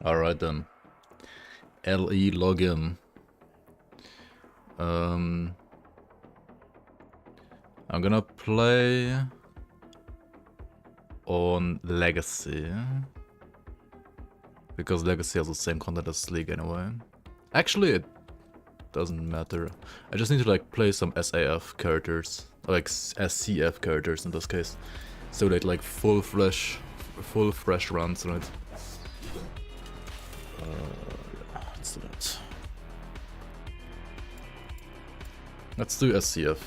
Alright then. LE login. I'm gonna play on Legacy. Because Legacy has the same content as League anyway. Actually, it doesn't matter. I just need to like play some SAF characters. Or like SCF characters in this case. So that like full fresh runs, right? Let's do that. Let's do SCF.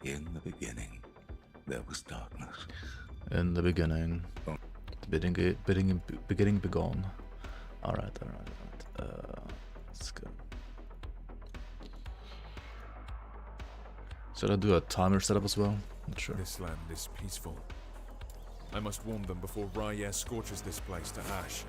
In the beginning, there was darkness. In the beginning. The beginning begone. Alright. Let's go. Should I do a timer setup as well? Not sure. This land is peaceful. I must warn them before Raya scorches this place to ash.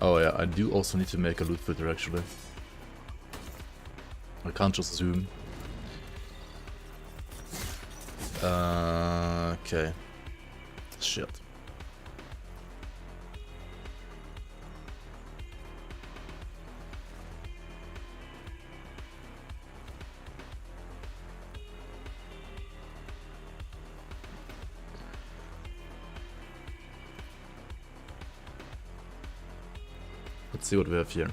Oh yeah, I do also need to make a loot filter actually. I can't just zoom. Okay. Shit. Let's see what we have here.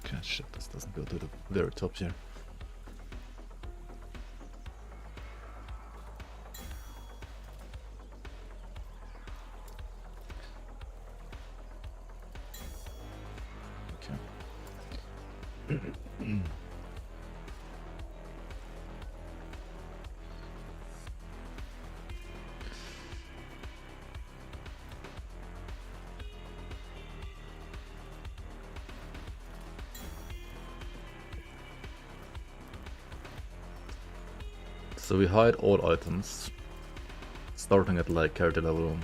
Okay, shit, this doesn't go to the very top here. Okay. So we hide all items, starting at like character level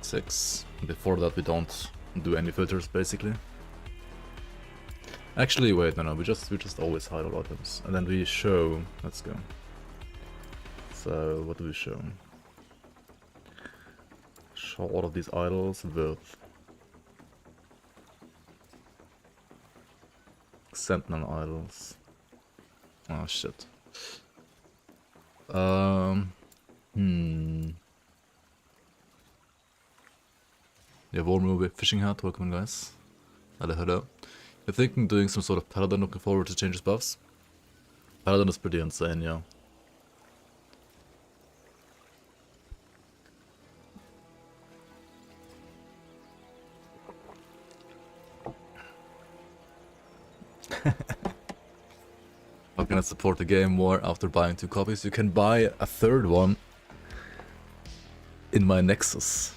6. Before that we don't do any filters basically. Actually wait, no, we just always hide all items. And then we show, let's go. So what do we show? Show all of these idols with Sentinel idols. Oh shit. Yeah, warm movie fishing hat, welcome guys. Hello. You're thinking doing some sort of paladin, looking forward to change his buffs? Paladin is pretty insane, yeah. How can I support the game more after buying 2 copies? You can buy a 3rd one in my Nexus.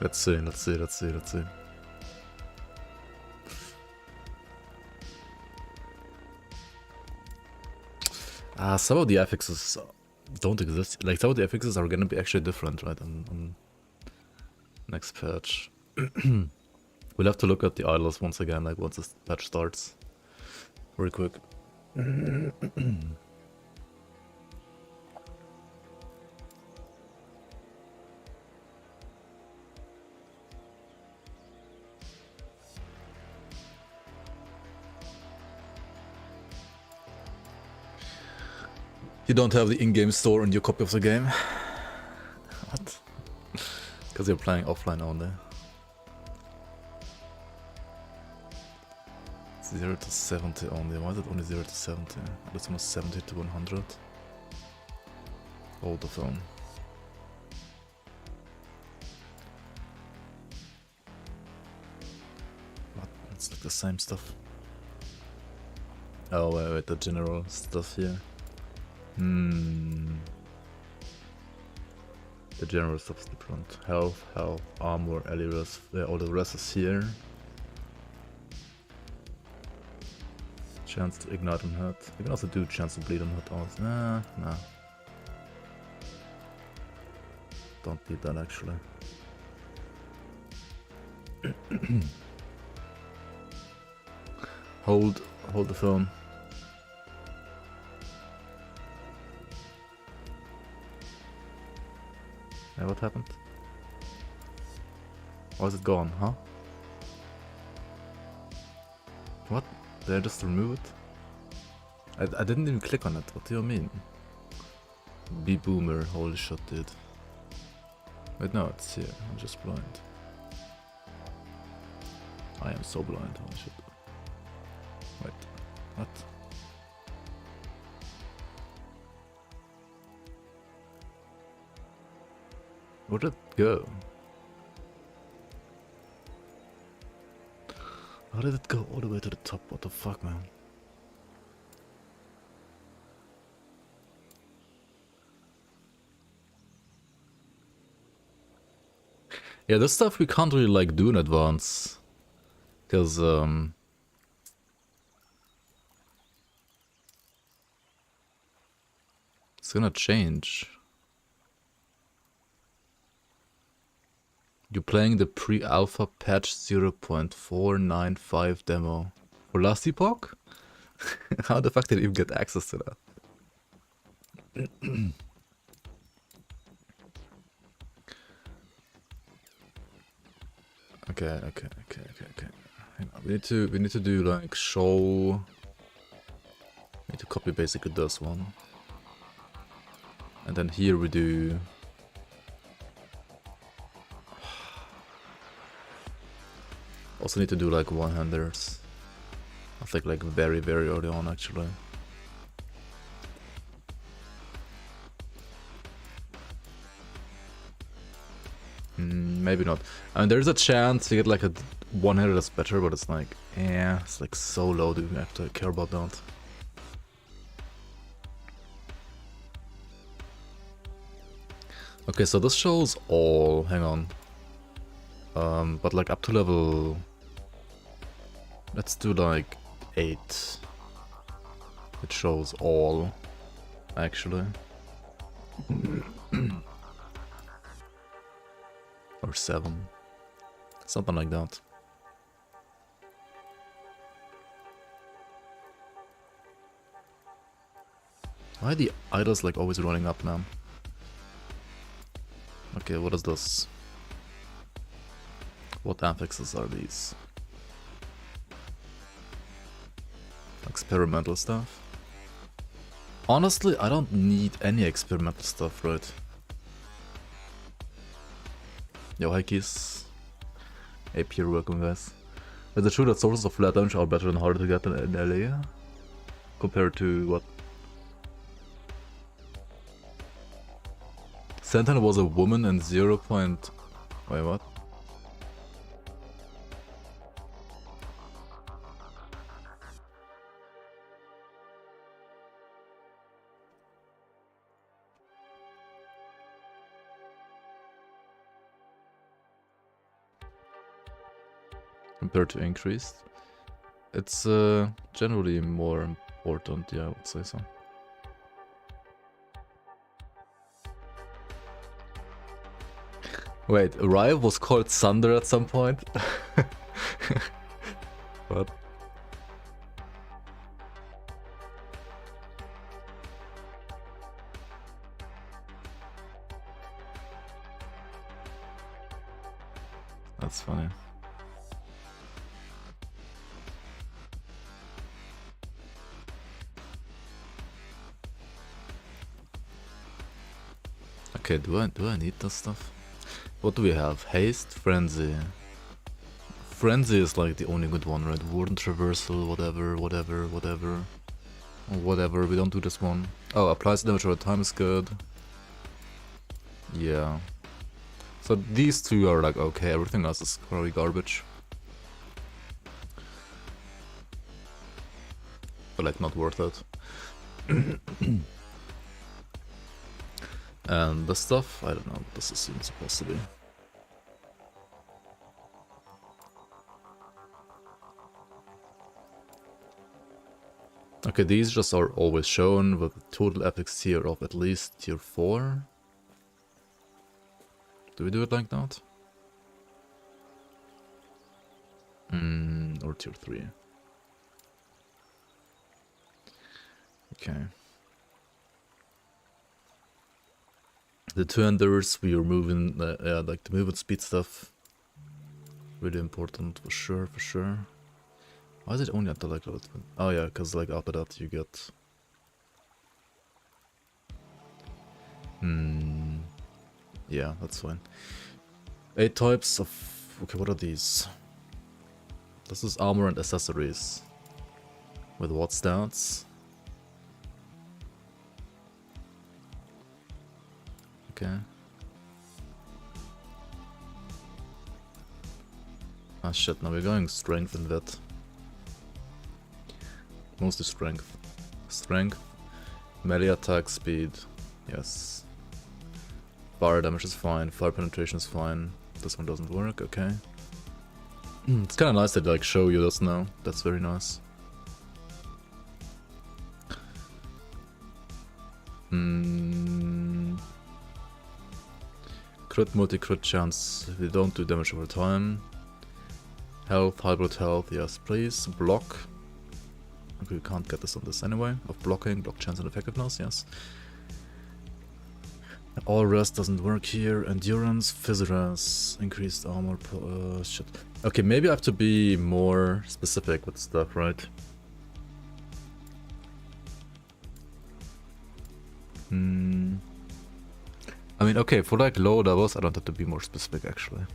Let's see. Some of the affixes don't exist. Like, some of the affixes are gonna be actually different, right, on next patch. We'll have to look at the idols once again, like, once this patch starts. Very quick. You don't have the in-game store on your copy of the game. What? Because you're playing offline only. 0 to 70 only. Why is it only 0 to 70? That's almost 70 to 100. Hold the phone. What? It's like the same stuff. Oh wait, the general stuff here. The general stuff is different. Health, armor, allies, all the rest is here. Chance to ignite and hurt. You can also do chance to bleed and hurt also. Nah. Don't need that actually. Hold the phone. Yeah, what happened? Why is it gone, huh? What? Did I just remove it? I didn't even click on it, what do you mean? Be boomer, holy shit dude. Wait, no, it's here, I'm just blind. I am so blind, holy shit. Wait, what? Where did it go? How did it go all the way to the top? What the fuck, man? Yeah, this stuff we can't really like do in advance. Because it's gonna change. You're playing the pre-alpha patch 0.495 demo. For last Epoch? How the fuck did you even get access to that? Okay. Hang on. We need to do like show. We need to copy basically this one. And then here we do. Also need to do like one-handers. I think like very early on actually. Maybe not. I mean, there's a chance to get like a one-hander that's better, but it's like, yeah, it's like so low. Do we have to care about that? Okay, so this shows all. Hang on. But like up to level. Let's do like 8. It shows all, actually. Or 7. Something like that. Why are the idols like always running up, man? Okay, what is this? What affixes are these? Experimental stuff? Honestly, I don't need any experimental stuff, right? Yo, hi Keys. Hey, pure welcome guys. Is it true that sources of flat damage are better and harder to get in LA? Compared to what? Sentinel was a woman and 0. Wait, what? Compared to increased, it's generally more important, yeah, I would say so. Wait, Rive was called Thunder at some point? What? That's funny. Okay, do I need this stuff? What do we have? Haste, Frenzy. Frenzy is like the only good one, right? Warden Traversal, whatever, we don't do this one. Oh, applies damage over time is good. Yeah. So these two are like okay, everything else is probably garbage. But like not worth it. And this stuff, I don't know what this is even supposed to be. Okay, these just are always shown with a total epics tier of at least tier 4. Do we do it like that? Or tier 3. Okay. The two enders, we are moving, like the movement speed stuff. Really important, for sure. Why is it only at the like level 20? Oh yeah, because like after that you get... Yeah, that's fine. 8 types of... Okay, what are these? This is armor and accessories. With what stats? Okay. Ah shit, now we're going strength and vet. Mostly strength. Strength. Melee attack speed. Yes. Fire damage is fine. Fire penetration is fine. This one doesn't work, okay. It's kinda nice that like show you this now. That's very nice. Crit, multi-crit chance. If you don't do damage over time. Health, hybrid health, yes please. Block. Okay, we can't get this on this anyway. Of blocking, block chance and effectiveness, yes. All rest doesn't work here. Endurance, Physiras, increased armor, shit. Okay, maybe I have to be more specific with stuff, right? I mean, okay, for like low levels, I don't have to be more specific actually.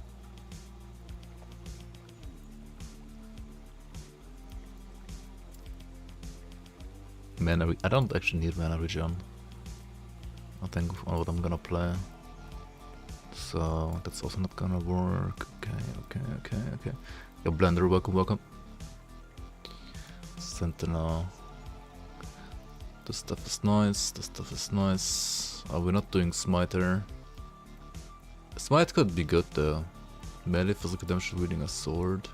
Mana, I don't actually need mana regen. I think on what I'm gonna play. So that's also not gonna work. Okay. Yo, Blender, welcome. Sentinel. This stuff is nice. Oh, we're not doing Smiter. Smite could be good though. Melee physical damage wielding a sword.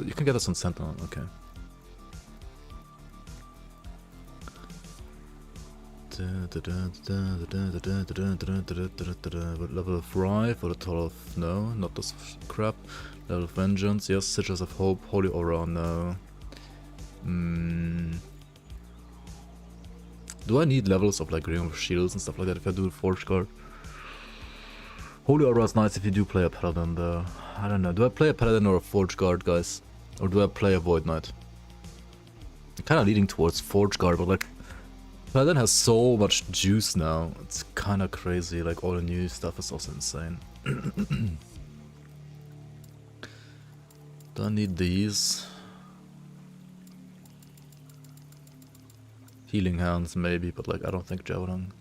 You can get us on Sentinel, okay. Level of Rive for the total of no, not this crap. Level of Vengeance, yes. Citrus of Hope, Holy Aura, no. Do I need levels of like Ring of Shields and stuff like that if I do a Forge Guard? Holy Aura is nice if you do play a Paladin though. I don't know, do I play a Paladin or a Forge Guard, guys? Or do I play a Void Knight? I'm kinda leaning towards Forge Guard, but like Paladin has so much juice now, it's kinda crazy, like all the new stuff is also insane. Do I need these? Healing Hands maybe, but like I don't think Javelin.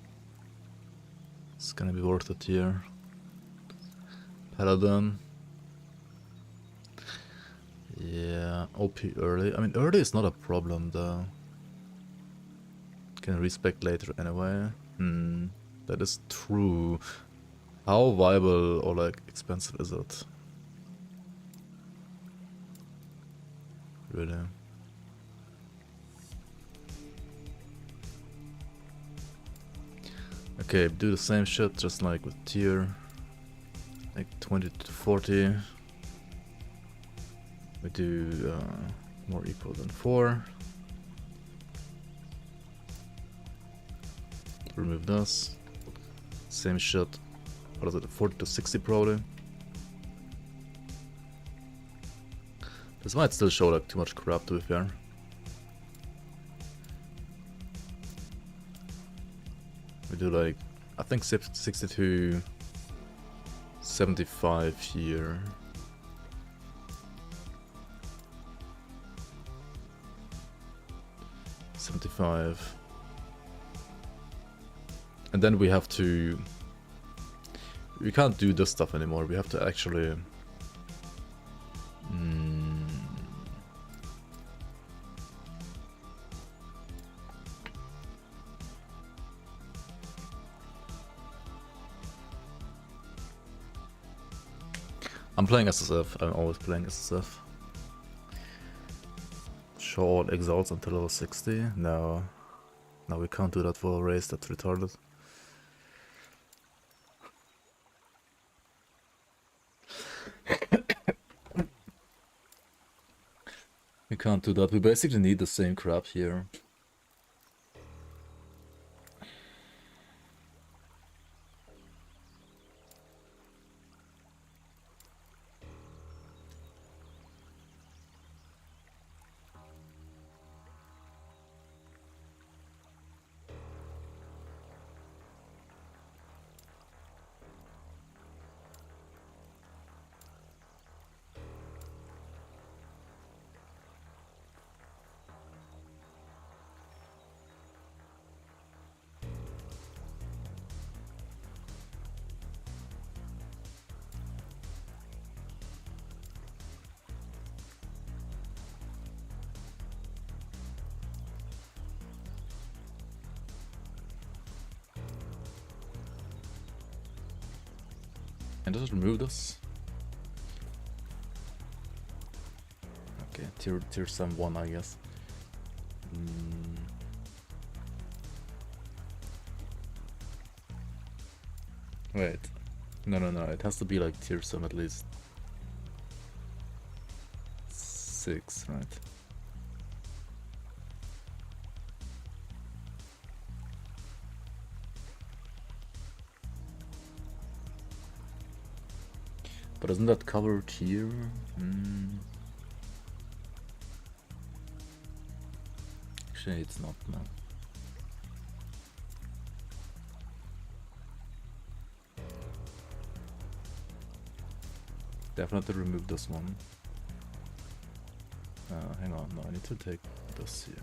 It's gonna be worth it here. Paladin. Yeah, OP early. I mean, early is not a problem though. Can respec later anyway. That is true. How viable or like expensive is it? Really? Okay, do the same shit, just like with tier. Like 20 to 40. We do more equal than 4. Remove this. Same shit. What is it? 40 to 60 probably. This might still show like too much crap, to be fair. We do like, I think 62, 75 here. And then we have to... We can't do this stuff anymore, we have to actually... I'm playing SSF, I'm always playing SSF. Show all exalts until level 60? No. No, we can't do that for a race, that's retarded. We can't do that, we basically need the same crap here. And does it remove this? Okay, tier 1, I guess. Wait. No, it has to be like tier 7 at least. 6, right? But isn't that covered here? Actually, it's not, no. Definitely remove this one. Hang on, no, I need to take this here.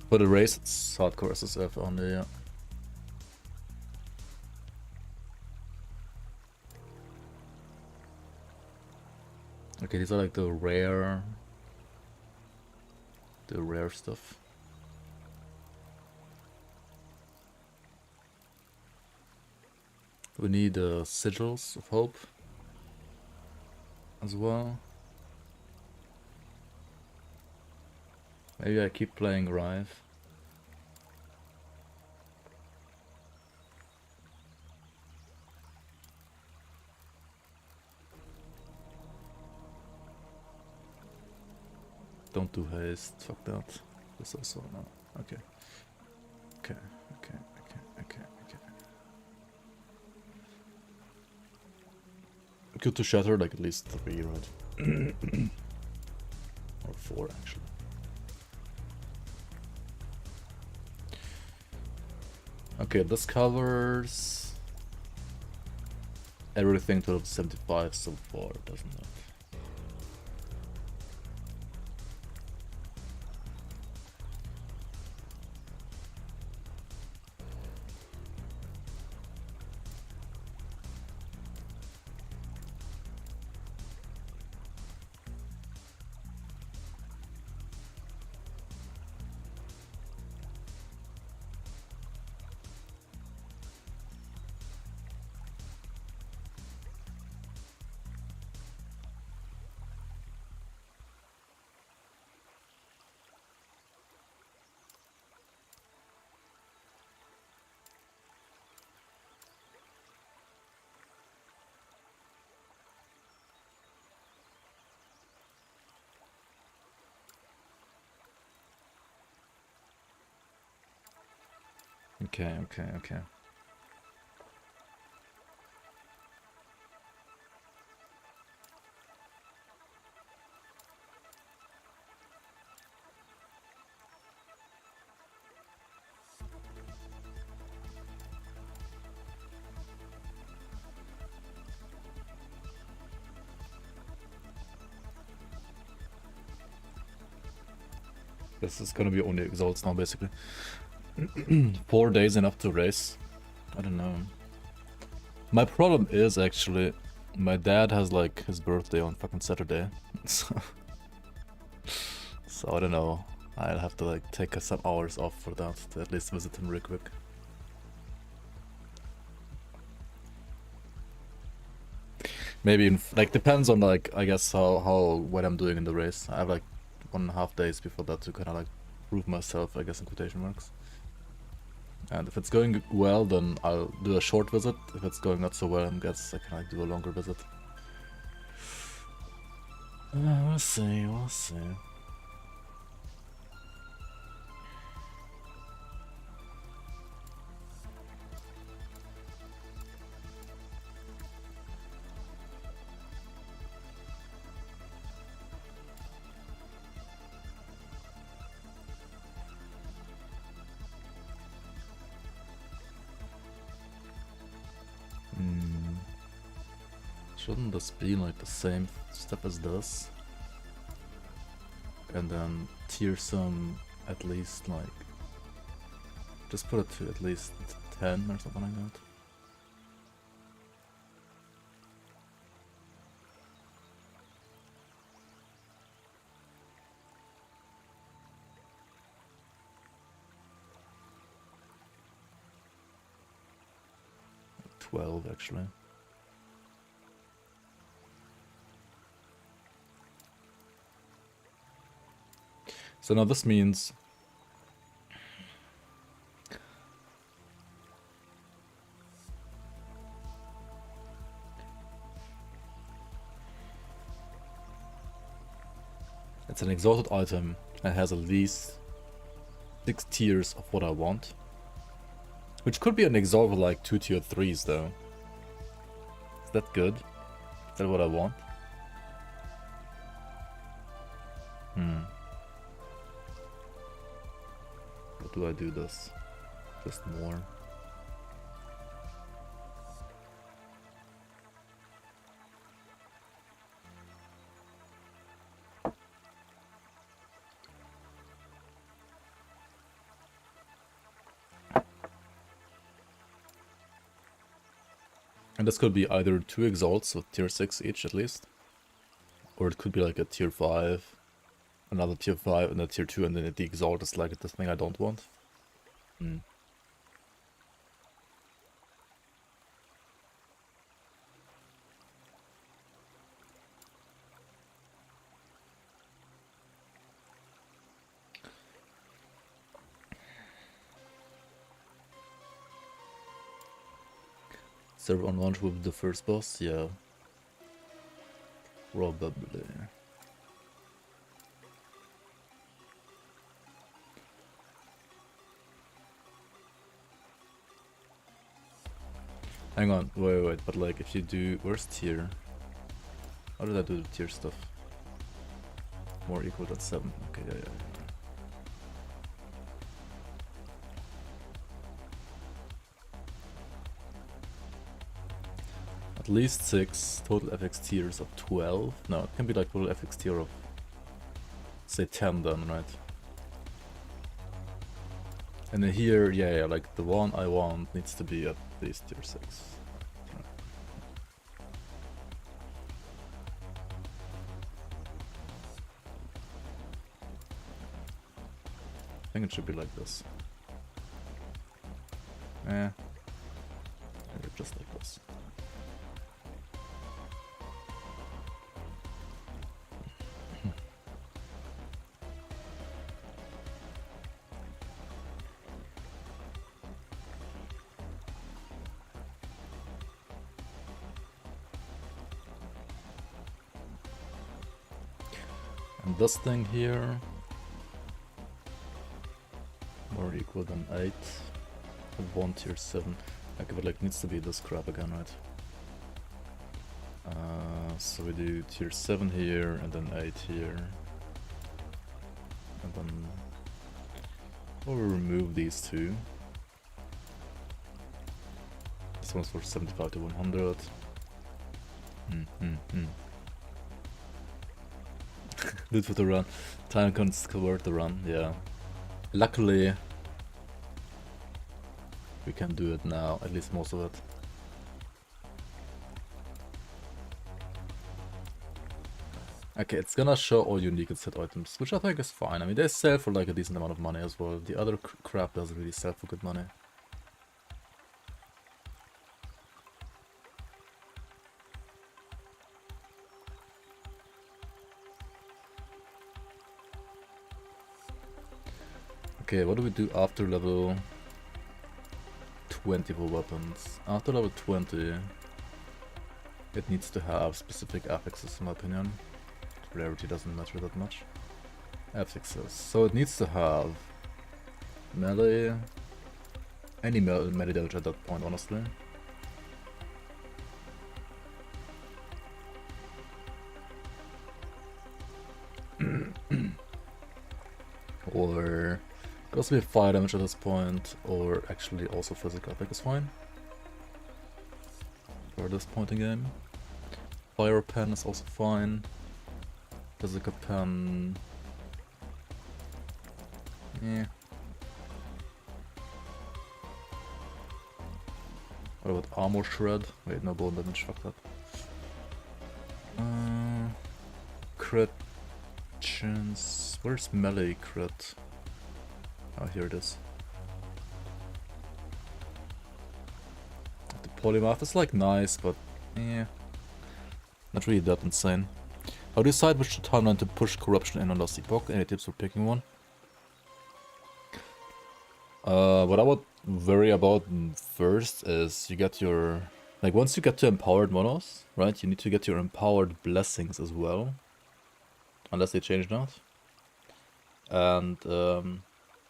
For the race, it's hardcore SSF only, yeah. Okay, these are like the rare stuff. We need sigils of hope as well. Maybe I keep playing Rive. Don't do haste, fuck that. This also, no. Okay. Okay. Good to shatter like at least 3, right? Or 4 actually. Okay, this covers everything to 75 so far, doesn't it? Okay, okay, okay. This is gonna be only exalts now, basically. 4 days enough to race? I don't know. My problem is actually, my dad has like his birthday on fucking Saturday, so I don't know. I'll have to like take some hours off for that to at least visit him real quick. Maybe like depends on like I guess how what I'm doing in the race. I have like 1.5 days before that to kind of like prove myself, I guess, in quotation marks. And if it's going well, then I'll do a short visit. If it's going not so well, I guess I can like do a longer visit. We'll see, we'll see. Shouldn't this be like the same step as this? And then tier some at least like... Just put it to at least 10 or something like that. $12 actually. So now this means it's an exalted item and has at least 6 tiers of what I want. Which could be an exalt with like 2 tier 3s though. Is that good? Is that what I want? How do I do this? Just more. And this could be either 2 exalts with tier 6 each at least. Or it could be like a tier 5. Another tier 5 and a tier 2 and then the exalt is like the thing I don't want. I Server on launch will be the first boss? Yeah. Probably. Hang on, wait, but like if you do, where's tier? How did I do the tier stuff? More equal than 7, okay, yeah. At least 6, total FX tiers of 12. No, it can be like total FX tier of, say 10 then, right? And then here, yeah, like the one I want needs to be at least tier 6. I think it should be like this. Maybe just like this. And this thing here, more equal than 8. one tier 7. Okay, but like needs to be this crap again, right? So we do tier 7 here, and then 8 here. And then we'll remove these two. This one's for 75 to 100. Do it for the run. Time can convert the run, yeah. Luckily, we can do it now, at least most of it. Okay, it's gonna show all unique and set items, which I think is fine. I mean, they sell for like a decent amount of money as well. The other crap doesn't really sell for good money. Okay, what do we do after level 20 for weapons? After level 20, it needs to have specific affixes in my opinion. Rarity doesn't matter that much. Affixes. So it needs to have melee, any melee damage at that point, honestly. Or could also be fire damage at this point, or actually also physical attack is fine. For this point in game. Fire pen is also fine. Physical pen. Yeah. What about armor shred? Wait, no bone damage, fuck that. Crit chance. Where's melee crit? Oh, here it is. The polymath is like nice, but yeah, not really that insane. How do you decide which timeline to push corruption in on Lost Epoch? Any tips for picking one? What I would worry about first is you get your, like once you get to empowered monos, right? You need to get your empowered blessings as well, unless they change that. And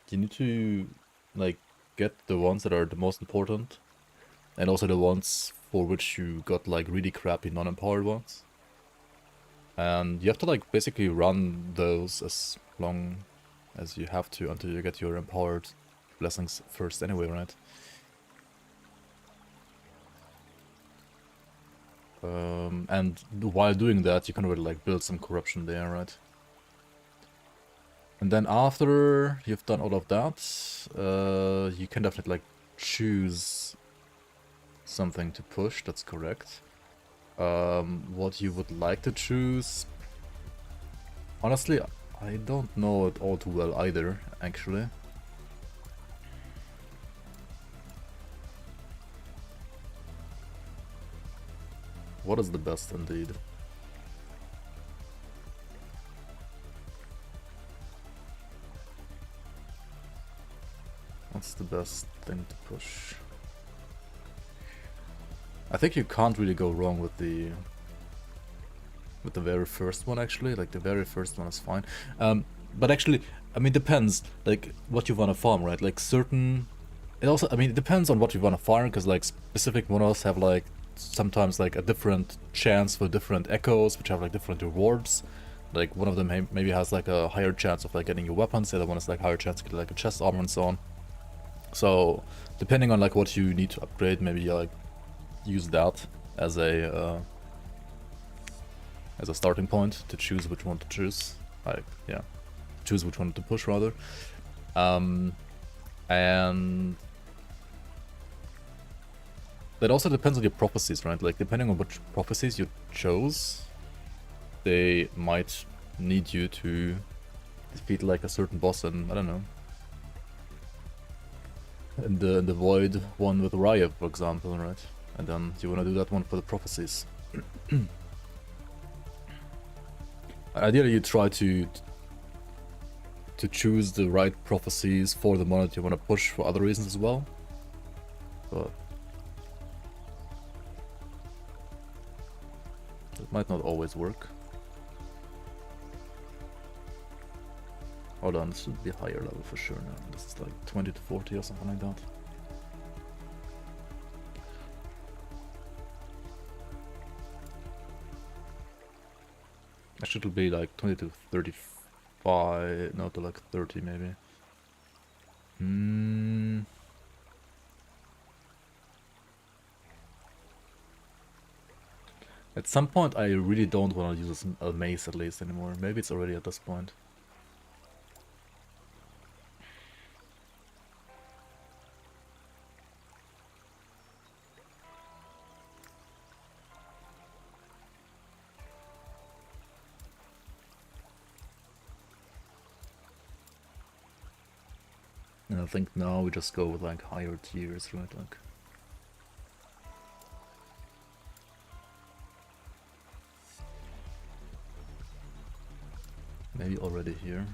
you need to like get the ones that are the most important, and also the ones for which you got like really crappy non-empowered ones. And you have to like basically run those as long as you have to until you get your empowered blessings first anyway, right? And while doing that, you can already like build some corruption there, right? And then after you've done all of that, you can definitely like choose something to push, that's correct. What you would like to choose, honestly, I don't know it all too well either, actually. What is the best indeed? What's the best thing to push? I think you can't really go wrong with the very first one, actually. Like the very first one is fine. But actually, I mean, depends like what you want to farm, right? Like certain, it also, I mean, it depends on what you want to farm, because like specific monos have like sometimes like a different chance for different echoes, which have like different rewards. Like one of them maybe has like a higher chance of like getting your weapons, the other one is like higher chance to get like a chest armor and so on. So depending on like what you need to upgrade, maybe you like use that as a starting point to choose which one to choose. Like, yeah, choose which one to push rather. And that also depends on your prophecies, right? Like depending on which prophecies you chose, they might need you to defeat like a certain boss in, I don't know, in the void one with Raya, for example, right? And then you want to do that one for the prophecies. Ideally, you try to choose the right prophecies for the monolith you want to push for other reasons as well. But it might not always work. Hold on, this should be higher level for sure now. This is like 20 to 40 or something like that. Actually, it'll be like 20 to 35, no, to like 30 maybe. At some point, I really don't want to use a mace at least anymore. Maybe it's already at this point. And I think now we just go with like higher tiers, right? Like. Maybe already here.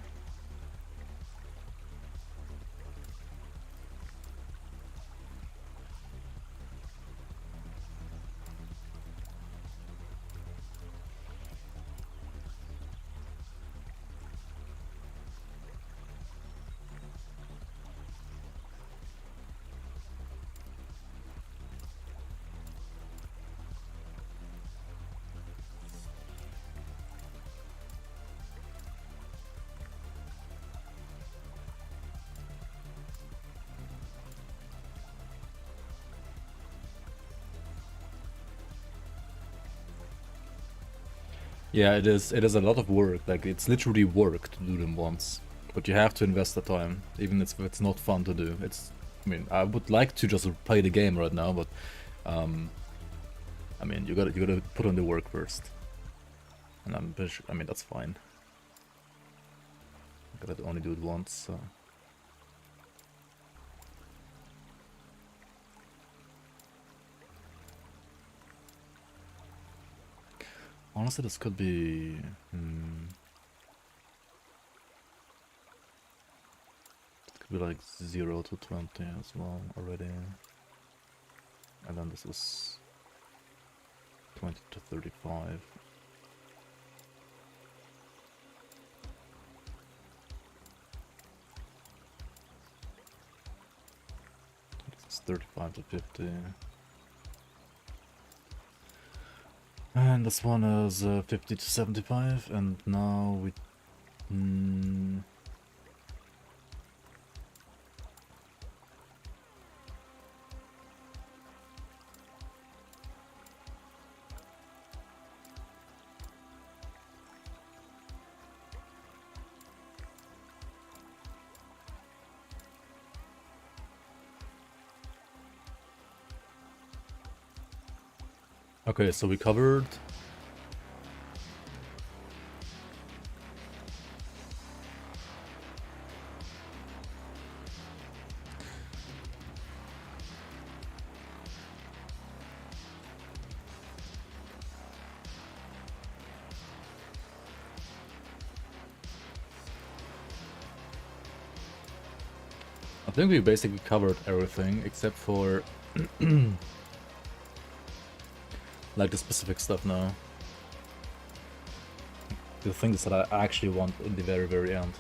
Yeah, it is. It is a lot of work. Like, it's literally work to do them once, but you have to invest the time, even if it's not fun to do. It's. I mean, I would like to just play the game right now, but, I mean, you gotta put in the work first, and I mean, that's fine. I gotta only do it once. So. Honestly, this could be... It could be like 0 to 20 as well already. And then this is 20 to 35. This is 35 to 50. And this one is 50 to 75, and now we... Okay, so we covered... I think we basically covered everything except for like the specific stuff now. The things that I actually want in the very end.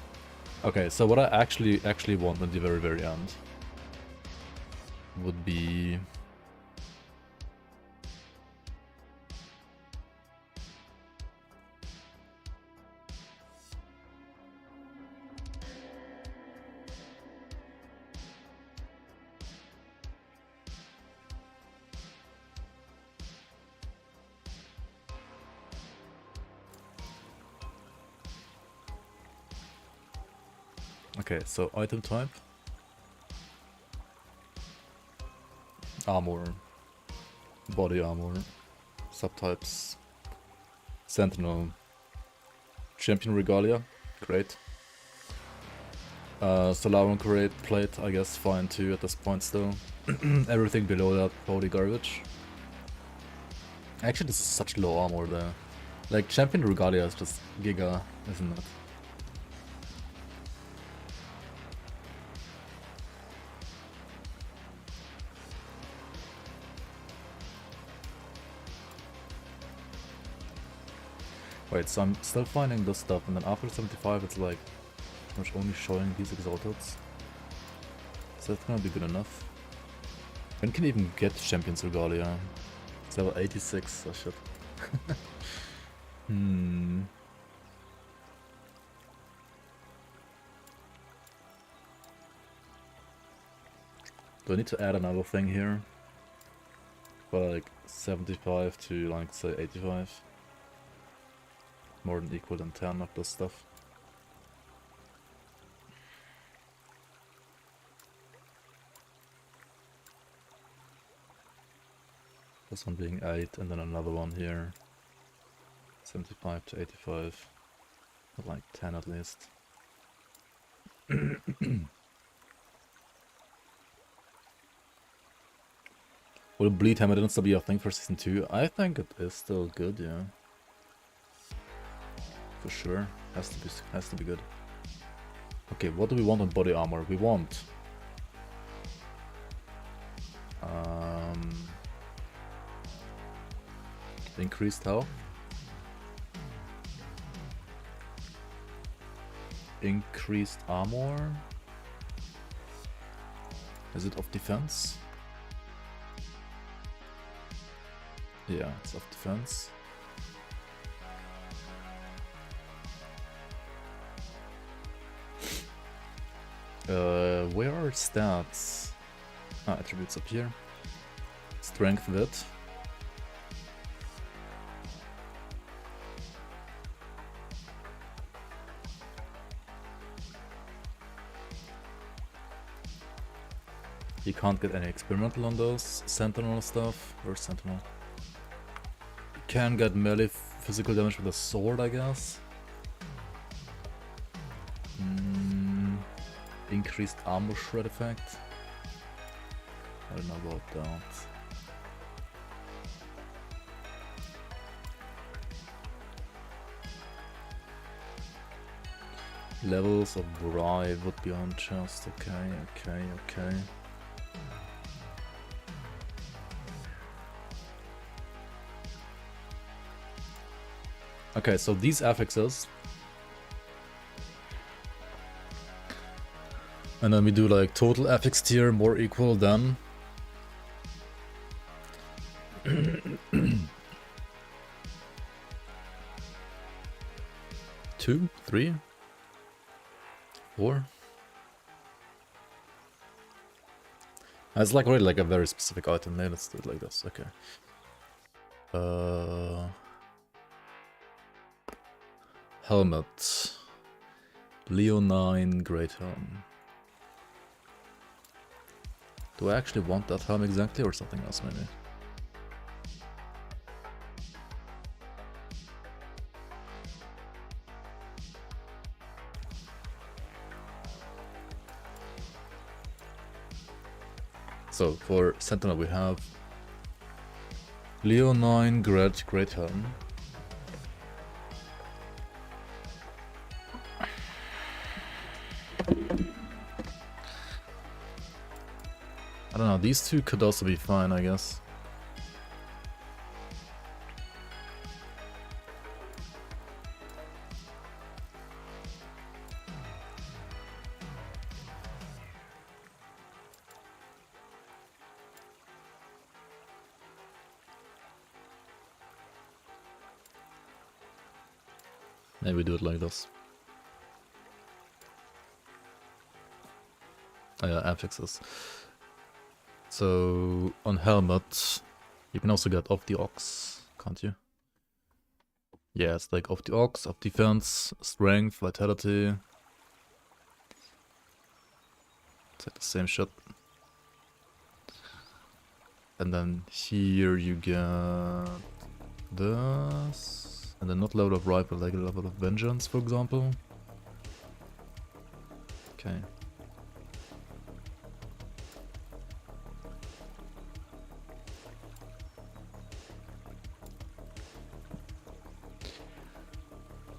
Okay, so what I actually want in the very end would be okay, so item type, armor, body armor, subtypes, Sentinel, champion regalia, great. Solaron plate, I guess, fine too at this point still. Everything below that, probably garbage. Actually, this is such low armor there. Like, champion regalia is just giga, isn't it? Wait, so I'm still finding this stuff, and then after 75 it's like pretty much only showing these exalteds. So that's gonna be good enough. When can I even get Champions Regalia? It's level 86, oh shit. Do I need to add another thing here? For like 75 to like say 85? More than equal than 10 of this stuff. This one being 8 and then another one here. 75 to 85. Or like 10 at least. Will bleed hammer still be a thing for season 2? I think it is still good, yeah. For sure. Has to be good. Okay, what do we want on body armor? We want increased health. Increased armor. Is it of defense? Yeah, it's of defense. Where are stats? Ah, attributes up here. Strength wit. You can't get any experimental on those. Sentinel stuff. Where's Sentinel? You can get melee physical damage with a sword, I guess. Increased armor shred effect. I don't know about that. Levels of bribe would be on chest. Okay. Okay, so these affixes. And then we do like total affix tier more equal than 2, 3, 4. It's like already like a very specific item. Maybe let's do it like this. Okay. Helmet. Leonine Great Helm. Do I actually want that helm exactly, or something else maybe? So for Sentinel we have Leonine Great Helm. I don't know, these two could also be fine, I guess. Maybe we do it like this. Oh yeah, affixes. So on helmet, you can also get off the ox, can't you? Yeah, it's like off the ox, of defense, strength, vitality. It's like the same shit. And then here you get this. And then not level of right, but like a level of vengeance, for example. Okay.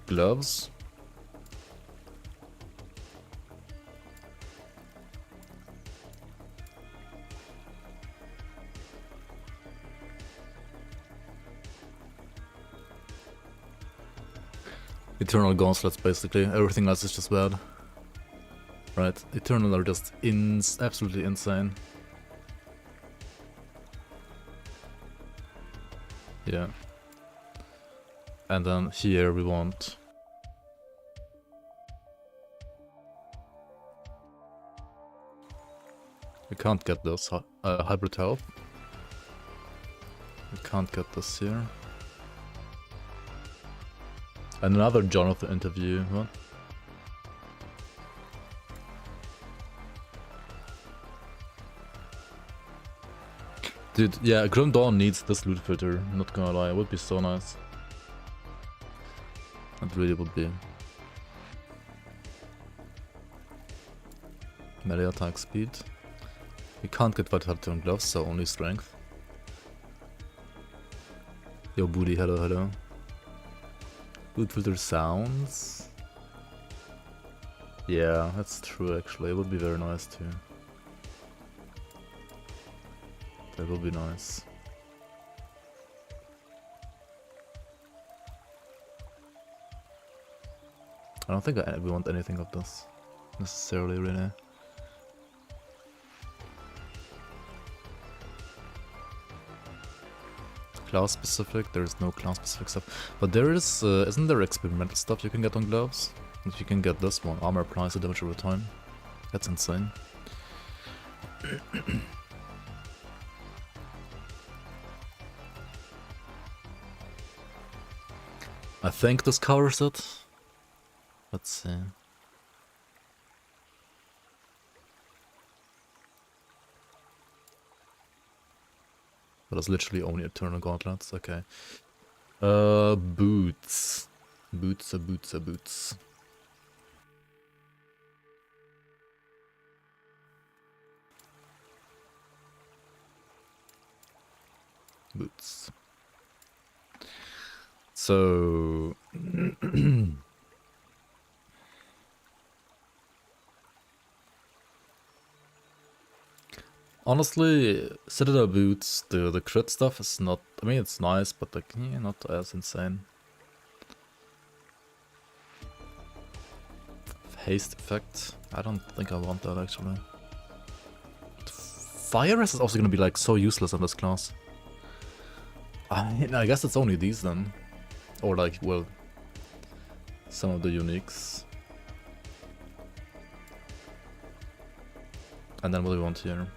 Gloves. Eternal gauntlets, basically. Everything else is just bad. Right, Eternal are just absolutely insane. Yeah. And then here we want We can't get this hybrid health. We can't get this here. And another Jonathan interview. What? Dude, yeah, Grim Dawn needs this loot filter, not gonna lie, it would be so nice. It really would be. Melee attack speed. We can't get vitality on gloves, so only strength. Yo booty, hello, hello. Loot filter sounds. Yeah, that's true actually, it would be very nice too. That will be nice. I don't think we want anything of this necessarily, really. Class specific, there is no class specific stuff. But there is, isn't there experimental stuff you can get on gloves? If you can get this one, armor applies the damage over time. That's insane. I think this covers it. Let's see. But it's literally only eternal gauntlets, okay. Boots. Boots. Boots. So honestly, Citadel boots, the crit stuff is not, I mean it's nice, but like, yeah, not as insane. Haste effect, I don't think I want that actually. Fire Rest is also gonna be like so useless in this class. I guess it's only these then. Or like, well, some of the uniques. And then what do we want here?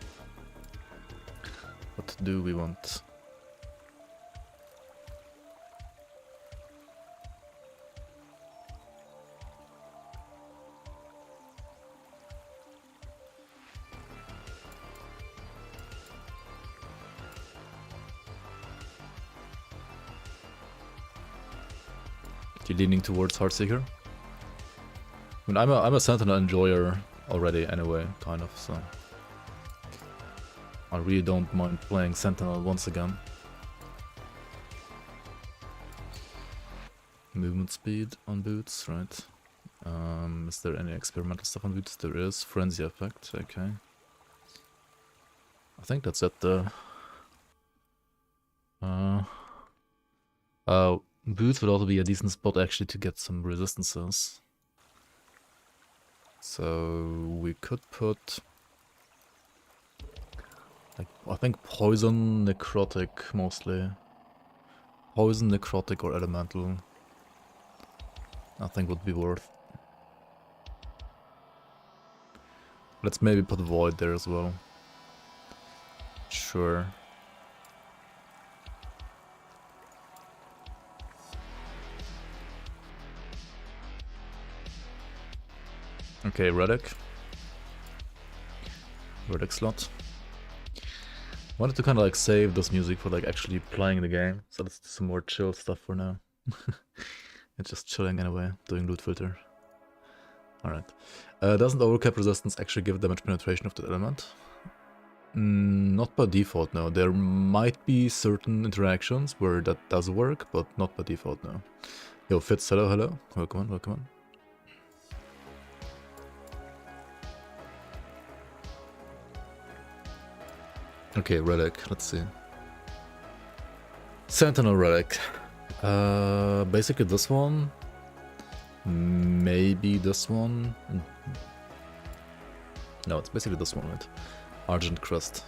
What do we want? You leaning towards Heartseeker? I mean, I'm a Sentinel enjoyer already anyway, kind of, so I really don't mind playing Sentinel once again. Movement speed on boots, right? Is there any experimental stuff on boots? There is. Frenzy effect, okay. I think that's it though. Boots would also be a decent spot actually to get some resistances. So we could put, like, I think poison, necrotic mostly. Poison, necrotic or elemental. I think would be worth. Let's maybe put void there as well. Sure. Okay, Relic. Relic slot. Wanted to kind of like save this music for like actually playing the game, so let's do some more chill stuff for now. It's just chilling anyway, doing loot filter. Alright. Doesn't overcap resistance actually give damage penetration of the element? Not by default, no. There might be certain interactions where that does work, but not by default, no. Yo, Fitz, hello, hello. Welcome on, welcome on. Okay, Relic, let's see. Sentinel Relic. Basically this one. Maybe this one. No, it's basically this one, right? Argent Crest.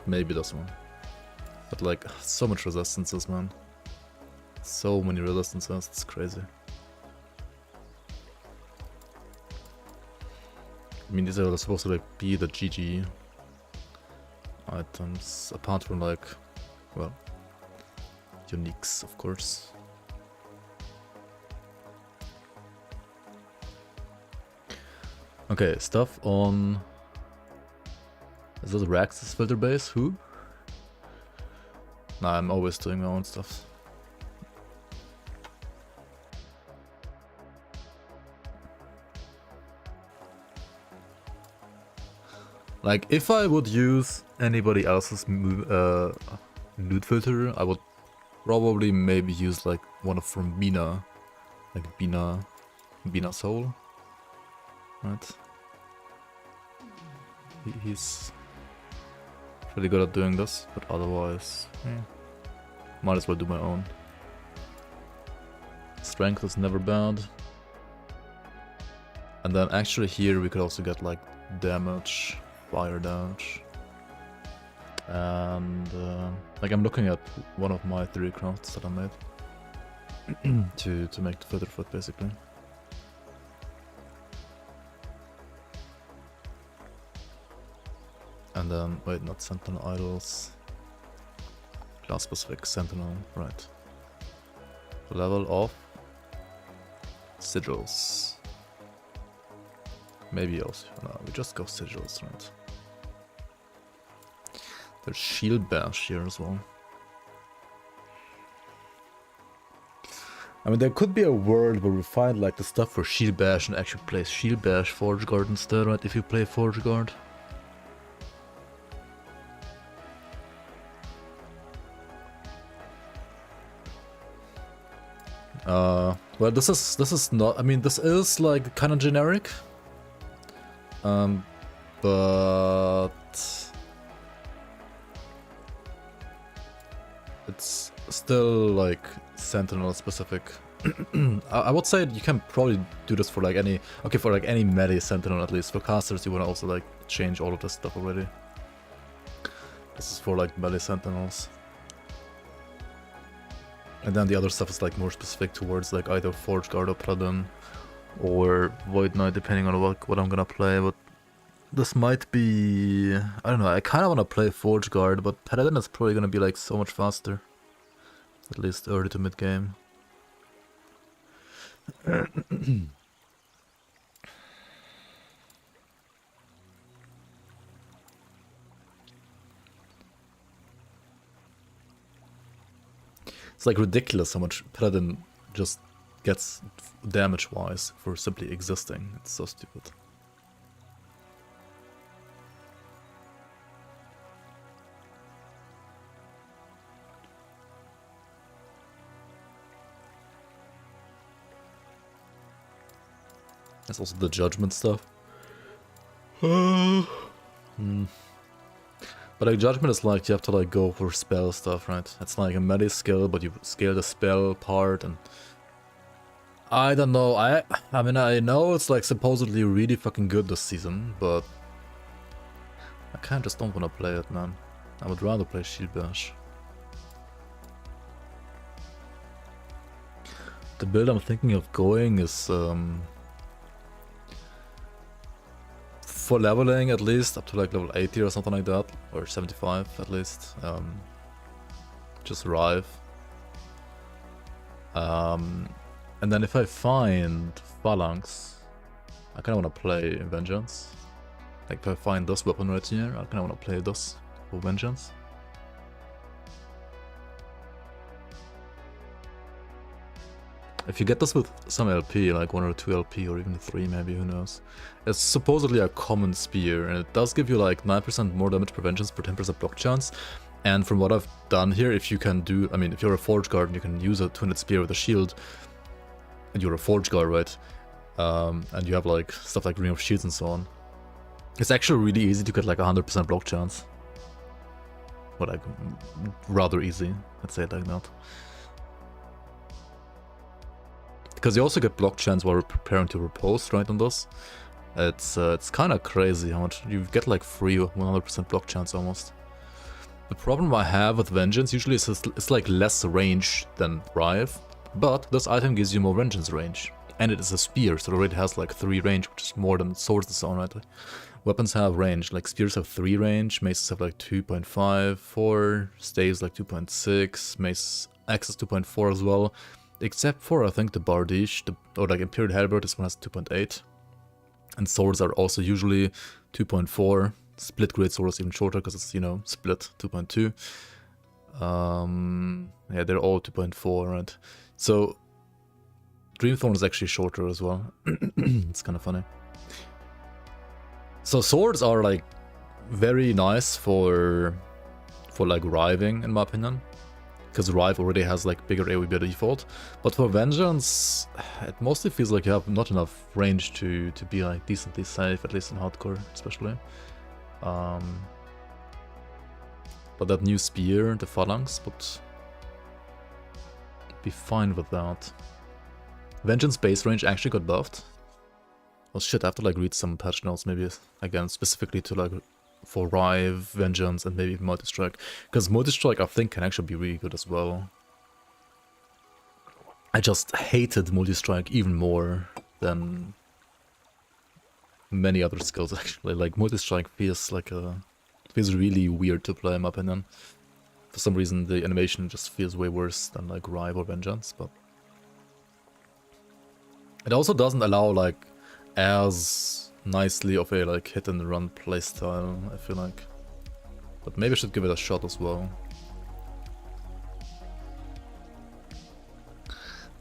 Maybe this one. But like, so much resistances, man. So many resistances, it's crazy. I mean, these are supposed to like be the GG items, apart from like, well, uniques, of course. Okay, stuff on... Is this Rax's filter base? Who? Nah, I'm always doing my own stuff. Like, if I would use anybody else's nude filter, I would probably maybe use like one from Bina. Like Bina Soul. Right? He's pretty good at doing this, but otherwise, might as well do my own. Strength is never bad. And then actually here we could also get like damage, fire damage. And like I'm looking at one of my theorycrafts that I made to make the filter foot basically. And then, wait, not Sentinel idols. Class-specific Sentinel, right. Level of sigils. Maybe also, no, we just go sigils, right. There's shield bash here as well. I mean, there could be a world where we find like the stuff for shield bash and actually play shield bash Forge Guard instead, right, if you play Forge Guard. Well, this is not. I mean, this is like kind of generic, but it's still like Sentinel-specific. I would say you can probably do this for like any. Okay, for like any melee Sentinel at least. For casters, you want to also like change all of this stuff already. This is for like melee Sentinels. And then the other stuff is like more specific towards like either Forge Guard or Paladin or Void Knight, depending on what I'm gonna play. But this might be, I don't know, I kind of want to play Forge Guard, but Paladin is probably gonna be like so much faster, at least early to mid game. It's like ridiculous how much Paladin just gets damage-wise for simply existing. It's so stupid. There's also the judgment stuff. But like judgment is like you have to like go for spell stuff, right? It's like a melee skill, but you scale the spell part, and I don't know. I mean I know it's like supposedly really fucking good this season, but I kind of just don't want to play it, man. I would rather play Shield Bash. The build I'm thinking of going is for leveling at least up to like level 80 or something like that, or 75 at least. Just Rive. And then if I find Phalanx, I kind of want to play Vengeance. Like if I find this weapon right here, I kind of want to play this for Vengeance. If you get this with some LP, like 1 or 2 LP or even 3 maybe, who knows. It's supposedly a common spear, and it does give you like 9% more damage per vengeance per 10% block chance. And from what I've done here, if you can do, I mean, if you're a Forge Guard and you can use a 2-handed spear with a shield, and you're a Forge Guard, right? And you have like stuff like Ring of Shields and so on. It's actually really easy to get like 100% block chance. Or like, rather easy, let's say it like that. Because you also get block chance while preparing to riposte, right, on this. It's kind of crazy how much you get, like free 100% block chance almost. The problem I have with Vengeance usually is it's like less range than Rive, but this item gives you more Vengeance range. And it is a spear, so it already has like 3 range, which is more than Swords and so on, right? weapons have range. Like spears have 3 range, maces have like 2.5, 4, staves like 2.6, mace axes 2.4 as well. Except for I think the bardiche, or like Imperial Halberd, this one has 2.8. And swords are also usually 2.4. Split great sword is even shorter because it's, you know, split 2.2. Yeah, they're all 2.4, right? So Dreamthorn is actually shorter as well. It's kind of funny. So swords are like very nice for like riving, in my opinion, because Rive already has like bigger AoE by default. But for Vengeance, it mostly feels like you have not enough range to be like decently safe, at least in hardcore, especially. But that new spear, the Phalanx, would be fine with that. Vengeance base range actually got buffed. Oh shit, I have to like read some patch notes maybe again, specifically to like for Rive, Vengeance, and maybe Multi-Strike. Because Multi-Strike I think can actually be really good as well. I just hated Multi-Strike even more than many other skills actually. Like Multi-Strike feels like feels really weird to play in my opinion. For some reason the animation just feels way worse than like Rive or Vengeance, but it also doesn't allow like as nicely of a like hit and run playstyle, I feel like. But maybe I should give it a shot as well.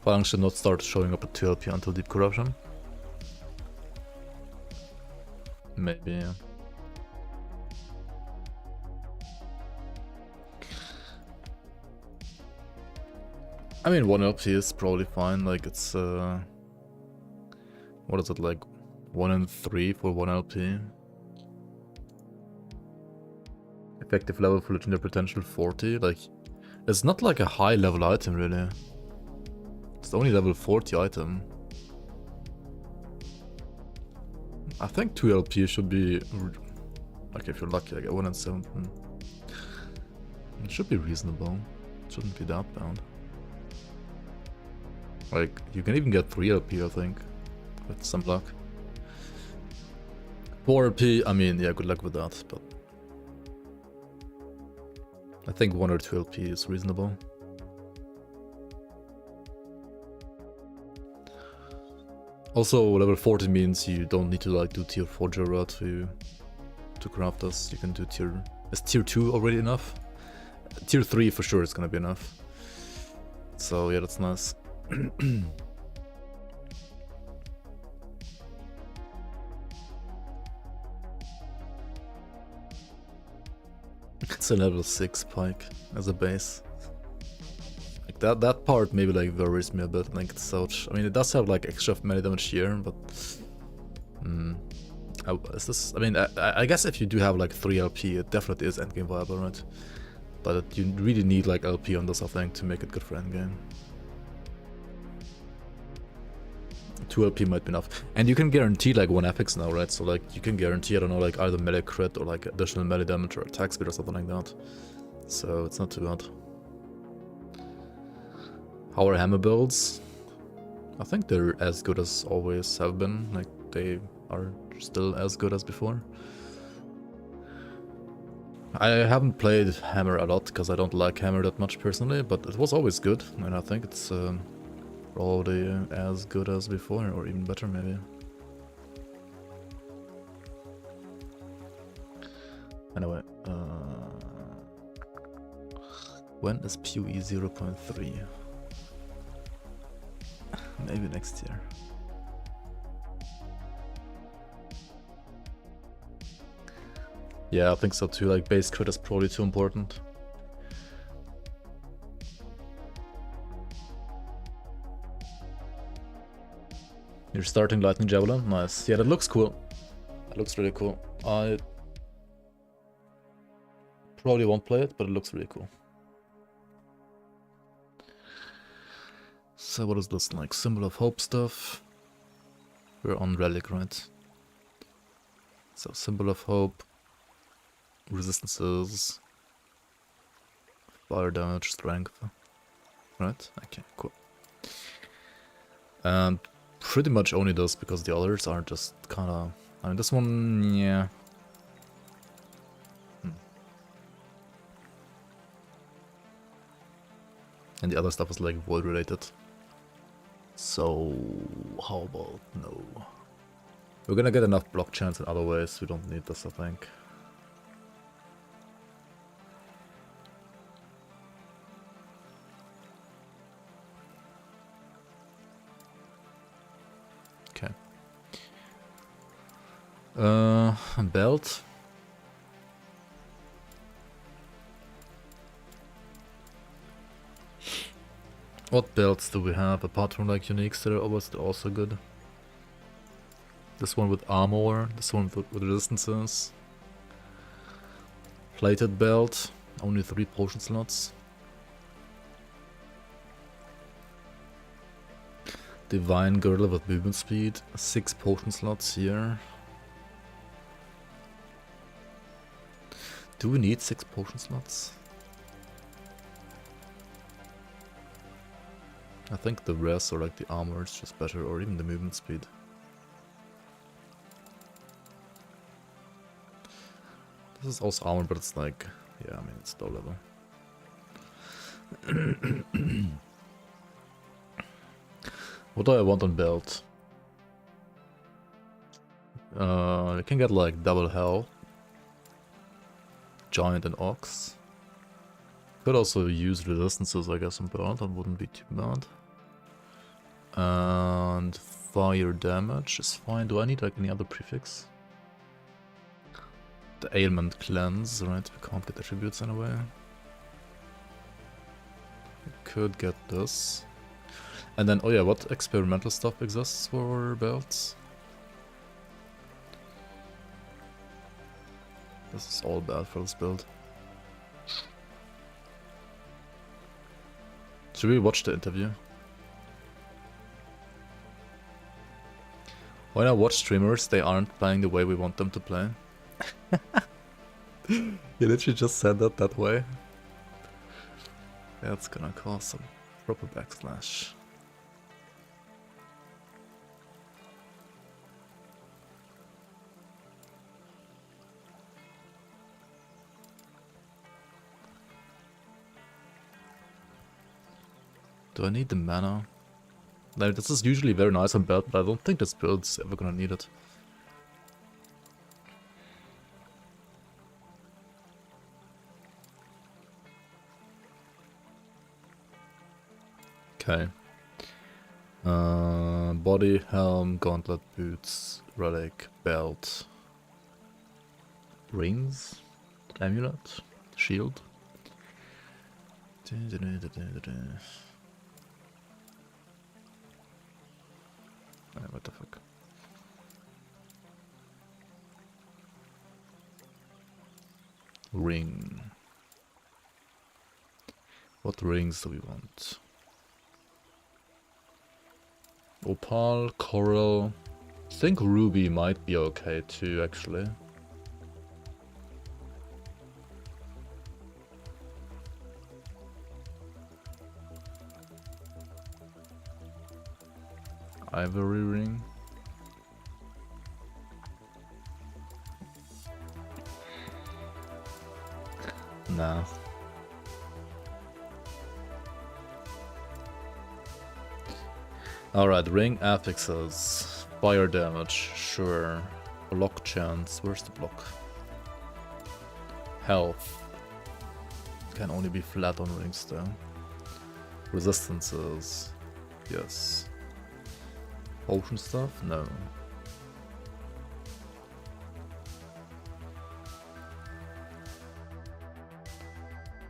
Phalanx should not start showing up at 2LP until Deep Corruption. Maybe, yeah. I mean, 1LP is probably fine, like it's what is it, like 1 and 3 for 1LP? Effective level for legendary potential 40, like it's not like a high level item really. It's the only level 40 item. I think 2LP should be, like if you're lucky, like 1 and 7. It should be reasonable. It shouldn't be that bad. Like, you can even get 3LP I think, with some luck. 4LP, I mean, yeah, good luck with that, but I think 1 or 2LP is reasonable. Also, level 40 means you don't need to like do tier 4 Jura to craft this. You can do tier... Is tier 2 already enough? Tier 3 for sure is gonna be enough. So yeah, that's nice. It's a level 6 pike as a base. Like that part maybe like worries me a bit, like it's such. I mean, it does have like extra melee damage here, but is this? I mean, I guess if you do have like 3 LP, it definitely is endgame viable, right? But you really need like LP on this, I think, to make it good for endgame. 2 LP might be enough, and you can guarantee like 1 FX now, right? So like you can guarantee, I don't know, like either melee crit or like additional melee damage or attack speed or something like that. So it's not too bad. How are hammer builds? I think they're as good as always have been. Like they are still as good as before. I haven't played hammer a lot because I don't like hammer that much personally, but it was always good, and I think it's probably as good as before, or even better maybe. Anyway, when is PoE 0.3? Maybe next year. Yeah, I think so too, like base crit is probably too important. You're starting Lightning Javelin? Nice. Yeah, that looks cool. That looks really cool. I probably won't play it, but it looks really cool. So what is this, like Symbol of Hope stuff? We're on Relic, right? So Symbol of Hope, resistances, fire damage, strength, right? Okay, cool. And pretty much only those because the others are just kinda I mean, this one, yeah. And the other stuff is like void related. So, how about no? We're gonna get enough block chance in other ways, we don't need this, I think. Okay. Belt. What belts do we have apart from like uniques that are also good? This one with armor, this one with resistances. Plated belt, only 3 potion slots. Divine girdle with movement speed, 6 potion slots here. Do we need 6 potion slots? I think the rest or like the armor is just better, or even the movement speed. This is also armor, but it's like, yeah, I mean, it's low level. What do I want on belt? I can get like double hell, giant and ox. Could also use resistances, I guess, on belt, that wouldn't be too bad. And fire damage is fine. Do I need like any other prefix? The ailment cleanse, right? We can't get attributes anyway. We could get this. And then, oh yeah, what experimental stuff exists for belts? This is all bad for this build. Should we watch the interview? When I watch streamers, they aren't playing the way we want them to play. You literally just said that way. That's gonna cause some proper backslash. Do I need the mana? Like, this is usually very nice on belt, but I don't think this build's ever gonna need it. Okay. Body, helm, gauntlet, boots, relic, belt, rings, amulet, shield. What the fuck? Ring. What rings do we want? Opal, coral. I think ruby might be okay too, actually. Ivory ring. Nah. Alright, ring affixes. Fire damage, sure. Block chance, where's the block? Health. Can only be flat on rings though. Resistances. Yes. Potion stuff? No.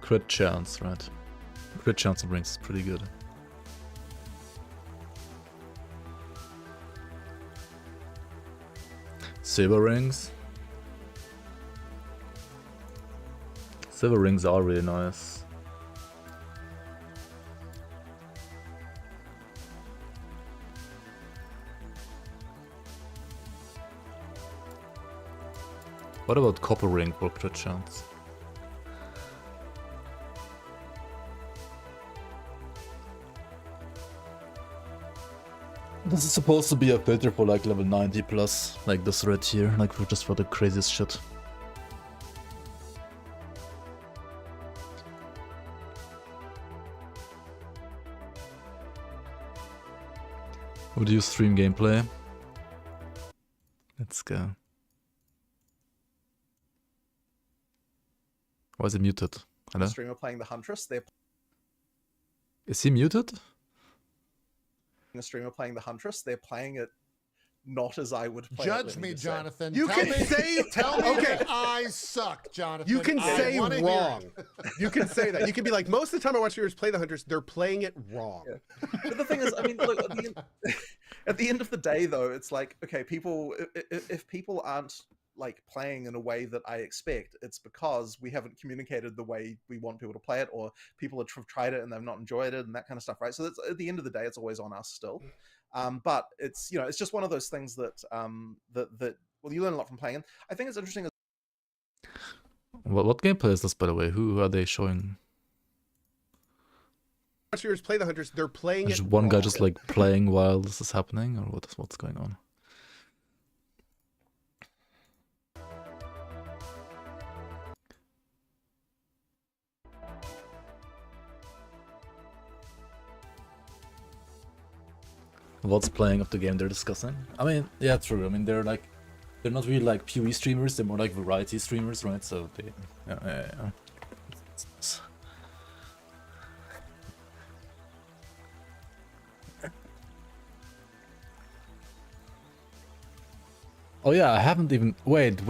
Crit chance, right? Crit chance on rings is pretty good. Silver rings. Silver rings are really nice. What about copper ring for crit chance? This is supposed to be a filter for like level 90 plus, like this right here, like for just for the craziest shit. Would you stream gameplay? Let's go. Why is he muted? Hello? Streamer playing the Huntress. They're Is he muted? a streamer playing the Huntress. They're playing it not as I would play it. Judge let me, just say. Jonathan. You can say tell me okay. that I suck, Jonathan. You can I say wanna hear wrong. it. You can say that. You can be like, most of the time I watch viewers play the Hunters, they're playing it wrong. Yeah. But the thing is, I mean, look, at the end of the day, though, it's like, okay, people, if people aren't like playing in a way that I expect, it's because we haven't communicated the way we want people to play it, or people have tried it and they've not enjoyed it and that kind of stuff, right? So that's, at the end of the day, it's always on us still. But it's, you know, it's just one of those things that well, you learn a lot from playing. And I think it's interesting. What gameplay is this, by the way? Who are they showing? Watch viewers play the Hunters, they're playing Is it one guy wrong. just like playing while this is happening, or what's going on? What's playing of the game they're discussing? I mean, yeah, true. I mean, they're not really like PoE streamers. They're more like variety streamers, right? So they, yeah. Oh yeah, I haven't even... Wait.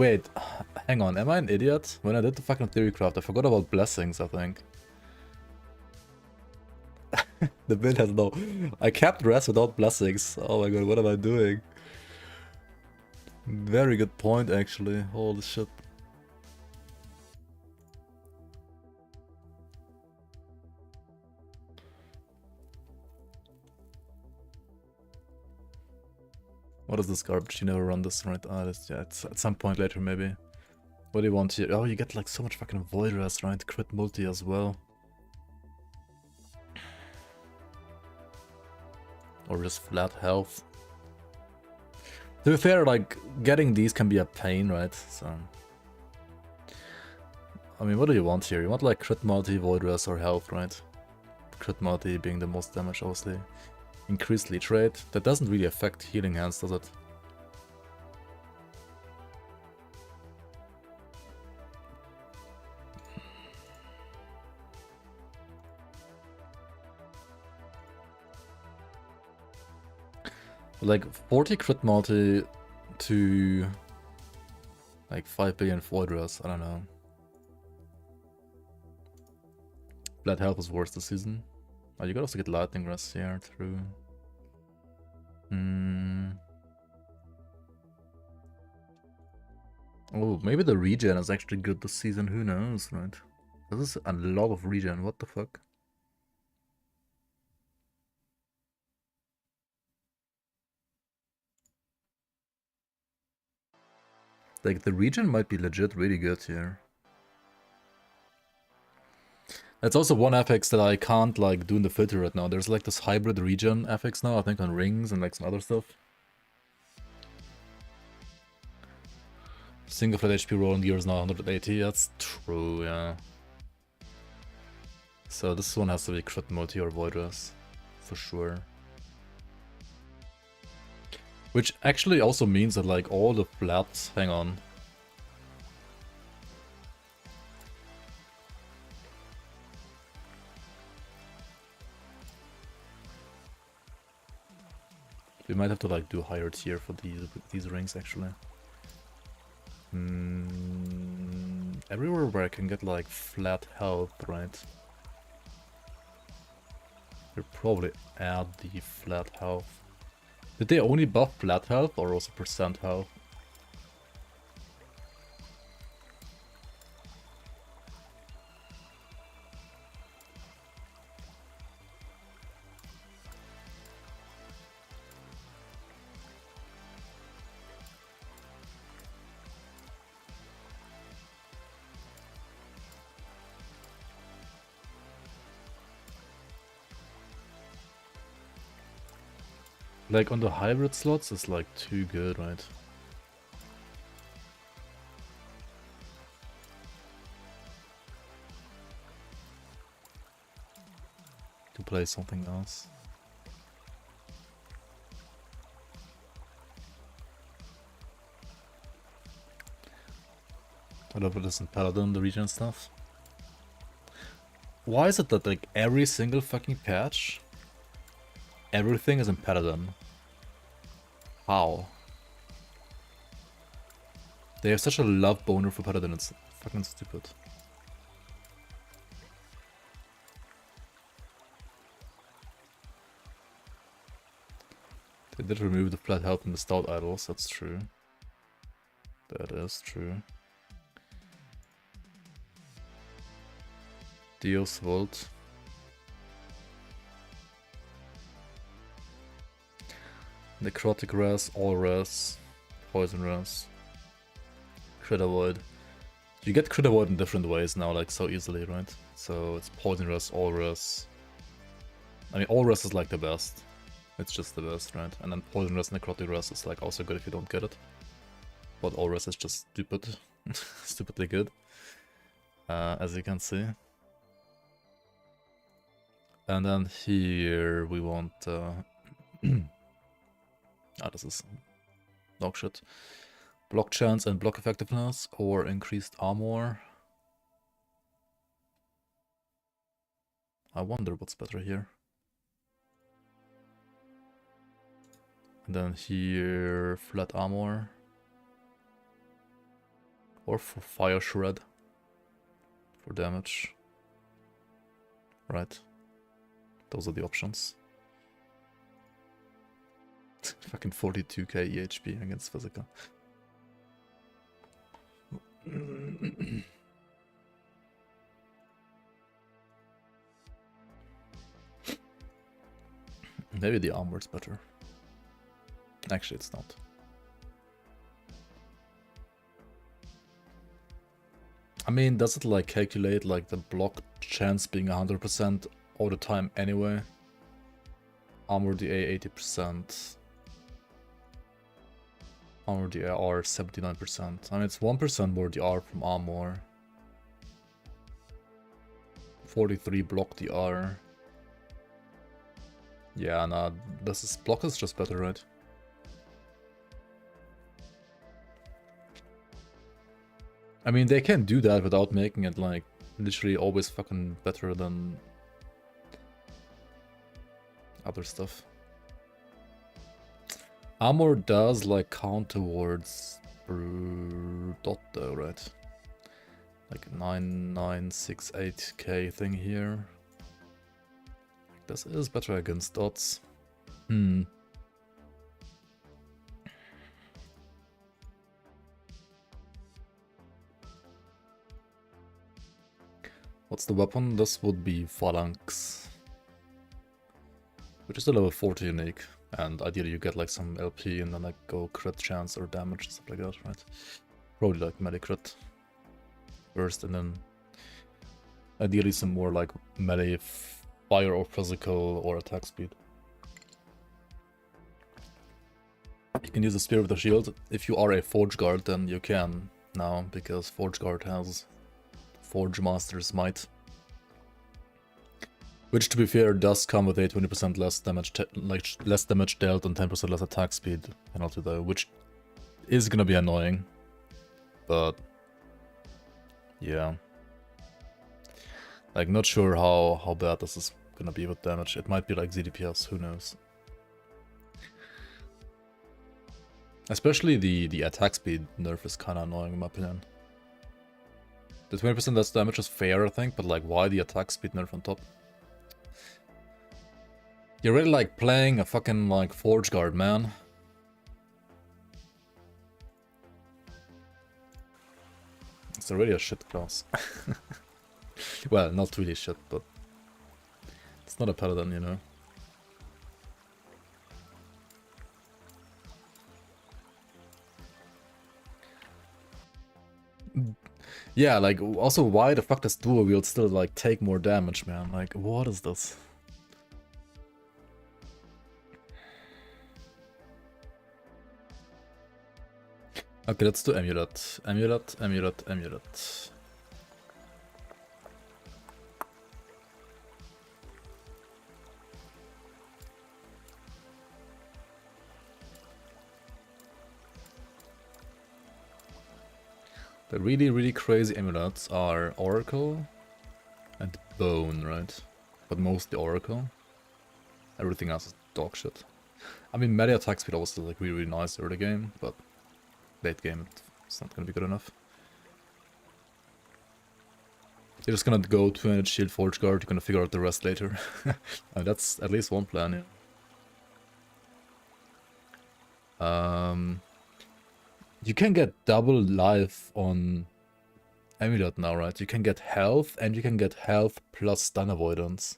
Hang on, am I an idiot? When I did the fucking theorycraft, I forgot about blessings, I think. The build has no... I kept rest without blessings. Oh my god, what am I doing? Very good point, actually. Holy shit. What is this garbage? You never run this, right? Ah, yeah, it's at some point later, maybe. What do you want here? Oh, you get like so much fucking void rest, right? Crit multi as well. Or just flat health. To be fair, like, getting these can be a pain, right? So... I mean, what do you want here? You want like crit multi, void rest, or health, right? Crit multi being the most damage, obviously. Increased leech rate. That doesn't really affect healing hands, does it? Like 40 crit multi to like 5 billion void rest, I don't know. Blood health is worse this season. Oh, you could also get lightning rest here through. Oh, maybe the regen is actually good this season, who knows, right? This is a lot of regen, what the fuck? Like, the regen might be legit really good here. That's also one FX that I can't like do in the filter right now. There's like this hybrid regen FX now, I think on rings and like some other stuff. Single flat HP roll in gears now 180, that's true, yeah. So this one has to be crit multi or void rest, for sure. Which actually also means that like all the flats, hang on. We might have to like do a higher tier for these rings actually. Everywhere where I can get like flat health, right? We'll probably add the flat health. Did they only buff flat health or also percent health? Like on the hybrid slots is like too good, right? To play something else. Whatever it is in Paladin, the region stuff. Why is it that like every single fucking patch, everything is in Paladin? How? They have such a love boner for Paladin, it's fucking stupid. They did remove the flat health in the stout idols, that's true. That is true. Dios Volt. Necrotic res, all res, poison res, crit avoid. You get crit avoid in different ways now, like so easily, right? So it's poison res, all res. I mean, all res is like the best. It's just the best, right? And then poison res, necrotic res is like also good if you don't get it. But all res is just stupid, stupidly good, as you can see. And then here we want. This is dog shit. Block chance and block effectiveness or increased armor. I wonder what's better here. And then here flat armor. Or for fire shred. For damage. Right. Those are the options. Fucking 42k EHP against physical. Maybe the armor's better. Actually, it's not. I mean, does it like calculate like the block chance being 100% all the time anyway? Armor DA 80%. Armor DR 79%. I mean, it's 1% more DR from armor. 43 block DR. Yeah, nah, this is block is just better, right? I mean, they can do that without making it like literally always fucking better than other stuff. Armor does like count towards dot though, right? Like 9968k thing here. This is better against dots. What's the weapon? This would be Phalanx. Which is a level 40 unique. And ideally you get like some LP and then like go crit chance or damage, stuff like that, right? Probably like melee crit first and then ideally some more like melee fire or physical or attack speed. You can use the spear with the shield. If you are a Forge Guard then you can now, because Forge Guard has Forge Master's Might. Which, to be fair, does come with a 20% less damage, less damage dealt and 10% less attack speed penalty though, which is gonna be annoying. But yeah, like not sure how bad this is gonna be with damage. It might be like ZDPS, who knows. Especially the attack speed nerf is kind of annoying in my opinion. The 20% less damage is fair, I think, but like why the attack speed nerf on top? You're really like playing a fucking like Forge Guard, man. It's already a shit class. Well, not really shit, but it's not a paladin, you know. Yeah, like also why the fuck does dual wield still like take more damage, man? Like what is this? Okay, let's do amulet. Amulet, amulet, amulet. The really, really crazy amulets are Oracle and Bone, right? But mostly Oracle. Everything else is dog shit. I mean, melee attack speed was like really, really nice early game, but late game it's not gonna be good enough. You're just gonna go 200 shield forge guard, you're gonna figure out the rest later. That's at least one plan, yeah. You can get double life on amulet now, right? You can get health, and you can get health plus stun avoidance.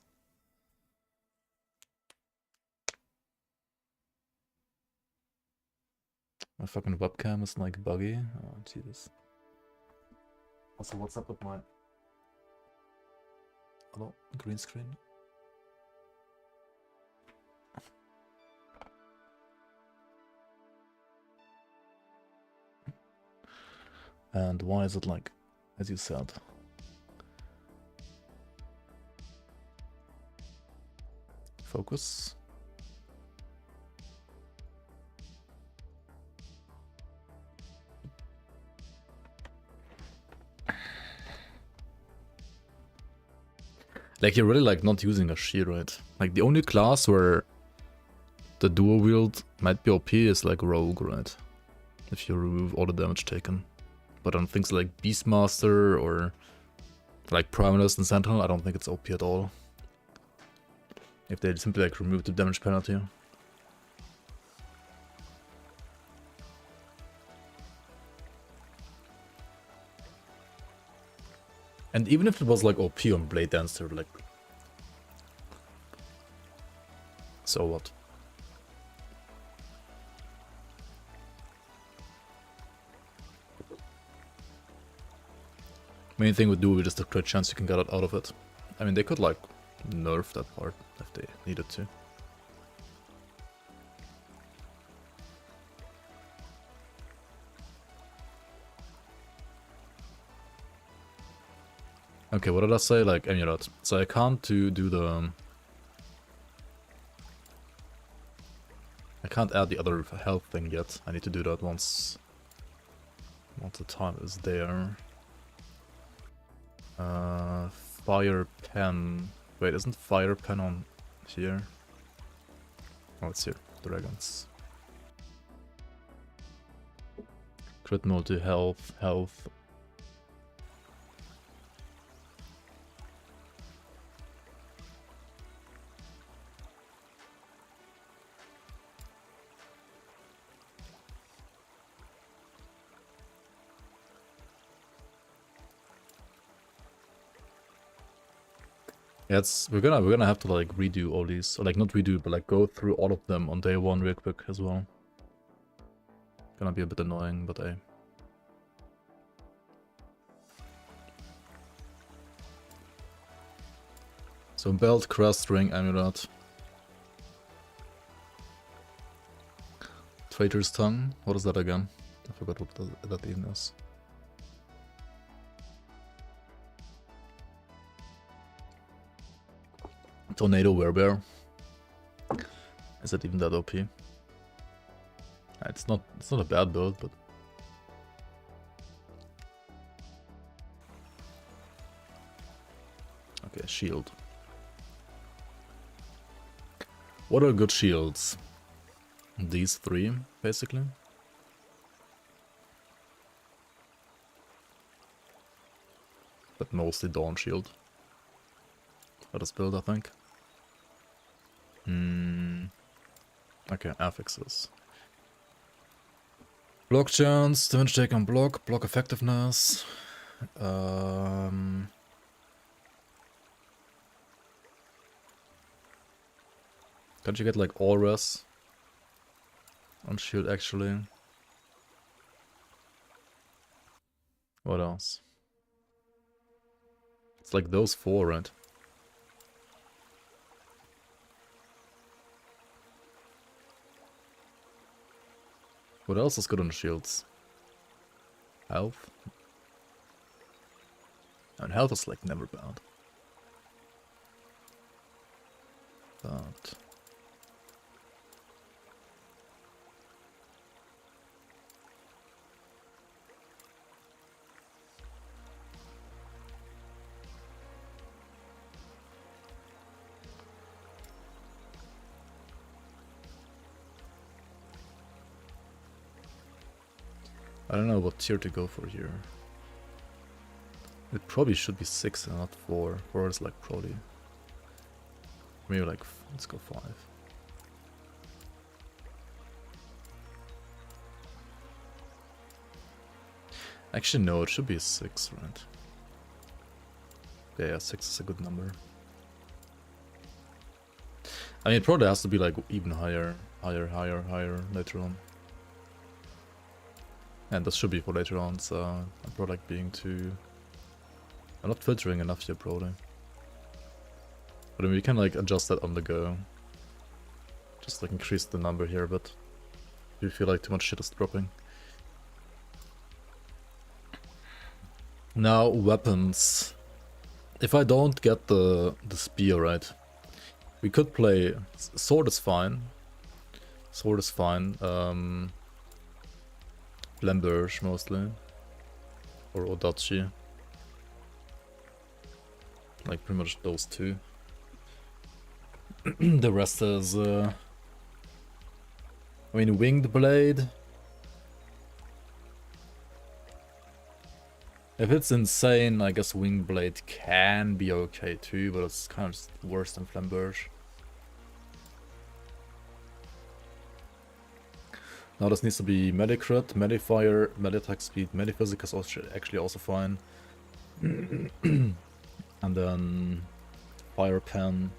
My fucking webcam is like buggy. Oh, Jesus. Also, what's up with my... Hello? Green screen? And why is it like, as you said? Focus. Like, you're really like not using a shield, right? Like, the only class where the dual wield might be OP is like rogue, right? If you remove all the damage taken. But on things like Beastmaster or like Primalist and Sentinel, I don't think it's OP at all. If they simply like remove the damage penalty. And even if it was like OP on Blade Dancer, like... So what? Main thing with dual wield is the crit chance you can get out of it. I mean, they could like nerf that part if they needed to. Okay, what did I say? Like amulet. So I can't do the... I can't add the other health thing yet. I need to do that once the time is there. Fire pen. Wait, isn't fire pen on here? Oh, it's here. Dragons. Crit multi health. Yeah, we're gonna have to like redo all these, or like not redo, but like go through all of them on day one real quick as well. Gonna be a bit annoying, but hey. So belt, crest, ring, amulet. Traitor's tongue. What is that again? I forgot what that even is. Tornado Werebear. Is it even that OP? It's not a bad build, but okay, shield. What are good shields? These three, basically. But mostly Dawn Shield. For this build, I think. Okay, affixes. Block chance, damage take on block effectiveness. Can't you get like auras on shield actually? What else? It's like those four, right? What else is good on shields? Health. And health is like never bad. But I don't know what tier to go for here. It probably should be 6 and not 4. 4 is like probably... Maybe like, let's go 5. Actually no, it should be 6, right? Yeah, 6 is a good number. I mean, it probably has to be like even higher later on. And this should be for later on, so I'm probably like being too... I'm not filtering enough here, probably. But I mean, we can like adjust that on the go. Just like increase the number here, but if you feel like too much shit is dropping. Now, weapons. If I don't get the spear right, we could play... Sword is fine. Sword is fine. Flamberge mostly. Or Odachi. Like pretty much those two. The rest is... I mean, Winged Blade. If it's insane, I guess Winged Blade can be okay too, but it's kind of worse than Flamberge. Now this needs to be melee crit, melee fire, melee attack speed, melee physics is also actually also fine. And then fire pen.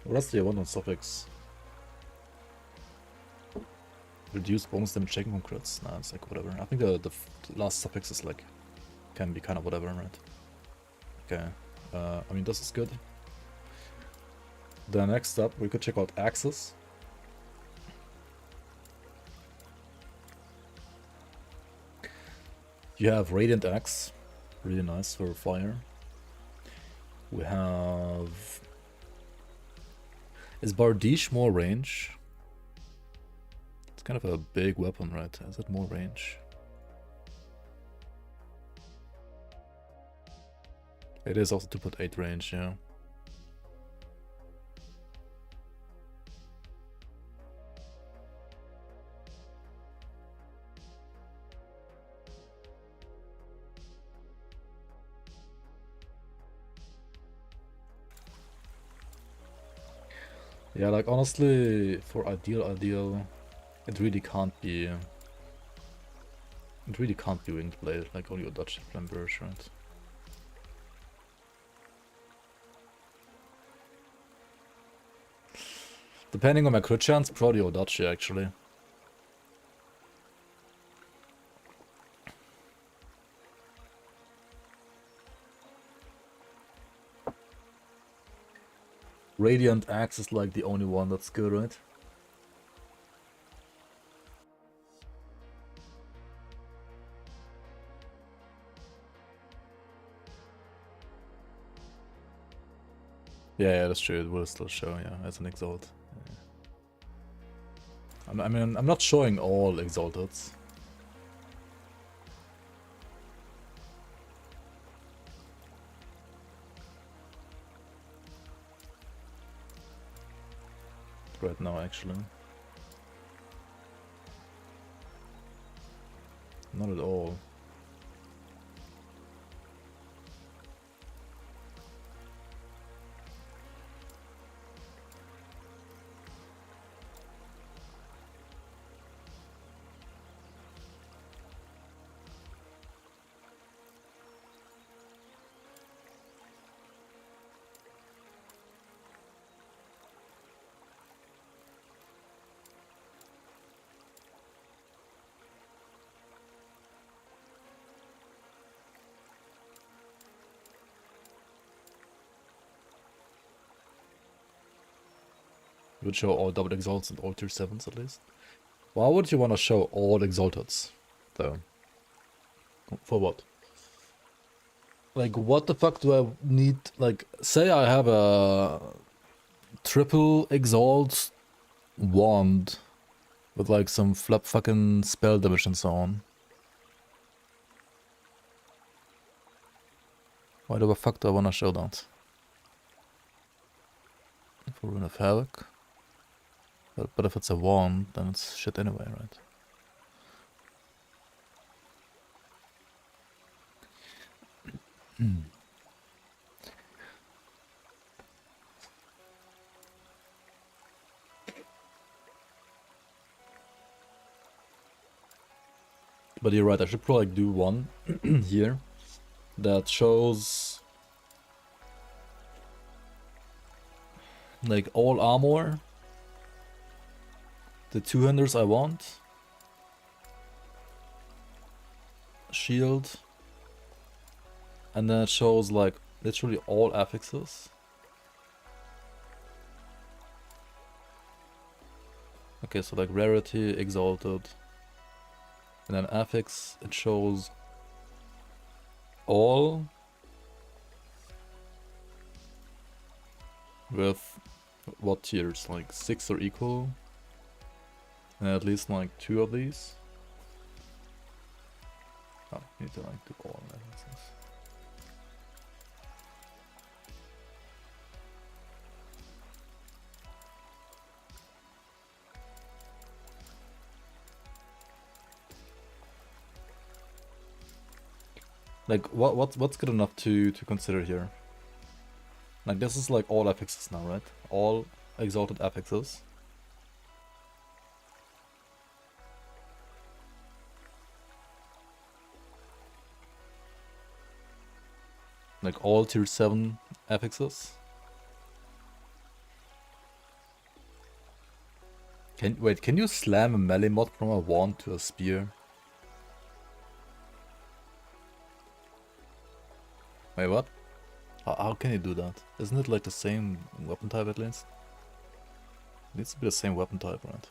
What else do you want on suffix? Reduce bonus damage taken from crits? Nah, it's like whatever. I think the last suffix is like can be kind of whatever, right? Okay. I mean, this is good. Then next up, we could check out axes. You have Radiant Axe, really nice for fire. We have... Is Bardiche more range? It's kind of a big weapon, right? Is it more range? It is also 2.8 range, yeah. Yeah, like honestly, for ideal, it really can't be. It really can't be Winged Blade, like only your Dutch Flamberge, right? Depending on my crit chance, probably Odachi actually. Radiant Axe is like the only one that's good, right? Yeah, that's true. It will still show, yeah, as an exalt. Yeah. I mean, I'm not showing all exalteds. Right now, actually. Not at all. would show all double exalts and all tier 7s at least. Why would you want to show all exalteds, though? For what? Like, what the fuck do I need? Like, say I have a triple exalt wand with like some flap fucking spell damage and so on. Why the fuck do I want to show that? For Rune of Havoc. But if it's a wand, then it's shit anyway, right? But you're right, I should probably do one here that shows like all armor, the 200s I want, shield, and then it shows like literally all affixes. Okay, so like rarity, exalted, and then affix, it shows all with what tiers, like 6 or equal, and at least like 2 of these. Oh, need to like do all affixes. Like, what's good enough to consider here? Like, this is like all affixes now, right? All exalted affixes. Like all tier 7 affixes. Can you slam a melee mod from a wand to a spear? Wait, what? How can you do that? Isn't it like the same weapon type at least? It needs to be the same weapon type, right?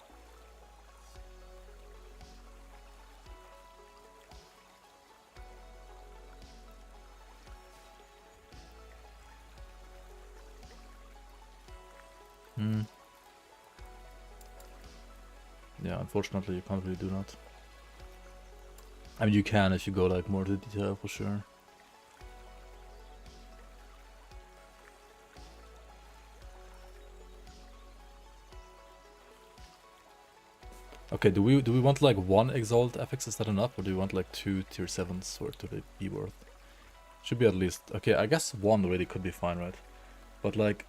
Yeah, unfortunately you can't really do that. I mean, you can if you go like more to detail for sure. Okay, do we want like one exalt affix? Is that enough, or do we want like 2 tier 7s for it to be worth? Should be at least. Okay, I guess 1 already could be fine, right? But like,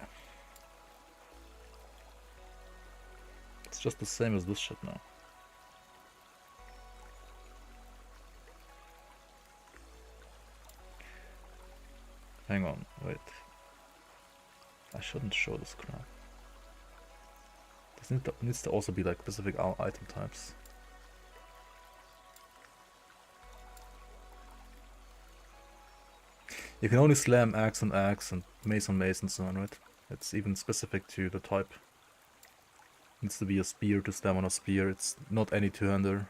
it's just the same as this shit now. Hang on, wait. I shouldn't show this crap. This needs to also be like specific item types. You can only slam axe on axe and mace on mace and so on, right? It's even specific to the type. It needs to be a spear to slam on a spear. It's not any two-hander.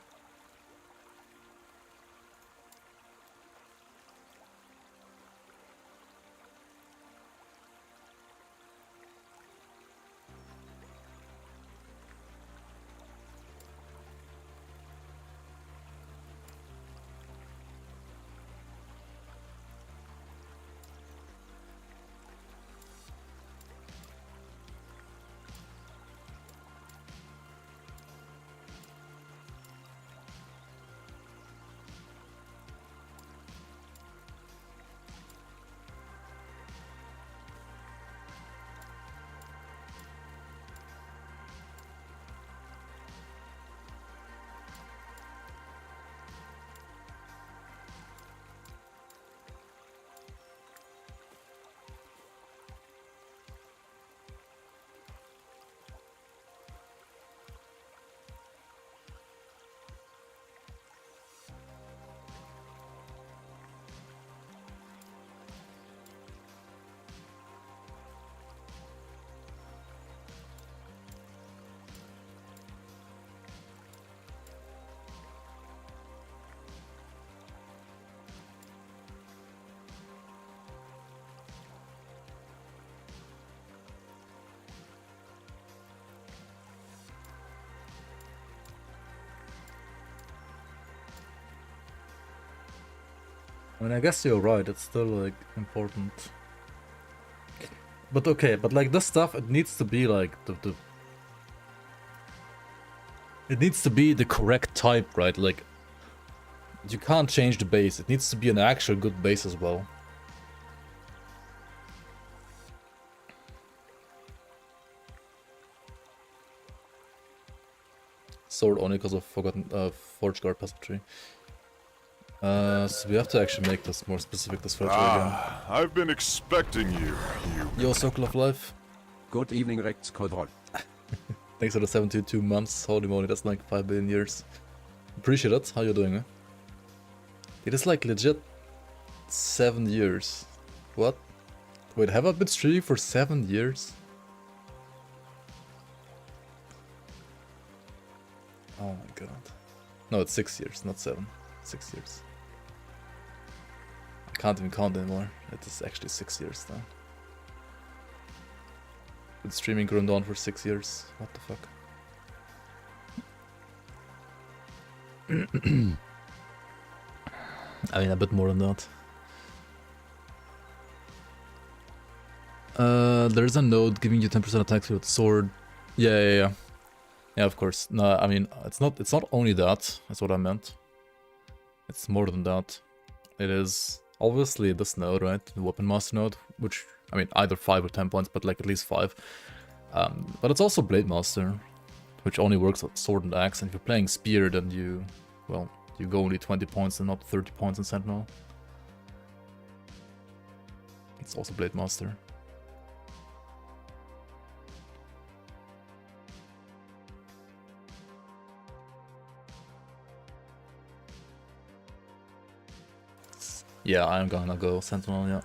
I mean, I guess you're right. It's still like important. But okay, but like this stuff, it needs to be like it needs to be the correct type, right? Like you can't change the base. It needs to be an actual good base as well. Sword only because of forgotten Forge Guard Peasantry. So we have to actually make this more specific this filter again. I've been expecting you. Yo, Circle of Life. Good evening, Rex Codrol. Thanks for the 72 months. Holy moly, that's like 5 billion years. Appreciate it. How you doing, eh? It is like legit 7 years. What? Wait, have I been streaming for 7 years? Oh my god. No, it's 6 years, not 7. 6 years. I can't even count anymore. It is actually 6 years now. Been streaming Grim Dawn for 6 years. What the fuck? I mean, a bit more than that. There's a node giving you 10% attack with sword. Yeah. Yeah, of course. No, I mean, it's not only that. That's what I meant. It's more than that. It is obviously this node, right? The Weapon Master node, which, I mean, either 5 or 10 points, but like at least 5. But it's also Blade Master, which only works with sword and axe. And if you're playing Spear, then you go only 20 points and not 30 points in Sentinel. It's also Blade Master. Yeah, I'm gonna go Sentinel, yeah.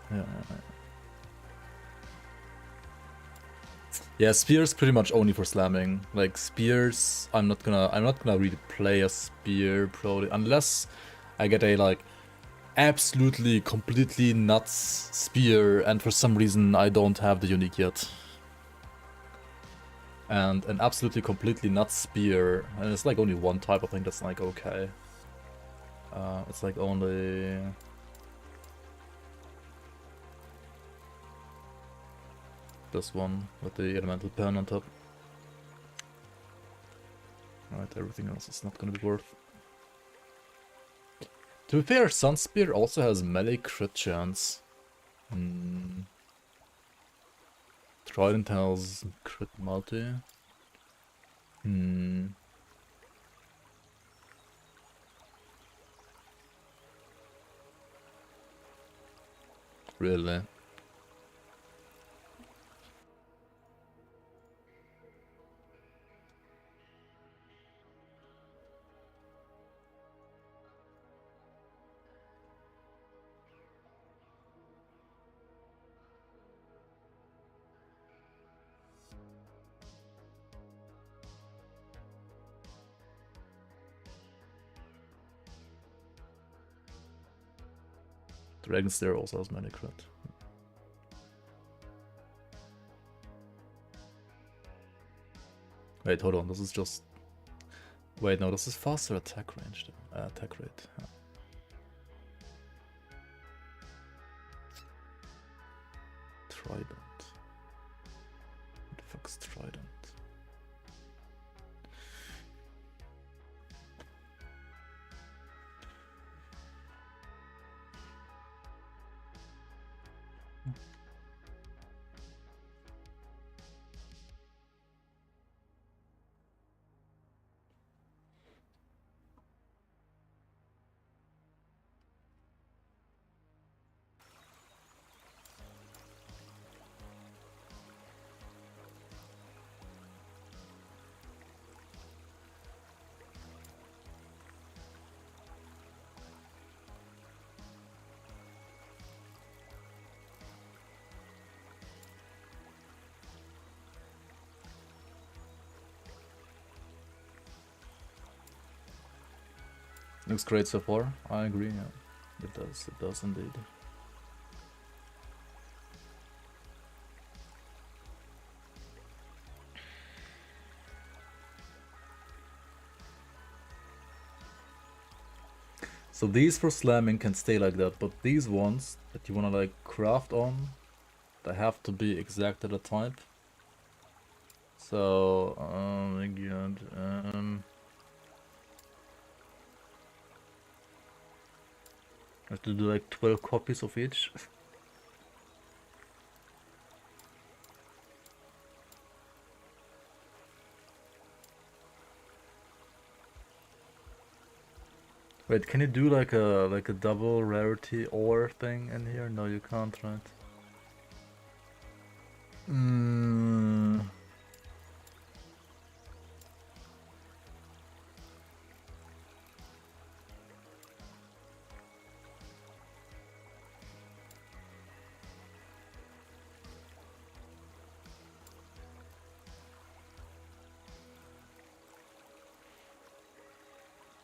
Yeah, Spear's pretty much only for slamming. Like Spears, I'm not gonna really play a Spear probably unless I get a like absolutely completely nuts Spear and for some reason I don't have the unique yet. And an absolutely completely nuts Spear, and it's like only one type, I think that's like okay. It's like only this one with the elemental pen on top. Alright, everything else is not gonna be worth. To be fair, Sunspear also has melee crit chance. Trident has crit multi. Really? Dragon Slayer also has melee crit. Wait, hold on, this is just... Wait, no, this is faster attack range, attack rate. Yeah. Trident. What the fuck's Trident? Looks great so far. I agree, yeah. It does indeed. So these for slamming can stay like that, but these ones that you wanna like craft on, they have to be exact at a type. So, my god, I have to do like 12 copies of each. Wait, can you do like a double rarity ore thing in here? No, you can't, right?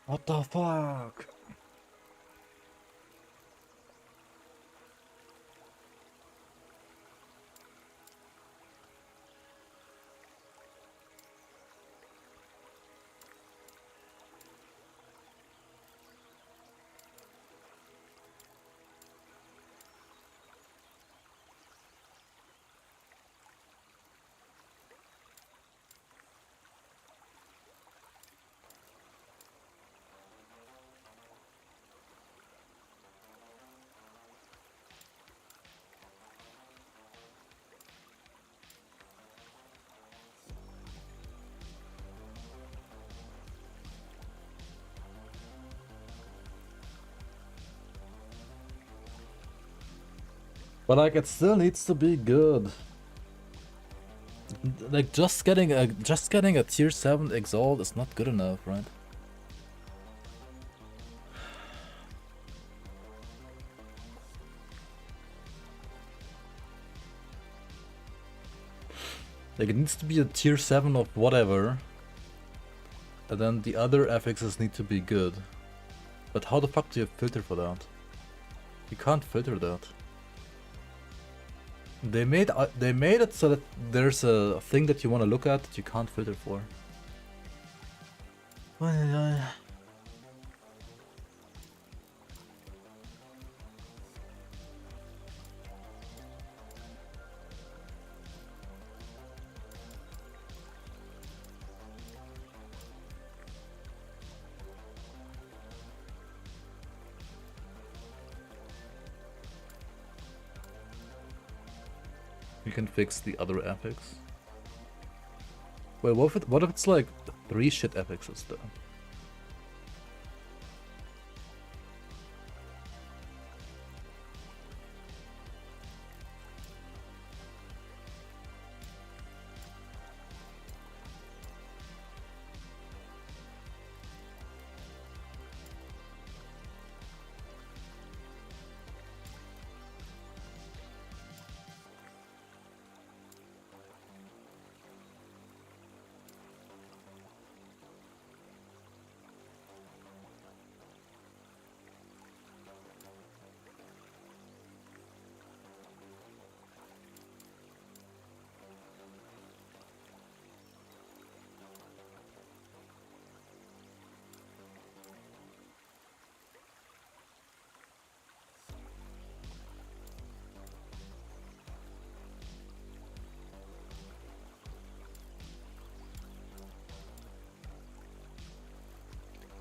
What the fuck? But like, it still needs to be good. Like, just getting a tier 7 exalt is not good enough, right? Like, it needs to be a tier 7 of whatever, and then the other affixes need to be good. But how the fuck do you filter for that? You can't filter that. They made it so that there's a thing that you want to look at that you can't filter for. You can fix the other affix. Wait, what if it's like 3 shit affixes though?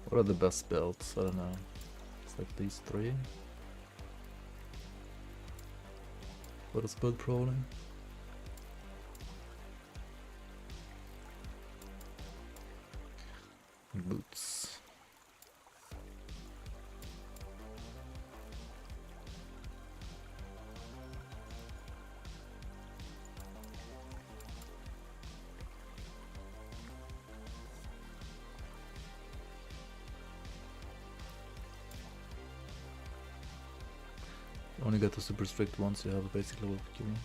What are the best builds? I don't know. It's like these 3. What is build prowling? Boots. Only get the super strict ones you have a basic level of curing.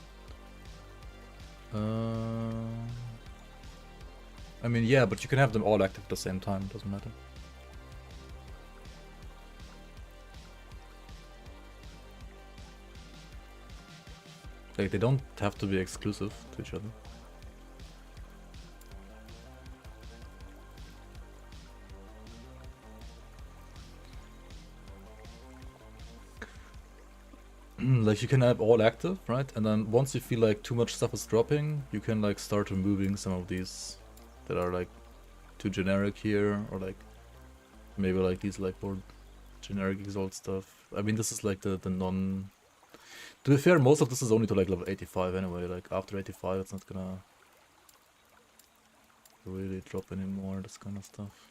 I mean, yeah, but you can have them all active at the same time, doesn't matter. Like, they don't have to be exclusive to each other. like you can have all active, right? And then once you feel like too much stuff is dropping, you can like start removing some of these that are like too generic here, or like maybe like these like more generic exalt stuff. I mean, this is like the non. To be fair, most of this is only to like level 85 anyway. Like after 85, it's not gonna really drop anymore. This kind of stuff.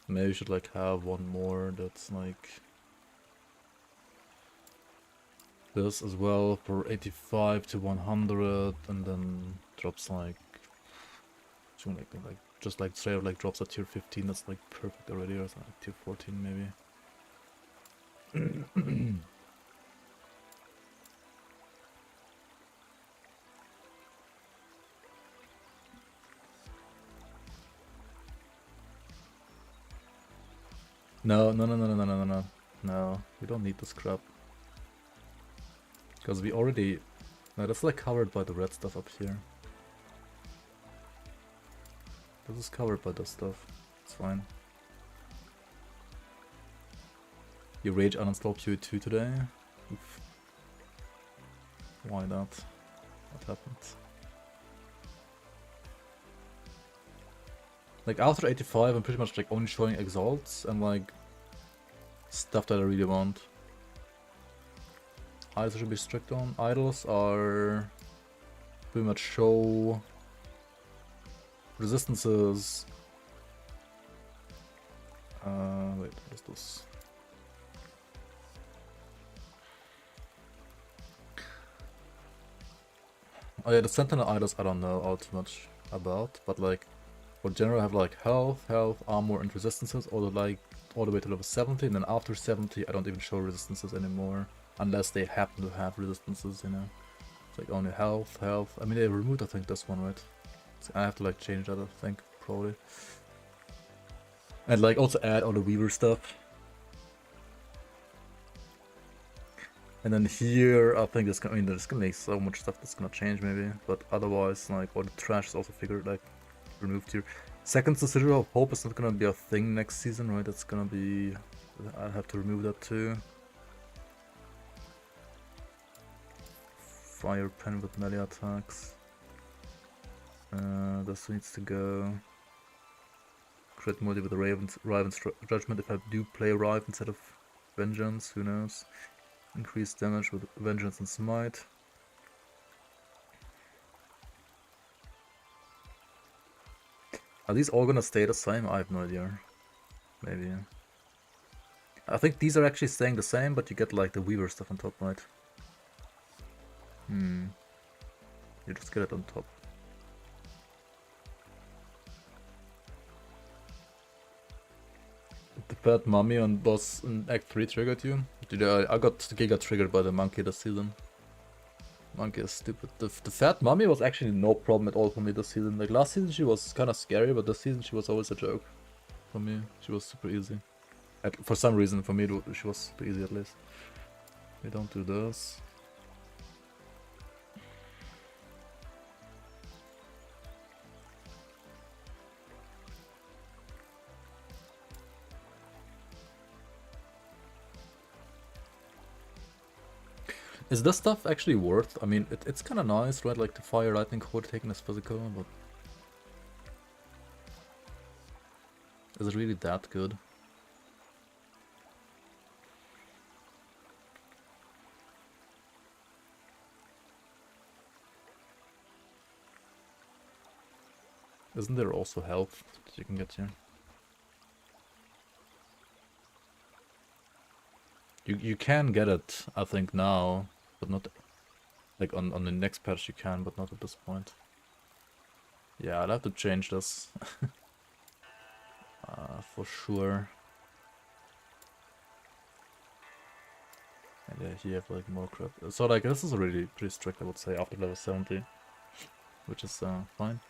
Maybe you should like have one more that's like this as well for 85 to 100, and then drops like just like straight up like drops at tier 15. That's like perfect already, or something like tier 14 maybe. No, we don't need this crap. Because we already... No, that's like covered by the red stuff up here. This is covered by this stuff. It's fine. You rage uninstalled QE2 today? Oof. Why not? What happened? Like after 85, I'm pretty much like only showing exalts and like stuff that I really want. Idols should be strict on. Idols are pretty much show resistances. Wait, what is this? Oh yeah, the Sentinel idols I don't know all too much about, but like for general I have like health, armor and resistances all the way to level 70, and then after 70 I don't even show resistances anymore unless they happen to have resistances, you know. It's like only health. I mean they removed I think this one, right? So I have to like change that I think, probably. And like also add all the Weaver stuff. And then here, I think there's gonna be so much stuff that's gonna change maybe, but otherwise, like all the trash is also figured like removed here. Second Citadel of Hope is not gonna be a thing next season, right? It's gonna be, I have to remove that too. Fire pen with melee attacks. This needs to go. Crit multi with the Riven's Judgment if I do play Rive instead of Vengeance, who knows. Increased damage with Vengeance and Smite. Are these all gonna stay the same? I have no idea. Maybe. I think these are actually staying the same, but you get like the Weaver stuff on top, right? You just get it on top. The fat mummy on boss in Act 3 triggered you? I got Giga triggered by the monkey this season. Monkey is stupid. The fat mummy was actually no problem at all for me this season. Like last season she was kind of scary, but this season she was always a joke. For me, she was super easy. For some reason, for me she was super easy at least. We don't do this. Is this stuff actually worth? I mean, it's kind of nice, right? Like the fire lightning core taking as physical, but is it really that good? Isn't there also health that you can get here? You can get it, I think now, but not like on the next patch you can, but not at this point. Yeah, I'll have to change this for sure. And yeah, here you have like more crap. So like this is already pretty strict, I would say, after level 70, which is fine.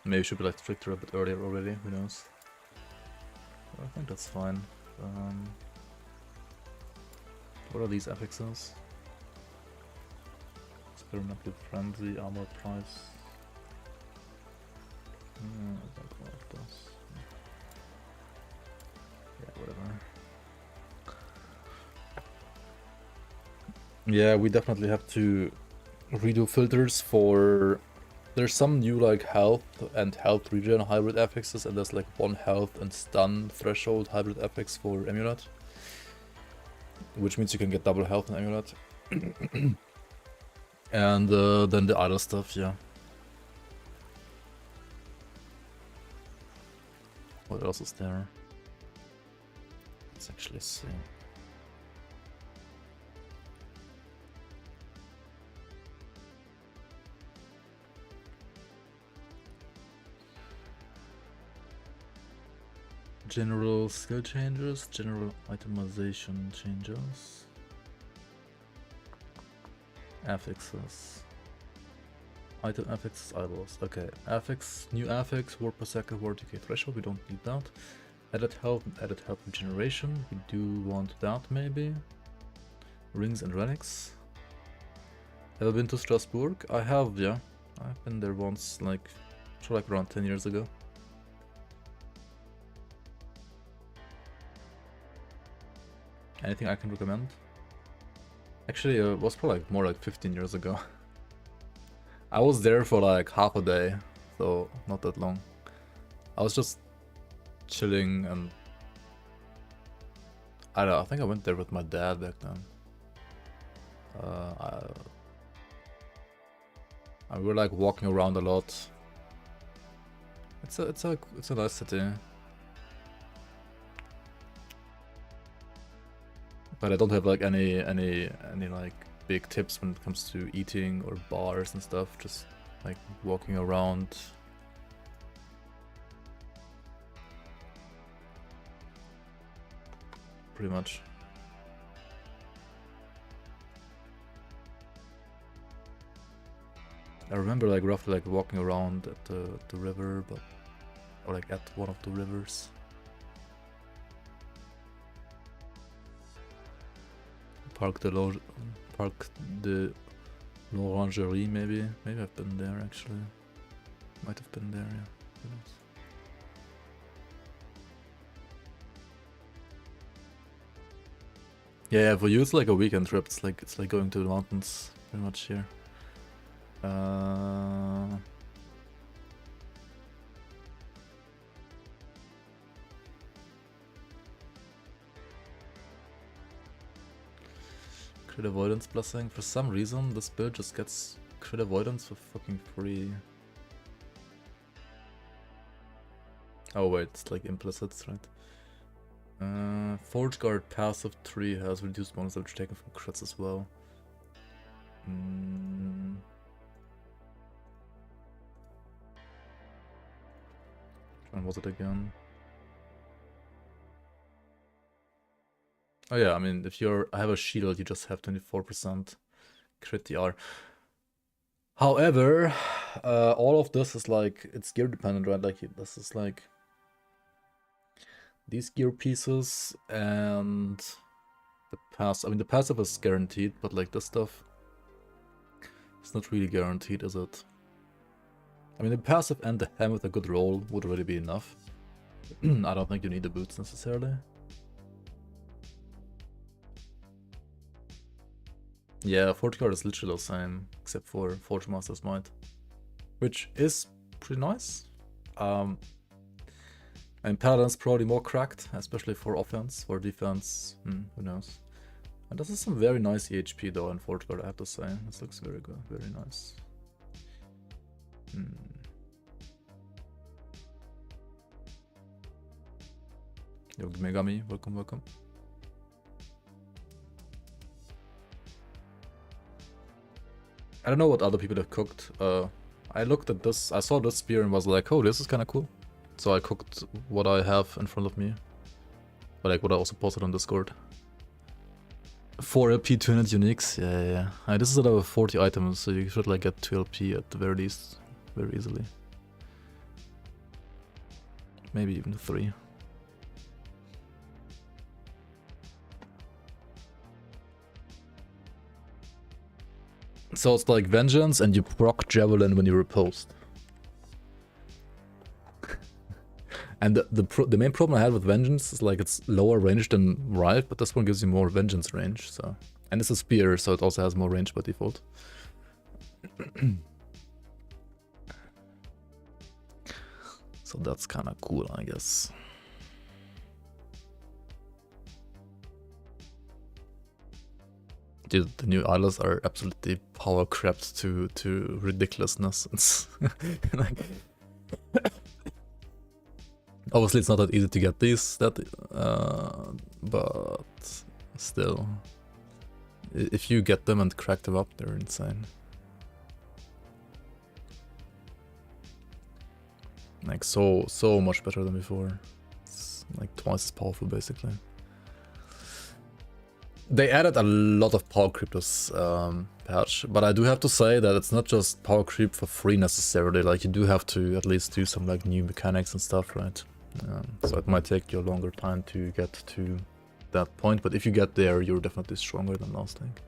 Maybe should be like stricter a bit earlier already. Who knows? I think that's fine. What are these affixes? Experimental Frenzy, Armor Price. I don't like this. Yeah, whatever. Yeah, we definitely have to redo filters for... There's some new like health and health regen hybrid affixes, and there's like one health and stun threshold hybrid affix for Amulet. Which means you can get double health in Amulet. And then the other stuff, yeah. What else is there? Let's actually see. General skill changes, general itemization changes, affixes, item affixes, eyeballs. Okay, affix, new affix, word per second, word decay threshold. We don't need that. Added health and added health regeneration. We do want that maybe. Rings and relics. Have I been to Strasbourg? I have, yeah. I've been there once, like, sure, like around 10 years ago. Anything I can recommend? Actually, it was probably like more like 15 years ago. I was there for like half a day, so not that long. I was just chilling and... I don't know, I think I went there with my dad back then. We were like walking around a lot. It's a nice city. But I don't have like any like big tips when it comes to eating or bars and stuff. Just like walking around. Pretty much. I remember like roughly like walking around at the river, but or like at one of the rivers. Parc de l'Orangerie, maybe. Maybe I've been there actually. Might have been there, yeah. Who knows? Yeah, for you it's like a weekend trip. It's like going to the mountains pretty much here. Crit avoidance blessing. For some reason, this build just gets crit avoidance for fucking free. Oh wait, it's like implicit, right? Forge Guard passive 3 has reduced bonus damage taken from crits as well. When was it again? Oh yeah, I mean, if I have a shield, you just have 24% crit DR. However, all of this is like, it's gear dependent, right? Like, this is like these gear pieces and the pass. I mean, the passive is guaranteed, but like this stuff, it's not really guaranteed, is it? I mean, the passive and the hem with a good roll would already be enough. I don't think you need the boots necessarily. Yeah, Forge Guard is literally the same, except for Forge Master's Might, which is pretty nice. And Paladin's probably more cracked, especially for offense. For defense, who knows. And this is some very nice EHP though in Forge Guard, I have to say. This looks very good, very nice. Yo, Megami, welcome, welcome. I don't know what other people have cooked. I looked at this, I saw this spear and was like, oh, this is kind of cool. So I cooked what I have in front of me. But like what I also posted on Discord. 4 LP, 200 uniques, yeah. This is out of 40 items, so you should like get 2 LP at the very least, very easily. Maybe even 3. So it's like Vengeance and you proc Javelin when you riposte. And the main problem I had with Vengeance is like it's lower range than Riot, but this one gives you more Vengeance range. So, and it's a spear, so it also has more range by default. So that's kind of cool, I guess. Dude, the new idols are absolutely power crept to ridiculousness. It's like, obviously it's not that easy to get these, but still, if you get them and crack them up, they're insane. Like so much better than before. It's like twice as powerful basically. They added a lot of power creep this patch, but I do have to say that it's not just power creep for free necessarily. Like you do have to at least do some like new mechanics and stuff, right? So it might take you a longer time to get to that point, but if you get there, you're definitely stronger than last week.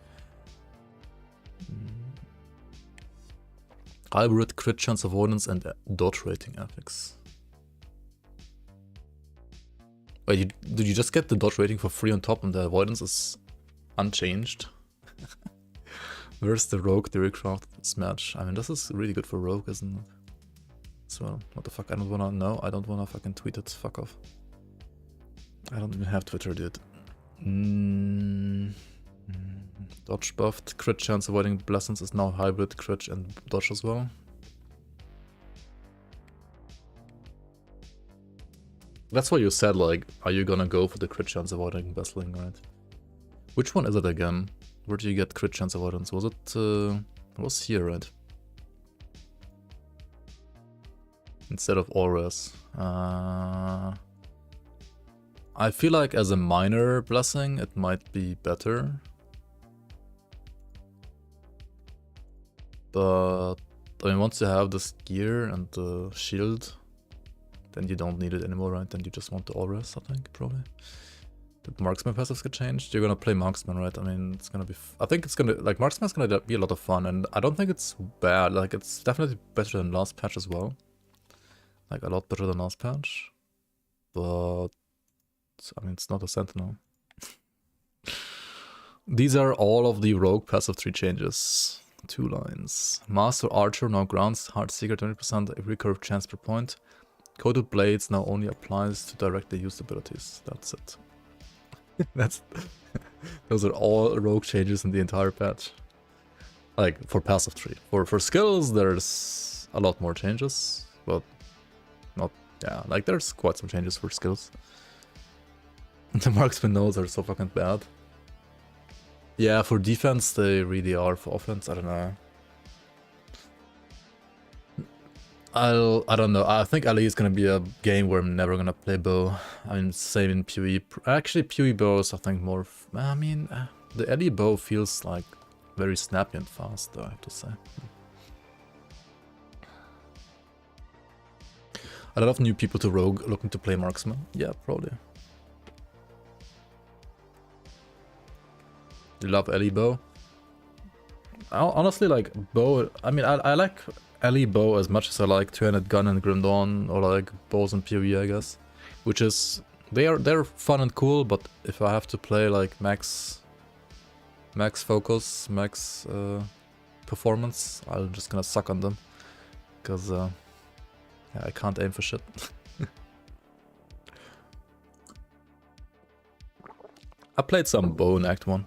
Hybrid, crit chance avoidance, and dodge rating affix. Wait, did you just get the dodge rating for free on top and the avoidance is unchanged? Where's the rogue theorycraft smash? I mean, this is really good for rogue, isn't it? So, what the fuck? I don't wanna know. I don't wanna fucking tweet it. Fuck off. I don't even have Twitter, dude. Dodge buffed. Crit chance avoiding blessings is now hybrid, crit, and dodge as well. That's why you said, like, are you gonna go for the crit chance avoiding bustling, right? Which one is it again? Where do you get crit chance avoidance? Was it, it was here, right? Instead of auras. I feel like as a minor blessing, it might be better. But, I mean, once you have this gear and the shield, then you don't need it anymore, right? Then you just want the auras, I think, probably. Did marksman passives get changed? You're gonna play marksman, right? I mean, it's gonna be... I think it's gonna... Like, marksman's gonna be a lot of fun, and I don't think it's bad. Like, it's definitely better than last patch as well. Like, a lot better than last patch. But... I mean, it's not a Sentinel. These are all of the rogue passive 3 changes. 2 lines. Master Archer now grants Heart Seeker 20% every curve chance per point. Coated Blades now only applies to directly used abilities. That's it. Those are all rogue changes in the entire patch. Like, for passive 3. For skills, there's a lot more changes. But not... Yeah, like, there's quite some changes for skills. The marksman nodes are so fucking bad. Yeah, for defense they really are. For offense, I don't know. I don't know. I think Ali is gonna be a game where I'm never gonna play bow. I mean, same in PoE. Actually, PoE bows I think more. I mean, the Ali bow feels like very snappy and fast, though, I have to say. A lot of new people to rogue looking to play marksman. Yeah, probably. You love Ellie bow? Honestly, like bow. I mean, I like Ellie bow as much as I like two-handed gun and Grim Dawn, or like bows and PoE, I guess. Which is they're fun and cool, but if I have to play like max focus, max performance, I'm just gonna suck on them, because yeah, I can't aim for shit. I played some bow in Act 1.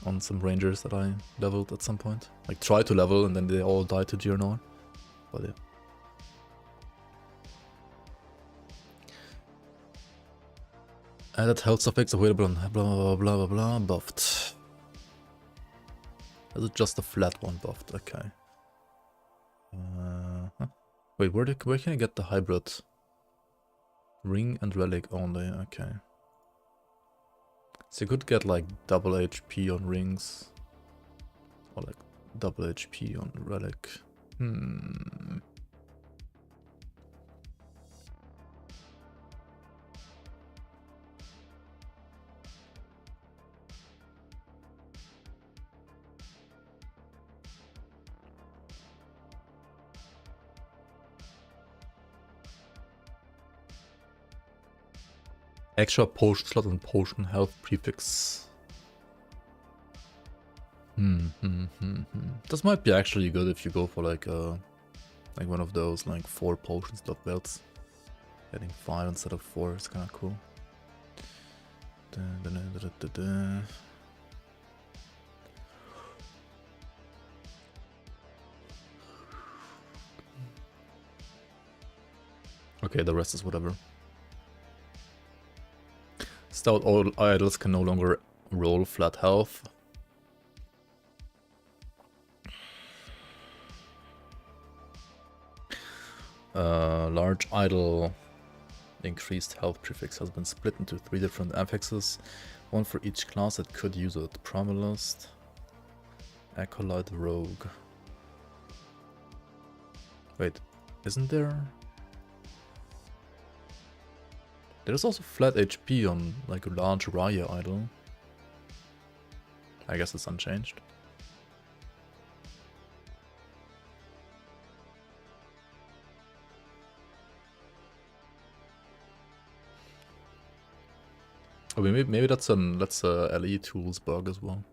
On some rangers that I leveled at some point. Like, tried to level and then they all died to GR0. But yeah. Added health suffix available on blah blah blah blah blah buffed. Is it just a flat one buffed? Okay. Huh? Wait, where can I get the hybrid? Ring and relic only, okay. So you could get like double HP on rings, or like double HP on relic. Extra potion slot and potion health prefix. This might be actually good if you go for like one of those like 4 potion slot belts. Getting 5 instead of 4 is kind of cool. Okay, the rest is whatever. Stout all idols can no longer roll flat health. Large idol increased health prefix has been split into 3 different affixes, 1 for each class that could use it. Primalist, Acolyte, Rogue. Wait, isn't there? There's also flat HP on like a large Raya idol. I guess it's unchanged. Oh, maybe that's a LE tools bug as well.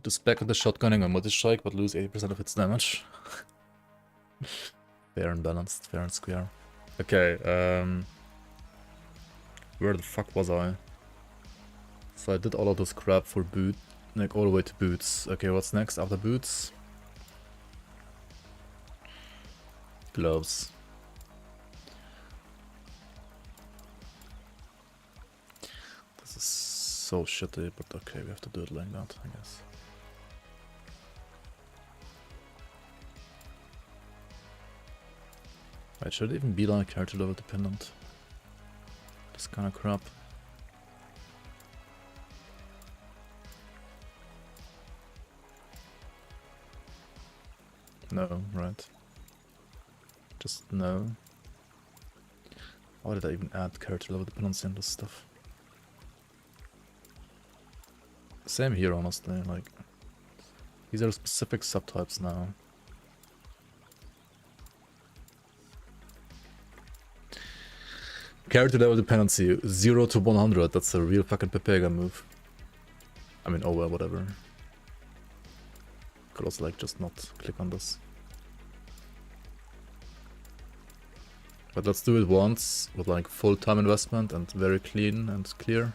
To spec with the shotgunning on multi-strike but lose 80% of its damage. Fair and balanced, fair and square. Okay, where the fuck was I? So I did all of this crap for boot, like all the way to boots. Okay, what's next after boots? Gloves. This is so shitty, but okay, we have to do it like that, I guess. Wait, should it even be like character level dependent? This kind of crap. No, right. Just no. Why did I even add character level dependency on this stuff? Same here, honestly, like... These are specific subtypes now. Character level dependency, 0 to 100, that's a real fucking Pepega move. I mean, oh well, whatever. Could also like just not click on this. But let's do it once, with like full time investment and very clean and clear.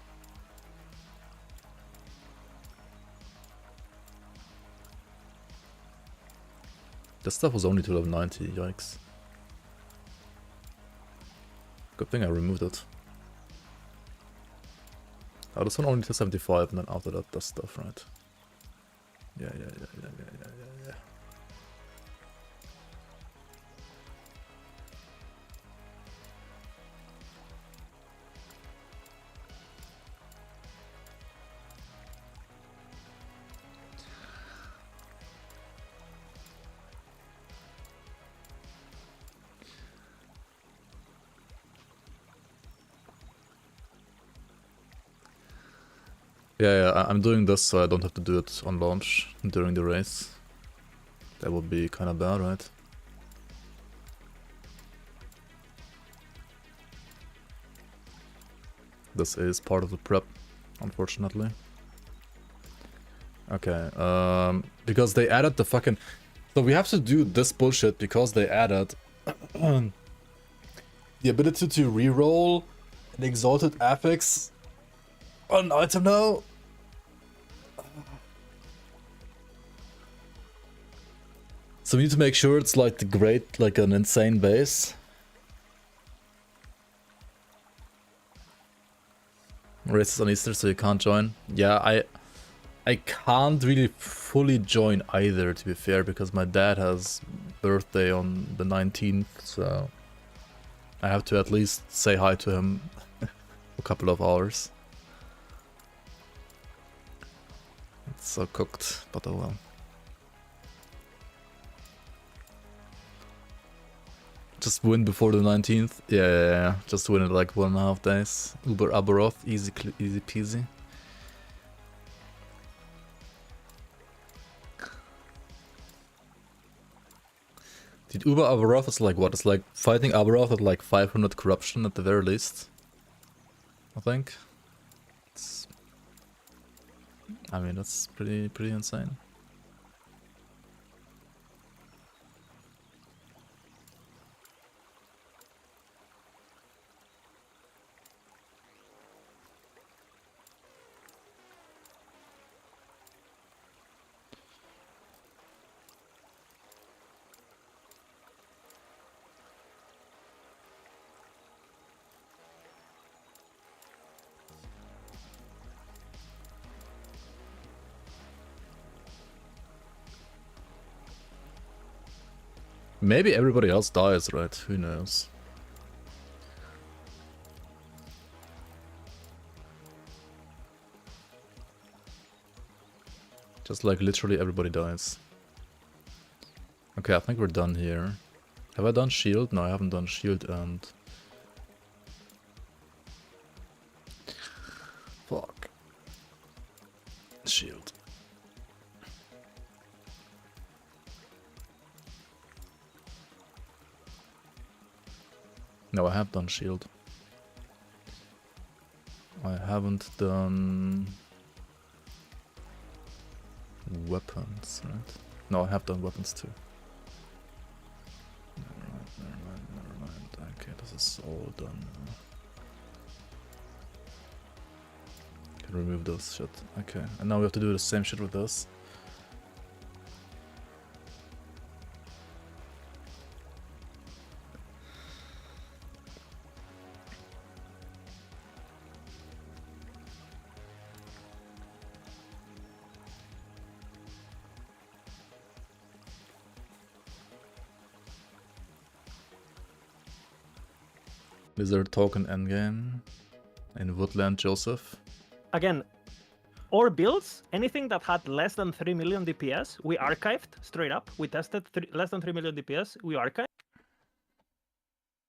This stuff was only to level 90, yikes. Good thing I removed it. Oh, this one only to 75 and then after that does stuff, right? Yeah. Yeah, I'm doing this so I don't have to do it on launch during the race. That would be kind of bad, right? This is part of the prep, unfortunately. Okay, because they added the fucking... So we have to do this bullshit because they added the ability to reroll an exalted affix on item now. So we need to make sure it's like the great, like an insane base. Races on Easter, so you can't join. Yeah, I can't really fully join either, to be fair, because my dad has birthday on the 19th, so I have to at least say hi to him for a couple of hours. It's so cooked, but oh well. Just win before the 19th? Yeah. Just win it like 1.5 days. Uber Aberoth, easy peasy. Dude, Uber Avaroth is like what? It's like fighting Avaroth at like 500 corruption at the very least. I think. It's... I mean, that's pretty insane. Maybe everybody else dies, right? Who knows? Just like literally everybody dies. Okay, I think we're done here. Have I done shield? No, I haven't done shield and... Fuck. Shield. No, I have done shield. I haven't done weapons, right? No, I have done weapons too. Never mind. Okay, this is all done now. Can remove this shit. Okay, and now we have to do the same shit with this. Lizard token endgame in Woodland Joseph. Again, or builds, anything that had less than 3 million DPS, we archived straight up. We tested less than 3 million DPS, we archived.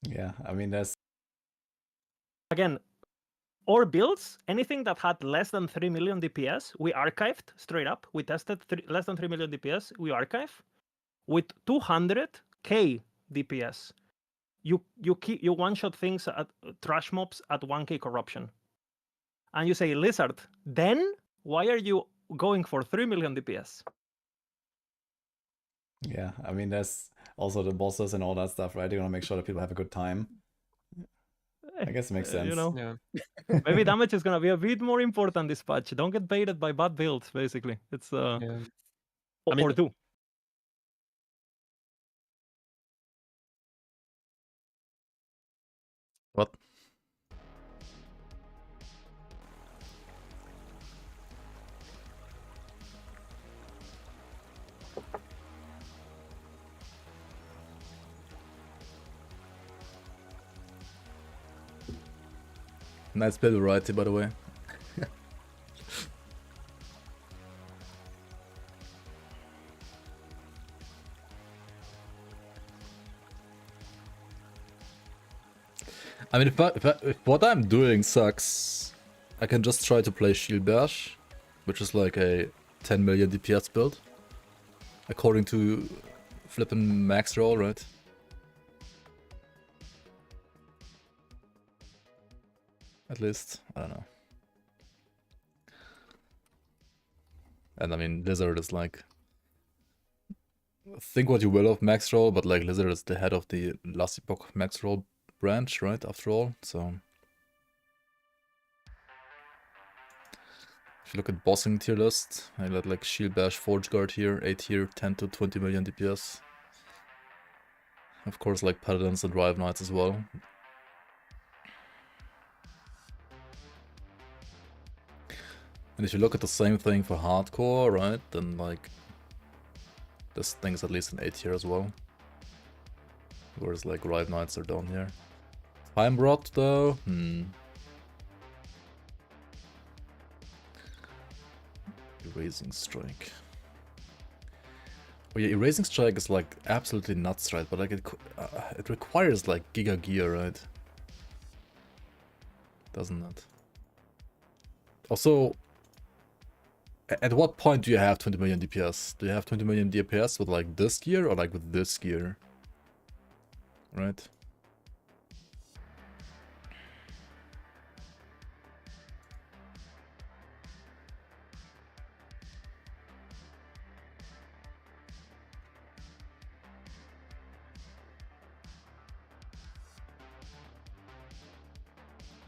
Yeah, I mean, there's... Again, or builds, anything that had less than 3 million DPS, we archived straight up. We tested less than 3 million DPS, we archive. With 200k DPS. You one-shot things at trash mobs at 1k corruption. And you say, Lizard, then why are you going for 3 million DPS? Yeah, I mean, there's also the bosses and all that stuff, right? You want to make sure that people have a good time. I guess it makes sense. You know, Yeah. maybe damage is gonna be a bit more important this patch. Don't get baited by bad builds, basically. It's Yeah. or, I mean, or two. What? Nice build variety, by the way. I mean, if what I'm doing sucks, I can just try to play Shield Bash, which is like a 10 million DPS build, according to flippin' max roll, right? At least, I don't know. And I mean, Lizard is like... Think what you will of max roll, but like Lizard is the head of the last Epoch max roll branch, right, after all, so... If you look at bossing tier list, I let like Shield Bash, Forge Guard here, 8 tier, 10 to 20 million DPS. Of course, like Paladins and Drive Knights as well. And if you look at the same thing for hardcore, right, then like this thing's at least an 8 tier as well. Whereas like Rive Knights are down here. Time Rot though, Erasing Strike. Oh yeah, Erasing Strike is like absolutely nuts, right? But like it requires like Giga Gear, right? Doesn't it? Also, at what point do you have 20 million DPS? Do you have 20 million DPS with like this gear or like with this gear? right?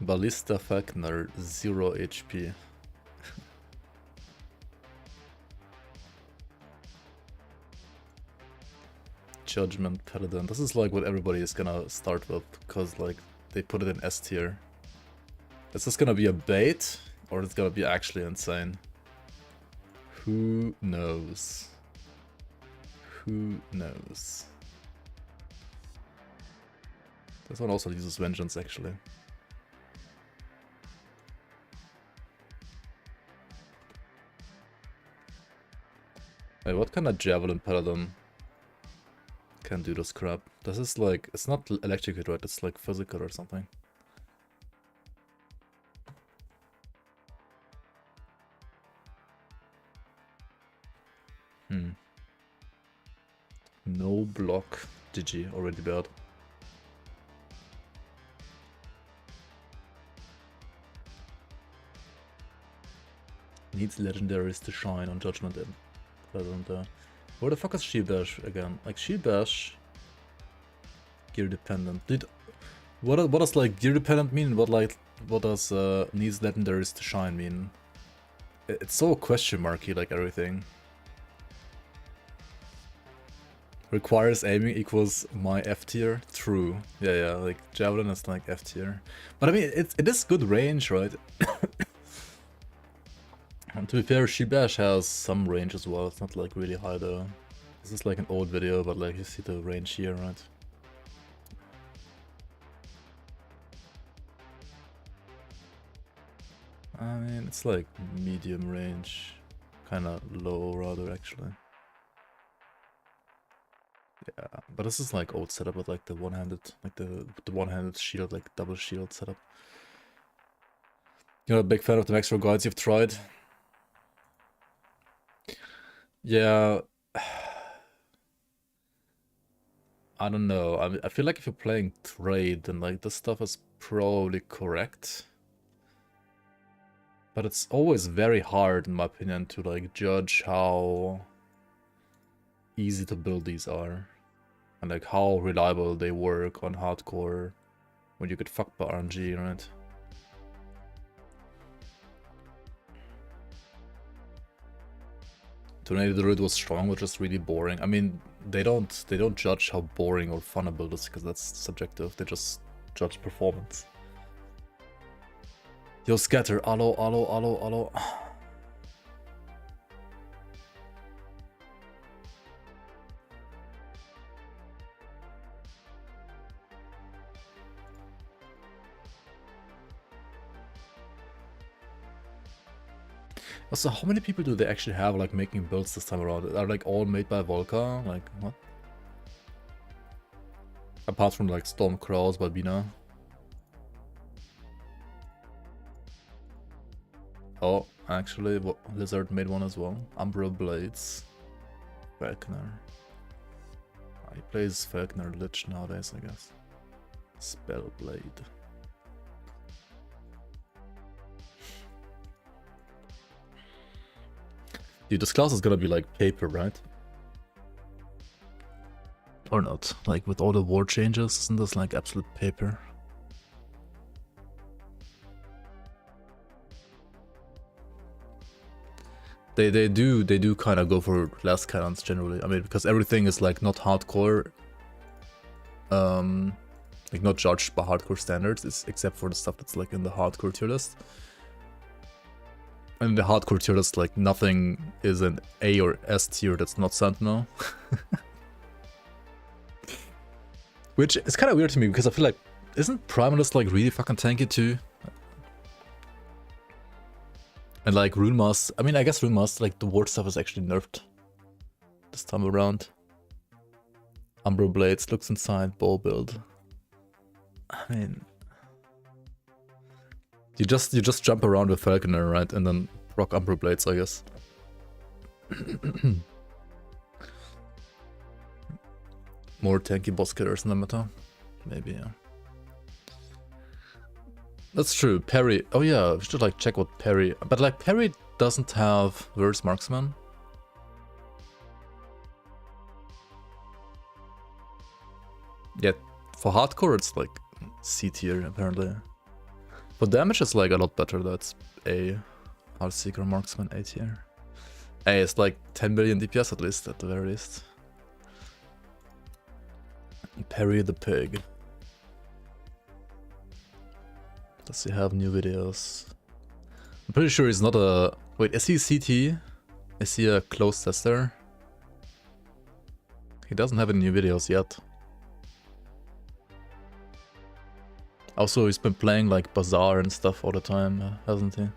Ballista Falconer, 0 HP. Judgment Paladin. This is like what everybody is gonna start with, because like they put it in S tier. Is this gonna be a bait, or is it gonna be actually insane? Who knows? Who knows? This one also uses Vengeance, actually. Wait, what kind of Javelin Paladin can do this crap? This is like, it's not electrocute, right? It's like physical or something. No block. GG, already bad. Needs legendaries to shine on Judgment in. Where the fuck is Shield Bash again? Like Shield Bash, gear dependent. What does like gear dependent mean? What does needs legendaries to shine mean? It's so question marky, like everything. Requires aiming equals my F tier. True. Yeah, like Javelin is like F tier. But I mean, it is good range, right? And to be fair, Shibash has some range as well. It's not like really high though. This is like an old video, but like you see the range here, right? I mean, it's like medium range, kind of low rather actually. Yeah, but this is like old setup with like the one-handed, like the one-handed shield, like double shield setup. You're a big fan of the Maxwell guides you've tried? Yeah, I don't know. I feel like if you're playing trade, then like this stuff is probably correct. But it's always very hard, in my opinion, to like judge how easy to build these are. And like how reliable they work on hardcore when you get fucked by RNG, right? Tornado Druid was strong, which is really boring. I mean, they don't judge how boring or fun a build is, because that's subjective. They just judge performance. Yo, Scatter, allo. So how many people do they actually have like making builds this time around? Are like all made by Volca? Like what? Apart from like Stormcrows, Balbina. Oh, actually Lizard made one as well. Umbra Blades. Falconer. He plays Falconer Lich nowadays, I guess. Spellblade. Dude, this class is gonna be like paper, right? Or not? Like with all the war changes, isn't this like absolute paper? They do kind of go for last cannons generally. I mean, because everything is like not hardcore, like not judged by hardcore standards, except for the stuff that's like in the hardcore tier list. And the hardcore tier list, like nothing is an A or S tier that's not Sentinel. Which is kind of weird to me, because I feel like, isn't Primalist like really fucking tanky too? And like Runemaster, I mean, I guess Runemaster, like the ward stuff is actually nerfed this time around. Umbra Blades, looks inside, bow build. I mean, you just jump around with Falconer, right? And then rock Umbra Blades, I guess. More tanky boss killers in the meta. maybe, yeah. That's true. Parry. Oh yeah, we should like check what parry. But like parry doesn't have Where's Marksman? Yeah, for hardcore it's like C tier apparently. For damage it's like a lot better. That's A. Heartseeker Marksman A tier. A is like 10 billion DPS at least, at the very least. Parry the pig. Does he have new videos? I'm pretty sure he's not a... Wait, is he CT? Is he a close tester? He doesn't have any new videos yet. Also, he's been playing like Bazaar and stuff all the time, hasn't he?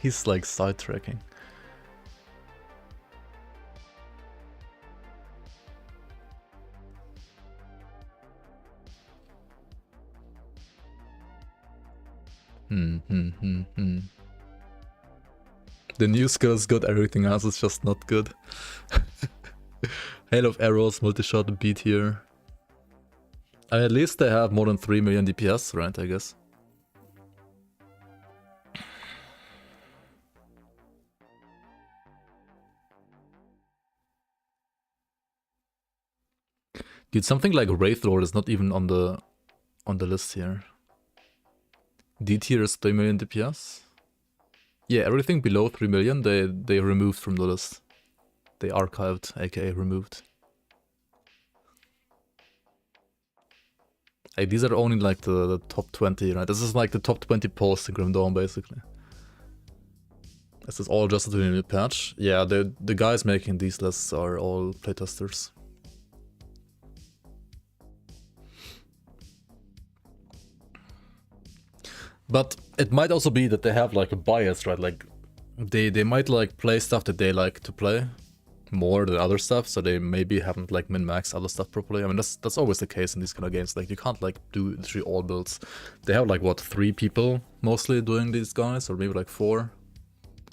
He's like sidetracking. The new skill is good, everything else is just not good. Hail of Arrows, multi-shot, B tier. At least they have more than 3 million DPS, right, I guess. Dude, something like Wraith Lord is not even on the list here. D tier is 3 million DPS. Yeah, everything below 3 million they removed from the list. They archived, aka removed. Like, these are only like the top 20, right? This is like the top 20 posts in Grim Dawn, basically. This is all just a new patch. Yeah, the guys making these lists are all playtesters. But it might also be that they have like a bias, right? Like they might like play stuff that they like to play more than other stuff, so they maybe haven't like min-maxed other stuff properly. I mean that's always the case in these kind of games. Like you can't like do literally all builds. They have like what, 3 people mostly doing these guys, or maybe like 4.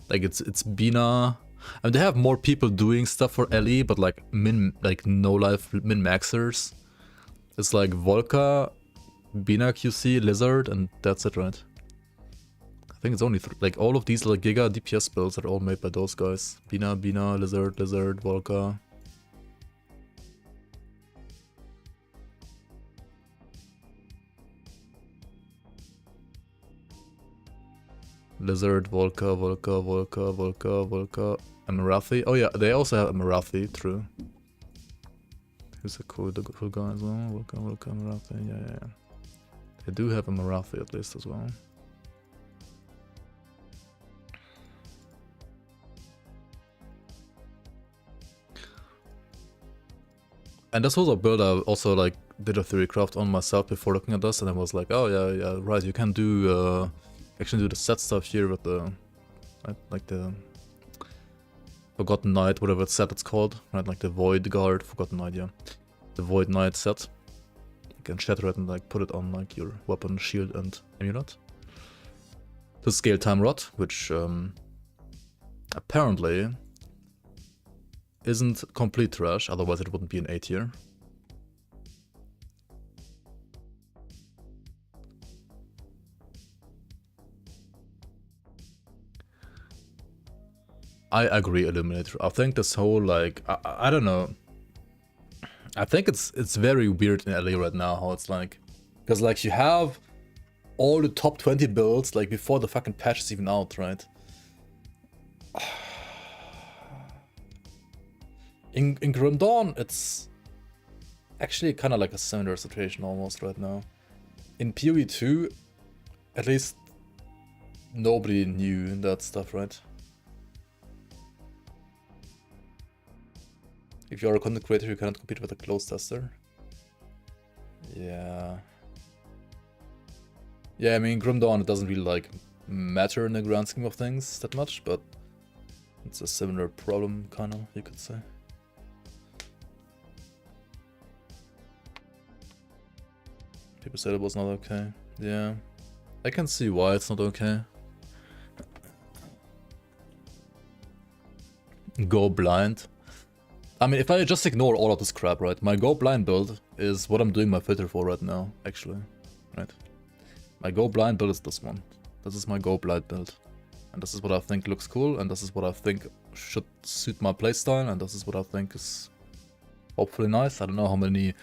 Like it's Bina. I mean they have more people doing stuff for LE, but like no life min-maxers. It's like Volca, Bina QC, Lizard, and that's it, right? I think it's only like all of these like Giga DPS builds are all made by those guys. Bina, Lizard, Volca. Lizard, Volca, and Marathi. Oh yeah, they also have a Marathi, true. Who's a cool guy as well? Volca, Marathi, yeah. They do have a Marathi at least as well. And this was a build I also like did a theorycraft on myself before looking at this, and I was like, oh yeah, right, you can do actually do the set stuff here with the like the Forgotten Knight, whatever set it's called, right? Like the Void Guard, Forgotten Knight, yeah, the Void Knight set. You can shatter it and like put it on like your weapon, shield, and amulet. To scale Time Rot, which apparently isn't complete trash, otherwise it wouldn't be an A tier. I agree, Illuminator. I think this whole like I don't know. I think it's very weird in LA right now how it's like, because like you have all the top 20 builds like before the fucking patch is even out, right? In Grim Dawn, it's actually kind of like a similar situation almost right now. In PoE 2, at least nobody knew that stuff, right? If you're a content creator, you cannot compete with a closed tester. Yeah. Yeah, I mean, Grim Dawn, it doesn't really like matter in the grand scheme of things that much, but it's a similar problem, kind of, you could say. People said it was not okay. Yeah, I can see why it's not okay. Go blind. I mean, if I just ignore all of this crap, right? My Go blind build is what I'm doing my filter for right now, actually. Right. My go blind build is this one. This is my go blind build. And this is what I think looks cool, and this is what I think should suit my playstyle, and this is what I think is hopefully nice. I don't know how many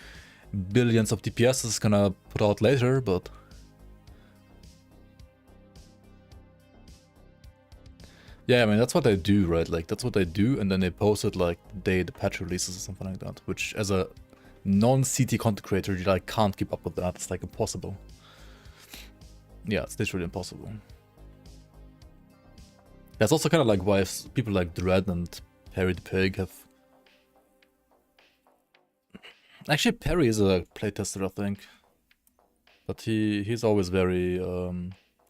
billions of DPS is gonna put out later, but yeah, I mean that's what they do, right? Like that's what they do, and then they post it like the patch releases or something like that. Which, as a non-CT content creator, you like can't keep up with that. It's like impossible. Yeah, it's literally impossible. That's also kind of like why people like Dread and Perry the Pig have. Actually, Perry is a playtester, I think, but he's always very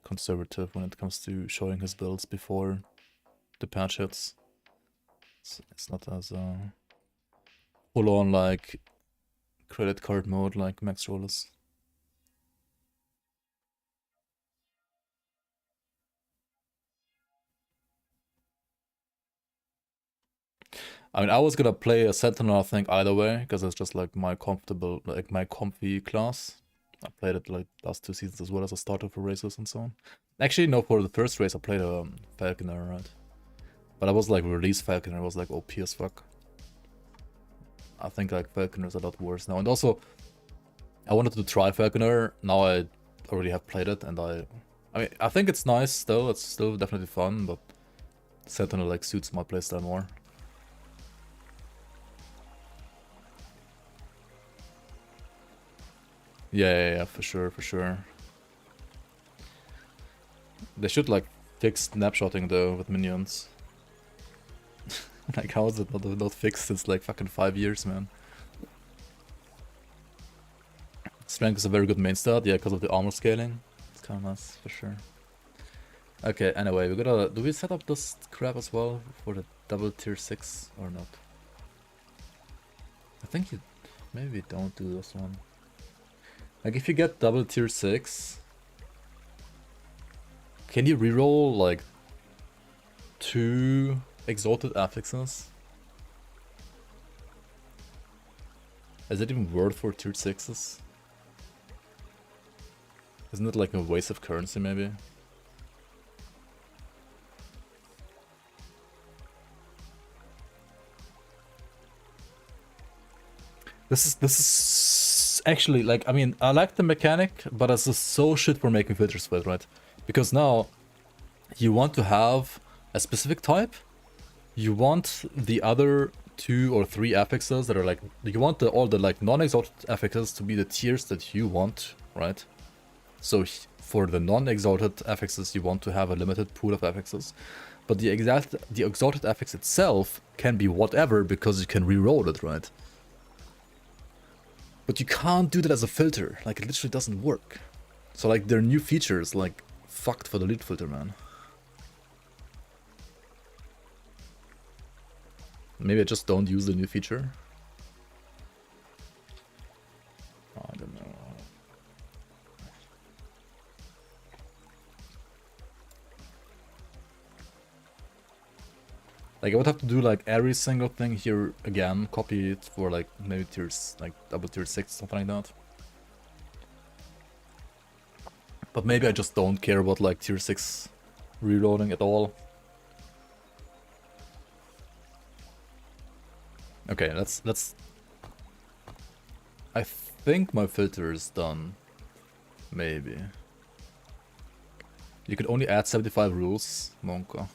conservative when it comes to showing his builds before the patch hits. It's not as full on like credit card mode like Max Roll is. I mean, I was gonna play a Sentinel, I think, either way, because it's just like my comfortable, like my comfy class. I played it like last 2 seasons as well as a starter for races and so on. Actually, no, for the first race I played a Falconer, right? But I was like release Falconer, I was like OP as fuck. I think like Falconer is a lot worse now. And also, I wanted to try Falconer, now I already have played it, and I mean, I think it's nice still, it's still definitely fun, but Sentinel like suits my playstyle more. Yeah, for sure, for sure. They should like fix snapshotting though with minions. Like how is it not fixed since like fucking 5 years, man? Strength is a very good main stat, yeah, because of the armor scaling. It's kind of nice, for sure. Okay, anyway, we gotta... Do we set up this crap as well for the double tier 6 or not? I think you... Maybe don't do this one. Like, if you get double tier 6, can you reroll, like, 2 exalted affixes? Is it even worth for tier 6s? Isn't it like a waste of currency, maybe? This is actually, like, I mean, I like the mechanic, but it's just so shit for making filters with, right? Because now, you want to have a specific type, you want the other 2 or 3 affixes that are like, you want all the like non-exalted affixes to be the tiers that you want, right? So for the non-exalted affixes, you want to have a limited pool of affixes. But the exalted affix itself can be whatever because you can re-roll it, right? But you can't do that as a filter, like it literally doesn't work. So like their new features, like fucked for the lead filter, man. Maybe I just don't use the new feature. I don't know. Like I would have to do like every single thing here again, copy it for like maybe tiers, like double tier 6, something like that. But maybe I just don't care about like tier 6 reloading at all. Okay, let's... I think my filter is done. Maybe. You could only add 75 rules, Monka.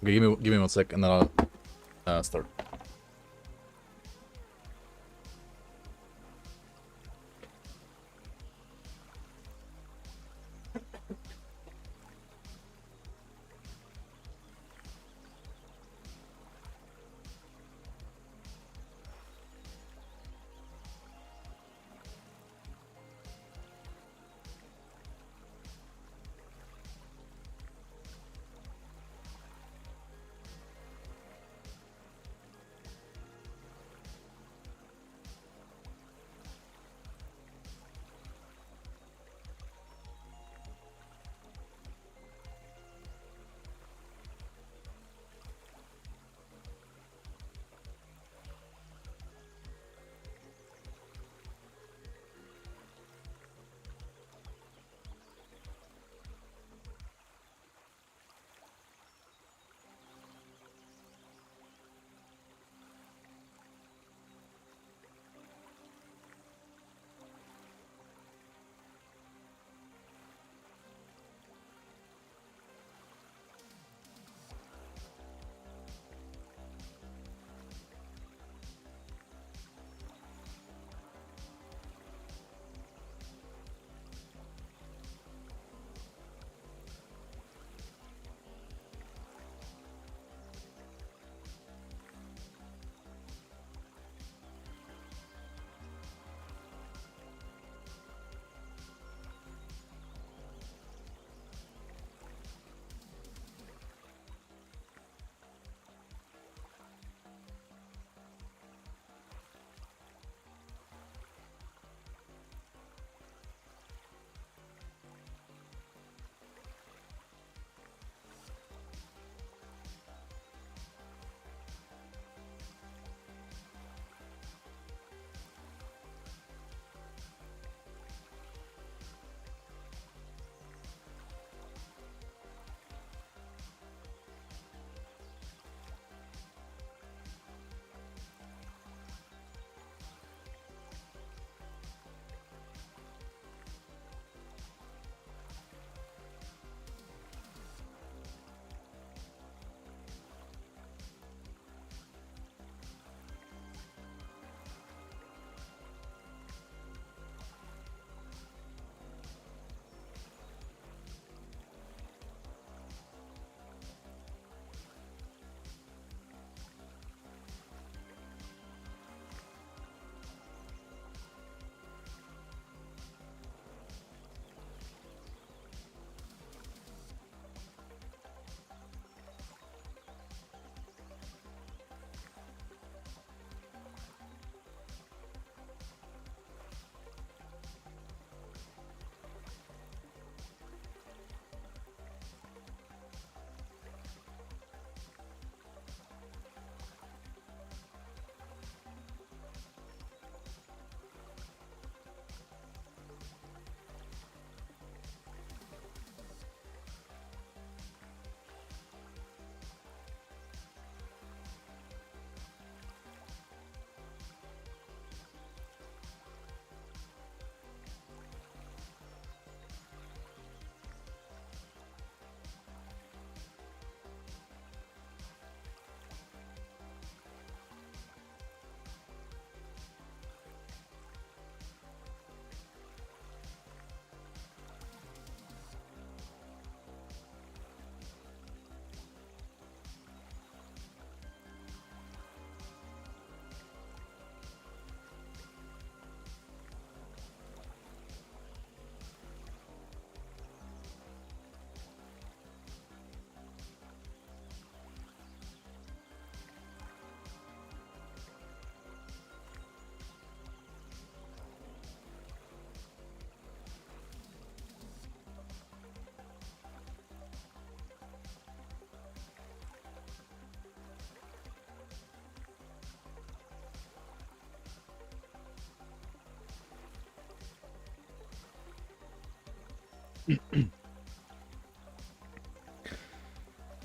Okay, give me 1 sec and then I'll start.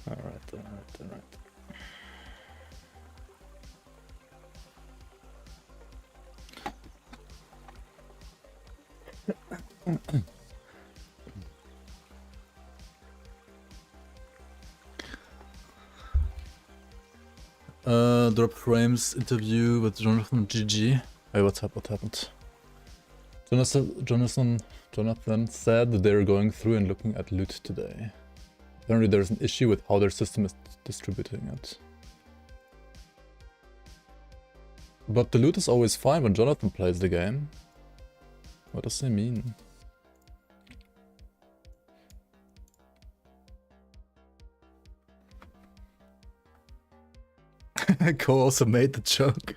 Alright, alright. Drop Frames interview with Jonathan GG. Hey, what happened? Jonathan said that they're going through and looking at loot today. Apparently there's an issue with how their system is distributing it. But the loot is always fine when Jonathan plays the game. What does he mean? Ko also made the joke.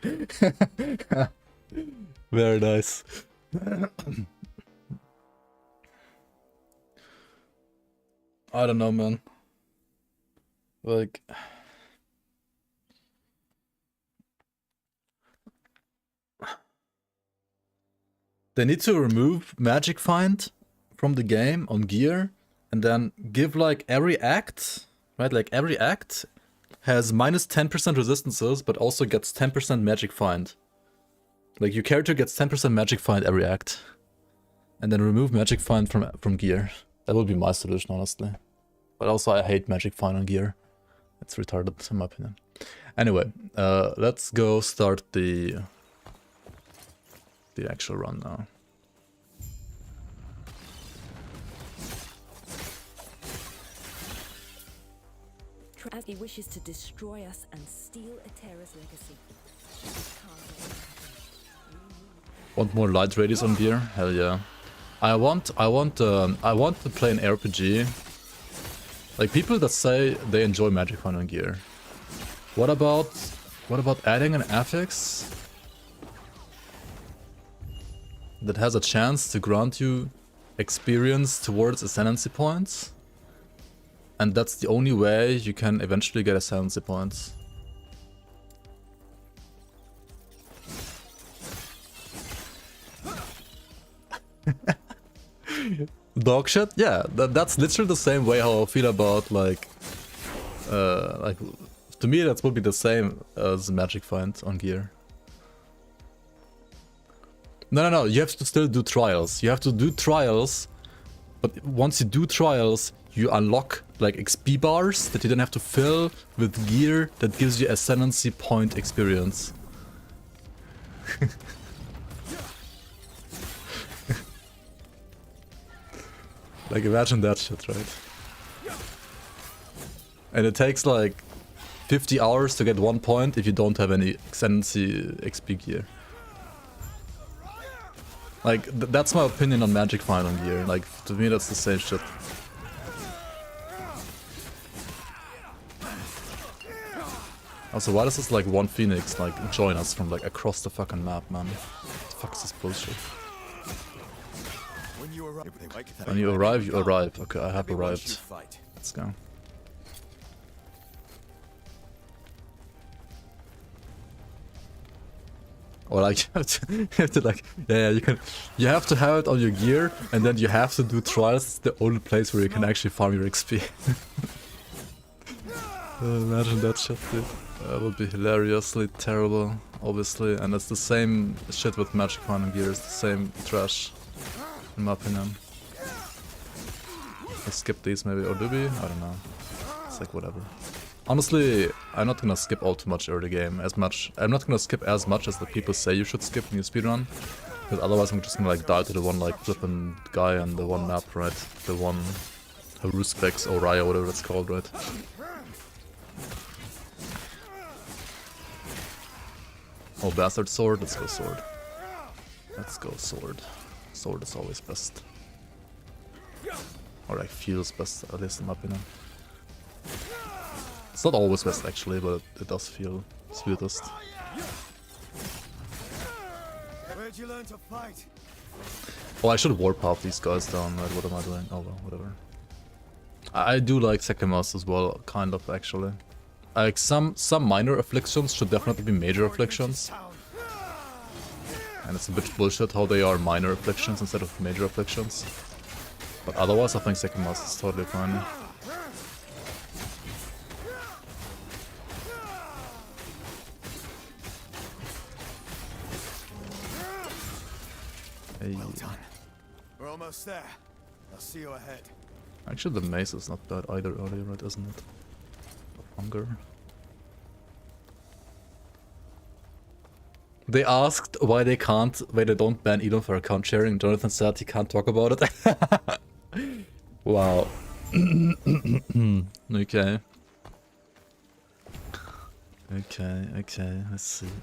Very nice. I don't know, man. Like... They need to remove Magic Find from the game on gear and then give like every act, right? Like every act has minus 10% resistances, but also gets 10% Magic Find. Like your character gets 10% Magic Find every act. And then remove Magic Find from gear. That would be my solution, honestly. But also I hate Magic Find on gear. It's retarded in my opinion. Anyway, let's go start the actual run now. As he wishes to destroy us and steal Atera's legacy. Want more light radius on gear? Hell yeah. I want to play an RPG. Like people that say they enjoy Magic Find on gear. What about adding an affix that has a chance to grant you experience towards ascendancy points? And that's the only way you can eventually get ascendancy points. Dog shit? Yeah, that's literally the same way how I feel about like to me that would be the same as Magic Find on gear. No, you have to still do trials. You have to do trials, but once you do trials, you unlock like XP bars that you then have to fill with gear that gives you ascendancy point experience. Like imagine that shit, right? And it takes like 50 hours to get 1 point if you don't have any ascendancy XP gear. Like, that's my opinion on Magic Find on gear. Like, to me that's the same shit. Also, why does this like one Phoenix like join us from like across the fucking map, man? What the fuck is this bullshit? When you arrive, you arrive. Okay, I have arrived. Let's go. Or like you have to like you have to have it on your gear and then you have to do trials. It's the only place where you can actually farm your XP. Imagine that shit, dude. That would be hilariously terrible, obviously, and it's the same shit with Magic Find on gear. It's the same trash, in my opinion. Let's skip these maybe, or do we? I don't know. It's like whatever. Honestly, I'm not gonna skip all too much early game as much. I'm not gonna skip as much as the people say you should skip when you speedrun. Because otherwise I'm just gonna like die to the one like flippin' guy on the one map, right? The one Haruspex or Raya, whatever it's called, right? Oh, Bastard Sword, let's go Sword. Let's go Sword. Sword is always best. Or like feels best, at least in my opinion. It's not always best actually, but it does feel sweetest. Where'd you learn to fight? Oh, I should warpath these guys down, right? What am I doing? Oh well, whatever. I do like Sekimas as well, kind of actually. Like some minor afflictions should definitely be major afflictions. And it's a bit bullshit how they are minor afflictions instead of major afflictions. But otherwise, I think second master is totally fine. Hey. Well done. We're almost there. I'll see you ahead. Actually, the mace is not bad either earlier, right, isn't it? Hunger. They asked why they don't ban Elon for account sharing. Jonathan said he can't talk about it. Wow. Okay. Okay,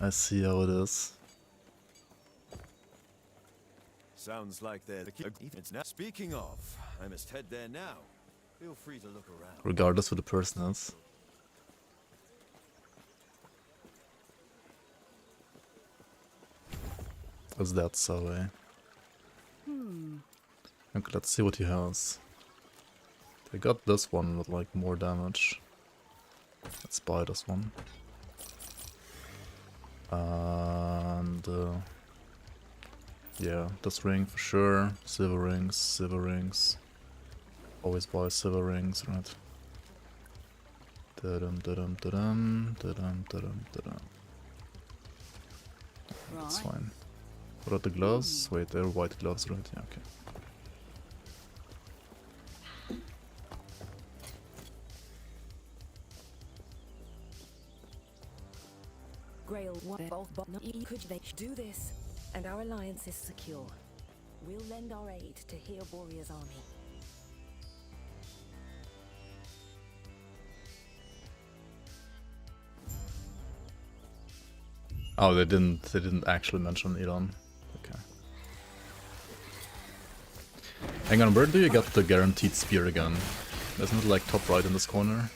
I see how it is. Sounds like they're the it's now. Speaking of, I must head there now. Feel free to look around. Regardless who the person is. Is that so, eh? Okay, let's see what he has. They got this one with like more damage. Let's buy this one. And yeah, this ring for sure. Silver rings. Always buy silver rings, right? That's fine. What are the gloves? Wait, they're white gloves, right? Yeah, okay. Grail, could they do this? And our alliance is secure. We'll lend our aid to heal Warrior's army. Oh, they didn't actually mention Elon. Okay. Hang on, where do you get the guaranteed spear again? Isn't it like top right in this corner?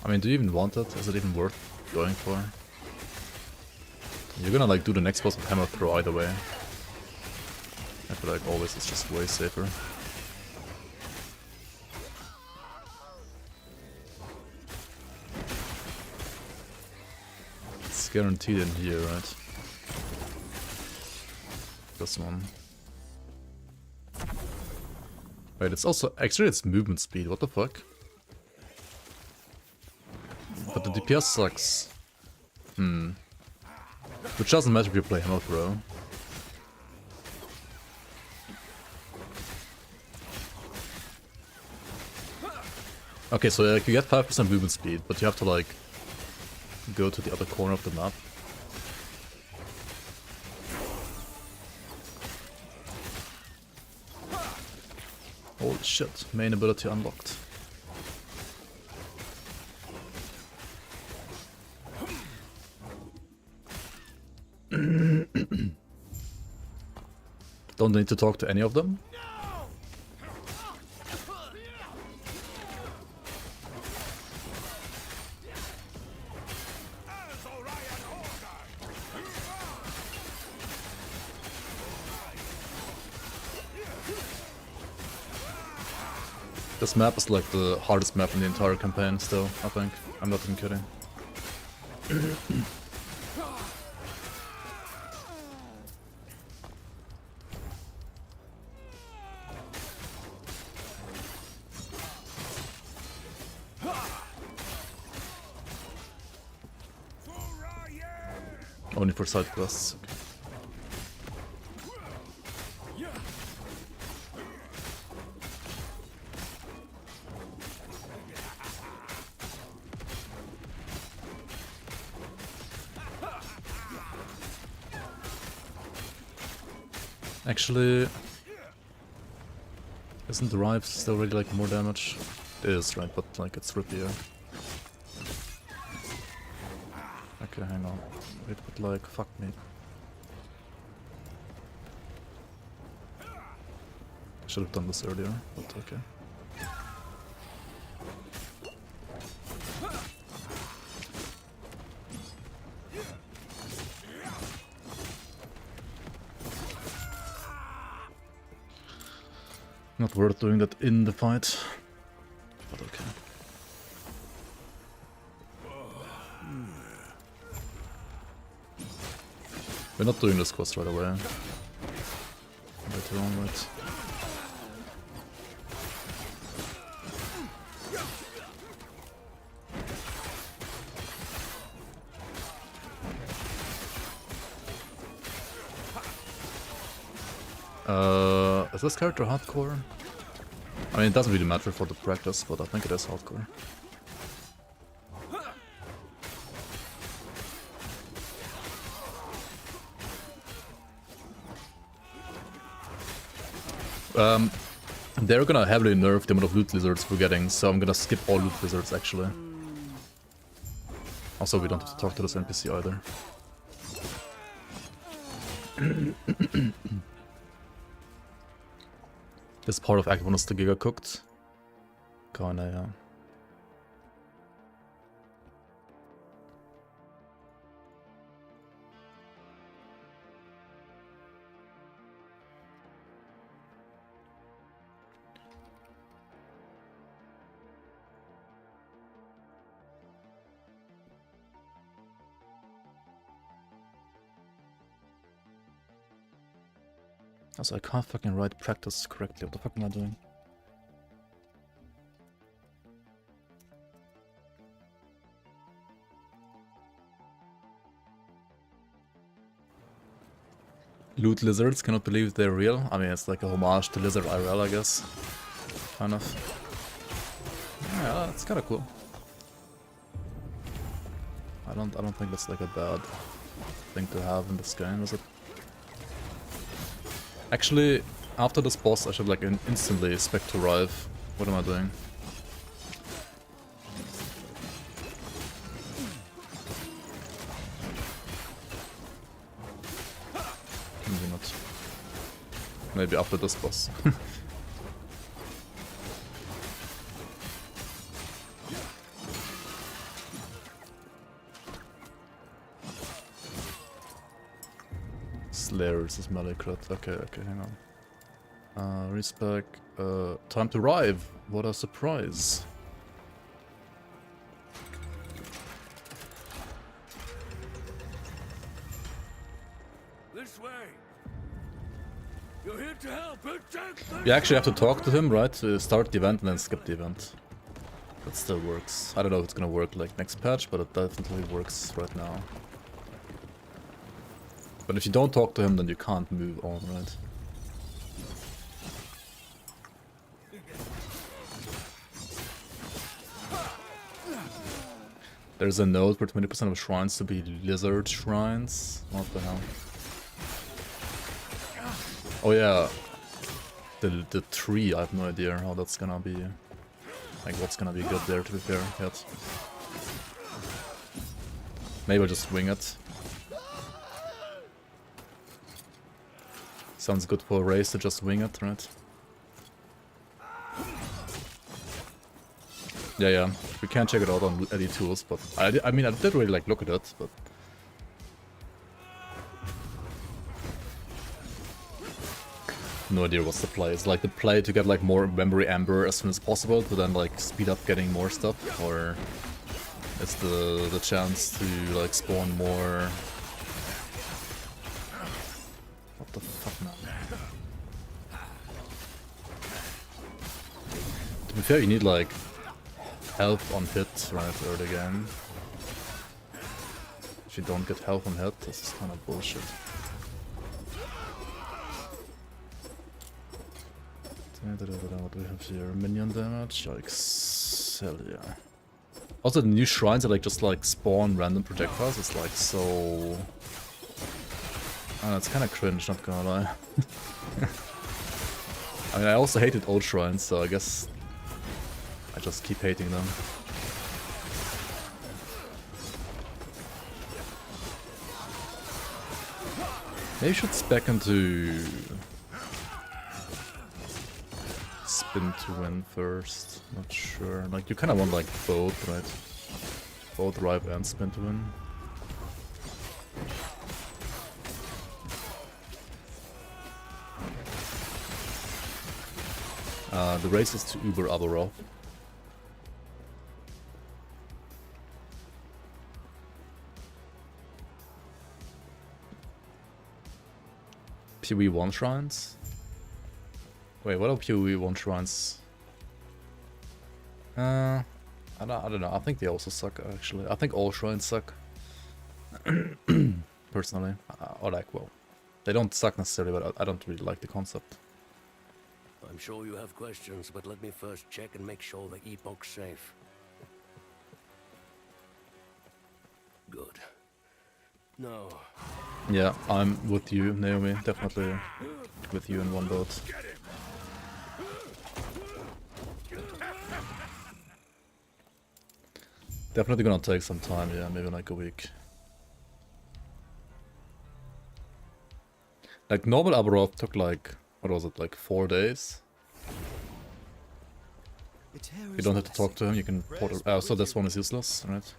I mean, do you even want it? Is it even worth going for? You're gonna like do the next boss with hammer throw either way. I feel like always it's just way safer. It's guaranteed in here, right? This one. Wait, it's also actually it's movement speed, what the fuck? But the DPS sucks. Which doesn't matter if you play hammer throw. Okay, so like, you get 5% movement speed, but you have to like go to the other corner of the map. Holy shit, main ability unlocked. Don't need to talk to any of them. This map is like the hardest map in the entire campaign still, I think. I'm not even kidding. Only for side quests. Okay. Actually, isn't the Rive still really like more damage? It is, right? But like it's rippier. Okay, hang on. Wait, but like, fuck me. I should have done this earlier, but okay. Not worth doing that in the fight. But okay. We're not doing this quest right away. Later on, right? Is this character hardcore? I mean, it doesn't really matter for the practice, but I think it is hardcore. They're gonna heavily nerf the amount of loot lizards we're getting, so I'm gonna skip all loot lizards actually. Also, we don't have to talk to this NPC either. This part of Act 1 is the Giga cooked. Kinda, yeah. Also, I can't fucking write practice correctly. What the fuck am I doing? Loot lizards, cannot believe they're real. I mean, it's like a homage to Lizard IRL, I guess. Kind of. Yeah, it's kind of cool. I don't think that's like a bad thing to have in this game, is it? Actually, after this boss, I should like instantly spec to Rive. What am I doing? Maybe not. Maybe after this boss. Slayer is Malicrat. Okay, hang on. Respec. Time to Rive. What a surprise. This way. You're here to help. You actually have to talk to him, right? To start the event and then skip the event. That still works. I don't know if it's gonna work like next patch, but it definitely works right now. But if you don't talk to him, then you can't move on, right? There's a note for 20% of shrines to be lizard shrines. What the hell? Oh yeah, the tree. I have no idea how that's gonna be. Like, what's gonna be good there, to be fair, yet. Maybe I'll just wing it. Sounds good for a race to just wing it, right? Yeah, we can check it out on Eddy Tools, but I mean, I did really like look at it, but no idea what's the play. It's like the play to get like more memory amber as soon as possible to then like speed up getting more stuff, or it's the chance to like spawn more. What the fuck, man? To be fair, you need like health on hit right early game. If you don't get health on hit, this is kind of bullshit. What do we have here? Minion damage? Yikes. Hell yeah. Also, the new shrines that like just like spawn random projectiles is like so... it's kind of cringe, not gonna lie. I mean, I also hated old shrines, so I guess I just keep hating them. Maybe you should spec into spin to win first. Not sure. Like, you kind of want like both, right? Both Rive and spin to win. The race is to Uber Aberov. PoE1 shrines? Wait, what are PoE1 shrines? I don't know. I think they also suck, actually. I think all shrines suck. Personally. Or like, well, they don't suck necessarily, but I don't really like the concept. I'm sure you have questions, but let me first check and make sure the Epoch's safe. Good. No. Yeah, I'm with you, Naomi. Definitely with you in one boat. Definitely gonna take some time, yeah, maybe like a week. Like normal Aberov took like, what was it, like 4 days? You don't have to talk to him, you can port it. Oh, so this one is useless, right?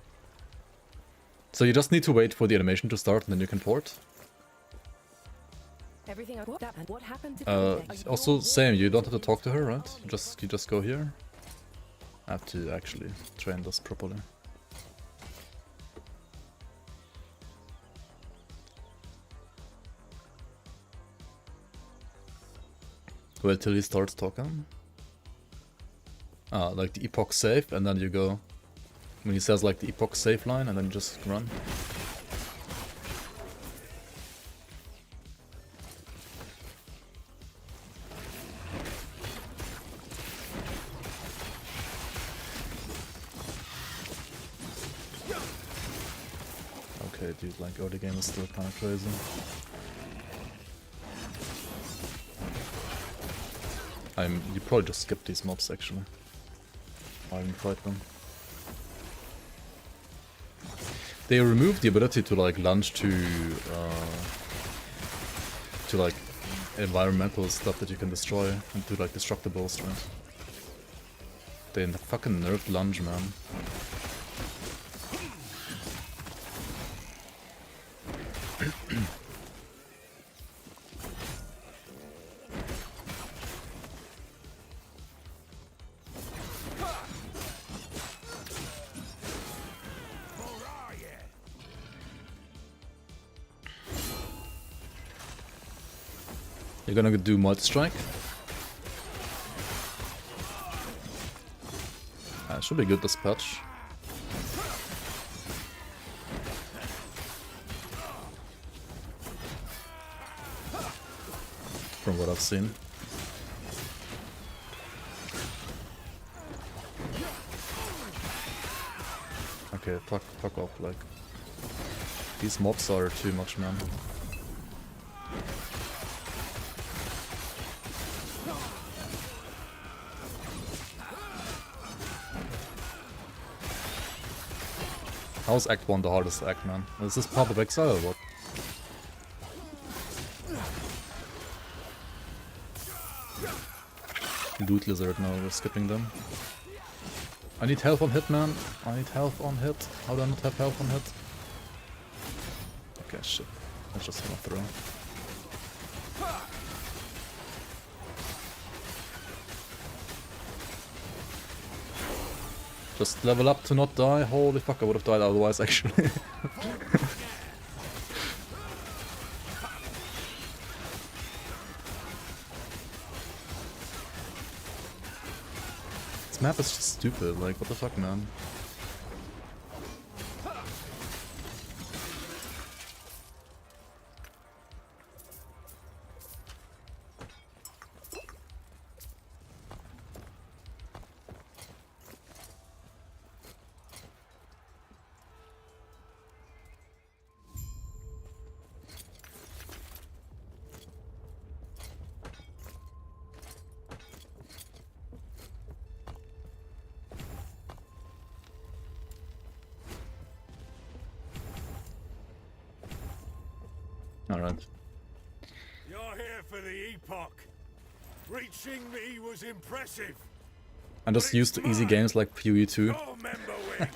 So you just need to wait for the animation to start and then you can port. Everything what happened to Also, same, you don't have to talk to her, right? You just go here. I have to actually train this properly. Wait till he starts talking. Like the Epoch safe, and then you go when he says like the Epoch safe line, and then you just run. Okay, dude, like early game is still kind of crazy. You probably just skip these mobs actually. I didn't fight them. They removed the ability to like lunge to like environmental stuff that you can destroy and do like destructibles, right? They fucking nerfed lunge, man. You're gonna do Mud Strike. Should be good this patch. From what I've seen. Okay, fuck off, like. These mobs are too much, man. How's Act 1 the hardest act, man? Is this Path of Exile or what? Loot Lizard now, we're skipping them. I need health on hit, man. I need health on hit. How do I not have health on hit? Okay, shit. That's just gonna throw. Just level up to not die. Holy fuck, I would have died otherwise, actually. This map is just stupid, like, what the fuck, man? Alright. You're here for the Epoch. Reaching me was impressive. I'm just used to easy games like PoE 2. Your member wing.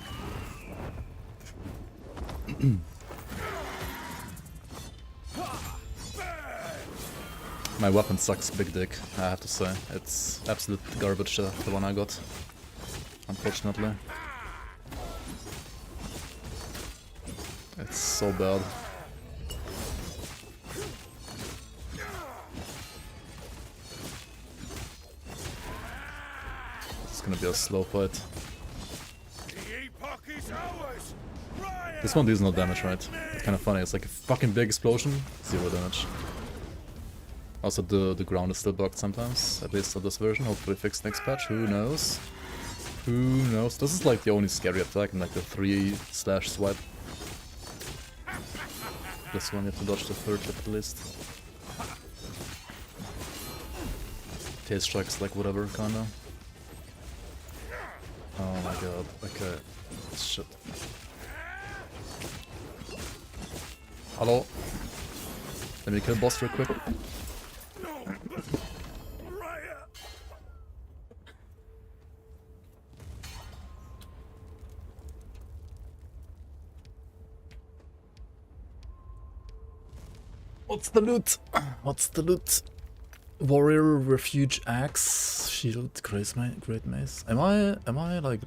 My weapon sucks big dick, I have to say. It's absolute garbage, the one I got. Unfortunately. It's so bad. It's gonna be a slow fight. This one deals no damage, right? It's kind of funny, it's like a fucking big explosion, 0 damage. Also the ground is still bugged sometimes, at least on this version, hopefully fixed next patch, who knows? Who knows? This is like the only scary attack in like the 3/swipe. This one you have to dodge the third hit at least. Tail strikes like whatever, kinda. Oh my god, okay. Shit. Hello? Let me kill boss real quick. What's the loot? What's the loot? Warrior, refuge, axe, shield, great mace. Am I like...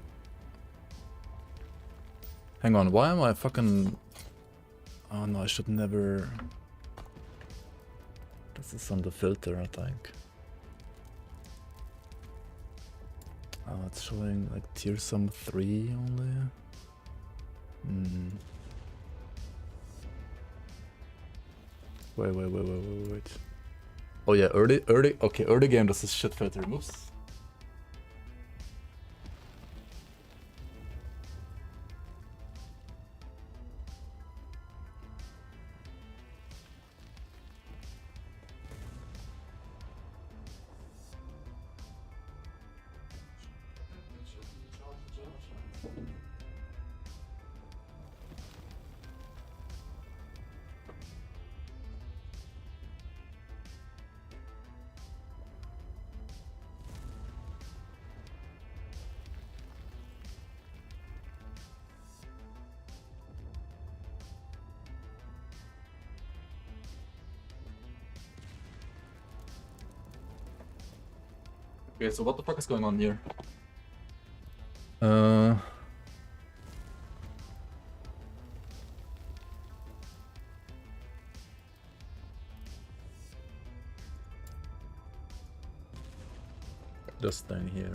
Hang on, why am I fucking... Oh no, I should never... This is on the filter, I think. Oh, it's showing like tier sum 3 only. Hmm. Wait. Oh yeah, early game, this is shit filter moves. Okay, so what the fuck is going on here? This thing here.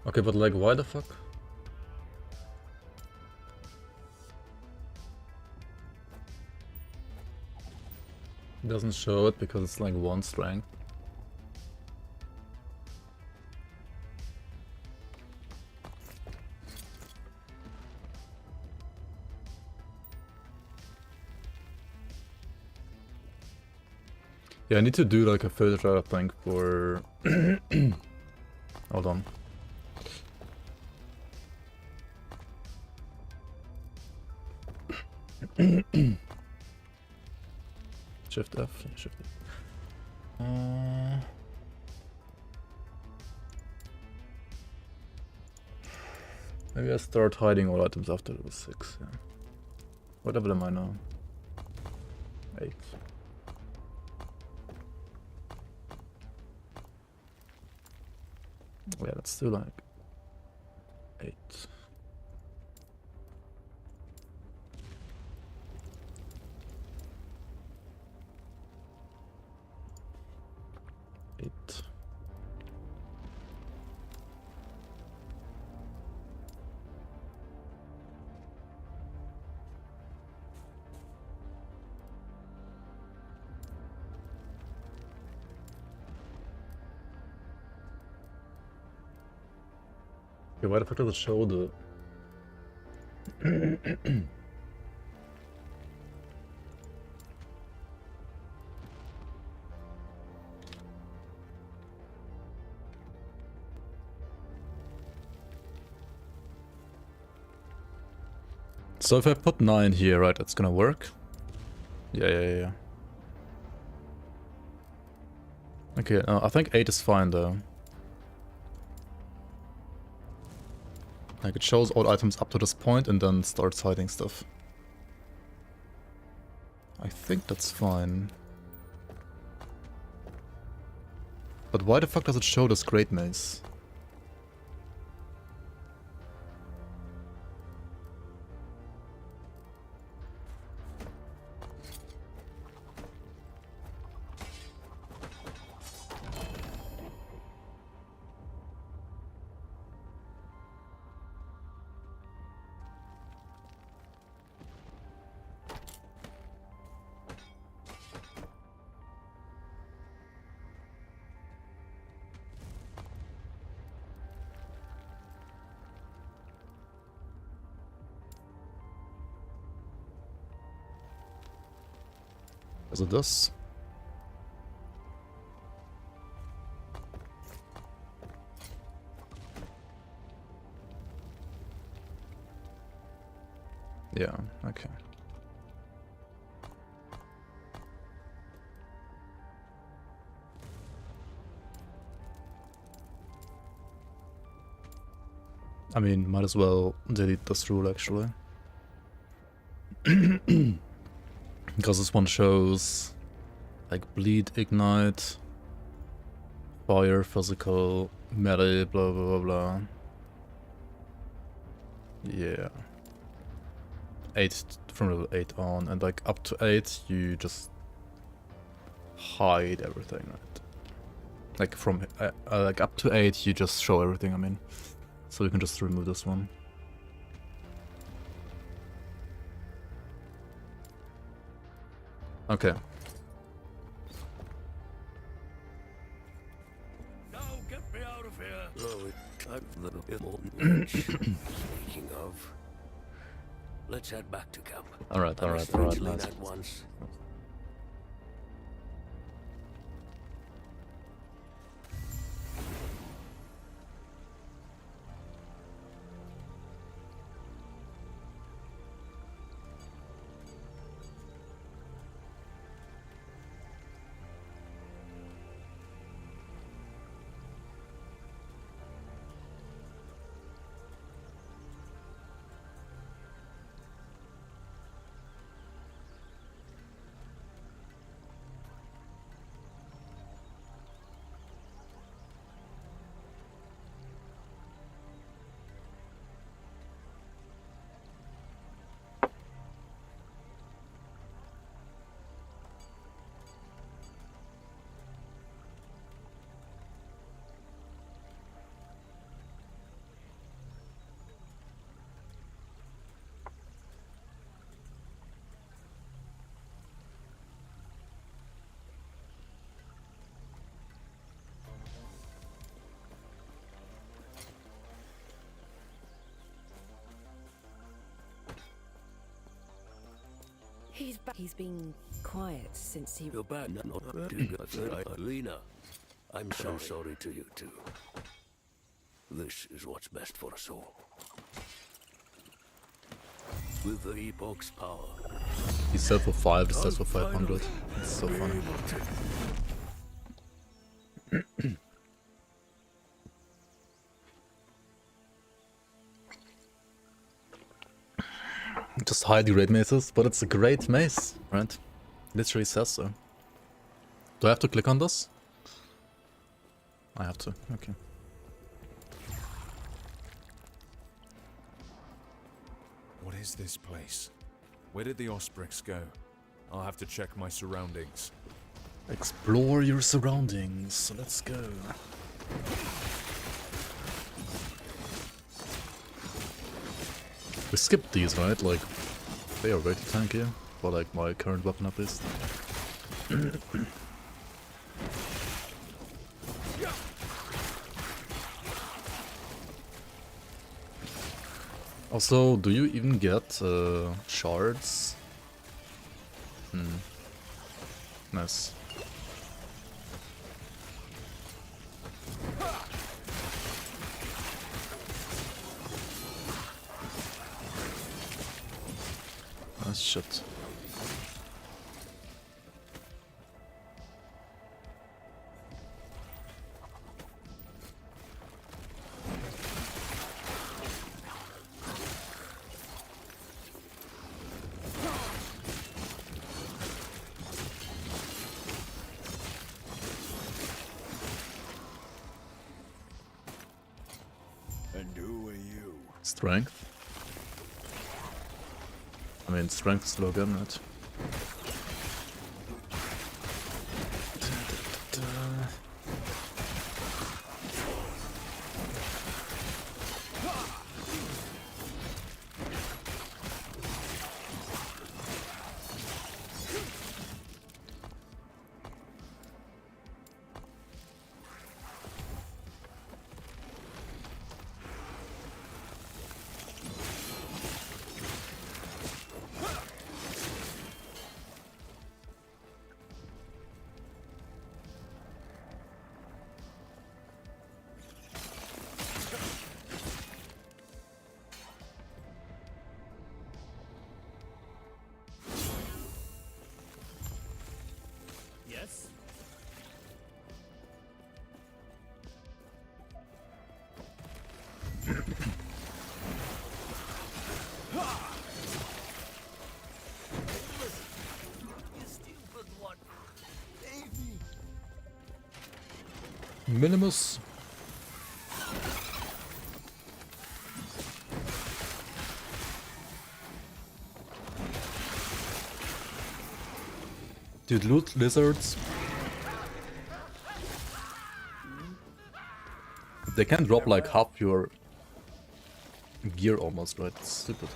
Okay, but like, why the fuck? It doesn't show it because it's like 1 strength. Yeah, I need to do like a filter, I think, for... Hold on. Shift F, yeah, Shift F. Maybe I start hiding all items after level 6, yeah. What level am I now? 8. Oh, yeah, let's do like 8. Okay, why the fuck does it show the... So if I put 9 here, right, it's gonna work? Yeah. Okay, I think 8 is fine though. Like it shows all items up to this point and then starts hiding stuff. I think that's fine. But why the fuck does it show this Great Maze? Is it this? Yeah, okay. I mean, might as well delete this rule actually. Because this one shows like bleed, ignite, fire, physical, melee, blah blah blah blah. Yeah. 8 from level 8 on, and like up to 8 you just hide everything, right? Like from like up to 8 you just show everything, I mean. So we can just remove this one. Okay. Now get me out of here. Oh, I'm a little bit more. Speaking of, let's head back to camp. Alright. Nice. At once. He's been quiet since he... You're back. Lena, I'm so sorry to you too. This is what's best for us all. With the Epoch's power. He said for 5, he says for 500. It's so funny. Just hide the great mazes, but it's a great maze, right? Literally says so. Do I have to click on this? I have to, okay. What is this place? Where did the Osprix go? I'll have to check my surroundings. Explore your surroundings, let's go. We skipped these, right? Like, they are way too tanky for like my current weapon at least. Also, do you even get shards? Nice. Nice shit. And who are you? Strength. I mean, strength is low gun, right? Yes? Minimus. Dude, loot lizards. They can drop like half your gear almost, right? It's stupid.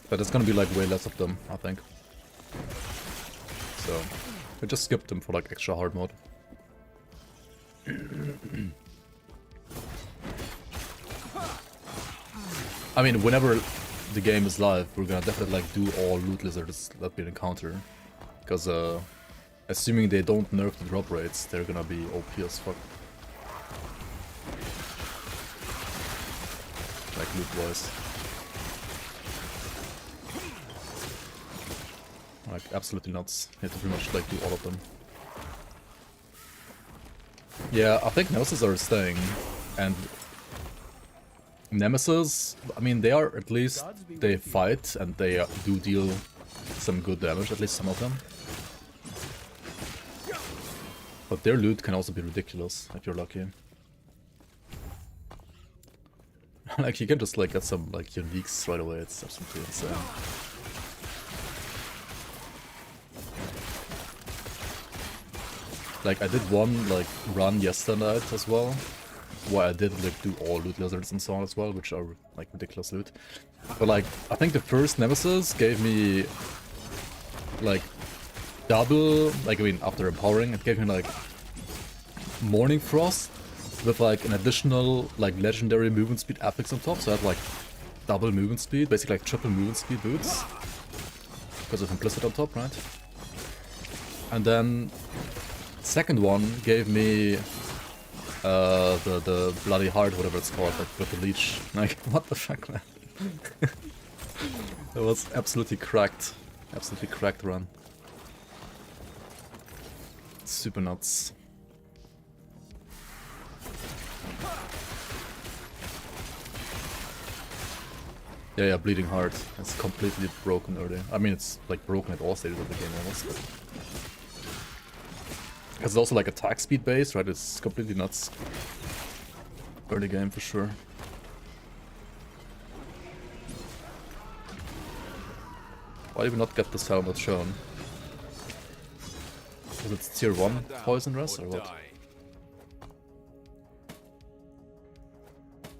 But it's gonna be like way less of them, I think. So, I just skipped them for like extra hard mode. I mean, whenever the game is live, we're gonna definitely like do all loot lizards that we encounter. Because assuming they don't nerf the drop rates, they're gonna be OP as fuck. Like loot wise. Like absolutely nuts. You have to pretty much like do all of them. Yeah, I think Nemesis are staying, and Nemesis, I mean, they are at least, they fight and they do deal some good damage, at least some of them. But their loot can also be ridiculous if you're lucky. Like you can just like get some like uniques right away, it's absolutely insane. Like I did one like run yesterday night as well, where I did like do all loot lizards and so on as well, which are like ridiculous loot. But like I think the first Nemesis gave me like double, like I mean after empowering it gave me like Morning Frost with like an additional like legendary movement speed affix on top, so I had like double movement speed, basically like triple movement speed boots because of implicit on top, right? And then second one gave me the bloody heart, whatever it's called, like with the leech. Like what the fuck, man? That was absolutely cracked run. Super nuts. Yeah, Bleeding Heart. It's completely broken early. I mean, it's like broken at all stages of the game almost. But it's also like attack speed based, right? It's completely nuts. Early game for sure. Why did we not get this helmet shown? Is it tier 1 poison rest or what?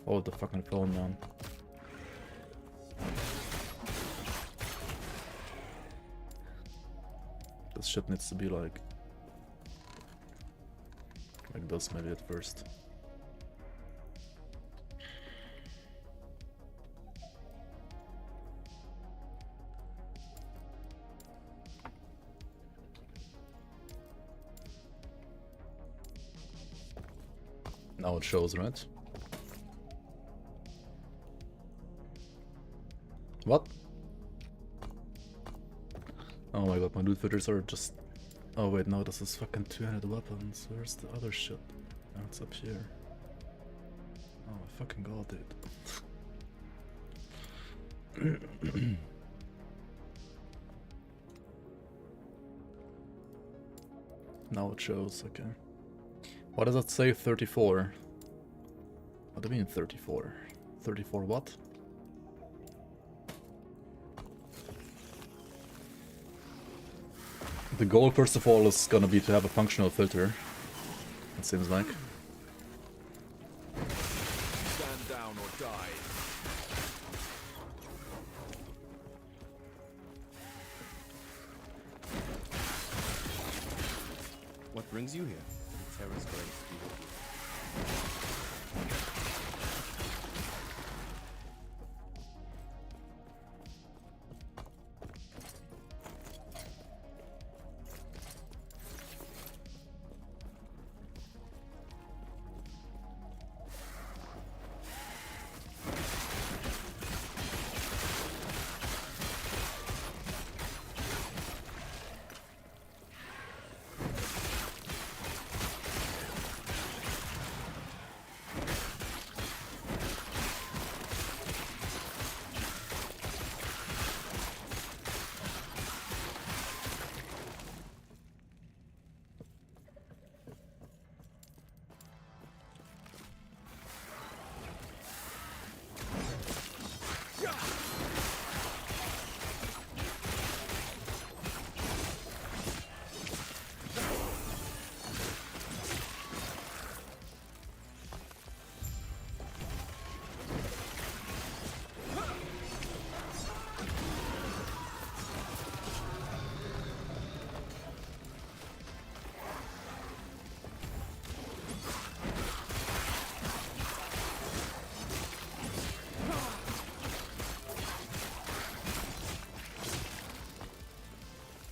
Oh, the fucking phone, man. This shit needs to be like this maybe at first. Now it shows, right? What? Oh my god, my loot filters are just... Oh wait, no, this is fucking 200 weapons. Where's the other shit? Oh, it's up here. Oh my fucking god, dude. Now it shows, okay. What does that say? 34. What do you mean 34? 34 what? The goal, first of all, is gonna be to have a functional filter. It seems like. Stand down or die. What brings you here? Terra's grace be with you.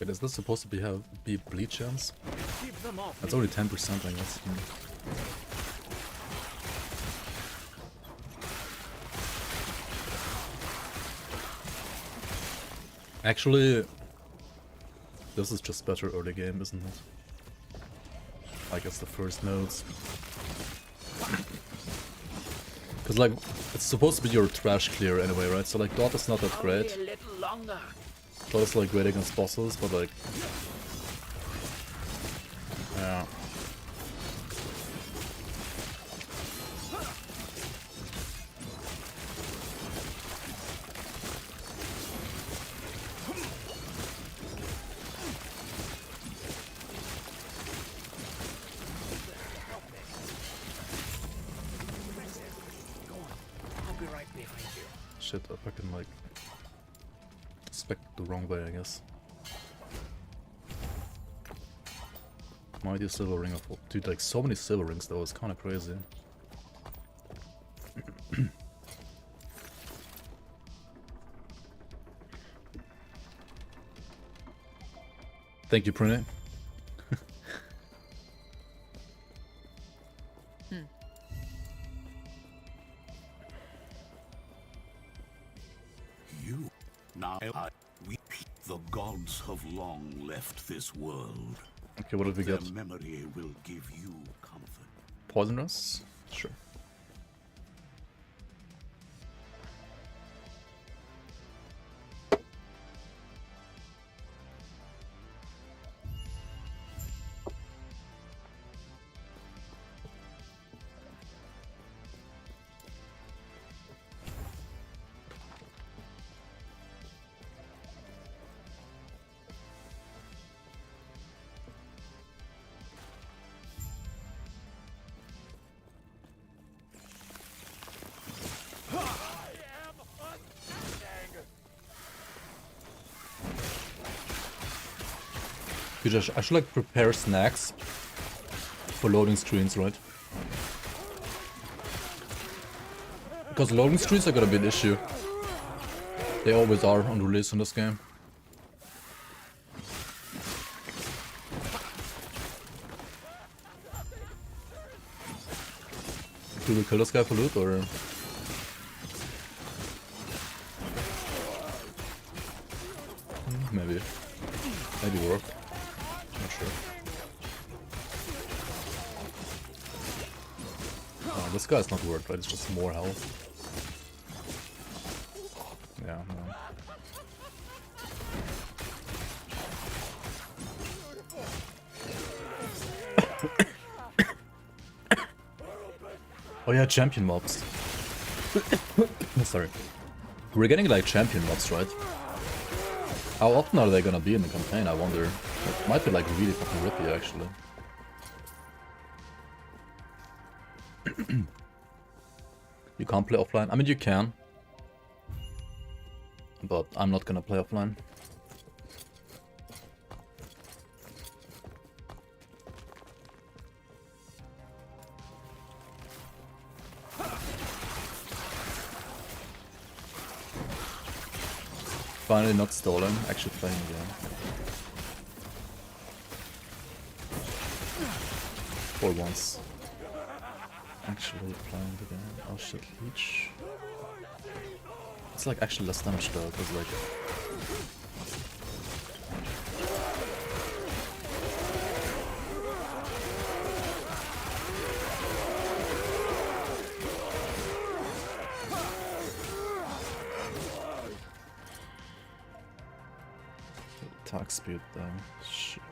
Wait, is this supposed to be bleed chance? Keep them off. That's only 10%, I guess. Actually, this is just better early game, isn't it? I guess the first nodes. Because, like, it's supposed to be your trash clear anyway, right? So, like, dot is not that great. Dot is, like, great against bosses, but, like... Yeah. Shit, I fucking like spec the wrong way, I guess. Mighty silver ring of dude, like so many silver rings though, it's kinda crazy. Thank you, Prune. You now we the gods have long left this world. Okay, what did we Their get? memory will give you comfort. Poisonous? Sure. Dude, I should like prepare snacks for loading screens, right? Because loading screens are gonna be an issue. They always are on release in this game. Do we kill this guy for loot or? Maybe. Maybe work. Not sure. Oh, this guy's not worth, right? It's just more health. Yeah, no. Oh yeah, champion mobs. Sorry. We're getting like champion mobs, right? How often are they gonna be in the campaign, I wonder? It might be like really fucking rippy, actually. You can't play offline? I mean, you can. But I'm not gonna play offline. Finally not stalling, actually playing again. For once. Actually playing again. Oh shit, leech. It's like actually less damage though, because like... Attack speed though. Shit.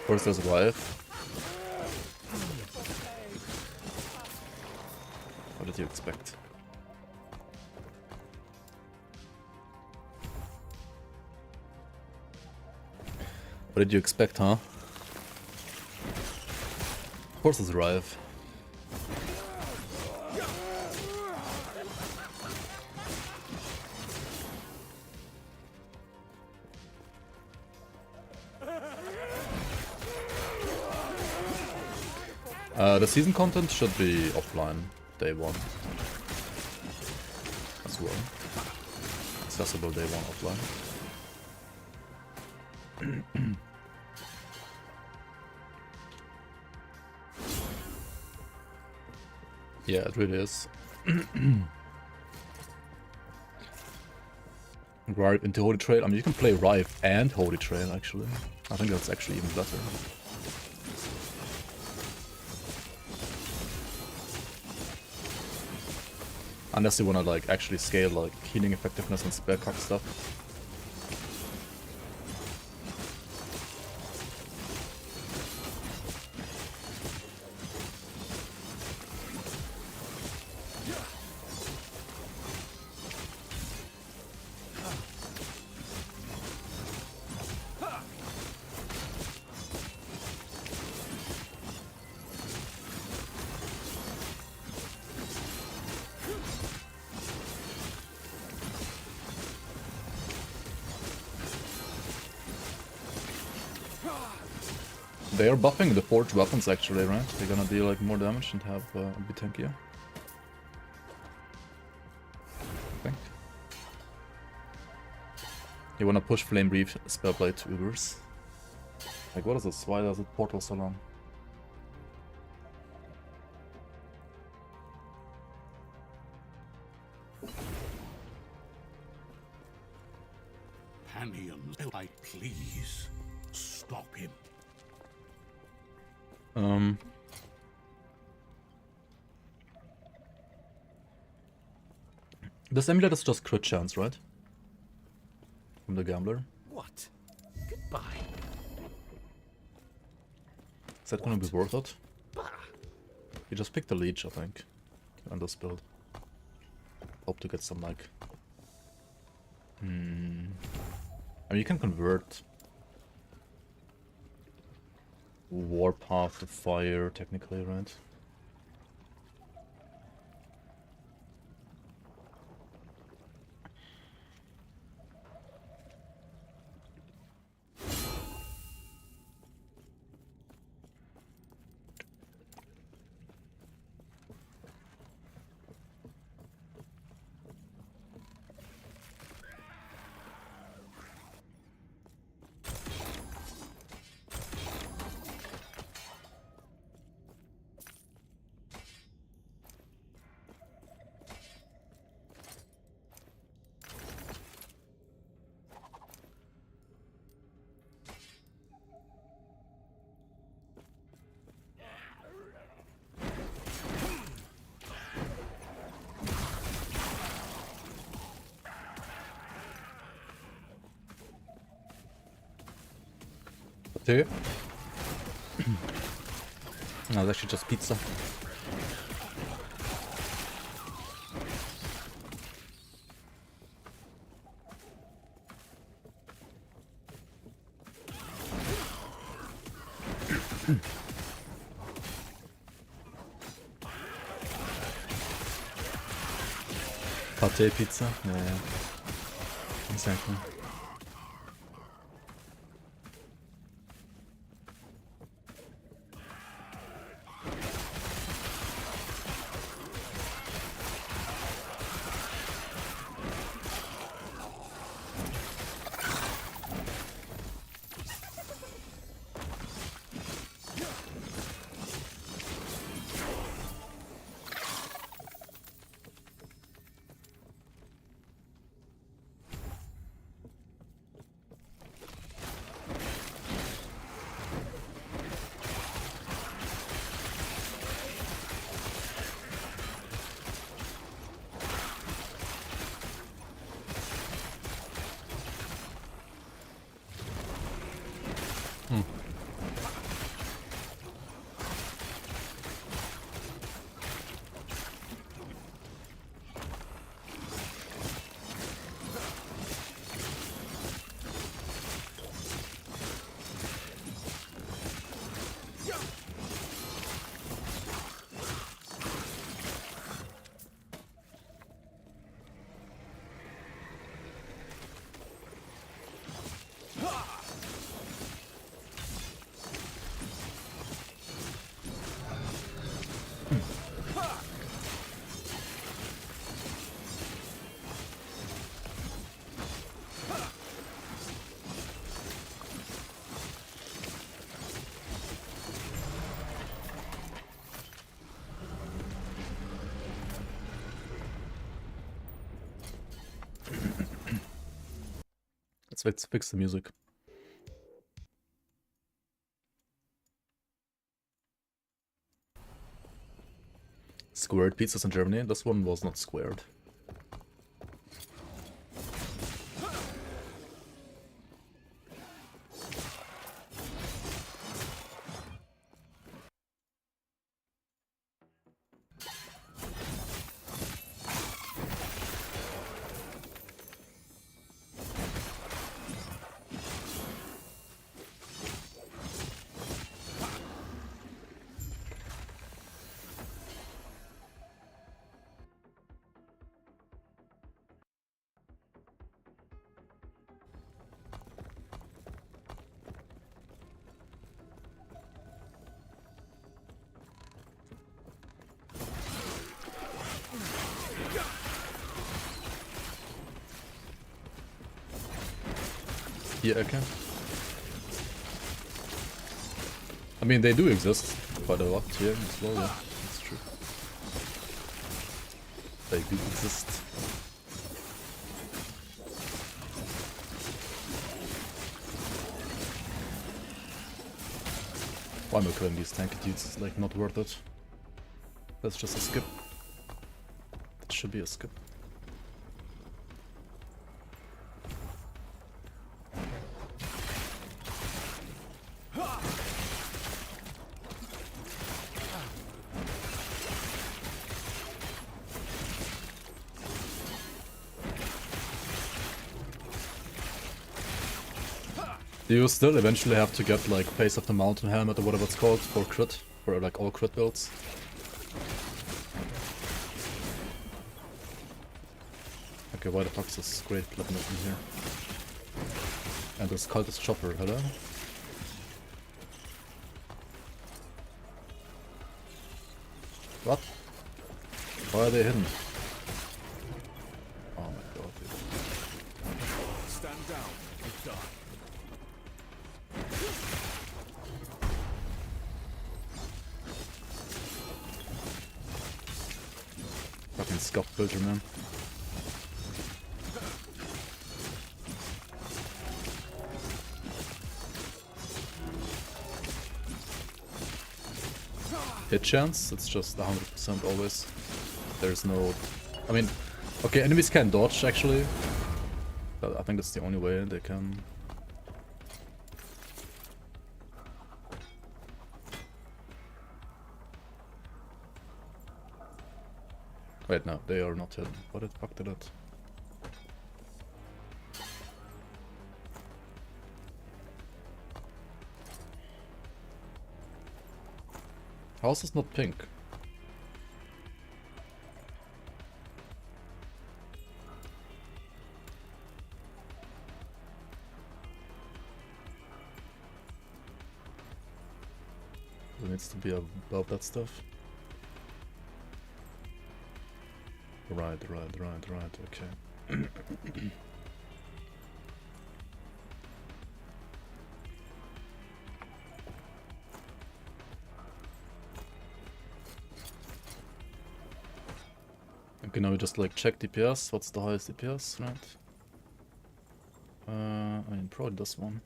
First there's a wife. What did you expect? What did you expect, huh? Horses arrive. The season content should be offline day one as well. Accessible day one offline. Yeah, it really is. Rive into Holy Trail. I mean, you can play Rive and Holy Trail, actually. I think that's actually even better. Unless you wanna, like, actually scale, like, healing effectiveness and spare cock stuff. They are buffing the forged weapons actually, right? They're gonna deal like more damage and have a bit tankier. I think. You wanna push Flame Breathe Spellblade to Ubers. Like what is this? Why does it portal so long? Panions, I please stop him. This amulet is just crit chance, right? From the gambler. What? Goodbye. Is that gonna be worth it? You just picked the leech, I think, on this build. Hope to get some like... I mean, you can convert Warpath to fire, technically, right? Two. No, it's actually just pizza. Pate pizza? Yeah. Exactly. Let's fix the music. Squared pizzas in Germany. This one was not squared. Yeah, okay. I mean, they do exist quite a lot here as well, yeah, that's true. They do exist. Why am I killing these tanky dudes? It's like not worth it. That's just a skip. That should be a skip. You still eventually have to get like Face of the Mountain Helmet or whatever it's called for crit, for like all crit builds. Okay, why the fuck is this great flip in here? And this cultist chopper, hello? What? Why are they hidden? Oh my god, dude. Stand down and die. Fucking scuff builder, man. Hit chance, it's just 100% always. There's no... I mean, okay, enemies can dodge actually. But I think that's the only way they can... Wait, no, they are not hidden. What the fuck did it? How is this not pink? It needs to be above that stuff. Right, okay. Okay, now we just like check DPS. What's the highest DPS, right? I mean, probably this one.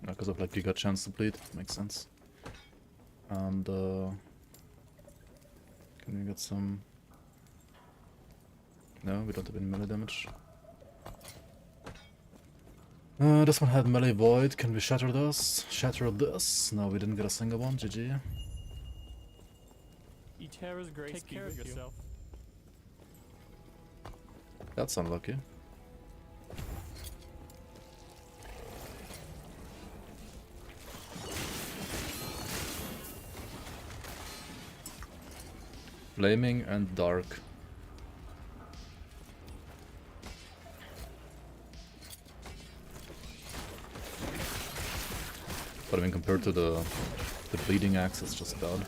Because of like giga chance to bleed, makes sense. And can we get some? No, we don't have any melee damage. This one had melee void. Can we shatter this? Shatter this? No, we didn't get a single one. GG. Eterra's grace. Take care of yourself. That's unlucky. Flaming and dark. But I mean, compared to the bleeding axe, it's just bad.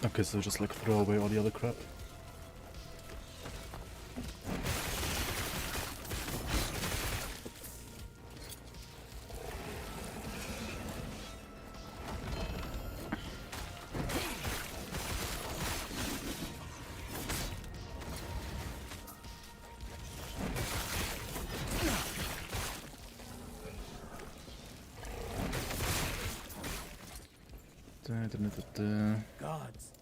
Okay, so just like throw away all the other crap. Gods.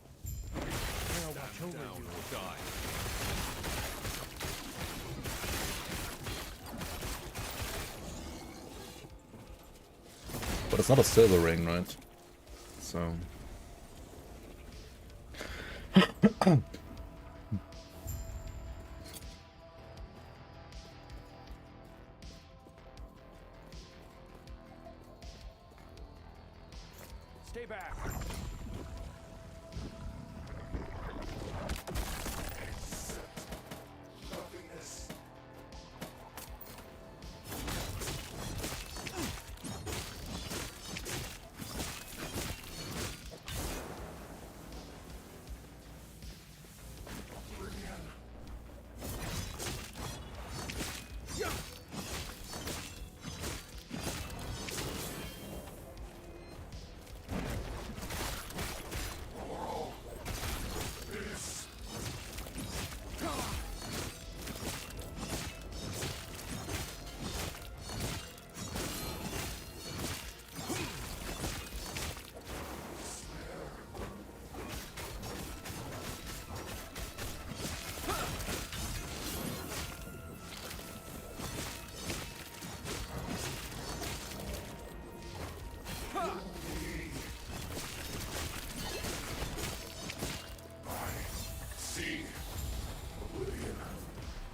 They'll watch over you. Die. But it's not a silver ring, right? So... Stay back.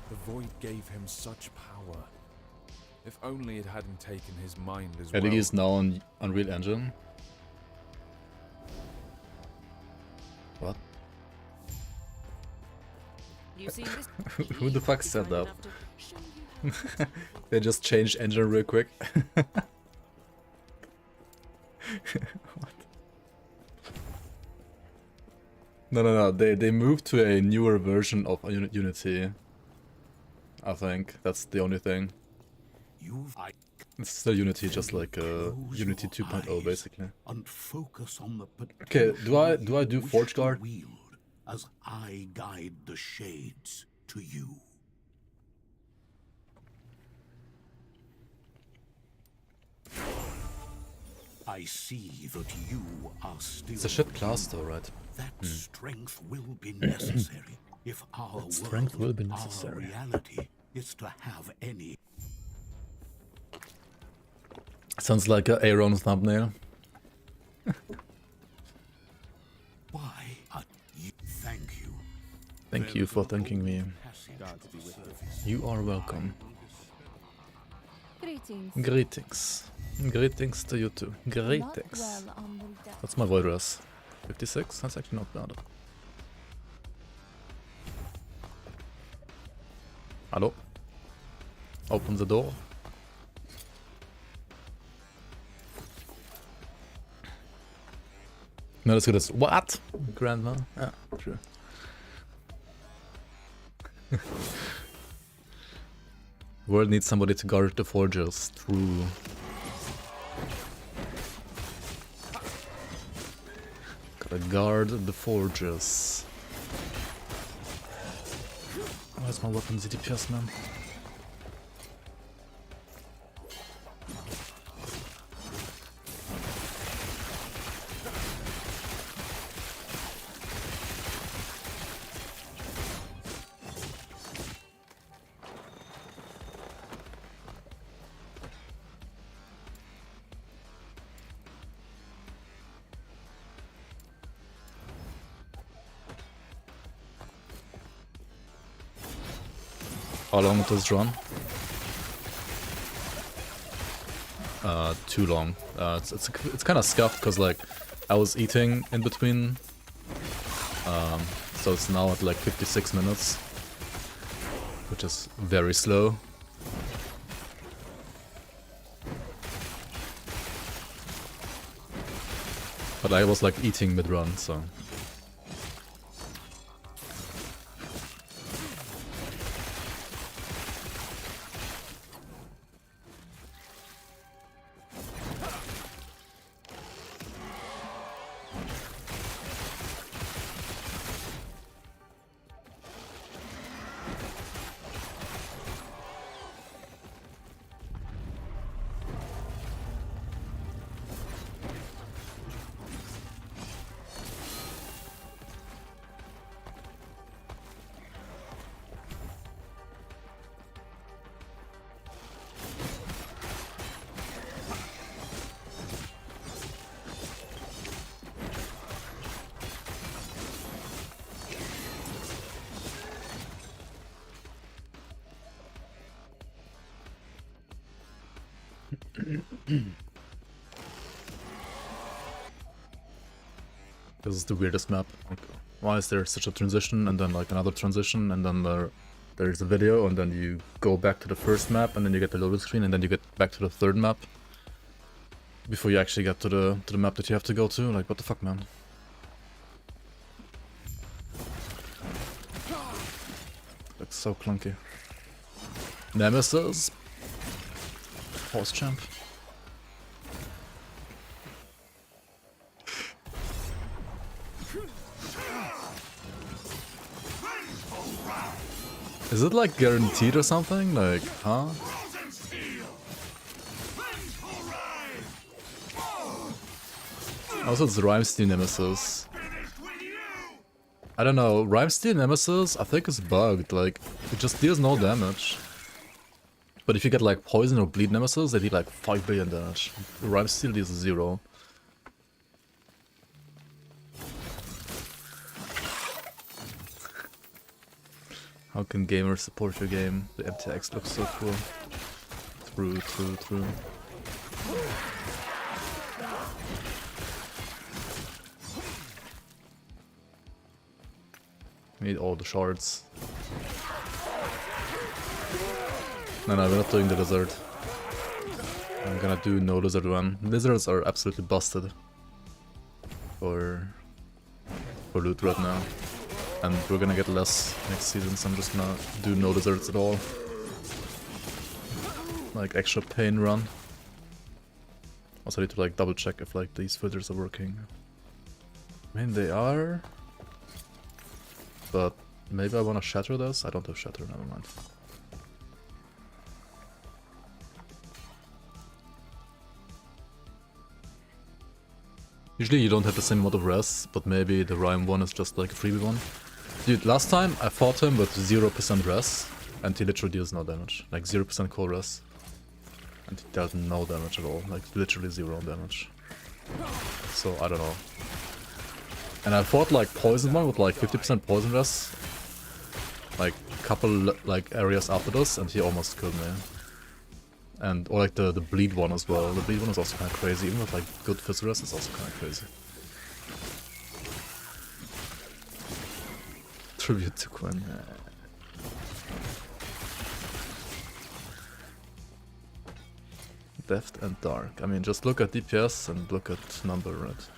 The void gave him such power. If only it hadn't taken his mind as I well. think he's now on Unreal Engine. What? Who the fuck said that? They just changed engine real quick. What? No. They moved to a newer version of Unity. I think that's the only thing. It's still Unity, just like Unity 2.0 basically. And focus on the Okay, do I do Forge Guard? As I guide the shades to you. I see that you are still. It's a shit class though, right? That strength will be necessary. If our That strength will world, be our necessary. reality, is to have any. Sounds like a Aaron thumbnail. Why? Thank you. Thank you for thanking me. God to be with You are welcome. Greetings. Greetings. Greetings to you too. Greetings. Well on the deck. What's my void res? 56? That's actually not bad. Hello? Open the door. Not as good as what? Grandma? Yeah, true. World needs somebody to guard the forges. True. Gotta guard the forges. Where's my weapon DPS, man? How long does this run? Too long. It's kind of scuffed because like I was eating in between, so it's now at like 56 minutes, which is very slow. But I was like eating mid-run, so. This is the weirdest map. Like, why is there such a transition and then like another transition and then there's a video and then you go back to the first map and then you get the loading screen and then you get back to the third map before you actually get to the map that you have to go to? Like, what the fuck, man? Looks so clunky. Nemesis. Horse champ. Is it like guaranteed or something? Like, huh? Also, it's Rhymesteel Nemesis. I don't know, Rhymesteel Nemesis I think is bugged, like, it just deals no damage. But if you get like Poison or Bleed Nemesis, they deal like 5 billion damage. Rhymesteel deals 0. How can gamers support your game? The MTX looks so cool. True. Need all the shards. No, we're not doing the lizard. I'm gonna do no lizard one. Lizards are absolutely busted for loot right now. And we're gonna get less next season, so I'm just gonna do no lizards at all. Like extra pain run. Also need to like double check if like these filters are working. I mean they are. But maybe I wanna shatter this? I don't have shatter, never mind. Usually you don't have the same amount of res, but maybe the Rhyme one is just like a freebie one. Dude, last time I fought him with 0% res, and he literally deals no damage. Like 0% core res. And he dealt no damage at all. Like literally 0 damage. So, I don't know. And I fought like poison one with like 50% poison res. Like couple like areas after this, and he almost killed me. And or like the bleed one as well. The bleed one is also kind of crazy. Even with like good fizz res, it's also kind of crazy. Tribute to Quinn. Deft and dark. I mean, just look at DPS and look at number, right?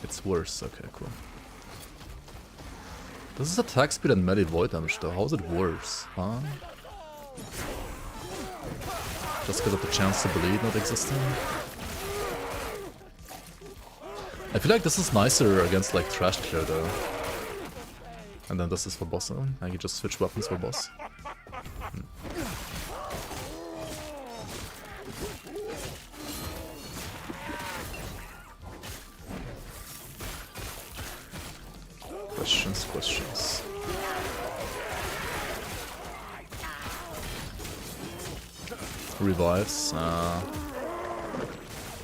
It's worse. Okay, cool. This is attack speed and melee void damage though. How is it worse? Huh? Just because of the chance to bleed not existing? I feel like this is nicer against like trash clear though. And then this is for boss. I can just switch weapons for boss. Questions. Revives.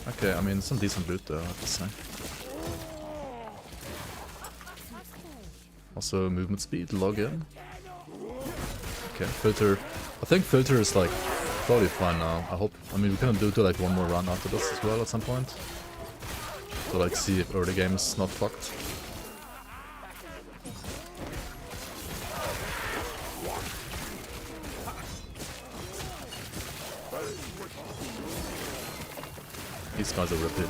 Okay, I mean, some decent loot though, I have to say. Also, movement speed, log in. Okay, filter. I think filter is like probably fine now. I hope. I mean, we can do like one more run after this as well at some point. To like see if early game is not fucked. These guys are rippy,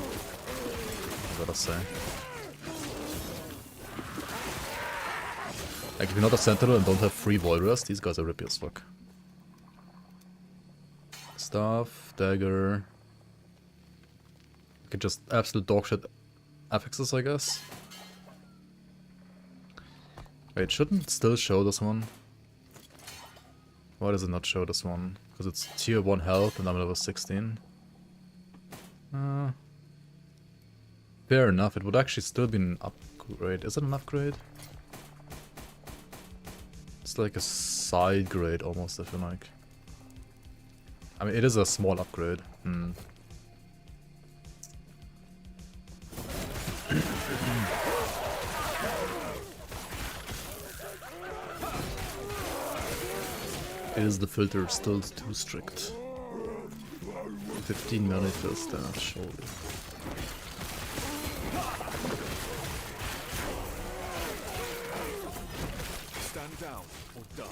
I gotta say. Like, if you're not a Sentinel and don't have free void rest, these guys are rippy as fuck. Staff, dagger. Okay, just absolute dogshit affixes, I guess. Wait, shouldn't it still show this one? Why does it not show this one? Because it's tier 1 health and I'm level 16. Fair enough, it would actually still be an upgrade. Is it an upgrade? It's like a side grade almost, I feel like. I mean, it is a small upgrade. Is the filter still too strict? 15 monoliths, surely. Stand down or die.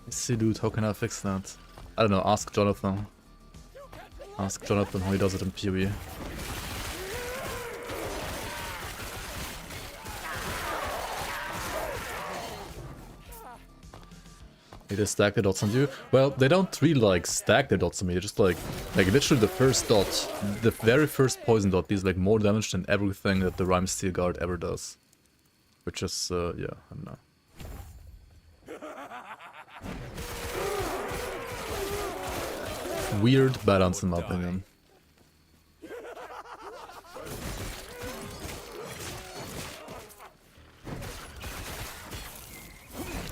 See, dude, how can I fix that? I don't know, ask Jonathan. Ask Jonathan how he does it in PoE. They stack the dots on you. Well, they don't really like stack their dots on me. They're just like literally the first dot, the very first poison dot deals like more damage than everything that the Rhyme Steel Guard ever does. Which is, yeah, I don't know. Weird balance in my opinion.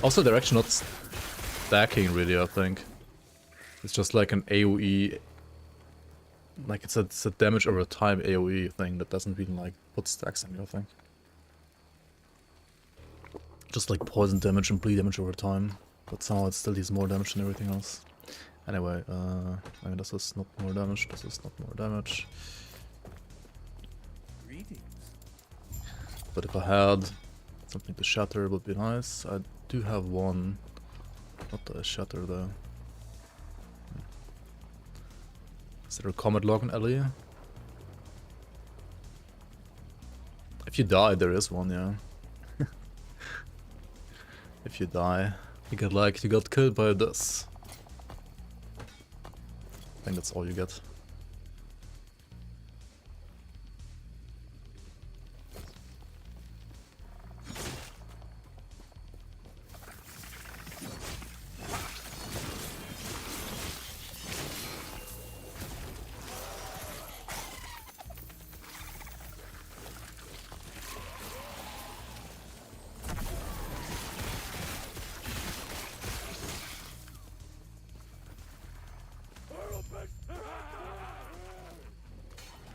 Also, they're actually not stacking really, I think. It's just like an AoE, like it's a damage over time AoE thing that doesn't really like put stacks on you, I think. Just like poison damage and bleed damage over time, but somehow it still deals more damage than everything else. Anyway, I mean, this is not more damage, this is not more damage. But if I had something to shatter, it would be nice. I do have one. What do I shatter though? Is there a comet log in LE? If you die, there is one, yeah. If you die, you got killed by this. I think that's all you get.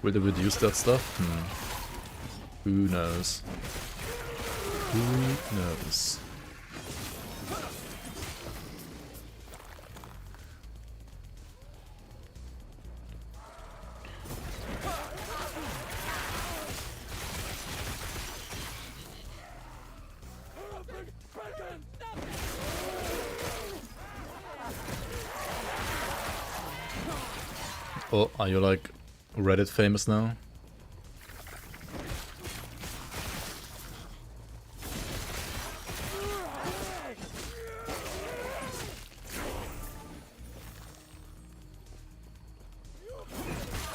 Will they reduce that stuff? Who knows? Who knows? Oh, are you like Reddit famous now?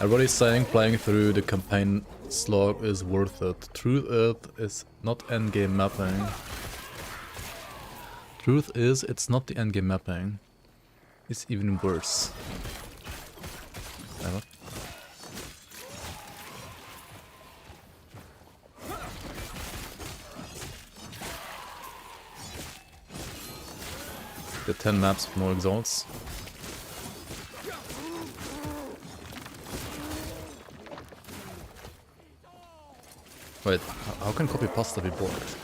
Everybody's saying playing through the campaign slog is worth it. Truth is not endgame mapping. Truth is, it's not the endgame mapping. It's even worse. What? The 10 maps with more exalts. Wait, how can copy pasta be blocked?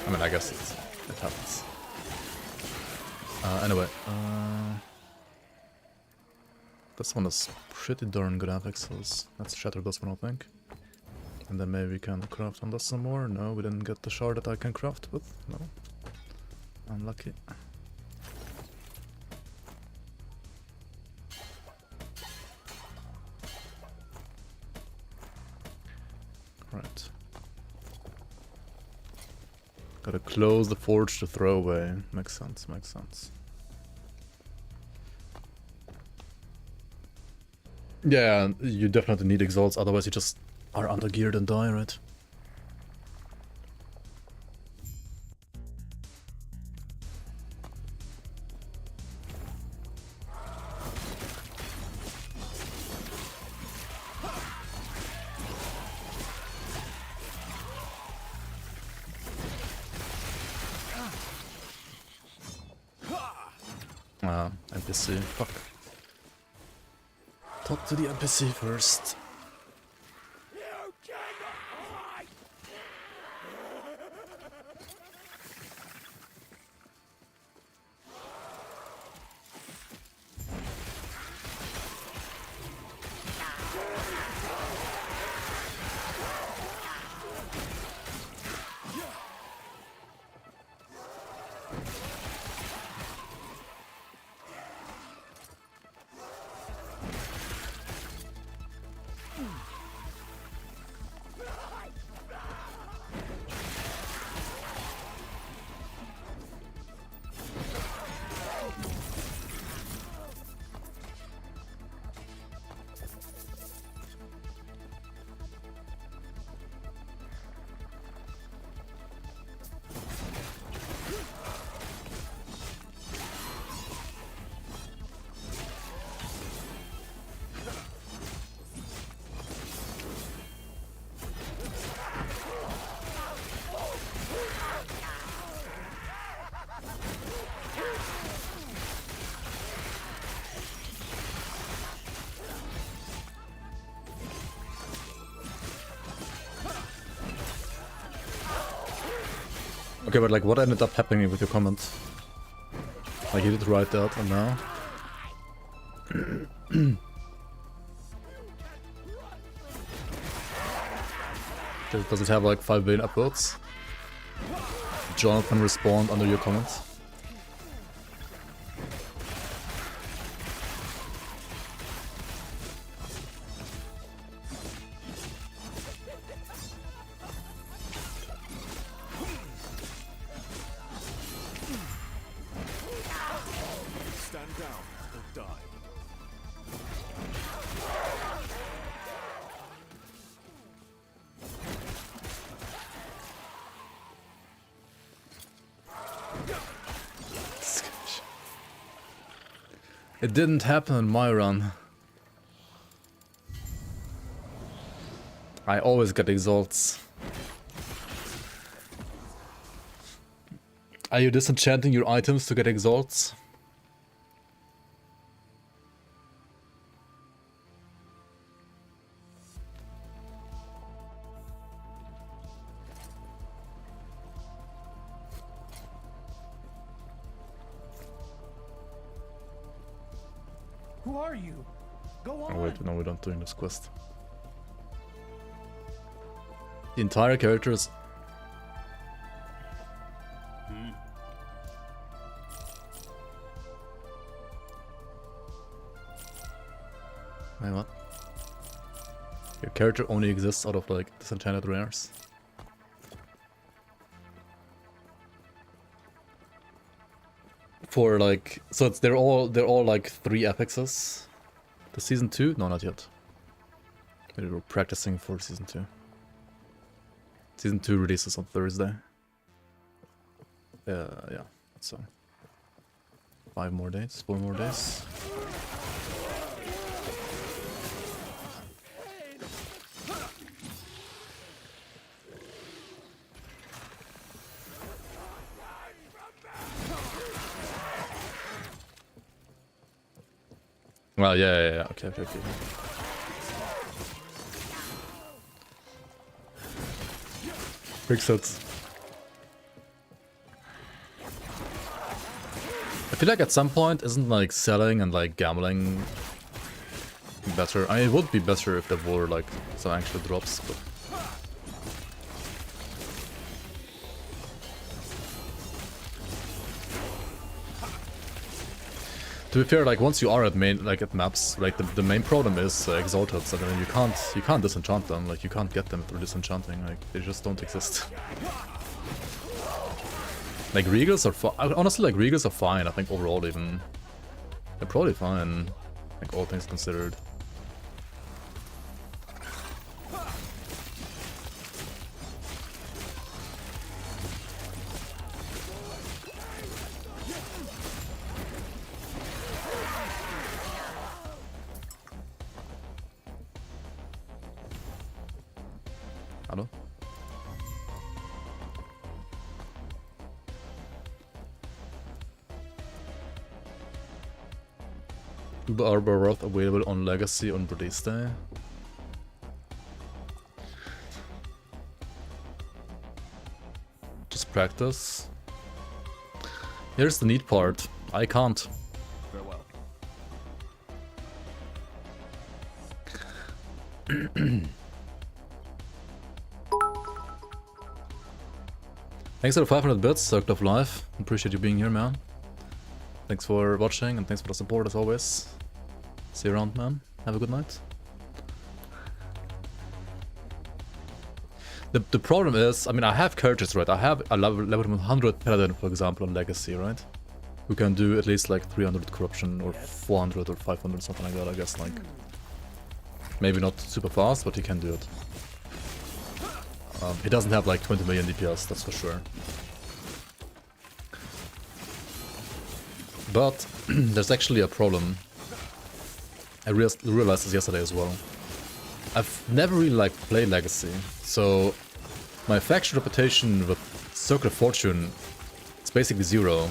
I mean, I guess it happens. Anyway, this one is pretty darn good graphics, so let's shatter this one, I think. And then maybe we can craft on this some more. No, we didn't get the shard that I can craft with. No. Unlucky. Right. Gotta close the forge to throw away. Makes sense, makes sense. Yeah, you definitely need exalts, otherwise you just are under geared and die, right? NPC, fuck. Talk to the NPC first. Okay, but like, what ended up happening with your comment? Like, you did write that, and now? Does it have like 5 billion upvotes? Jonathan respond under your comments? It didn't happen in my run. I always get exalts. Are you disenchanting your items to get exalts? Who are you? Go on. Oh wait, no, we're not doing this quest. The entire characters. Wait, what? Your character only exists out of like disenchanted rares. For like, so it's they're all like 3 epixes. The season 2? No, not yet. Maybe we're practicing for season 2. Season 2 releases on Thursday. Yeah. So 5 more days, 4 more days. Well, yeah. Okay. Big sets. I feel like at some point, isn't like selling and like gambling better? I mean, it would be better if there were like some actual drops, but... To be fair, like once you are at maps, like the main problem is exalted, so then you can't disenchant them, like you can't get them through disenchanting, like they just don't exist. Like regals are honestly, like regals are fine, I think overall even. They're probably fine, like all things considered. Hello? Uber Arbor Wrath available on Legacy on release day. Just practice. Here's the neat part. I can't. Farewell. Thanks for the 500 bits, Circle of Life. Appreciate you being here, man. Thanks for watching and thanks for the support as always. See you around, man. Have a good night. The problem is, I mean, I have characters, right? I have a level 100 Paladin, for example, on Legacy, right? Who can do at least like 300 corruption or 400 or 500, something like that, I guess. Like, maybe not super fast, but he can do it. He doesn't have like 20 million DPS, that's for sure. But there's actually a problem. I realized this yesterday as well. I've never really like played Legacy, so my faction reputation with Circle of Fortune is basically 0,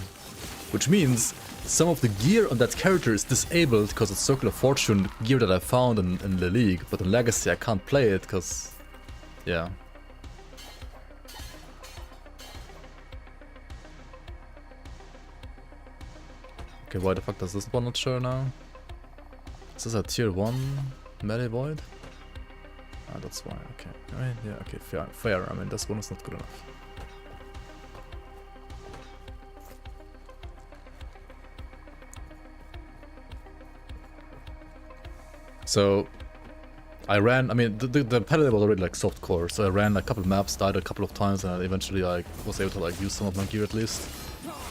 which means some of the gear on that character is disabled because it's Circle of Fortune gear that I found in the league, but in Legacy I can't play it because, yeah. Okay, why the fuck does this one not show now? Is this a tier 1 melee void? Ah, that's why, okay. I mean, yeah, okay, fair. I mean, this one is not good enough. So, I ran, I mean, the palette was already like softcore, so I ran a couple of maps, died a couple of times, and I eventually like was able to like use some of my gear at least.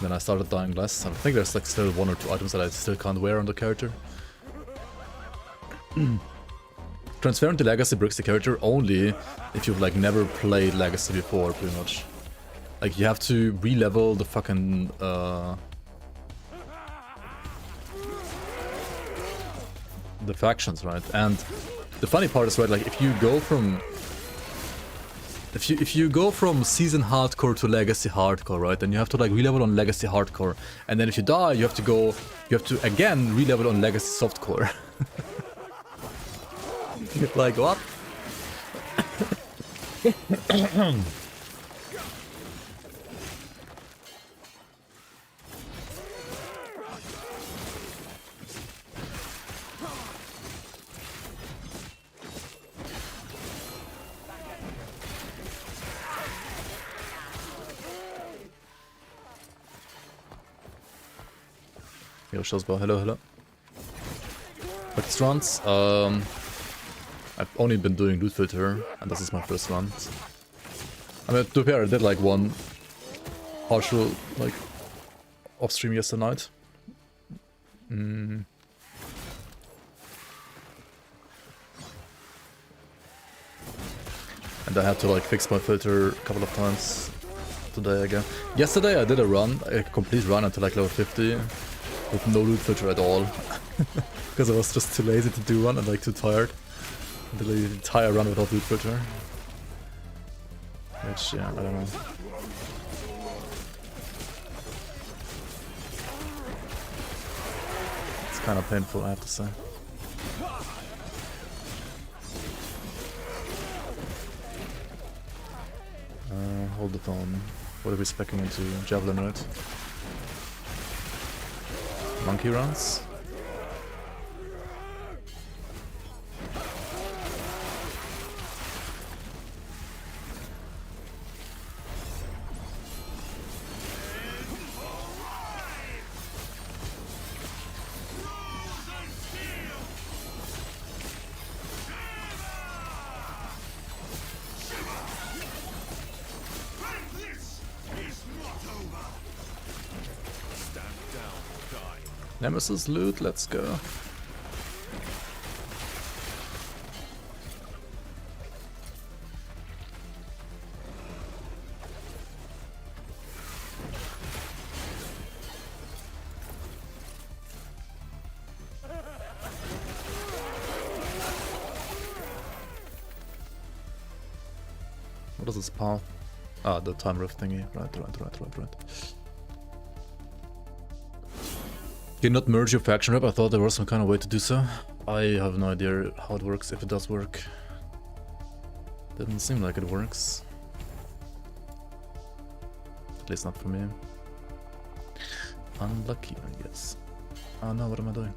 Then I started dying less. I think there's like still 1 or 2 items that I still can't wear on the character. Transferring to Legacy breaks the character only if you've like never played Legacy before, pretty much. Like you have to re-level the fucking the factions, right? And the funny part is, right, like if you go from If you go from season hardcore to legacy hardcore, right, then you have to like re-level on legacy hardcore, and then if you die, you have to again re-level on legacy softcore. Like what? Yo, Shosbar, hello, hello. Practice runs. I've only been doing loot filter, and this is my first run. I mean, to be fair, I did like one partial, like, off stream yesterday night. And I had to like fix my filter a couple of times today again. Yesterday I did a run, a complete run until like level 50 with no loot filter at all. Because I was just too lazy to do one and like too tired. I did the entire run without loot filter. Which, yeah, I don't know. It's kind of painful, I have to say. Hold the phone. What are we speccing into? Javelin, right? Monkey rounds? Nemesis loot, let's go. What is this path? Ah, the time rift thingy. Right. Can you not merge your faction rep? I thought there was some kind of way to do so. I have no idea how it works, if it does work. Doesn't seem like it works. At least not for me. Unlucky, I guess. Oh no, what am I doing?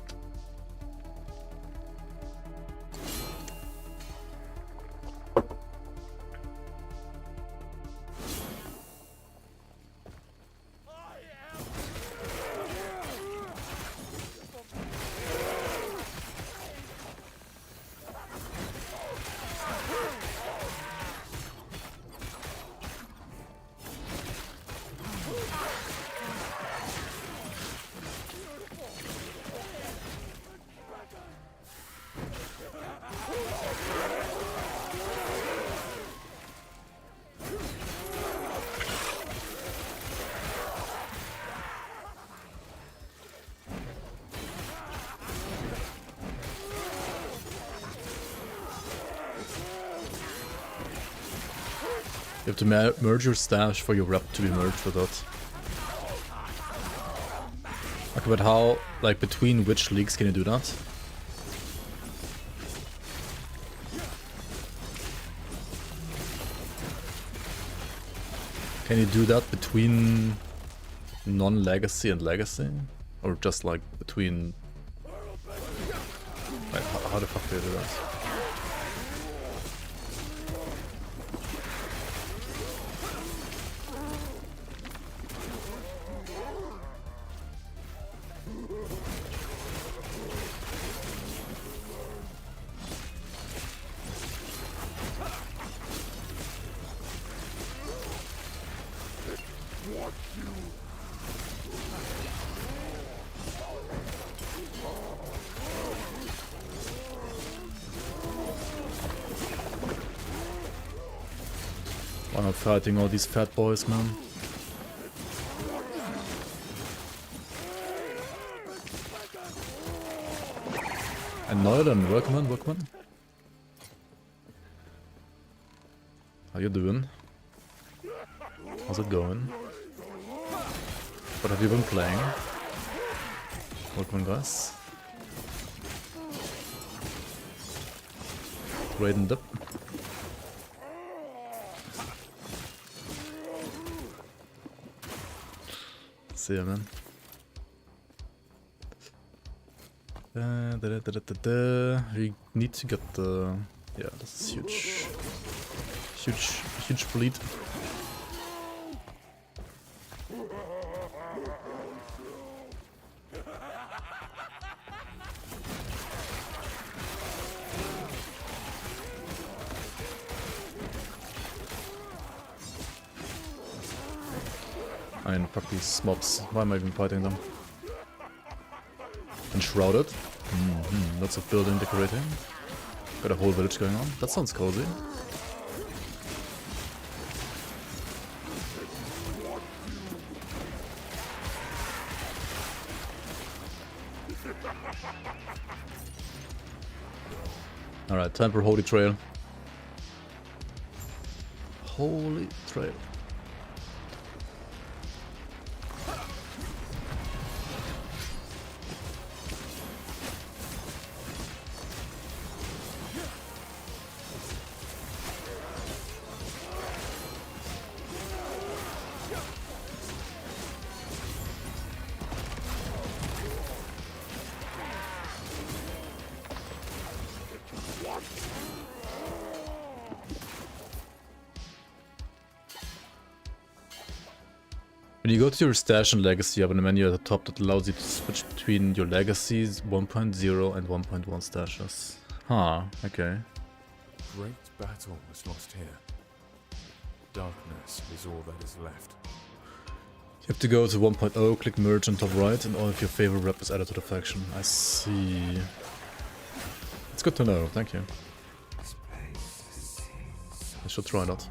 You have to merge your stash for your rep to be merged with it. Okay, but how, like, between which leagues can you do that? Can you do that between non-legacy and legacy? Or just like between... Like, how the fuck do you do that? Why not fighting all these fat boys, man? And Neuland, welcome. How you doing? How's it going? What have you been playing? Welcome, guys. Raiden dip. See ya, man. We need to get the... Yeah, this is huge. Huge fleet. I mean, fuck these mobs. Why am I even fighting them? Enshrouded. Lots of building decorating. Got a whole village going on. That sounds cozy. Alright, time for Holy Trail. Holy Trail. When you go to your stash and legacy, you have a menu at the top that allows you to switch between your legacies 1.0 and 1.1 stashes. Huh, okay. Great battle was lost here. Darkness is all that is left. You have to go to 1.0, click merge on top right, and all of your favorite rep is added to the faction. I see. It's good to know, thank you. I should try that.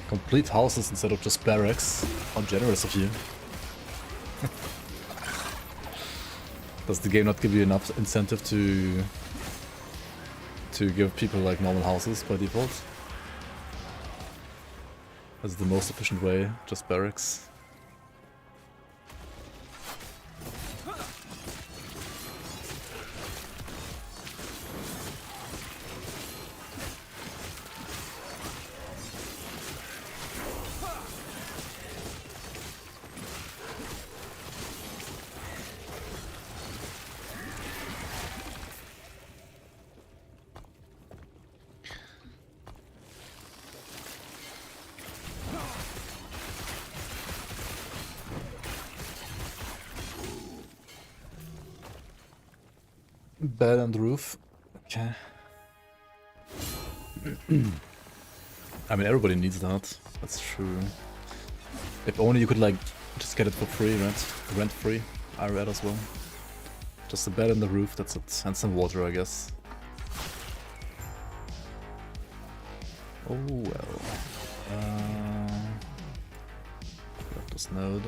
Complete houses instead of just barracks. How generous of you. Does the game not give you enough incentive to give people like normal houses by default? That's the most efficient way, just barracks. Bed on the roof. Okay. I mean, everybody needs that. That's true. If only you could, like, just get it for free, rent free. I read as well. Just a bed on the roof, that's it. And some water, I guess. Oh well. Grab this node.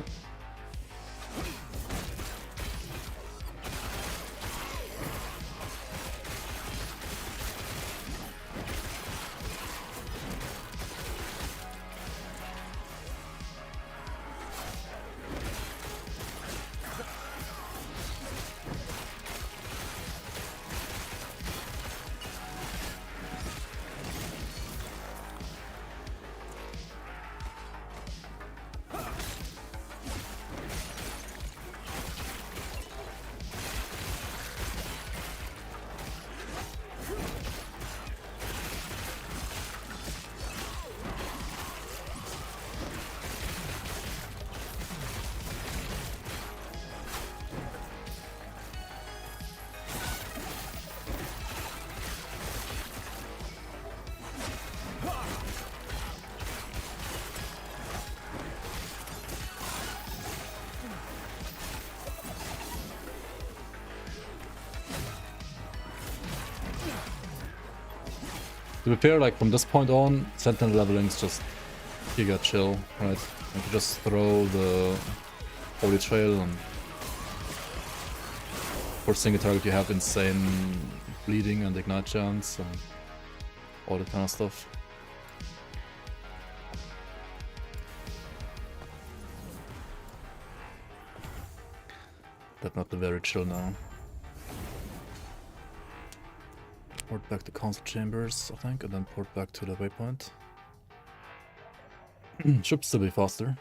To be fair, like from this point on, Sentinel leveling is just giga chill, right? You can just throw the Holy Trail and for single target you have insane bleeding and ignite chance and all that kind of stuff. Definitely very chill now. Port back to council chambers, I think, and then port back to the waypoint. Should still be faster.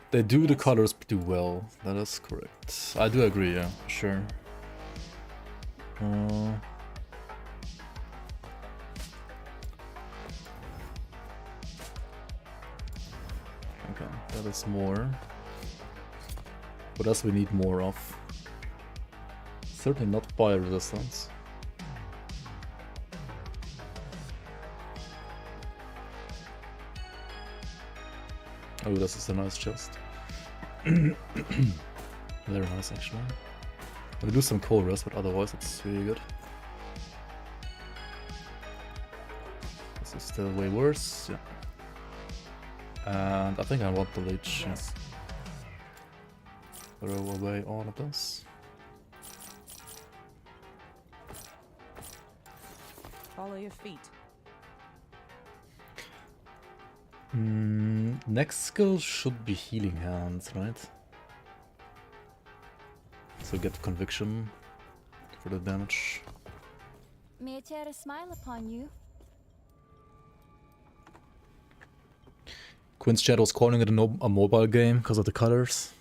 They do the colors pretty well. That is correct. I do agree, yeah, sure. Okay, that is more. What else we need more of? Certainly not fire resistance. Oh, this is a nice chest. Very nice, actually. I'll do some coal rest, but otherwise it's really good. This is still way worse, yeah. And I think I want the leech. Yes. Yeah. Throw away all of this. Follow your feet. Next skill should be healing hands, right? So get conviction for the damage. May I tear a smile upon you? Quinn's chat was calling it a mobile game because of the colors.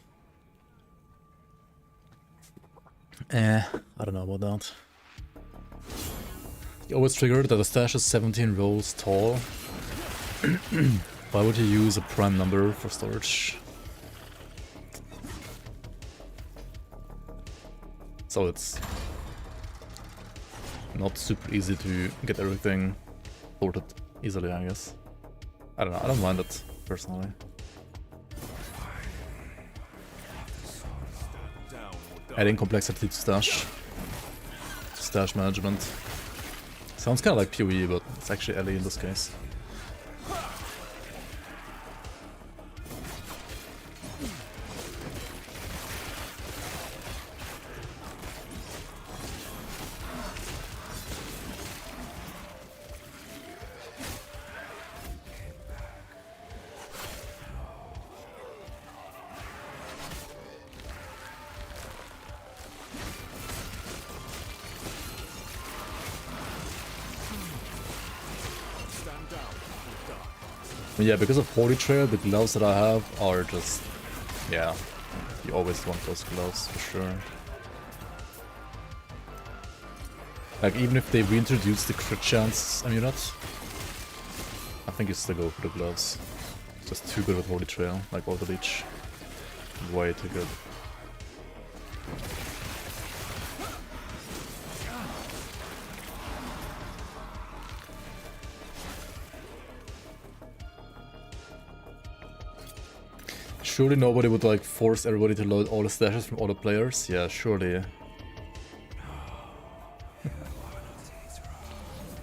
I don't know about that. You always trigger that the stash is 17 rows tall. Why would you use a prime number for storage? So it's not super easy to get everything sorted easily, I guess. I don't know, I don't mind it, personally. Adding complexity to stash management. Sounds kind of like PoE, but it's actually LE in this case. Yeah, because of Holy Trail, the gloves that I have are just... yeah, you always want those gloves, for sure. Like, even if they reintroduce the crit chance amulet, I think you still go for the gloves. It's just too good with Holy Trail, like Auto Leech. Way too good. Surely nobody would like force everybody to load all the stashes from all the players? Yeah, surely.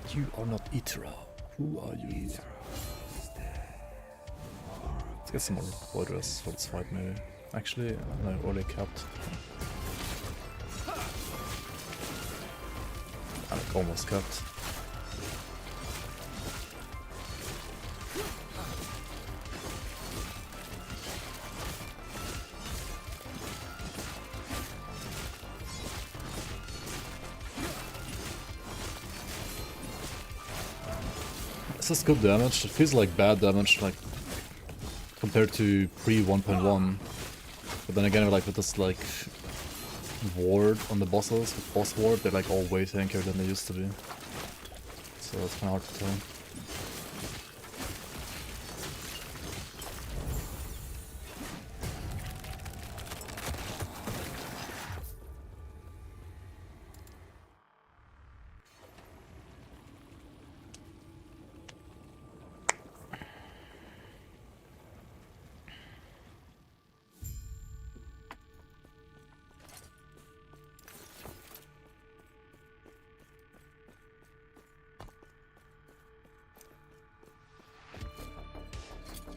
You are not Itera. Who are you? Let's get some more borders for this fight maybe. Actually, no, only capped. Like almost capped. This is good damage. It feels like bad damage, like compared to pre 1.1. But then again, like with this like ward on the bosses, with boss ward, they're like all way tankier than they used to be. So it's kind of hard to tell.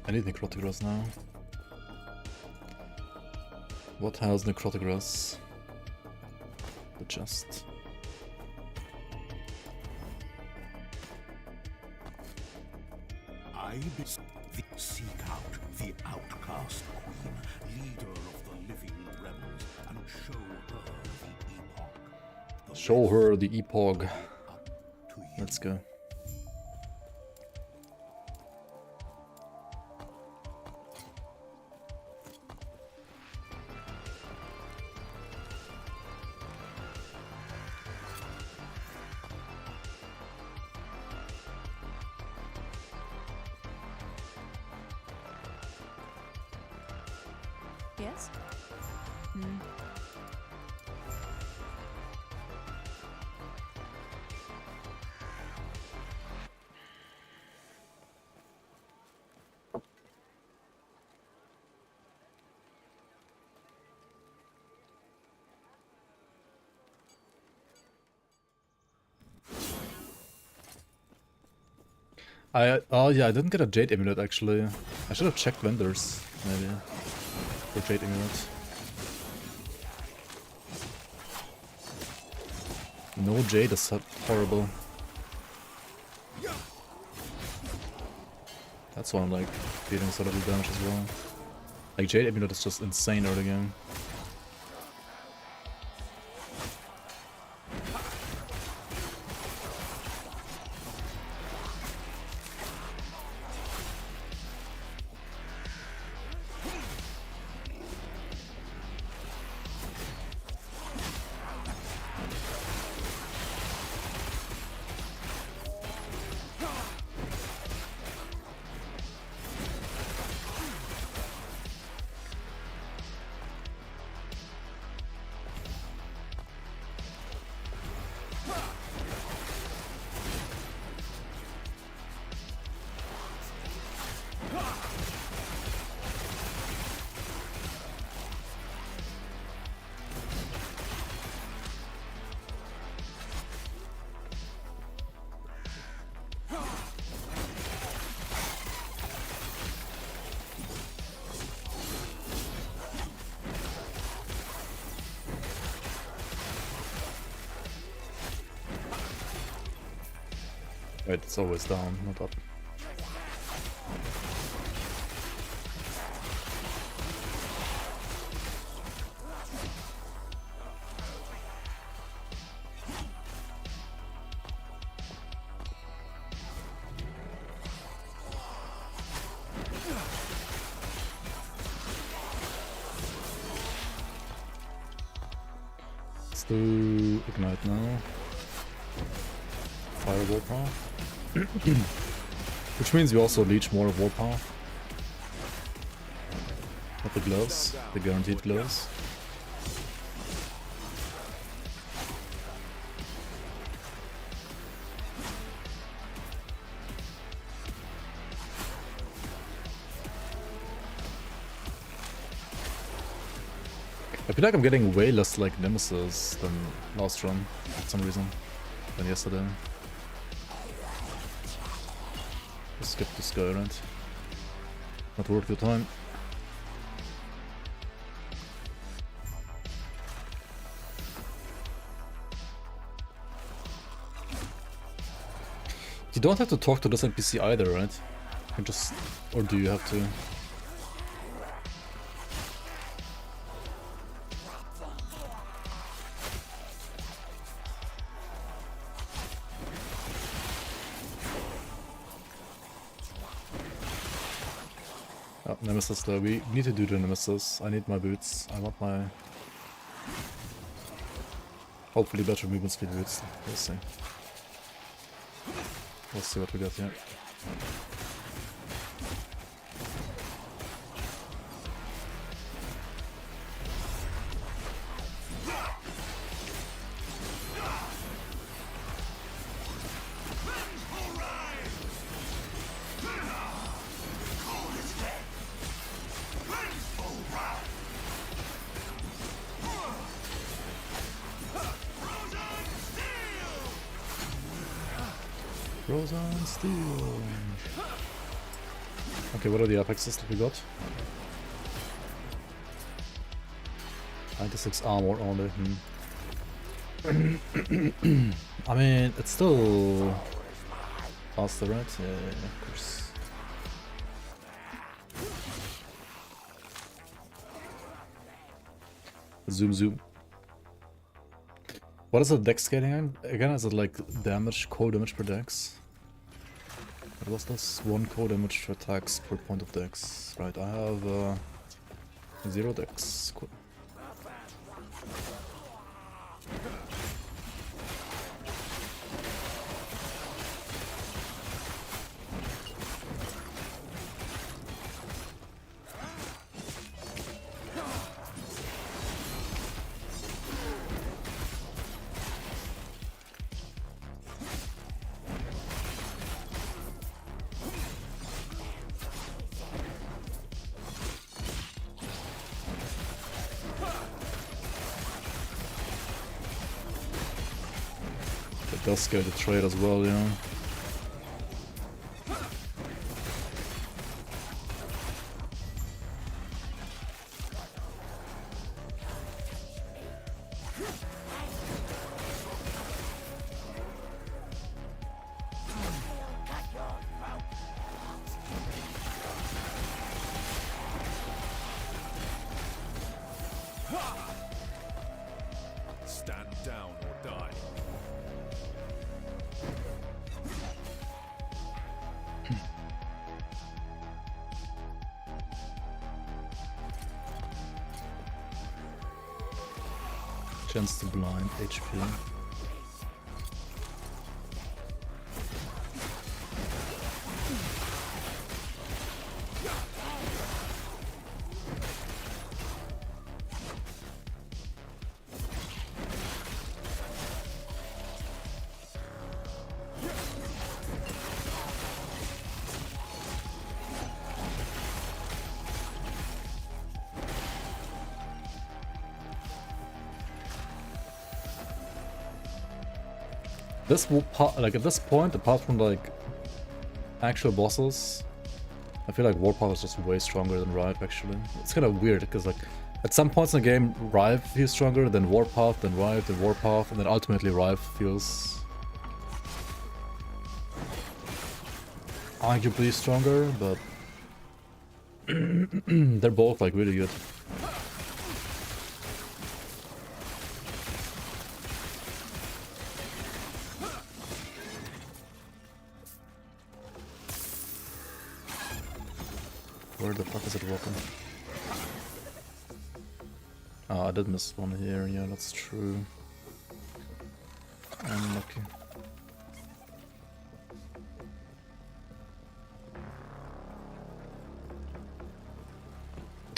I need necrotic grass now. What has necrotic grass? The chest. I seek out the outcast queen, leader of the living rebels, and show her the epoch. Show her the epoch. Let's go. Yes? Hmm. Oh yeah, I didn't get a Jade Amulet actually. I should have checked vendors, maybe. For Jade Amulet. No Jade is horrible. That's why I'm like dealing so little damage as well. Like Jade Amulet is just insane early game. Right, it's always down, not up. Let's do Ignite now. Fire Warpath. Which means we also leech more of Warpath. Not the gloves, the guaranteed gloves. I feel like I'm getting way less like Nemesis than last run for some reason than yesterday. Skip this guy, right? Not worth your time. You don't have to talk to this NPC either, right? You can just... or do you have to? Oh, Nemesis though. We need to do the Nemesis. I need my boots. I want my... hopefully better movement speed boots. We'll see. We'll see what we got here. Frozen Steel. Okay, what are the apexes that we got? 96 armor only. I mean, it's still faster, right? Yeah, of course. Zoom, zoom. What is the dex scaling again? Is it like damage, core damage per dex? What was this? 1 core damage for attacks per point of dex. Right, I have 0 dex. Cool. does scale the trade as well, you know. Stand down or die. Chance to blind HP. This like at this point, apart from like actual bosses, I feel like Warpath is just way stronger than Rive actually. It's kind of weird because like at some points in the game, Rive feels stronger than Warpath, then Rive, then Warpath, and then ultimately Rive feels arguably stronger, but they're both like really good. Where the fuck is it walking? Oh, I did miss one here, yeah, that's true. Unlucky.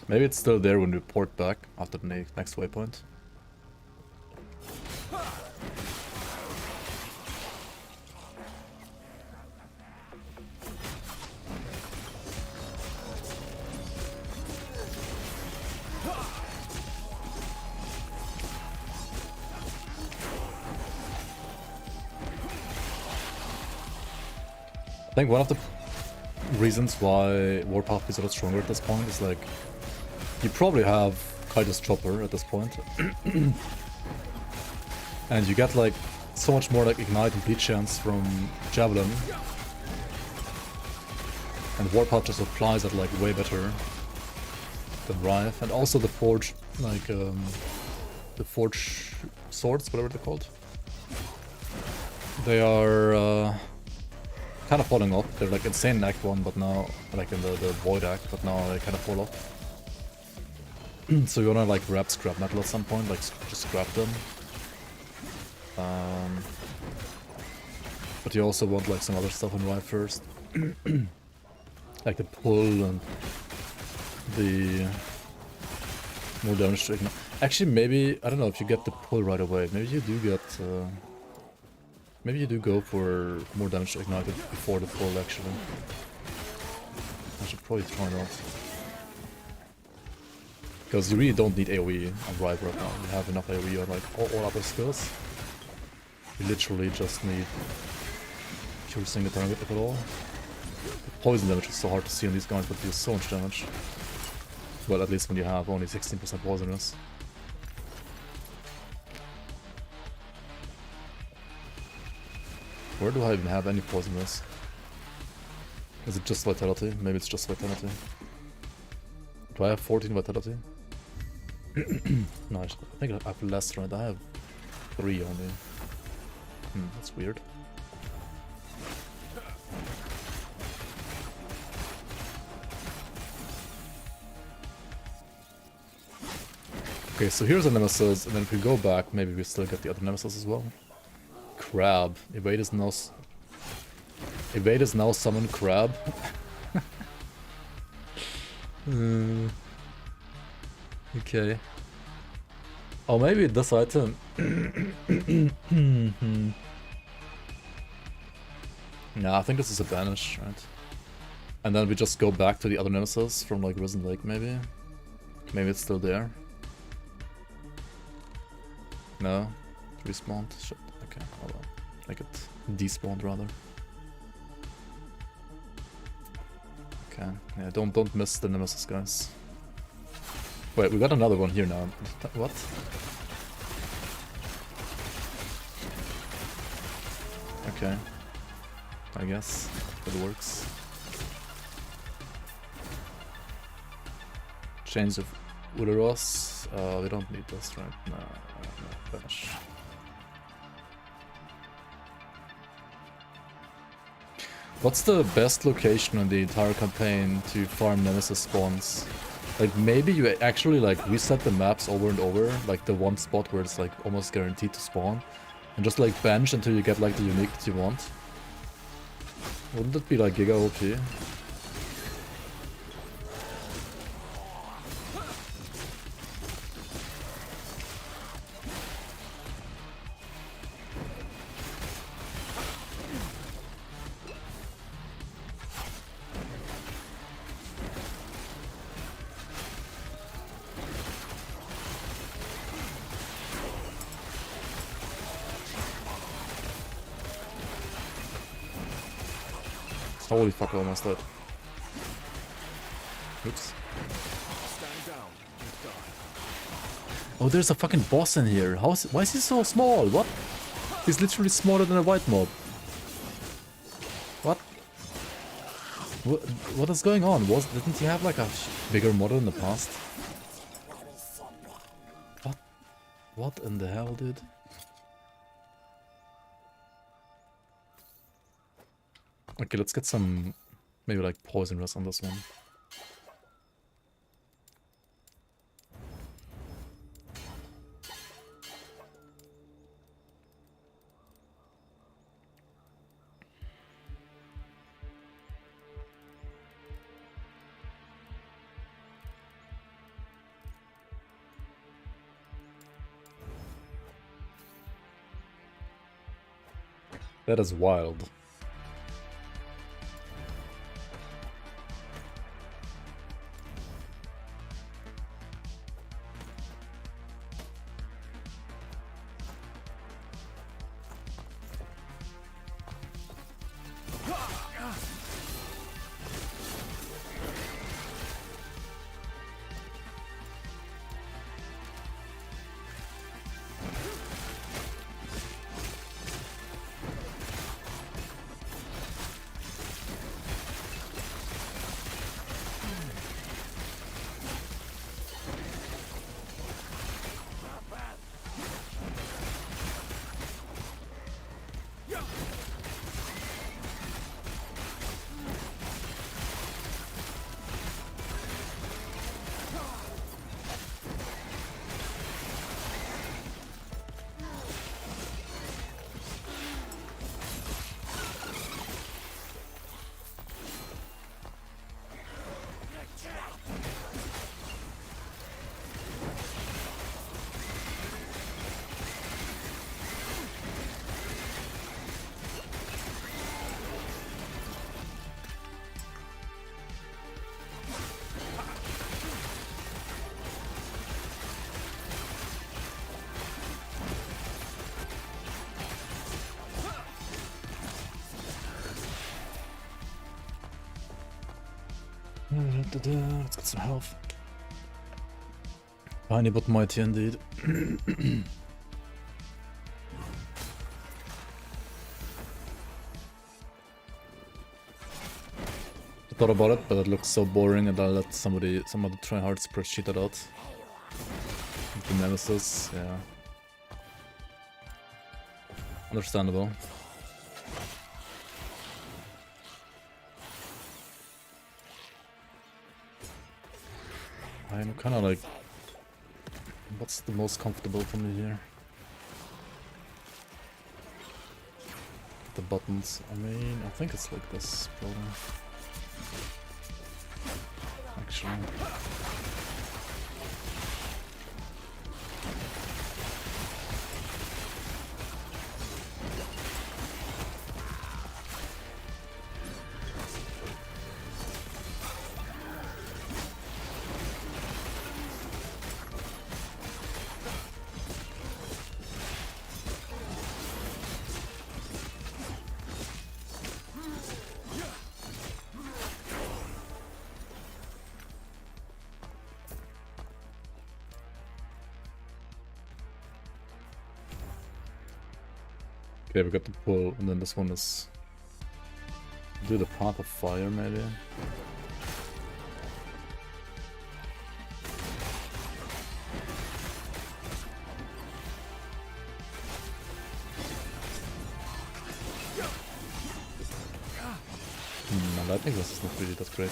Maybe it's still there when we port back after the next waypoint. I think one of the reasons why Warpath is a lot stronger at this point is like you probably have Kaido's chopper at this point. And you get like so much more like ignite and bleed chance from Javelin. And Warpath just applies it like way better than Rive. And also the Forge, like the Forge swords, whatever they're called. They are kind of falling off. They're like insane in Act 1, but now, like in the Void Act, but now they kind of fall off. So you wanna like grab scrap metal at some point, like just scrap them. But you also want like some other stuff on Rive first. Like the pull and the more damage to ignite. Actually, maybe, I don't know if you get the pull right away. Maybe you do get... maybe you do go for more damage to ignite it before the pull, actually. I should probably try that. Because you really don't need AoE on Rive right now. You have enough AoE on like all other skills. You literally just need piercing the target if at all. The poison damage is so hard to see on these guys, but deals so much damage. Well, at least when you have only 16% poisonous. Where do I even have any poisonous? Is it just vitality? Maybe it's just vitality. Do I have 14 vitality? No, I think I have less, right? I have 3 only. That's weird. Okay, so here's a nemesis, and then if we go back, maybe we still get the other nemesis as well. Crab. Evade is now summon crab. Okay. Oh, maybe this item. Nah, I think this is a banish, right? And then we just go back to the other nemesis from like Risen Lake, maybe. Maybe it's still there. No, respawned. Shit. Okay, hold on. Make it despawned rather. Okay, yeah, don't miss the Nemesis, guys. Wait, we got another one here now. What? Okay. I guess it works. Chains of Uleros. We don't need this, right? No, finish. What's the best location in the entire campaign to farm Nemesis spawns? Like, maybe you actually, like, reset the maps over and over, like the one spot where it's, like, almost guaranteed to spawn, and just, like, bench until you get, like, the unique that you want. Wouldn't it be, like, giga OP? Holy fuck, I almost died. Oops. Oh, there's a fucking boss in here. Why is he so small? What? He's literally smaller than a white mob. What? What is going on? Didn't he have like a bigger model in the past? What? What in the hell, dude? Okay, let's get some, maybe like poison rest on this one. That is wild. Let's get some health. Tiny but mighty indeed. I thought about it, but it looks so boring, and I'll let some other try-hard spreadsheet it out. The Nemesis, yeah. Understandable. I'm kind of like, what's the most comfortable for me here? The buttons, I mean, I think it's like this, probably. Actually. Okay, we got the pull, and then this one is... Do the Path of Fire, maybe? I think this is not really that great.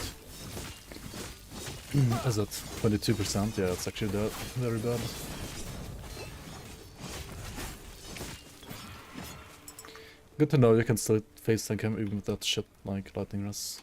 Is it? 22%? Yeah, it's actually very bad. Good to know you can still face tank him even with that shit like lightning rest.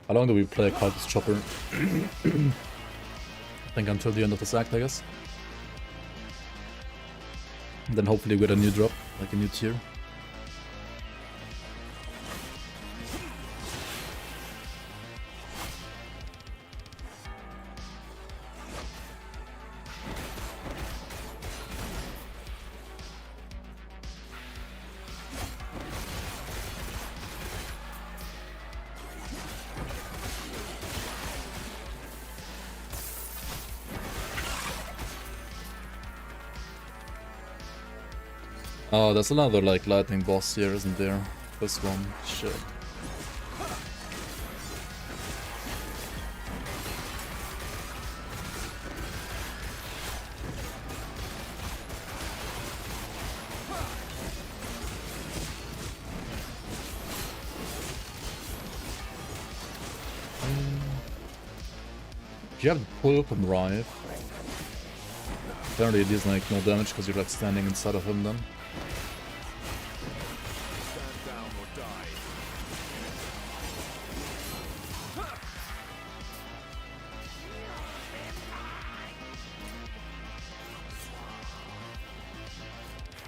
How long do we play Cultist Chopper? I think until the end of this act, I guess. And then hopefully we get a new drop, like a new tier. Oh, there's another like lightning boss here, isn't there? This one, shit. Do you have the pull from Rive? Apparently it is like no damage because you're like standing inside of him then.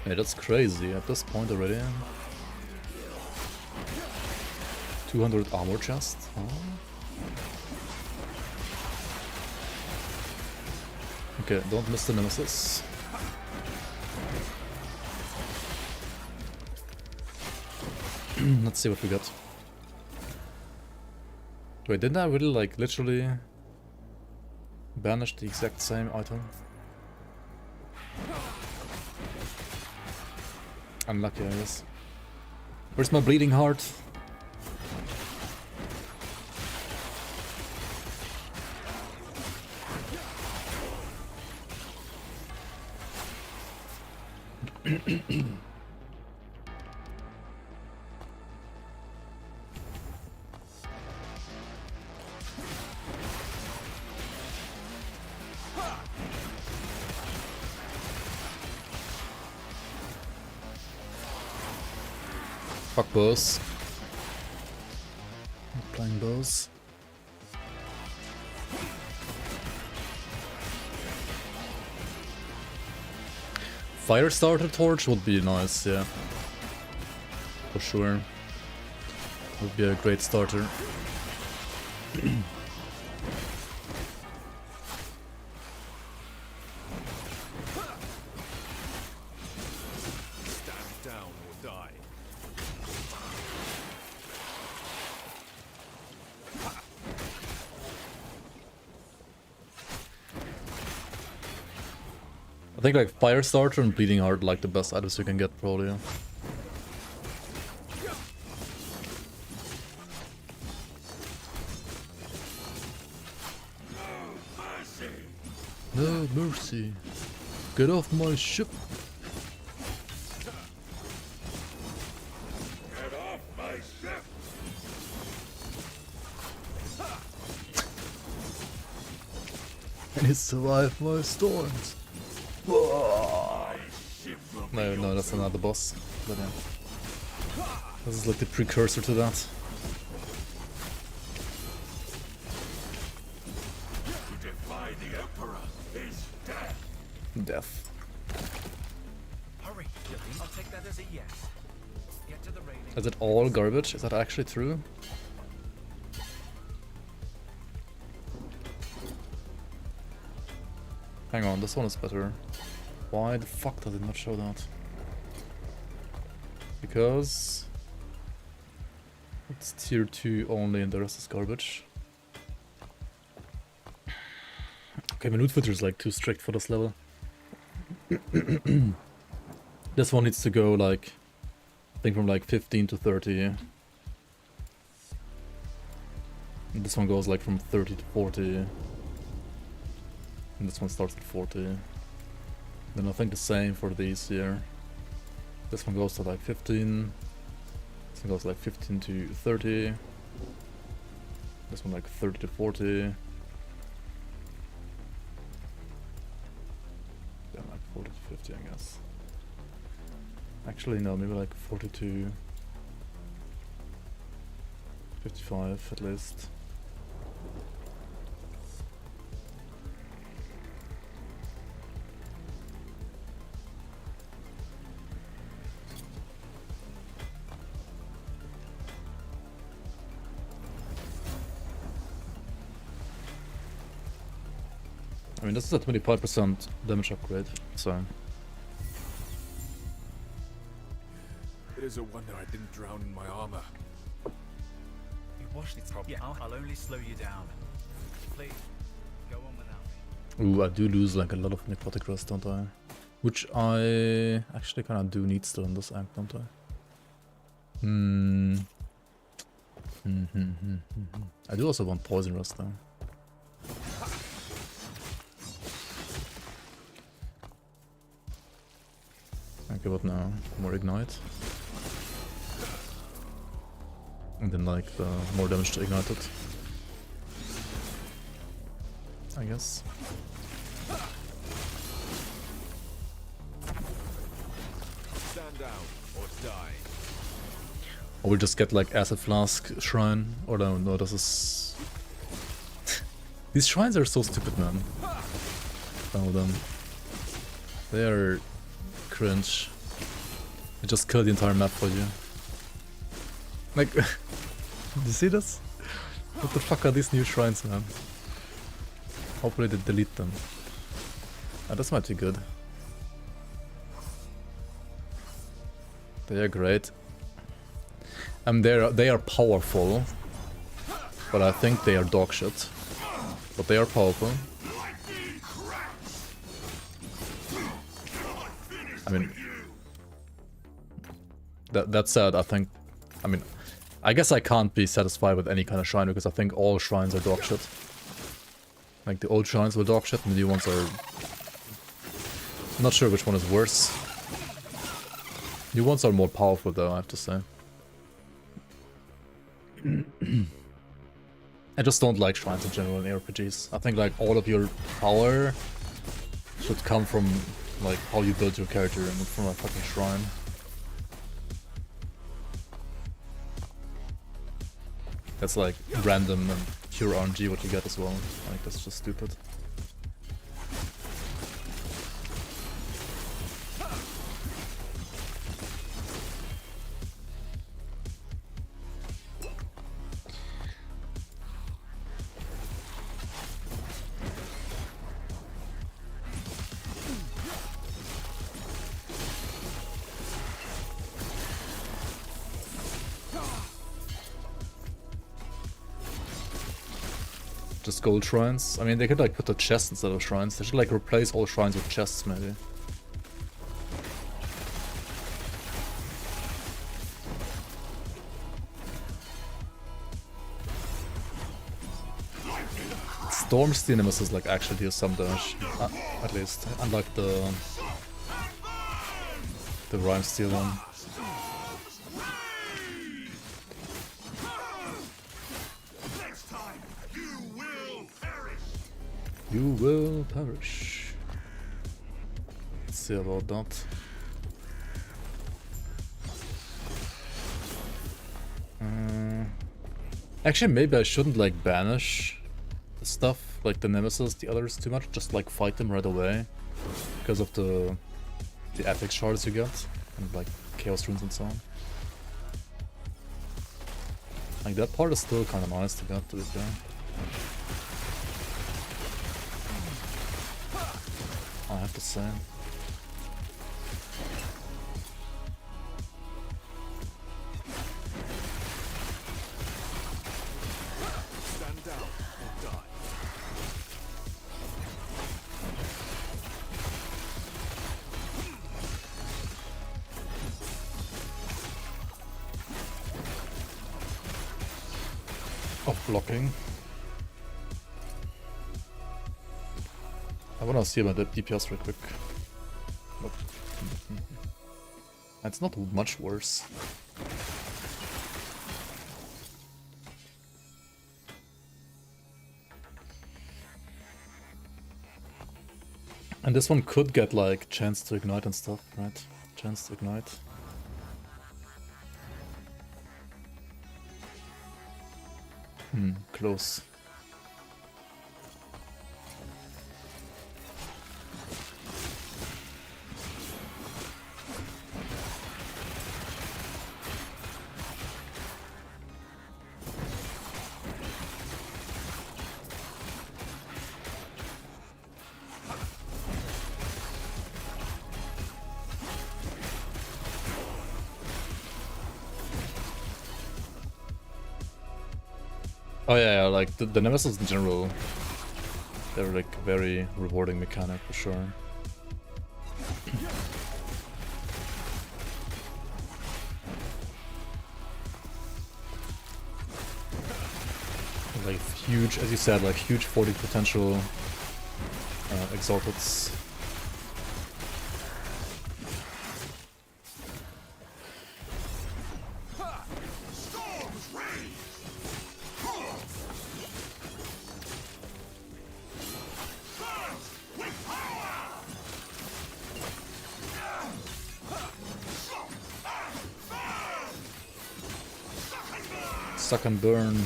Hey, that's crazy at this point already. 200 armor chest. Oh. Okay, don't miss the nemesis. Let's see what we got. Wait, didn't I really like literally banish the exact same item? Unlucky, I guess. Where's my bleeding heart? Fuck bows. Not playing bows. Fire starter torch would be nice, yeah. For sure. Would be a great starter. I think like Fire Starter and Bleeding Heart are like the best items you can get probably. Yeah. No mercy. Get off my ship. Get off my ship. And he survived my storms. No, that's another boss. But yeah. This is like the precursor to that. Death. Hurry, I'll take that as a yes. Get to the railing. Is it all garbage? Is that actually true? Hang on, this one is better. Why the fuck does it not show that? Because it's tier 2 only and the rest is garbage. Okay, my loot filter is like too strict for this level. This one needs to go like, I think from like 15 to 30. And this one goes like from 30 to 40. And this one starts at 40. Then I think the same for these here. This one goes to like 15. This one goes like 15 to 30. This one like 30 to 40. Then like 40 to 50, I guess. Actually, no, maybe like 40 to 55 at least. I mean, this is a 25% damage upgrade, so... It is a wonder I didn't drown in my armor. You washed it properly. Yeah, I'll only slow you down. Please, go on without me. Ooh, I do lose like a lot of necrotic rust, don't I? Which I actually kind of do need still in this act, don't I? I do also want poison rust though. Okay, what now? More ignite. And then like the more damage to ignite it. I guess. Stand down or die. Or we'll just get like acid flask shrine. Or no, this is... These shrines are so stupid, man. Some of them. They are cringe. They just kill the entire map for you. Like, do you see this? What the fuck are these new shrines, man? Hopefully they delete them. Ah, this might be good. They are great. They are powerful, but I think they are dog shit. But they are powerful. I mean, that said, I guess I can't be satisfied with any kind of shrine because I think all shrines are dog shit. Like the old shrines were dog shit and the new ones are... I'm not sure which one is worse. New ones are more powerful though, I have to say. I just don't like shrines in general in RPGs. I think like all of your power should come from like how you build your character and not from a fucking shrine. That's like random and pure RNG what you get as well. Like that's just stupid. Just gold shrines. I mean, they could like put a chest instead of shrines. They should like replace all shrines with chests, maybe. Stormsteel nemesis like actually deal some damage, at least, unlike the Rhymesteel one. You will perish. Let's see about that. Actually, maybe I shouldn't like banish the stuff, like the nemesis, the others too much. Just like fight them right away, because of the epic shards you get and like chaos runes and so on. Like that part is still kind of nice to get, to be fair. I have to say. Stand down or die. Off blocking. I wanna see about the DPS real quick. Nope. It's not much worse. And this one could get like chance to ignite and stuff, right? Chance to ignite. Close. Oh yeah, like the nemesis in general, they're like very rewarding mechanic for sure. Like huge, as you said, like huge 40 potential exalteds. Suck and burn.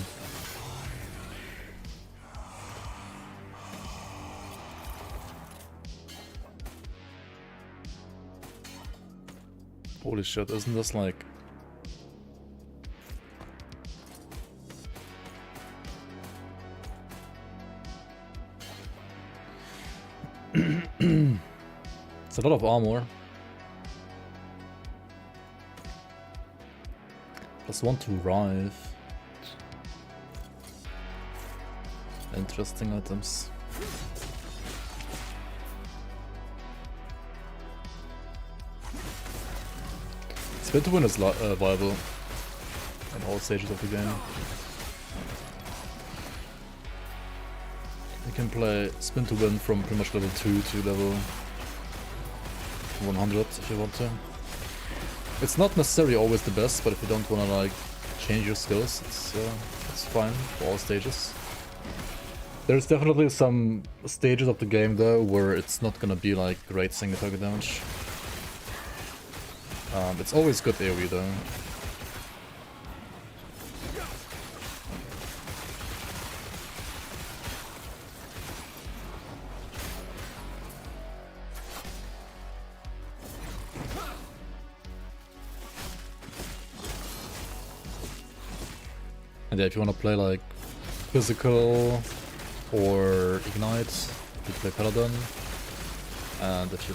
Holy shit, isn't this like... It's a lot of armor. +1 to Rive. Interesting items. Spin to win is viable in all stages of the game. You can play spin to win from pretty much level 2 to level 100 if you want to. It's not necessarily always the best, but if you don't want to like change your skills, it's fine for all stages. There's definitely some stages of the game though where it's not gonna be like great single target damage. It's always good AoE though. And yeah, if you want to play like physical or ignite, you play Paladin. And if you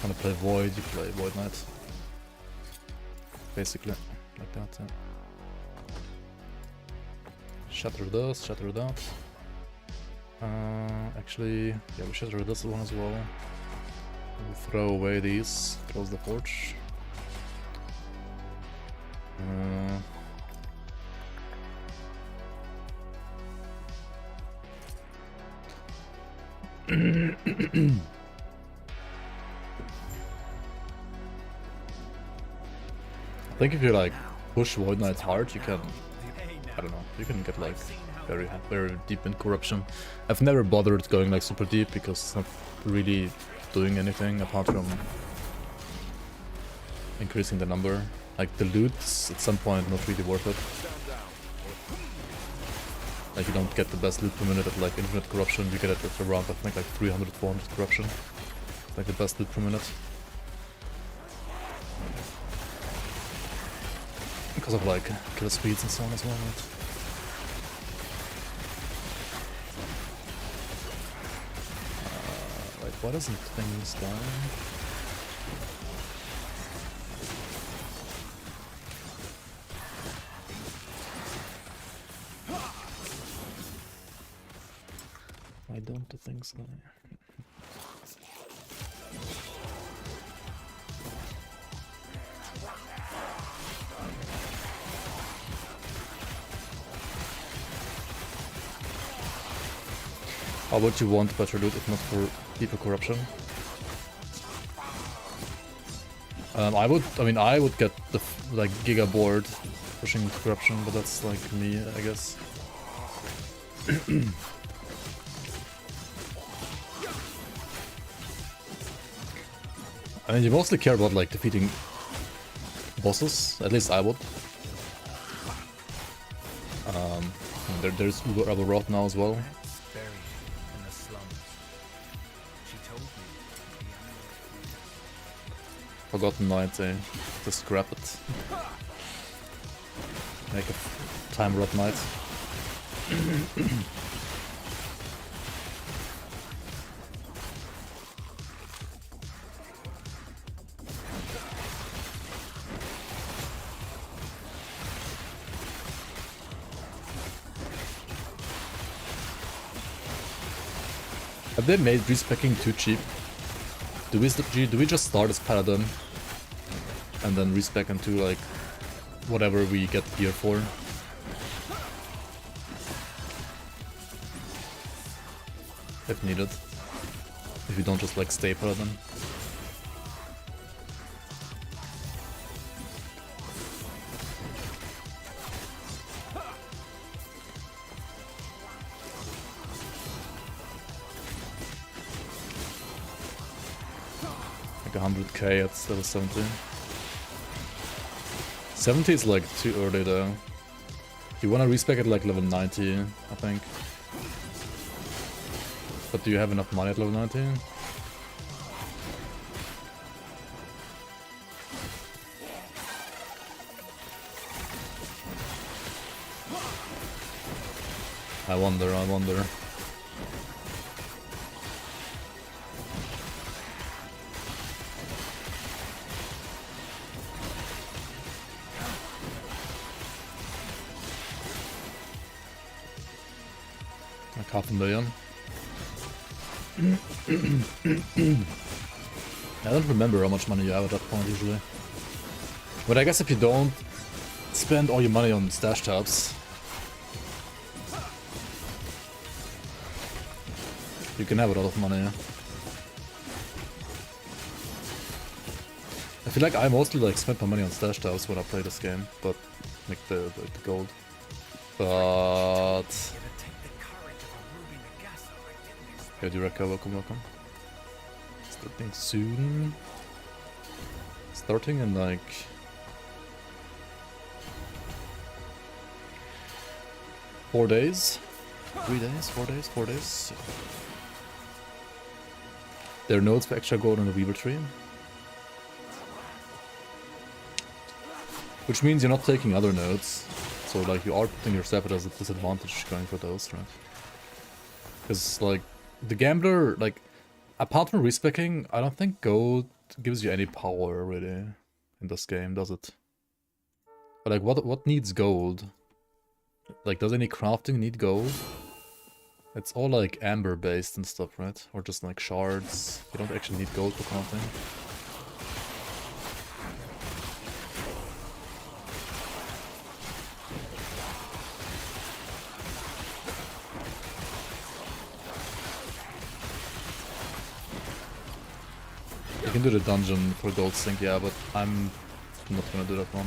want to play Void, you play Void Knight. Basically, like that, yeah. Shatter this, shatter that. Actually, yeah, we shatter this one as well. We'll throw away these, close the forge. I think if you like push Void Knight hard, you can don't know, you can get like very deep in corruption. I've never bothered going like super deep because it's not really doing anything apart from increasing the number. Like the loot's at some point not really worth it. Like you don't get the best loot per minute at like infinite corruption, you get it at around I think like 300, 400 corruption. It's like the best loot per minute. Because of like kill speeds and so on as well, right? Wait, why doesn't things die? Why don't the things die? How would you want better loot if not for deeper corruption? I would get the like giga board pushing corruption, but that's like me, I guess. I mean, you mostly care about like defeating bosses. At least I would. There's Rubber Rod now as well. Forgotten Knight, just scrap it. Make a Time Rod Knight. Have they made respecking too cheap? Do we just start as Paladin and then respec into like whatever we get gear for? If needed. If you don't just like stay Paladin. Like 100k at level 70. 70 is like too early though. You wanna respec at like level 90, I think. But do you have enough money at level 90? I wonder. Like 500,000. I don't remember how much money you have at that point usually. But I guess if you don't spend all your money on stash tabs, you can have a lot of money. I feel like I mostly like spend my money on stash tabs when I play this game, but like the gold. But yeah, Duraka, welcome. Starting soon. Starting in like 4 days? 3 days? 4 days? 4 days? There are nodes for extra gold on the Weaver tree. Which means you're not taking other nodes. So like you are putting yourself at a disadvantage going for those, right? Because like the gambler, like apart from respecking, I don't think gold gives you any power really in this game, does it? But like what needs gold? Like does any crafting need gold? It's all like amber based and stuff, right? Or just like shards. You don't actually need gold for crafting. You can do the dungeon for gold sink, yeah, but I'm not gonna do that one.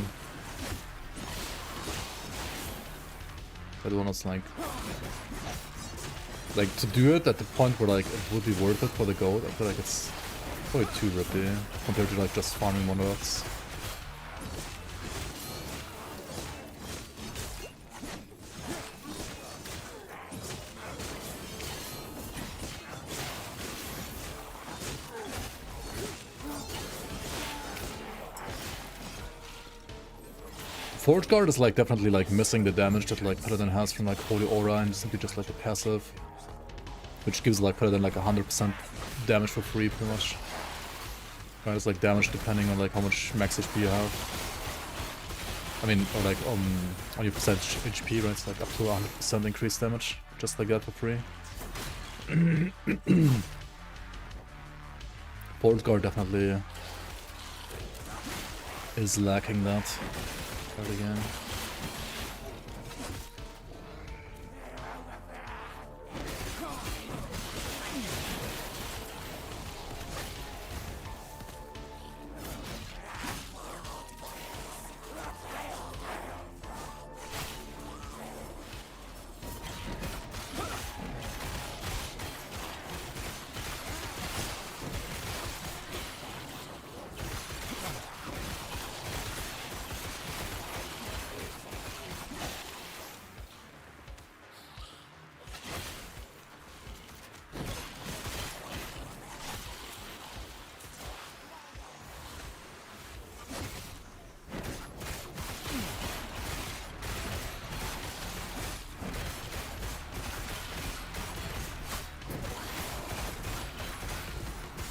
That one was like to do it at the point where like it would be worth it for the gold. I feel like it's probably too rippy compared to like just farming monoliths. Forge Guard is like definitely like missing the damage that like Paladin has from like Holy Aura and simply just like the passive, which gives like Paladin like 100% damage for free pretty much. Right, it's like damage depending on like how much max HP you have. I mean, or like on your percentage HP, right? It's like up to 100% increased damage, just like that for free. Forge Guard definitely is lacking that. Start again.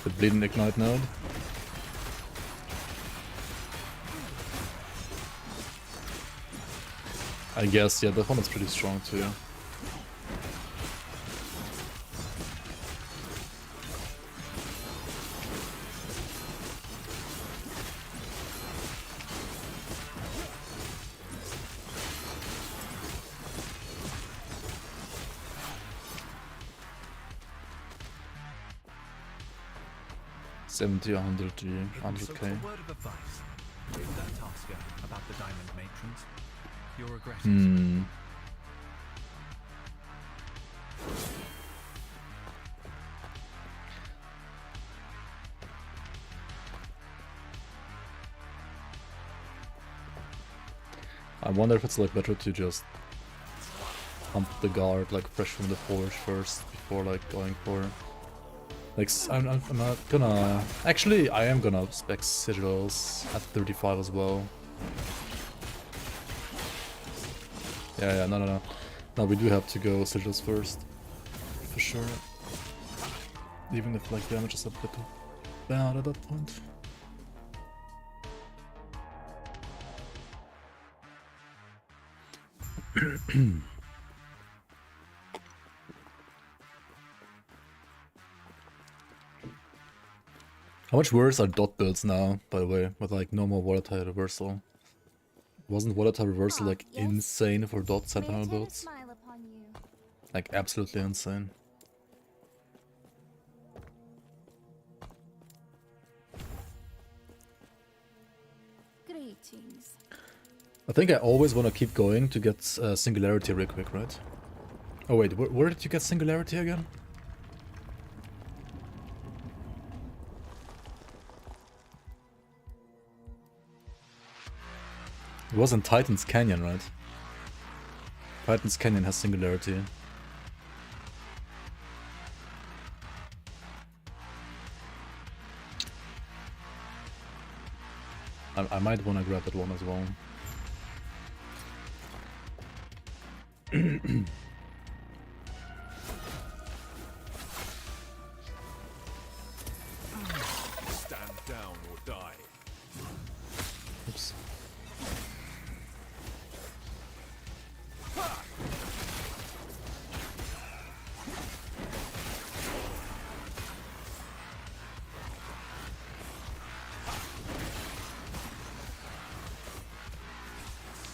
The bleeding ignite node. I guess, yeah, that one is pretty strong too. $70, $100, $100k. Word of advice. Don't ask her about the diamond matrons. You'll regret it. I wonder if it's like better to just pump the guard like fresh from the forge first before like going for. Like, I'm not gonna... Actually, I am gonna spec sigils at 35 as well. Yeah, no. No, we do have to go sigils first. For sure. Even if, like, damage is a bit bad at that point. How much worse are dot builds now, by the way, with like no more volatile reversal? Wasn't volatile reversal like insane for dot Sentinel builds? Like absolutely insane. Greetings. I think I always want to keep going to get Singularity real quick, right? Oh wait, where did you get Singularity again? It was in Titan's Canyon, right? Titan's Canyon has Singularity. I might want to grab that one as well. Stand down or die. Oops.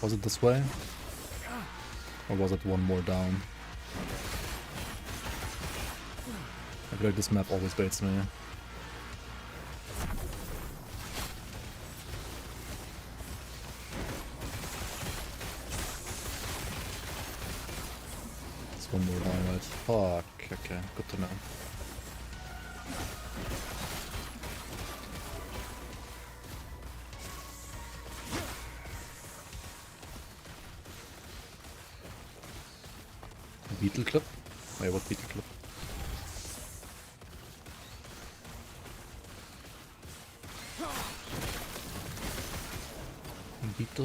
Was it this way? Or was it one more down? I feel like this map always baits me. one more line, right? Fuck, okay, good to know. Beetle Clip? Wait, what Beetle Clip?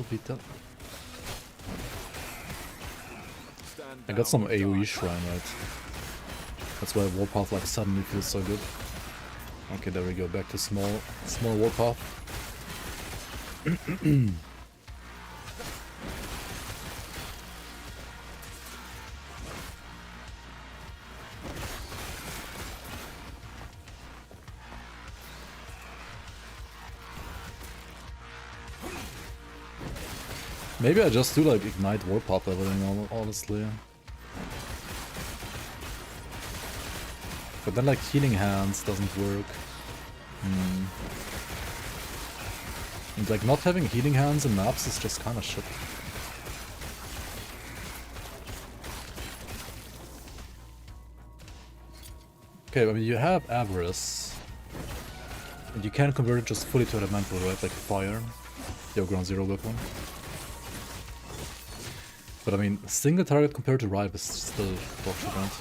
Beetle. I got some AoE shrine, right? That's why Warpath like suddenly feels so good. Okay, there we go, back to small Warpath. Maybe I just do like ignite Warpath leveling, honestly. But then like healing hands doesn't work. And like not having healing hands in maps is just kinda shit. Okay, I mean you have Avarice. And you can convert it just fully to elemental, right? Like fire. Your ground zero weapon. But I mean, single target compared to Rive is still dogshit, right?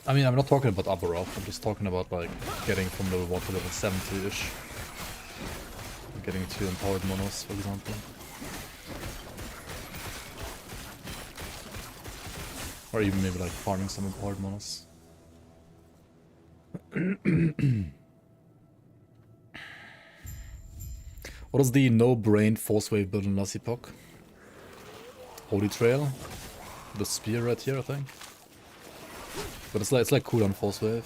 I mean, I'm not talking about upper off, I'm just talking about like getting from level 1 to level 70-ish. Getting 2 empowered monos, for example. Or even maybe like farming some empowered monos. What is the no-brain force wave build in last Epoch? Holy Trail? The spear right here, I think. But it's like cooldown force wave.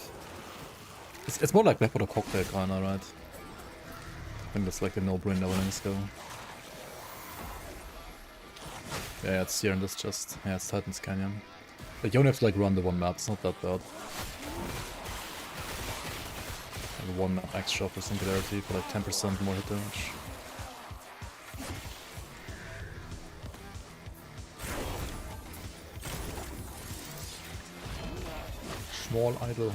It's more like Blackwater Cocktail kinda, right? I think that's like the no-brain leveling skill. Yeah, it's here in this chest. Yeah, it's Titan's Canyon. Like you only have to like run the one map, it's not that bad. Like one extra for Singularity for like 10% more hit damage. Small idol.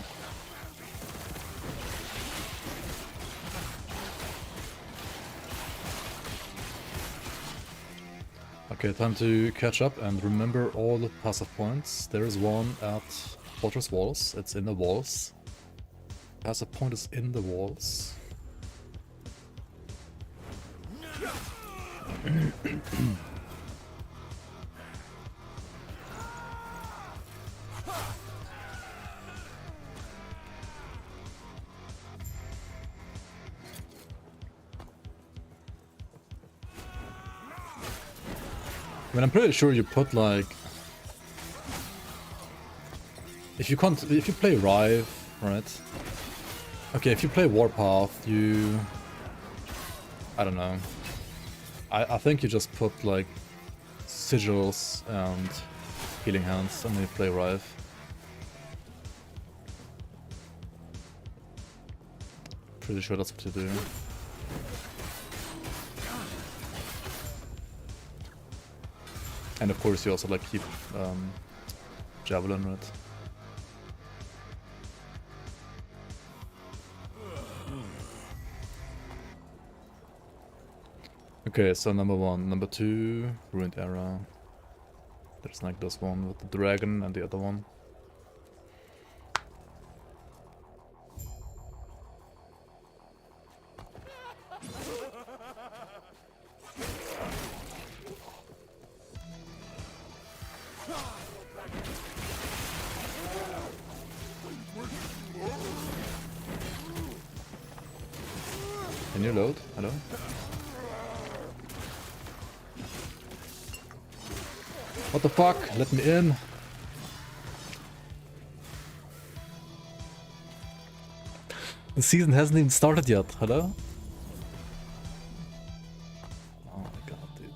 Okay, time to catch up and remember all the passive points. There is one at Fortress Walls, it's in the walls. Passive point is in the walls. I mean, I'm pretty sure you put like, if you play Rive, right? Okay, if you play Warpath, I don't know. I think you just put like sigils and healing hands and then you play Rive. Pretty sure that's what you do. And of course you also like keep Javelin, right? Okay, so number 1. Number 2, Ruined Era. There's like this one with the dragon and the other one. Can you load? Hello? What the fuck? Let me in! The season hasn't even started yet. Hello? Oh my god, dude.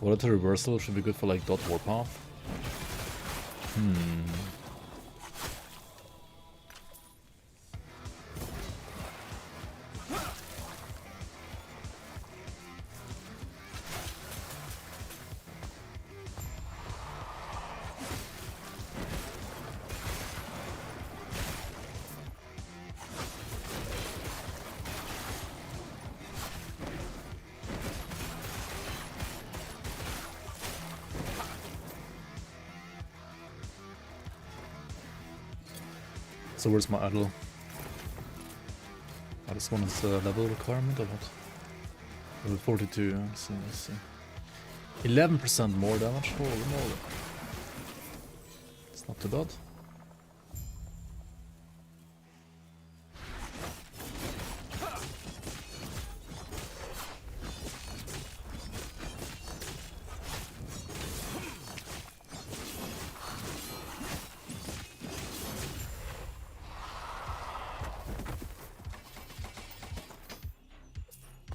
Volatile reversal should be good for like dot warpath. So where's my idol? Oh, this one is a level requirement or what? Level 42, I see, I see. 11% more damage? Holy moly. It's not too bad.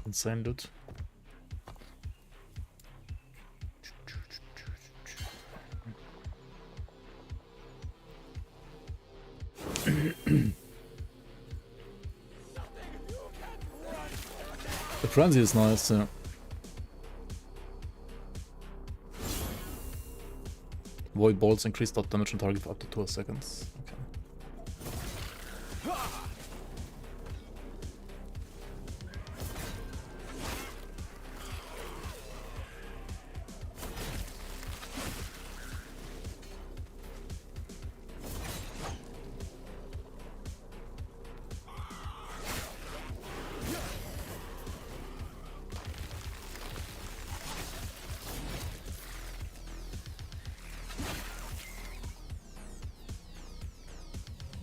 Insane dude. The frenzy is nice, yeah. Void balls increase dot damage on target for up to 12 seconds. Okay.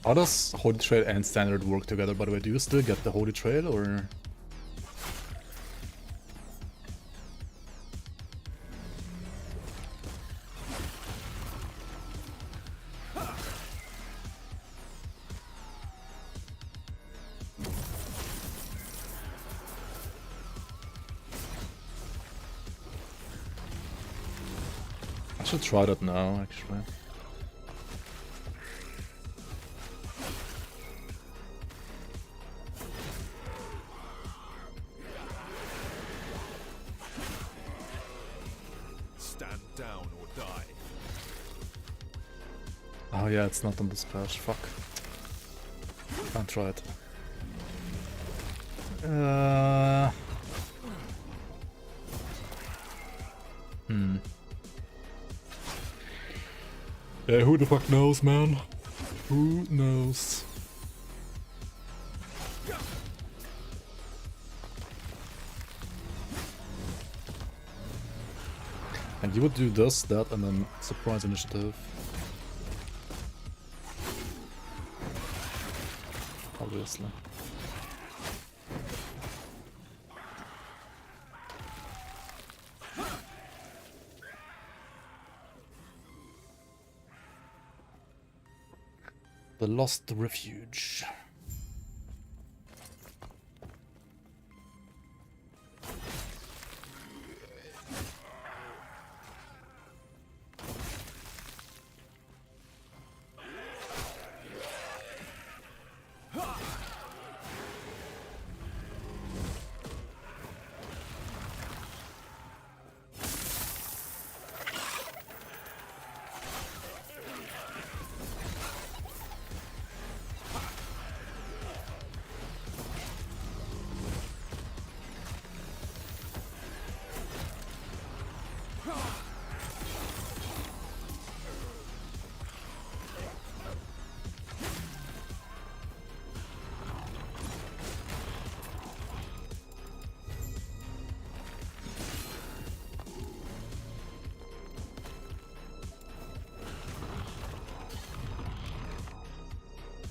How does Holy Trail and Standard work together, by the way? Do you still get the Holy Trail, or...? I should try that now, actually. Oh yeah, it's not on this patch, fuck. Can't try it. Yeah, who the fuck knows, man? Who knows? And you would do this, that, and then surprise initiative. Obviously. The Lost Refuge.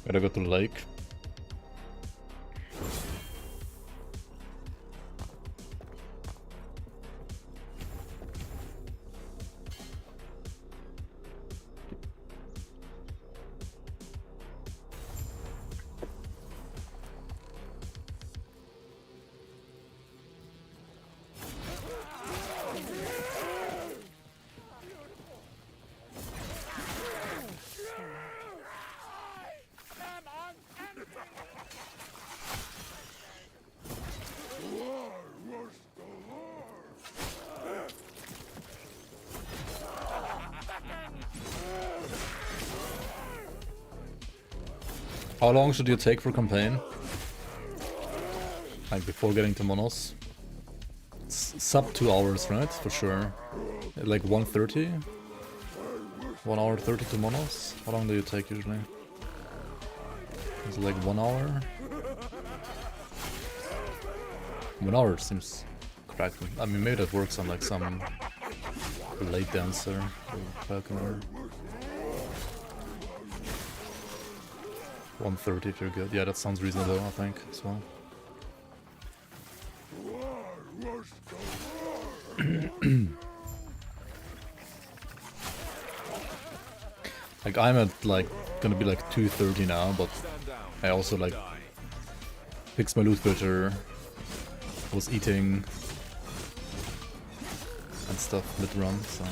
Gotta go to the lake. How long should you take for campaign? Like before getting to monos? It's sub 2 hours, right? For sure. Like 1:30? 1 hour 30 to monos? How long do you take usually? Is it like 1 hour? 1 hour seems correct. I mean, maybe that works on like some late dancer or falconer. 1:30 if you're good. Yeah, that sounds reasonable, I think, as well. Like, I'm at like gonna be like 2:30 now, but I also like fixed my loot filter. I was eating and stuff mid-run, so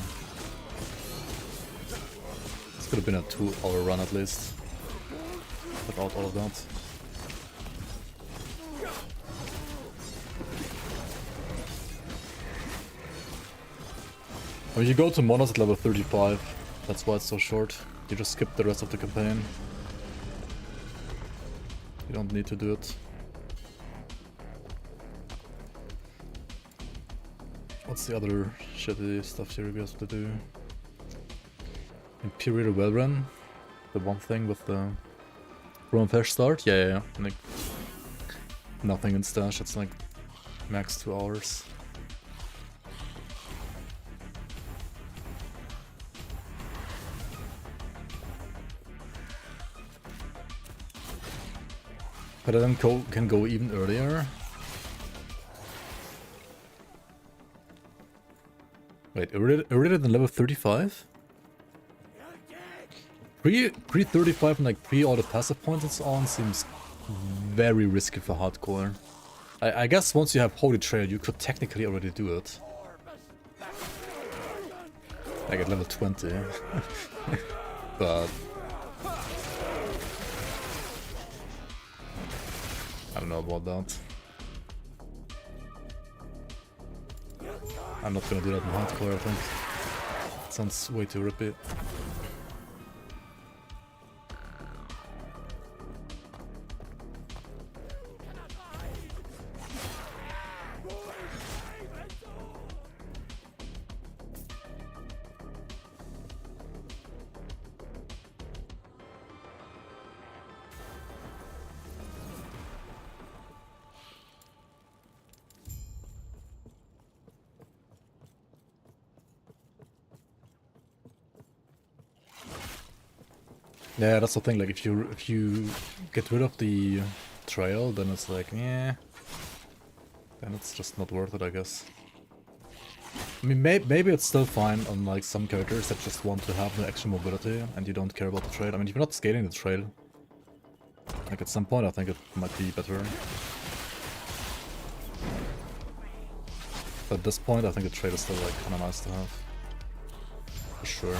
this could have been a 2-hour run at least. Without all of that. I mean, you go to monos at level 35, that's why it's so short. You just skip the rest of the campaign. You don't need to do it. What's the other shitty stuff you're supposed to do? Imperial Wellrun, the one thing with the Roman Fish start? Yeah. Like, nothing in stash, it's like max 2 hours. But I then can go even earlier. Wait, earlier than level 35? Pre-35 and like pre all the passive points and so on seems very risky for hardcore. I guess once you have Holy Trail you could technically already do it. Like at level 20. But I don't know about that. I'm not gonna do that in hardcore, I think. It sounds way too rippy. Yeah, that's the thing, like if you get rid of the trail, then it's like, yeah, then it's just not worth it, I guess. I mean, maybe it's still fine on like some characters that just want to have the extra mobility and you don't care about the trail. I mean, if you're not scaling the trail, like at some point I think it might be better. But at this point I think the trail is still like kinda nice to have. For sure.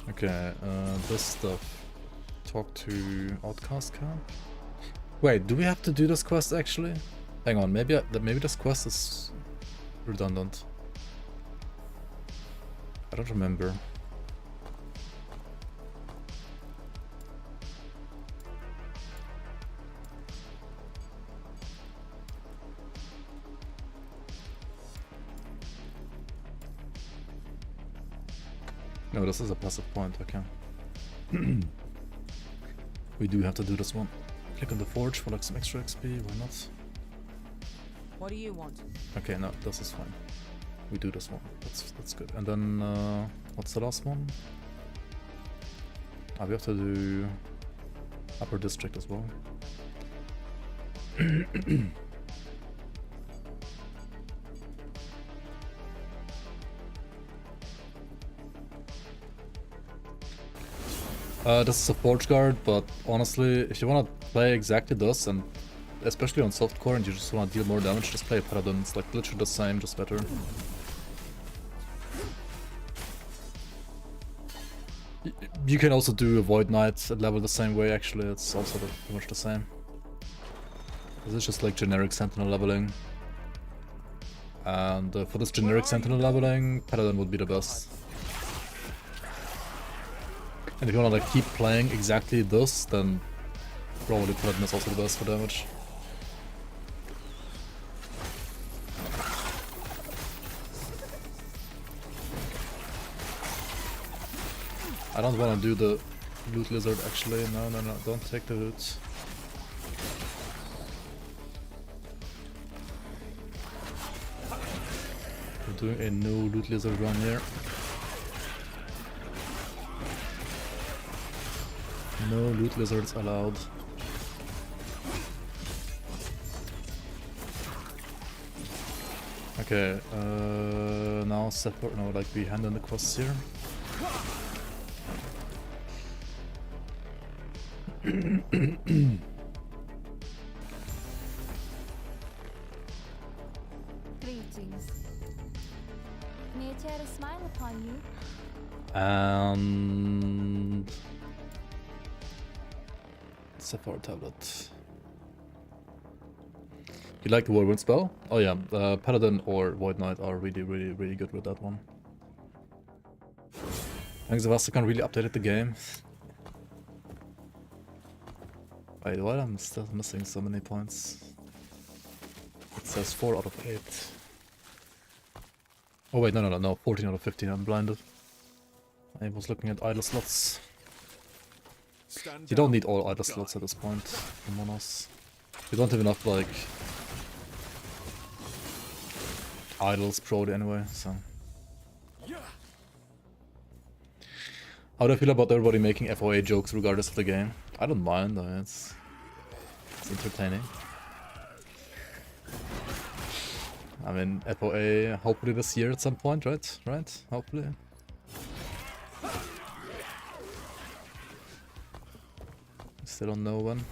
Okay, this stuff. Talk to Outcast Camp. Wait, do we have to do this quest actually? Hang on, maybe this quest is redundant. I don't remember. No, this is a passive point, okay. We do have to do this one. Click on the forge for like some extra XP, why not? What do you want? Okay, no, this is fine. We do this one, that's good. And then, what's the last one? Ah, we have to do Upper District as well. This is a Forge Guard, but honestly, if you want to play exactly this, and especially on softcore and you just want to deal more damage, just play a Paladin. It's like literally the same, just better. You can also do a Void Knight at level the same way, actually, it's also pretty much the same. This is just like generic Sentinel leveling. And for this generic Sentinel leveling, Paladin would be the best. And if you wanna like keep playing exactly this, then probably Paladin is also the best for damage. I don't wanna do the loot lizard actually. No, no, no, don't take the loot. We're doing a no loot lizard run here. No loot lizards allowed. Okay, now separate, no, like we hand in the quests here. Greetings. May I tear a smile upon you? And Sapphire tablet. You like the Whirlwind spell? Oh yeah, Paladin or Void Knight are really good with that one. Thanks Vastican really updated the game. Wait, why am I still missing so many points? It says 4 out of 8. Oh wait, no, 14 out of 15, I'm blinded. I was looking at idle slots. You don't need all idle slots at this point in Monos. You don't have enough, like, idols probably anyway, so. How do I feel about everybody making FOA jokes regardless of the game? I don't mind, it's entertaining. I mean, FOA hopefully this year at some point, right? Right? Hopefully. Still don't know when.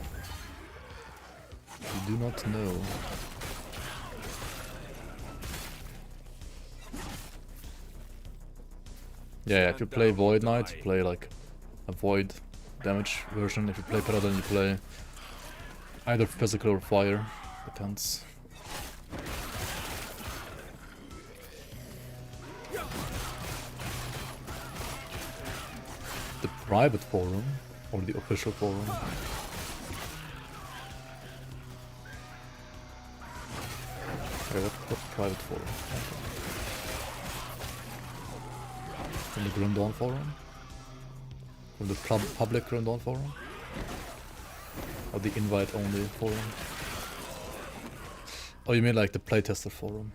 We do not know. Yeah, if you play Void Knight, you play like a Void damage version. If you play Paladin, you play either physical or fire. Depends. The private forum or the official forum? Okay, what private forum? From the Grim Dawn forum? From the public Grim Dawn forum? Or the invite-only forum? Oh, you mean like the playtester forum?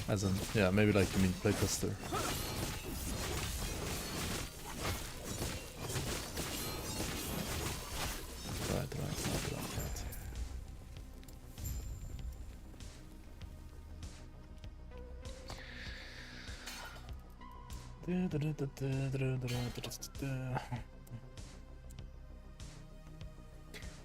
As in, yeah, maybe like you mean playtester. Right.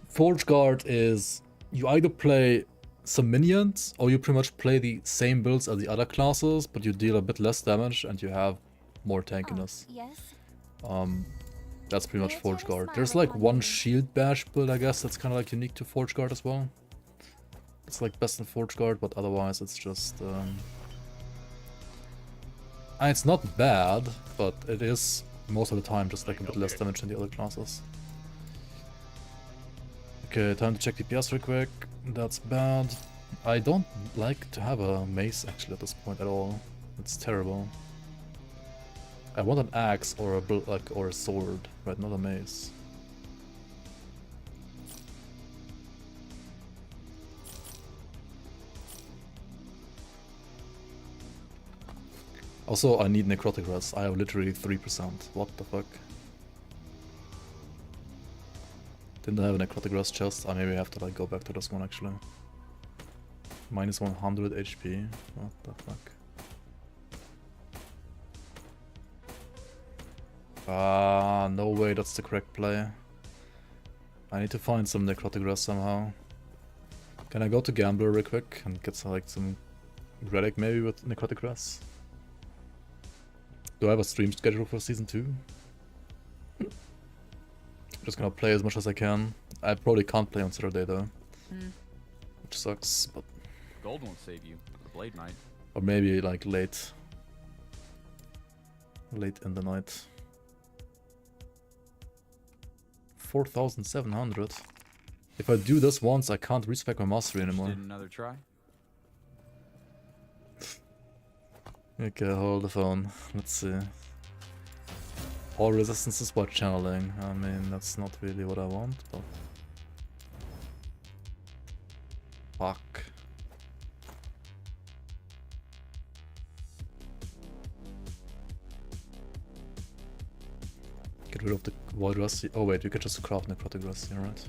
Forge Guard is you either play some minions or you pretty much play the same builds as the other classes, but you deal a bit less damage and you have more tankiness. Yes. That's pretty much Forge Guard. There's like one shield bash build, I guess, that's kind of like unique to Forge Guard as well. It's like best in Forge Guard, but otherwise it's just and it's not bad, but it is most of the time just like a bit less damage than the other classes. Okay, time to check DPS real quick. That's bad. I don't like to have a mace actually at this point at all. It's terrible. I want an axe or a sword, right? Not a mace. Also, I need necrotic rest. I have literally 3%. What the fuck? Didn't I have a necrotic rest chest? I maybe have to like go back to this one actually. Minus 100 HP. What the fuck? Ah, no way that's the correct play. I need to find some necrotic rest somehow. Can I go to Gambler real quick and get some, like some Relic maybe with necrotic rest? Do I have a stream schedule for season 2? Just gonna play as much as I can. I probably can't play on Saturday though. Which sucks, but... Gold won't save you. The Blade might. Or maybe like late. Late in the night. 4,700. If I do this once, I can't respec my mastery anymore. Did another try? Okay, hold the phone. Let's see. All resistances by channeling. I mean, that's not really what I want, but... Fuck. Get rid of the wild rusty. Oh wait, you could just craft necrotic rusty, alright.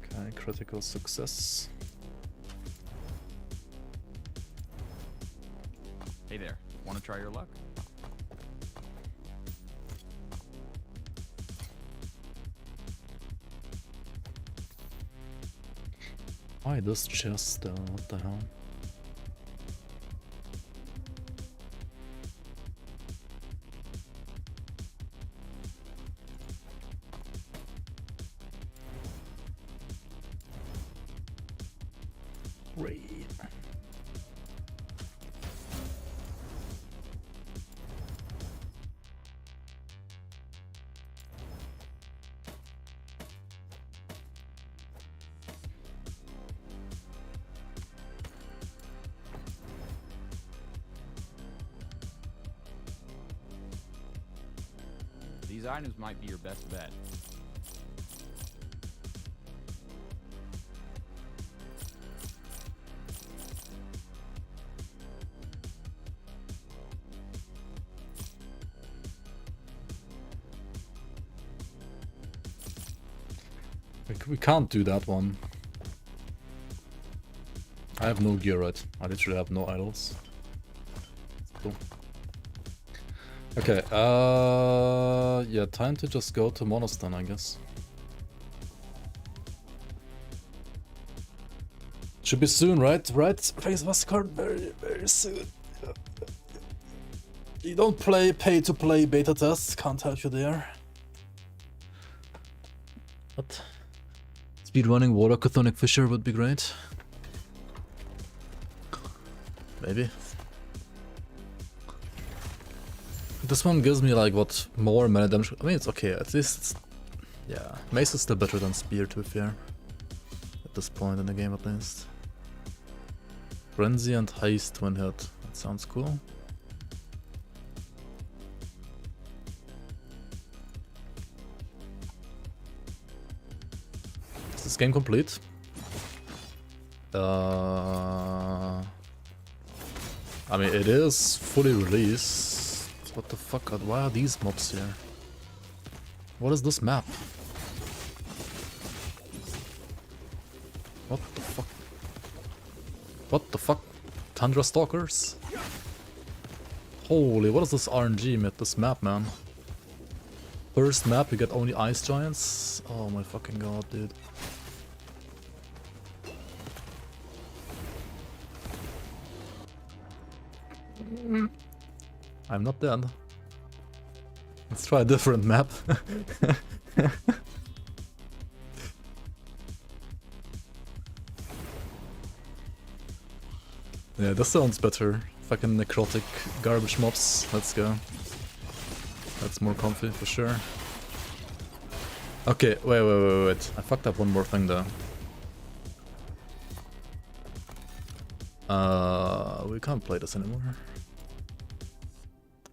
Okay, critical success. Hey there, want to try your luck? Why this chest though? What the hell? Great. These items might be your best bet. We can't do that one. I have no gear, right? I literally have no idols. Cool. Okay, yeah, time to just go to Monostan, I guess. Should be soon, right? Right? Face card very, very soon. You don't pay to play beta tests, can't help you there. What? Speedrunning Water Chthonic Fissure would be great. Maybe. This one gives me like what, more mana damage. I mean, it's okay, at least it's, yeah, Mace is still better than Spear, to be fair. At this point in the game, at least. Frenzy and Haste Twin Hit, that sounds cool. Is this game complete? I mean, it is fully released. What the fuck? Why are these mobs here? What is this map? What the fuck? What the fuck? Tundra Stalkers? Holy, what is this RNG with this map, man? First map, you get only Ice Giants? Oh my fucking god, dude. I'm not dead. Let's try a different map. Yeah, this sounds better. Fucking necrotic garbage mobs. Let's go. That's more comfy for sure. Okay, wait. I fucked up one more thing though. We can't play this anymore.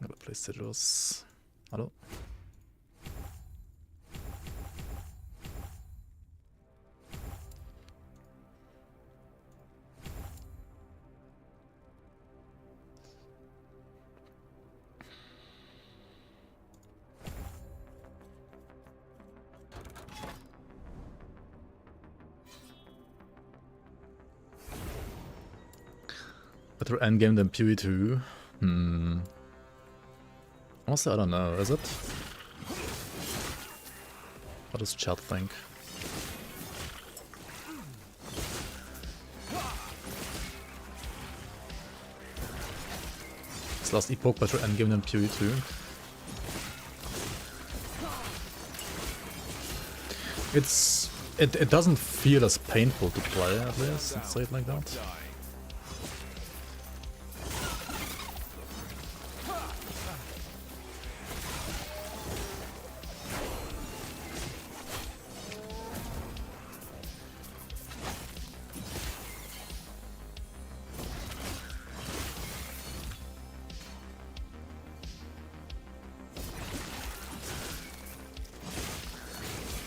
I'm gonna play Sigils. Hello? Better endgame than PoE2? Honestly, I don't know, is it? What does chat think? this last Epoch, better endgame than PoE 2. It doesn't feel as painful to play, at least, let's say it like that.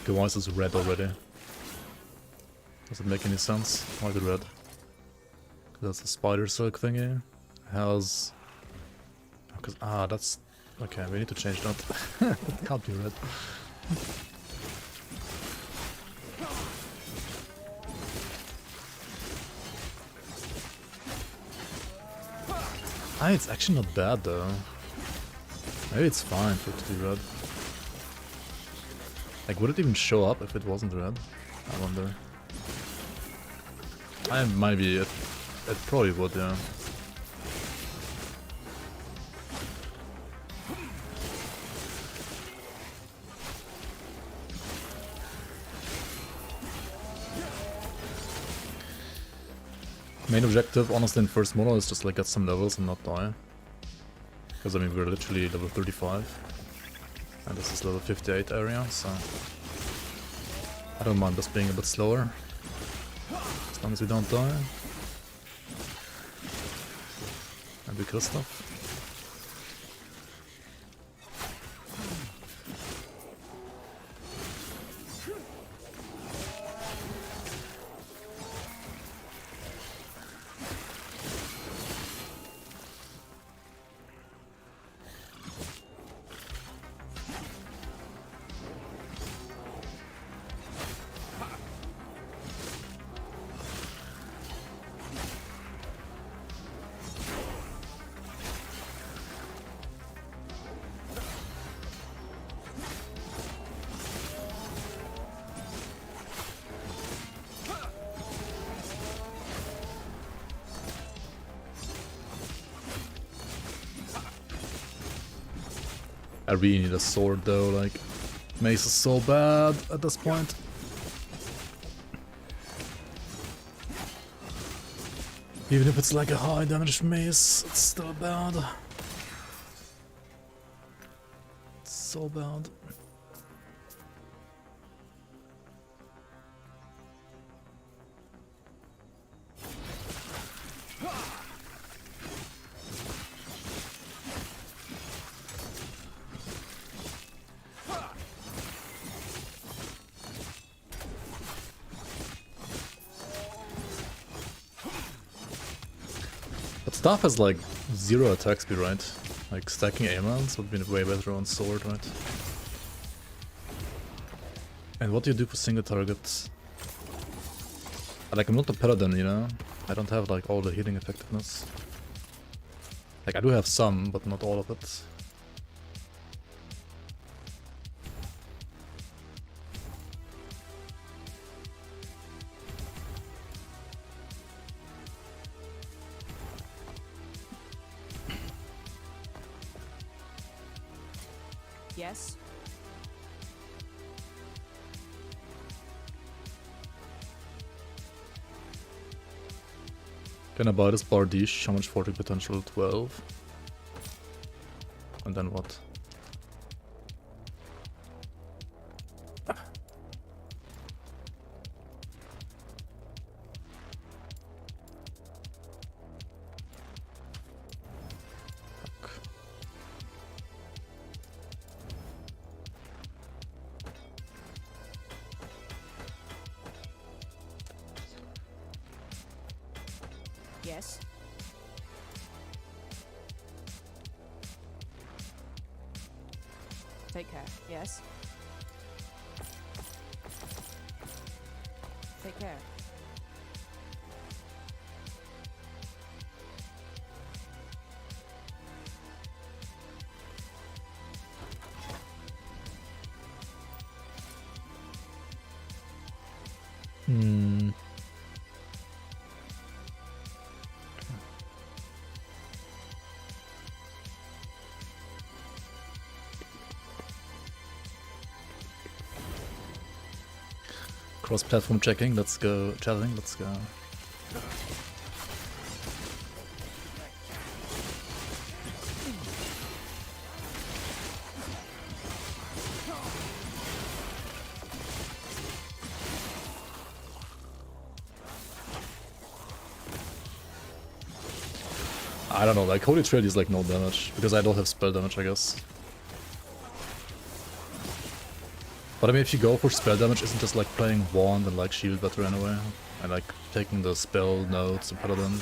Okay, why is this red already? Does it make any sense? Why is it red? That's the spider silk thingy. Has... Because, that's... Okay, we need to change that. That can't be red. It's actually not bad though. Maybe it's fine for it to be red. Like, would it even show up if it wasn't red? I wonder. Maybe it probably would, yeah. Main objective, honestly, in first mono is just like get some levels and not die. Because I mean, we're literally level 35. And this is level 58 area, so I don't mind us being a bit slower. As long as we don't die. And we kill stuff. I really need a sword though, like, mace is so bad at this point. Even if it's like a high damage mace, it's still bad. It's so bad. Staff has like 0 attack speed, right? Like stacking aimlets would be way better on sword, right? And what do you do for single targets? Like, I'm not a paladin, you know? I don't have like all the healing effectiveness. Like, I do have some, but not all of it. Yes. Can I buy this Bardiche? How much forting potential? 12. And then what? Yes. Take care. Yes. Take care. Hmm. Cross-platform checking, let's go. Chatting, let's go. I don't know, like Holy Trail is like no damage, because I don't have spell damage, I guess. But I mean, if you go for spell damage, isn't just like playing Wand and like Shield better anyway? And like taking the spell notes and Paladin.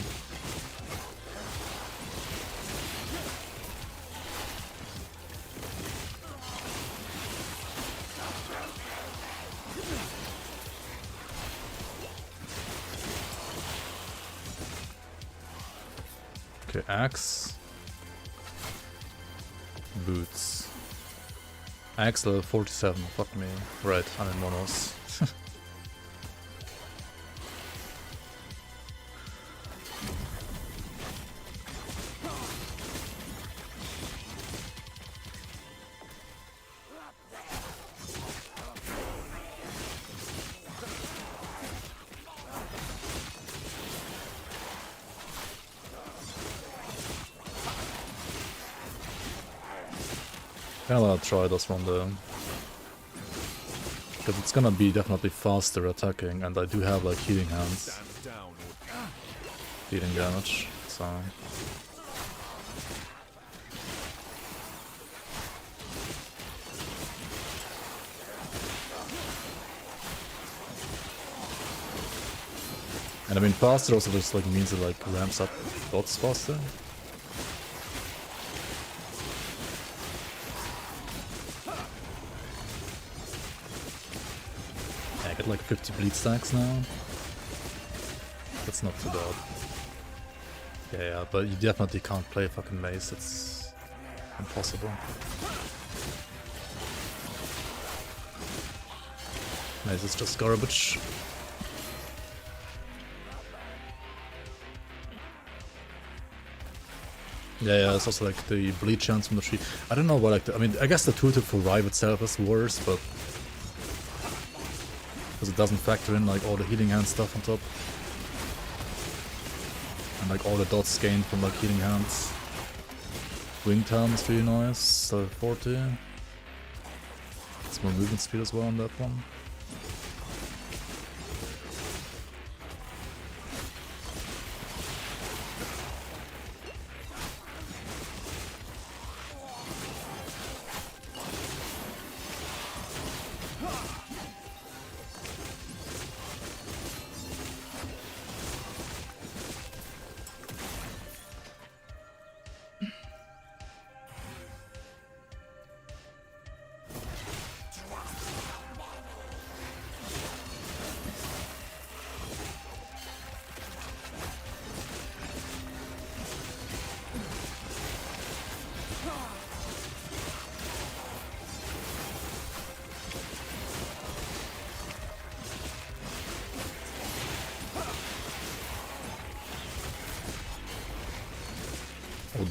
Okay, Axe. Boots. Axe level 47, fuck me. Right, I'm in monos. I wanna try this one though. Because it's gonna be definitely faster attacking, and I do have like healing hands. Healing damage, so... And I mean faster also just like means it like ramps up dots faster. I get like 50 bleed stacks now. That's not too bad. Yeah, but you definitely can't play fucking mace, it's impossible. Mace is just garbage. Yeah, it's also like the bleed chance from the tree. I don't know what like I mean, I guess the tooltip for Rive itself is worse, but because it doesn't factor in like all the healing hand stuff on top. And like all the dots gained from like healing hands. Winged hand is really nice, so 40. It's more movement speed as well on that one.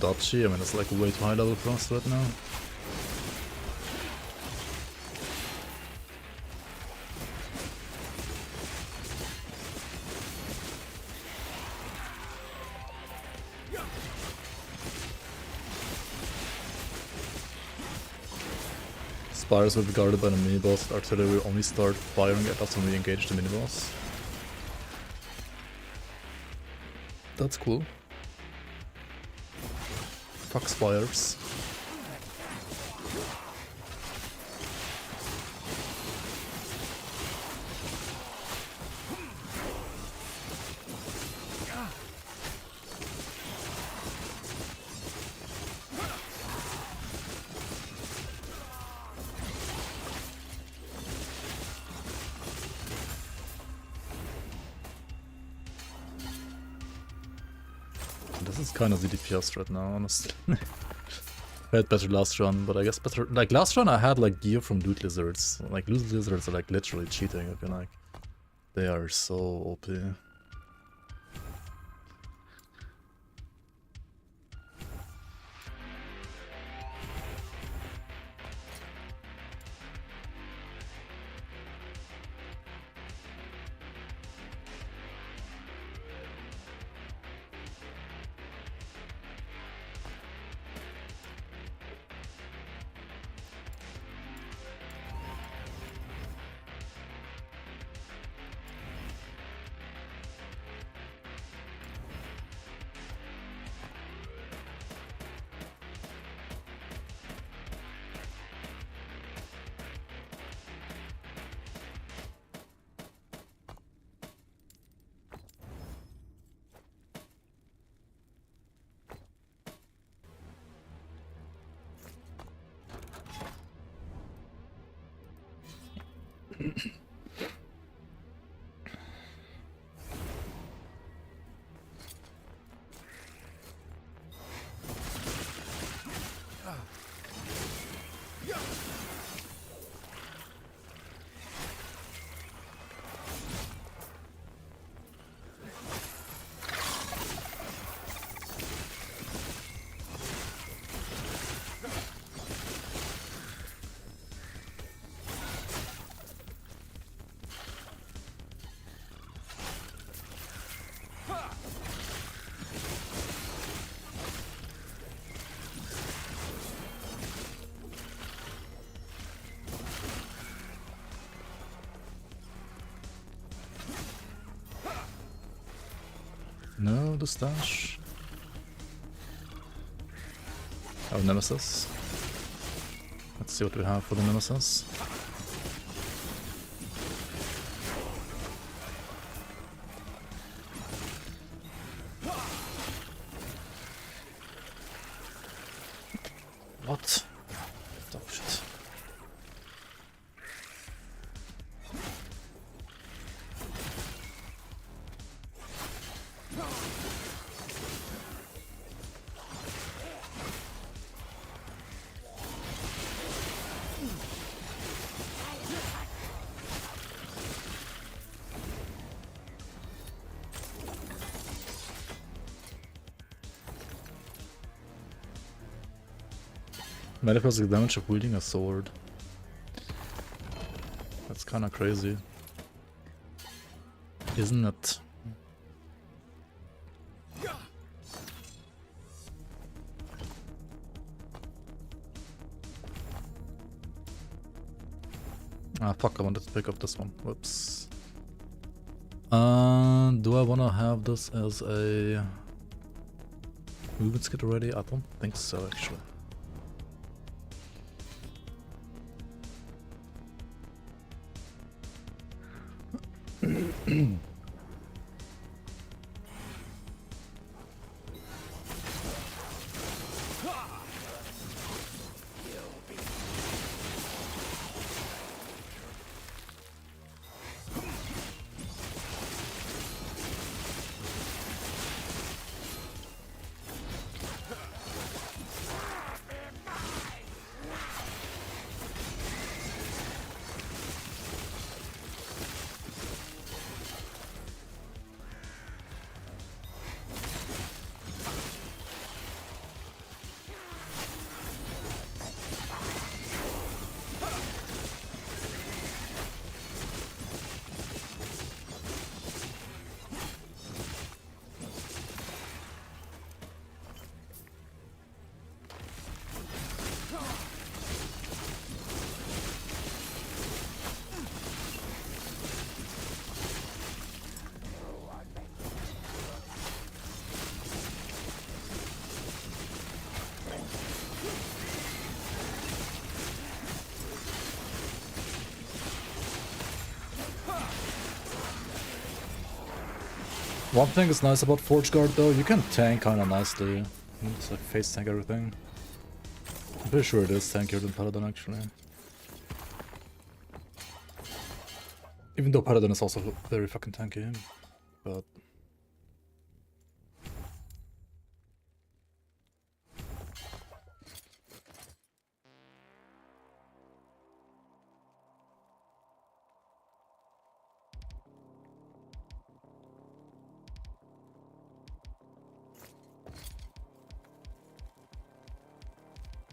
Dachi, I mean it's like way too high level for us right now. Spires will be guarded by the mini-boss, artillery will only start firing at us when we engage the mini-boss. That's cool. Fuck spires. This is kind of the DPS right now, honestly. I had better last run, but I guess better. Like last run, I had like gear from loot lizards. Like loot lizards are like literally cheating. I feel like they are so OP. No, the stash. Oh, Nemesis. Let's see what we have for the Nemesis. What? Oh shit. Metaphysical damage of wielding a sword. That's kinda crazy. Isn't it? Ah fuck, I wanted to pick up this one. Whoops. Do I wanna have this as a movement skit already? I don't think so actually. One thing is nice about Forge Guard though, you can tank kinda nicely. It's like face tank everything. I'm pretty sure it is tankier than Paladin actually. Even though Paladin is also very fucking tanky, but...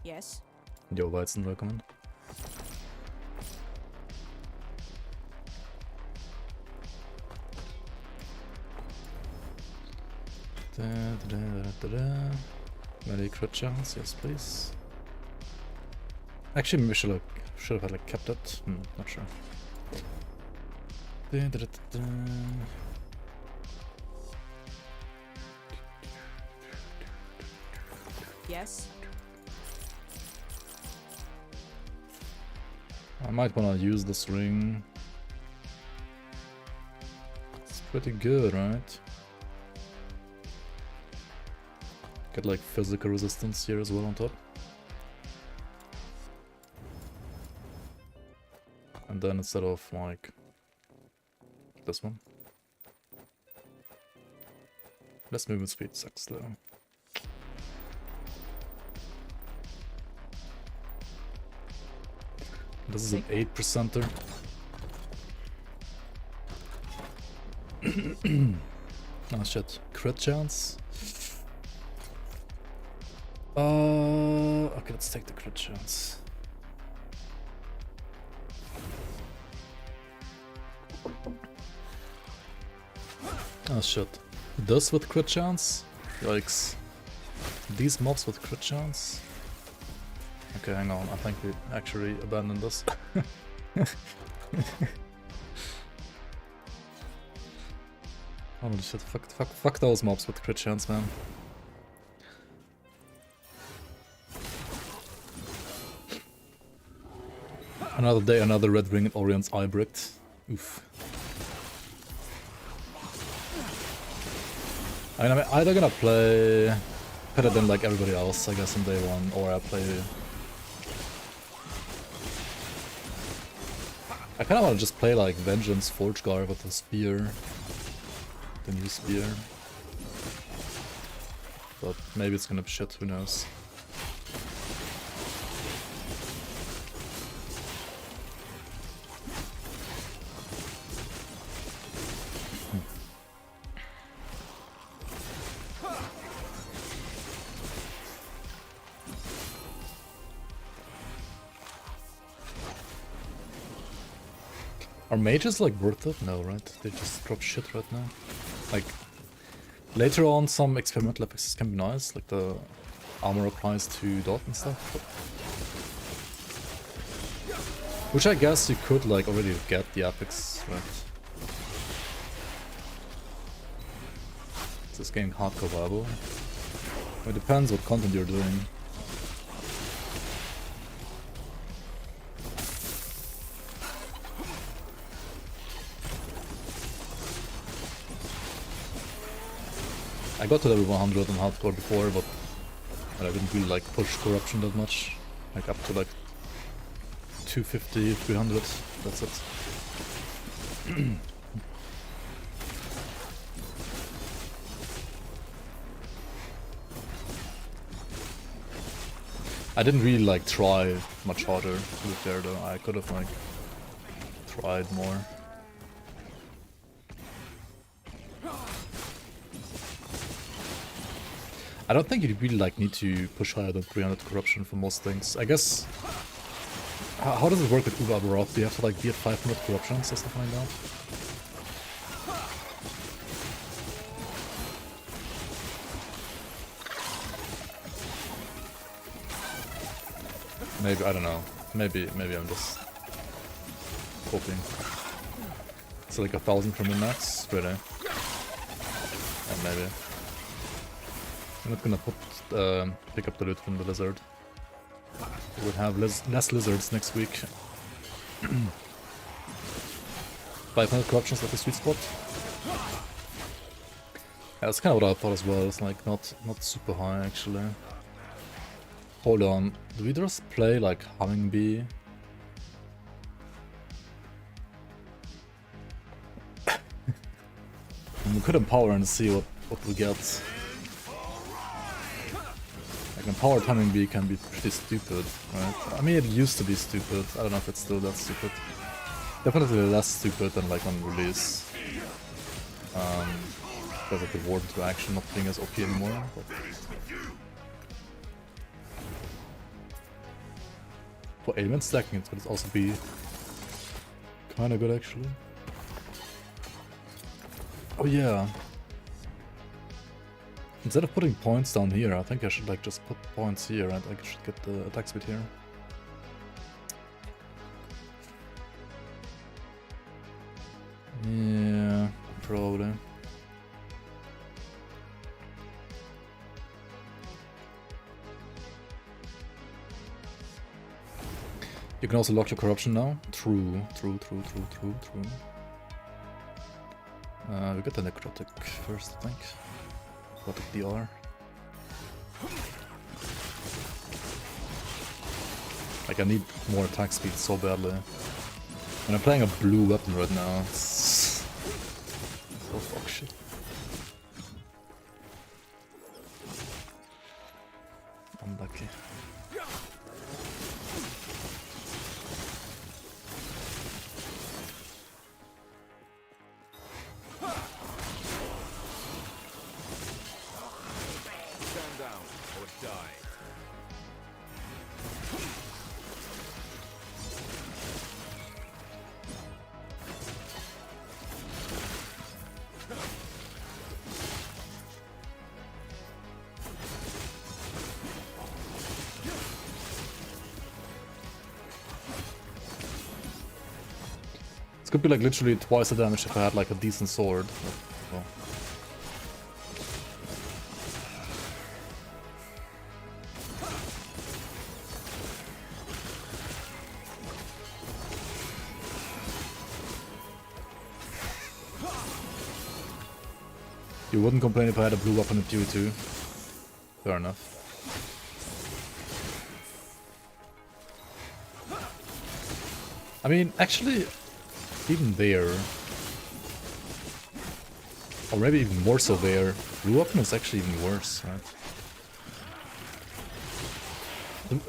Yes. Yo, Weizen, willkommen. Many crit chance, yes please. Actually, maybe should have had like kept it. Not sure. Yes. I might wanna use this ring. It's pretty good, right? Get like physical resistance here as well on top. And And then instead of like this one, less movement speed sucks though. This is an 8%er. Oh shit, crit chance. Okay, let's take the crit chance. Oh shit. This with crit chance? Yikes. These mobs with crit chance? Okay, hang on. I think we actually abandoned this. Holy shit, fuck those mobs with crit chance, man. Another day, another red ring at Orion's eye bricked. Oof. I mean, I'm either gonna play Paladin like everybody else, I guess, on day one, or I play... I kinda wanna just play like Vengeance Forge Guard with the spear. The new spear. But maybe it's gonna be shit, who knows. Are mages like worth it? No, right? They just drop shit right now. Like, later on some experimental effects can be nice, like the armor applies to dot and stuff. But... which I guess you could like already get the epics, right? Is this game hardcore viable? It depends what content you're doing. I got to level 100 on hardcore before, but I didn't really like push corruption that much. Like up to like 250, 300, that's it. I didn't really like try much harder with there though. I could have like tried more. I don't think you really like need to push higher than 300 corruption for most things. I guess... How does it work with Uber Baroth? Do you have to like be at 500 corruptions or stuff like that? Maybe, I don't know. Maybe I'm just hoping. It's like 1,000 from the max, really. And maybe. I'm not gonna pick up the loot from the lizard. We will have less lizards next week. 500 corruptions at the sweet spot. Yeah, that's kind of what I thought as well. It's like not super high actually. Hold on, do we just play like Humming Bee? We could empower and see what we get. Like empowered Humming Bee can be pretty stupid, right? I mean, it used to be stupid. I don't know if it's still that stupid. Definitely less stupid than like on release. Because of the warp to action not being as OP anymore. But... for ailment stacking, it could also be kind of good actually. Oh yeah. Instead of putting points down here, I think I should like just put points here and I should get the attack speed here. Yeah, probably. You can also lock your corruption now. True. We got the necrotic first, I think. Necrotic DR. Like I need more attack speed so badly. And I'm playing a blue weapon right now. It's so fuck shit. Unlucky. Stand down or die. This could be like literally twice the damage if I had like a decent sword. Well. You wouldn't complain if I had a blue weapon at you too. Fair enough. I mean, actually, even there, or maybe even more so there, blue weapon is actually even worse, right?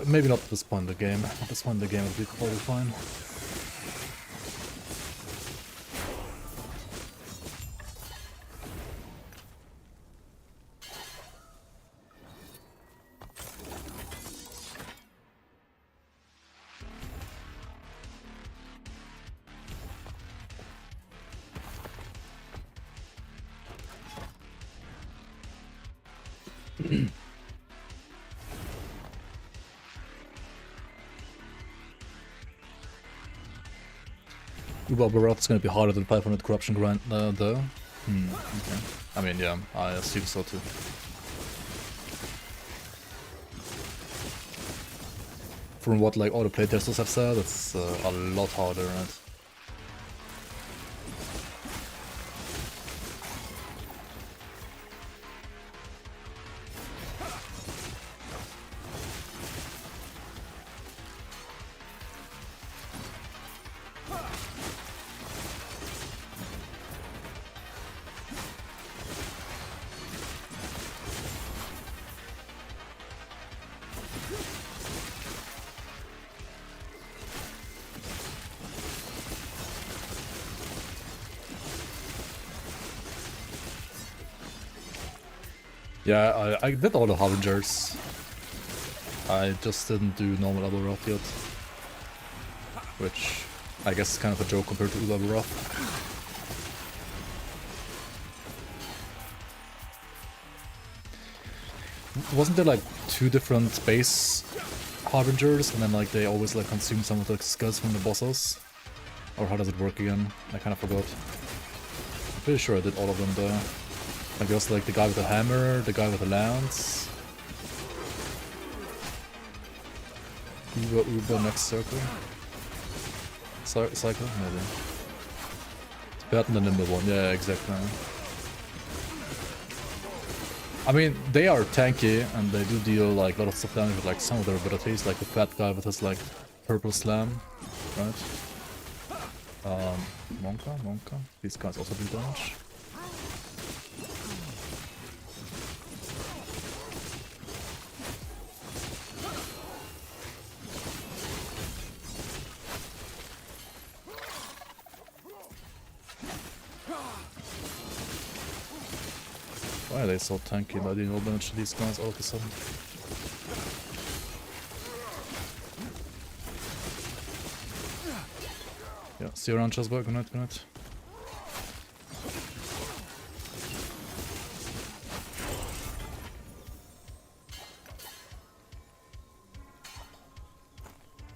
Maybe not at this point in the game. At this point in the game, it'll be totally fine. Uber-Baroth's gonna be harder than 500 corruption grind though. Okay. I mean, yeah, I assume so too. From what like all the playtesters have said, it's a lot harder, right? Yeah, I did all the Harbingers. I just didn't do normal Uber-Baroth yet. Which I guess is kind of a joke compared to Uber-Baroth. Wasn't there like 2 different base Harbingers and then like they always like consume some of the skulls from the bosses? Or how does it work again? I kind of forgot. I'm pretty sure I did all of them though. Like there was like the guy with the hammer, the guy with the lance. Uber next circle. Cycle? Maybe. It's better than the nimble one, yeah, exactly. I mean, they are tanky and they do deal like a lot of stuff damage with like some of their abilities, like the fat guy with his like purple slam, right? Monka. These guys also do damage. Why are they so tanky that I didn't all damage to these guys all of a sudden? Yeah, see you around Chessboy, good night, good night.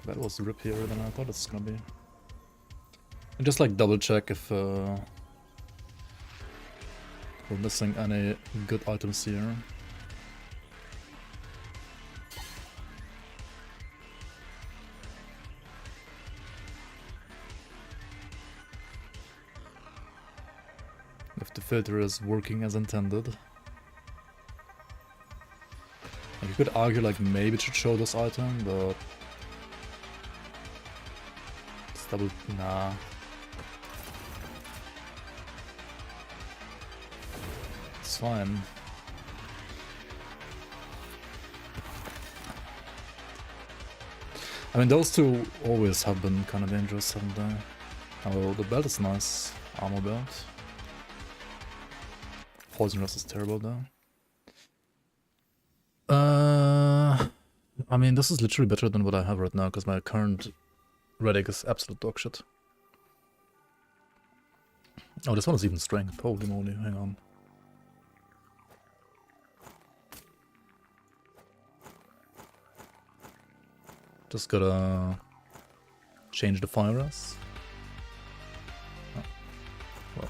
That was rippier than I thought it was gonna be. And just like double check if we're missing any good items here. If the filter is working as intended. Like you could argue like maybe it should show this item, but double... Nah. It's fine. I mean, those two always have been kind of dangerous, haven't they? Oh, the belt is nice. Armor belt. Poison rust is terrible though. I mean, this is literally better than what I have right now, because my current Relic is absolute dog shit. Oh, this one is even strength. Holy moly, hang on. Just gotta change the fire rust. Oh. Well.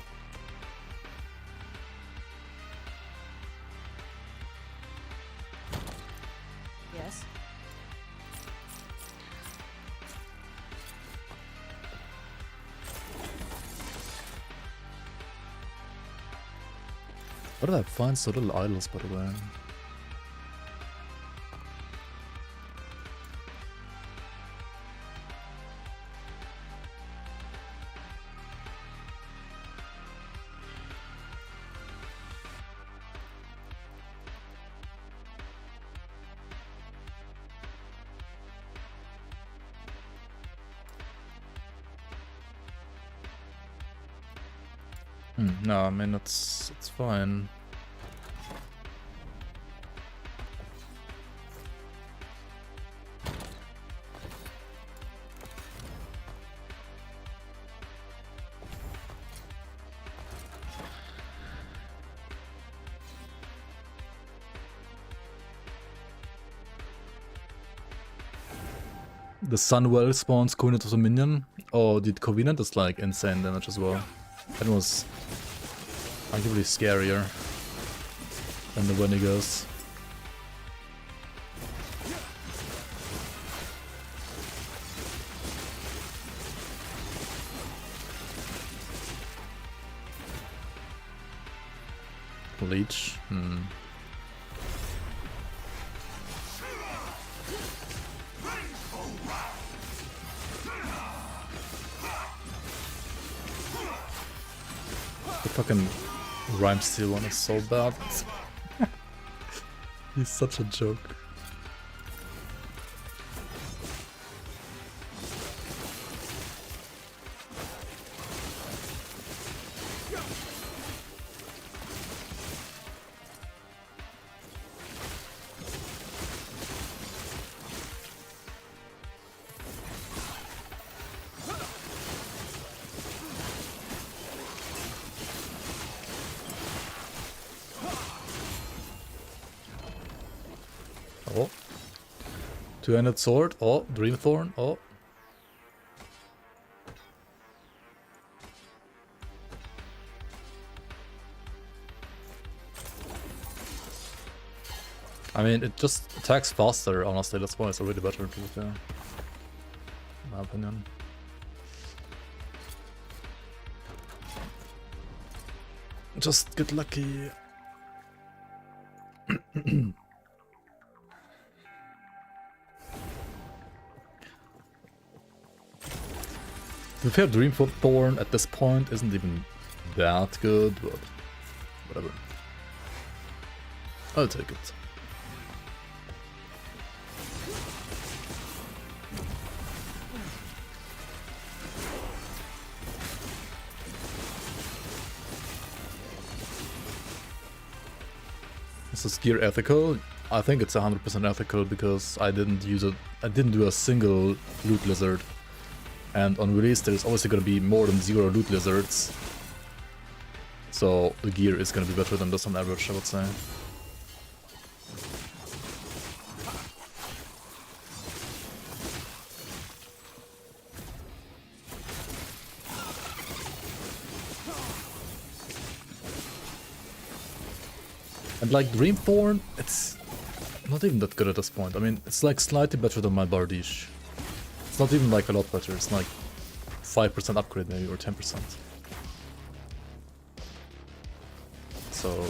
Yes. Where did I find so little idols, by the way? No, I mean, it's fine. The Sunwell spawns Covenant as a minion. Oh, the Covenant is like insane damage as well. That was arguably scarier than the Wendigos. Leech. The fucking Rhyme Steel one is so bad. He's such a joke. Oh. Two-handed sword. Oh, Dreamthorn. Oh. I mean, it just attacks faster, honestly. That's why it's already better, to be fair. In my opinion. Just get lucky. To be fair, Dreamthorn at this point isn't even that good, but whatever. I'll take it. Is this gear ethical? I think it's 100% ethical because I didn't use it. I didn't do a single loot lizard. And on release there's obviously gonna be more than 0 loot lizards. So the gear is gonna be better than this on average, I would say. And like Dreamthorn, it's not even that good at this point. I mean, it's like slightly better than my Bardiche. It's not even like a lot better, it's like 5% upgrade maybe, or 10%. So...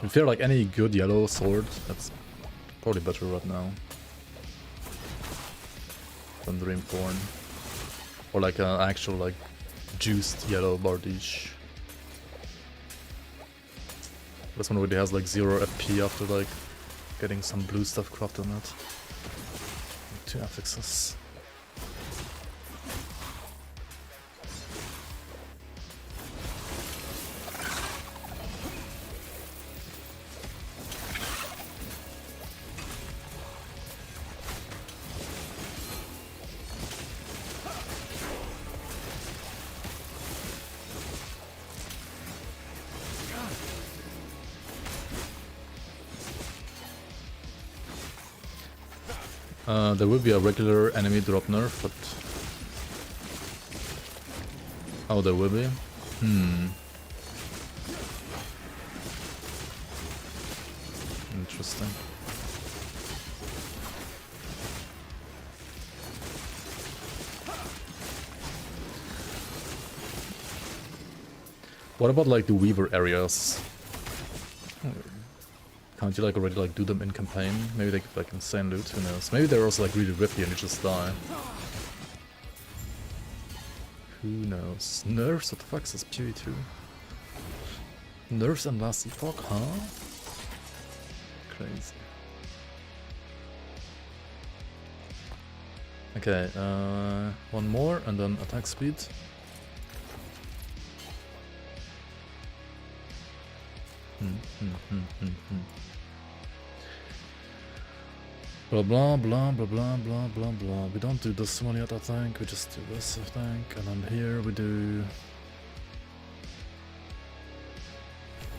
I feel like any good yellow sword that's Probably better right now than Dreamthorn. Or like an actual like juiced yellow Bardiche. This one already has like 0 FP after like getting some blue stuff crafted on it. 2 affixes. There will be a regular enemy drop nerf, but... Oh, there will be? Interesting. What about like the Weaver areas? Can't you like already like do them in campaign? Maybe they give like insane loot, who knows? Maybe they're also like really rippy and you just die. Who knows? Nerfs? What the fuck is this PV2? Nerfs and last Epoch, huh? Crazy. Okay, one more and then attack speed. Blah blah blah blah blah blah blah blah. We don't do this one yet, I think. We just do this, I think. And then here we do...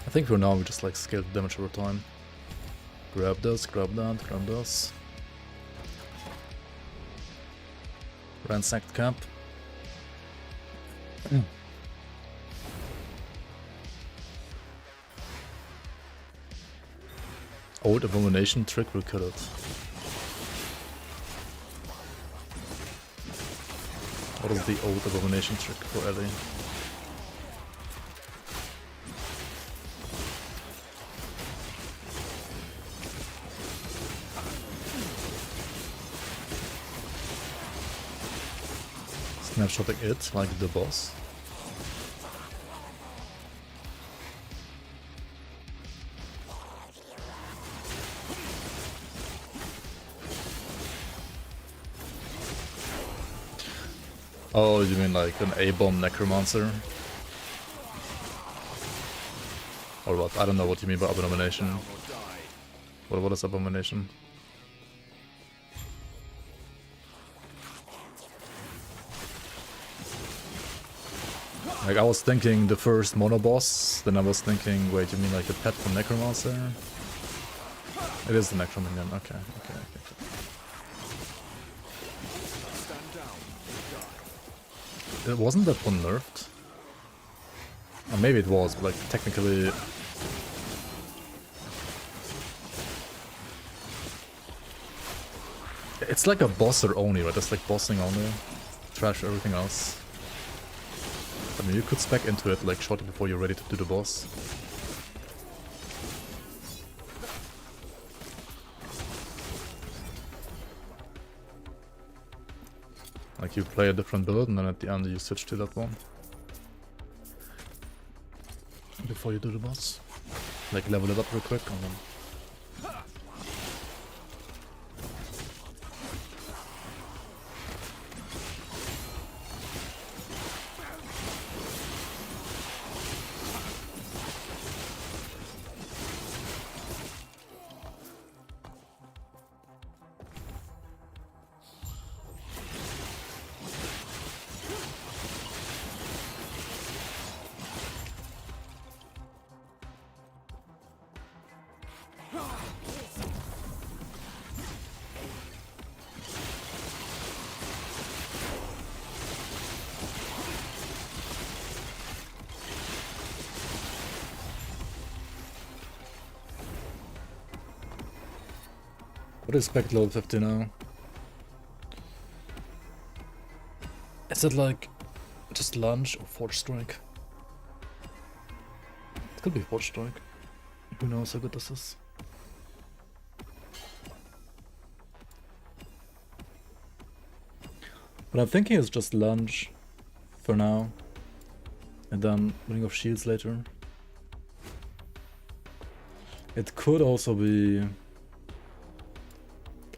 I think for now we just like scale the damage over time. Grab this, grab that, grab this. Ransacked camp. Old abomination trick will kill it. What is the old abomination trick for Ellie? Snapshotting it like the boss. Oh, you mean like an A-bomb necromancer? Or what? I don't know what you mean by abomination. What is abomination? Like I was thinking the first mono boss, then I was thinking, wait, you mean like the pet from necromancer? It is the necromancer, okay. Wasn't that one nerfed? Or maybe it was, but like technically... It's like a bosser only, right? It's like bossing only. Trash everything else. I mean, you could spec into it like shortly before you're ready to do the boss. Like you play a different build and then at the end you switch to that one. Before you do the boss. Like level it up real quick and then... What is spec level 50 now? Is it like just lunge or forge strike? It could be forge strike. Who knows how good this is? But I'm thinking it's just lunge for now. And then Ring of Shields later. It could also be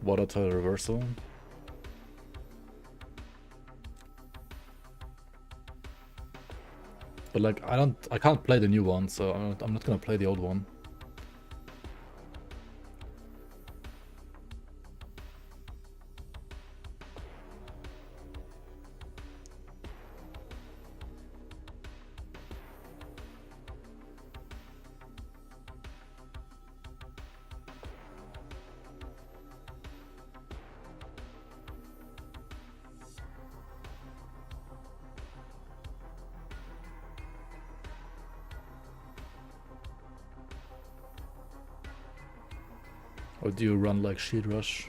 Water Tile Reversal. But like I can't play the new one, so I'm not gonna play the old one. Or do you run like Shield Rush?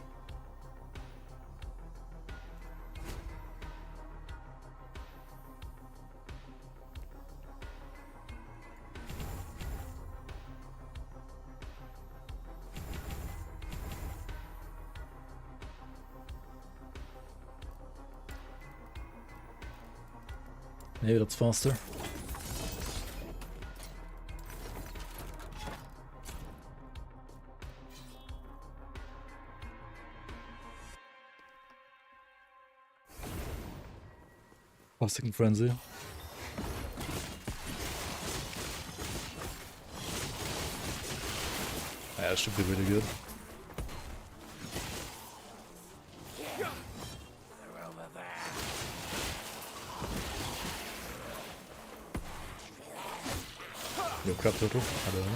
Maybe that's faster. Second Frenzy. Yeah, it should be really good. Yo, crap turtle. I don't know.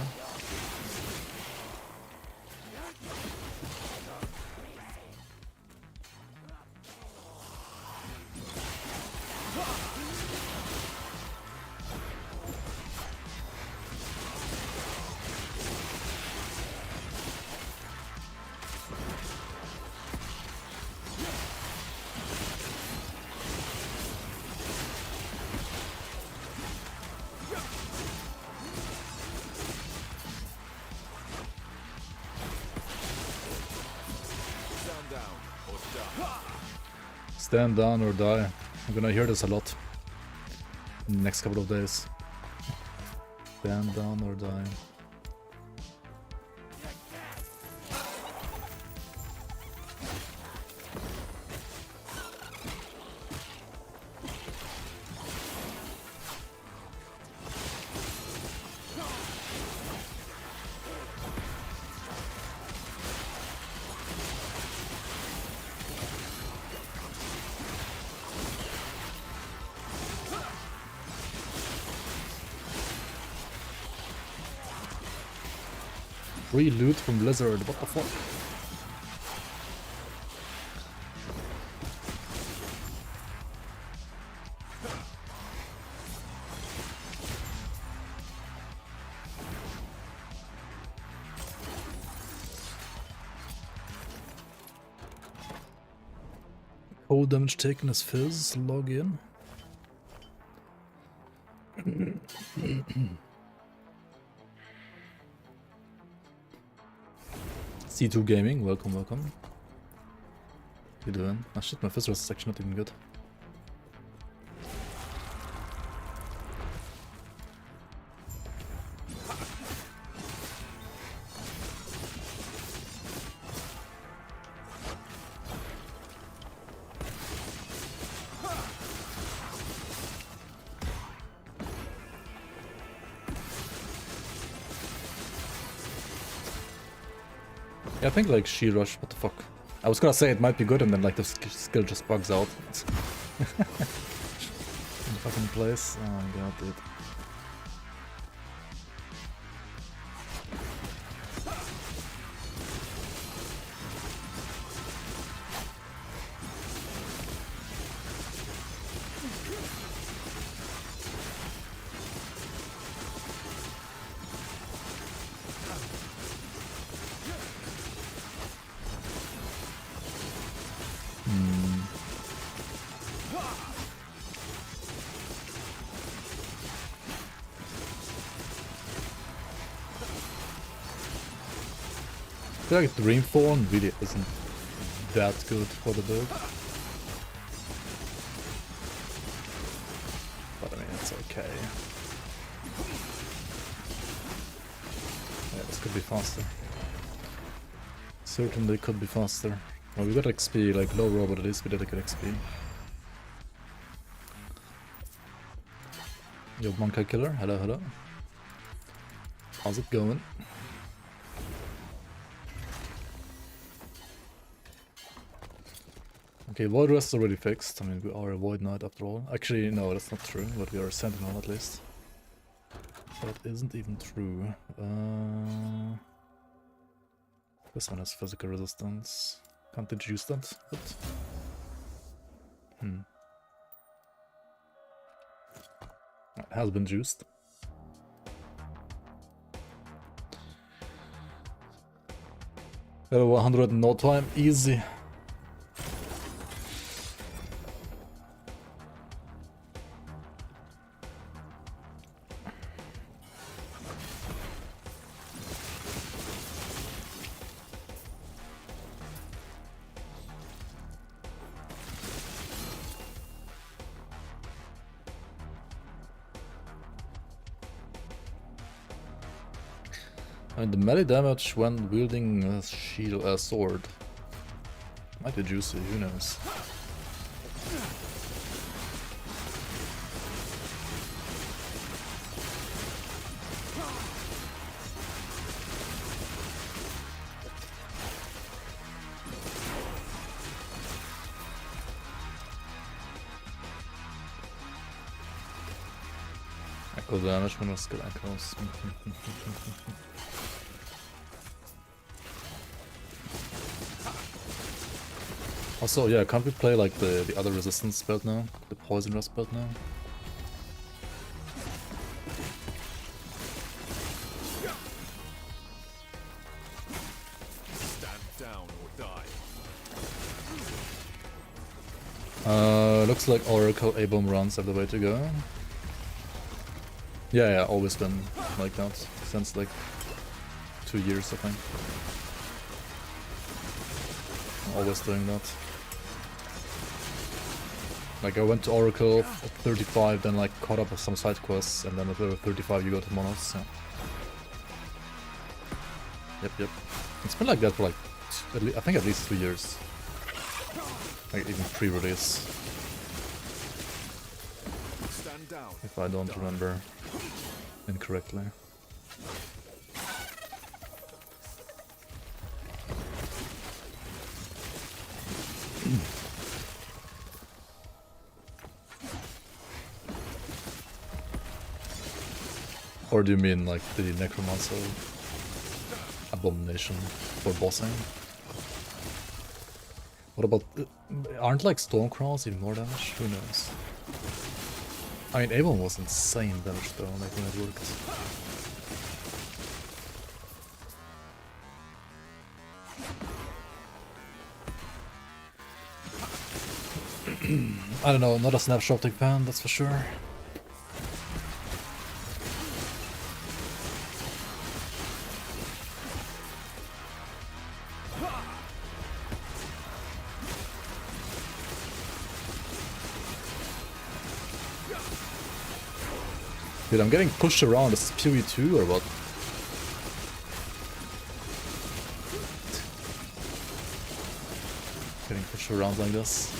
Stand down or die. I'm gonna hear this a lot in the next couple of days. Stand down or die. Free loot from Blizzard, what the fuck? Cold damage taken as Fizz, log in. C2 Gaming, welcome, welcome. How you doing? Ah shit, my Fizz is actually not even good. Yeah, I think like Shield Rush, what the fuck. I was gonna say it might be good and then like the skill just bugs out. In the fucking place. Oh my god, dude. I feel like Dreamthorn really isn't that good for the build. But I mean, it's okay. Yeah, this could be faster. Certainly could be faster. Well, we got XP, like low roll, but at least we did a good XP. Yo, Monka Killer, hello, hello. How's it going? Okay, Void Rest is already fixed. I mean, we are a Void Knight after all. Actually, no, that's not true, but we are a Sentinel at least. That isn't even true. This one has physical resistance. Can't it use that? But... It has been juiced. Level 100 in no time, easy. And the melee damage when wielding a shield, a sword might be juicy, who knows. Echo damage when skill echoes. Also, yeah, can't we play like the other resistance build now? The poison rust build now? Stand down or die. Looks like Oracle A-bomb runs are the way to go. Yeah, always been like that since like 2 years, I think. Always doing that. Like I went to Oracle at 35, then like caught up with some side quests, and then at level 35 you go to monoliths. So. Yep. It's been like that for like, I think at least 2 years. Like even pre-release. If I don't remember incorrectly. Or do you mean like the Necromancer abomination for bossing? What about... aren't like Stormcrawls even more damage? Who knows? I mean, Avon was insane damage though, like when it worked. I don't know, not a snapshotting fan, that's for sure. Dude, I'm getting pushed around. Is this PoE2 or what? Getting pushed around like this.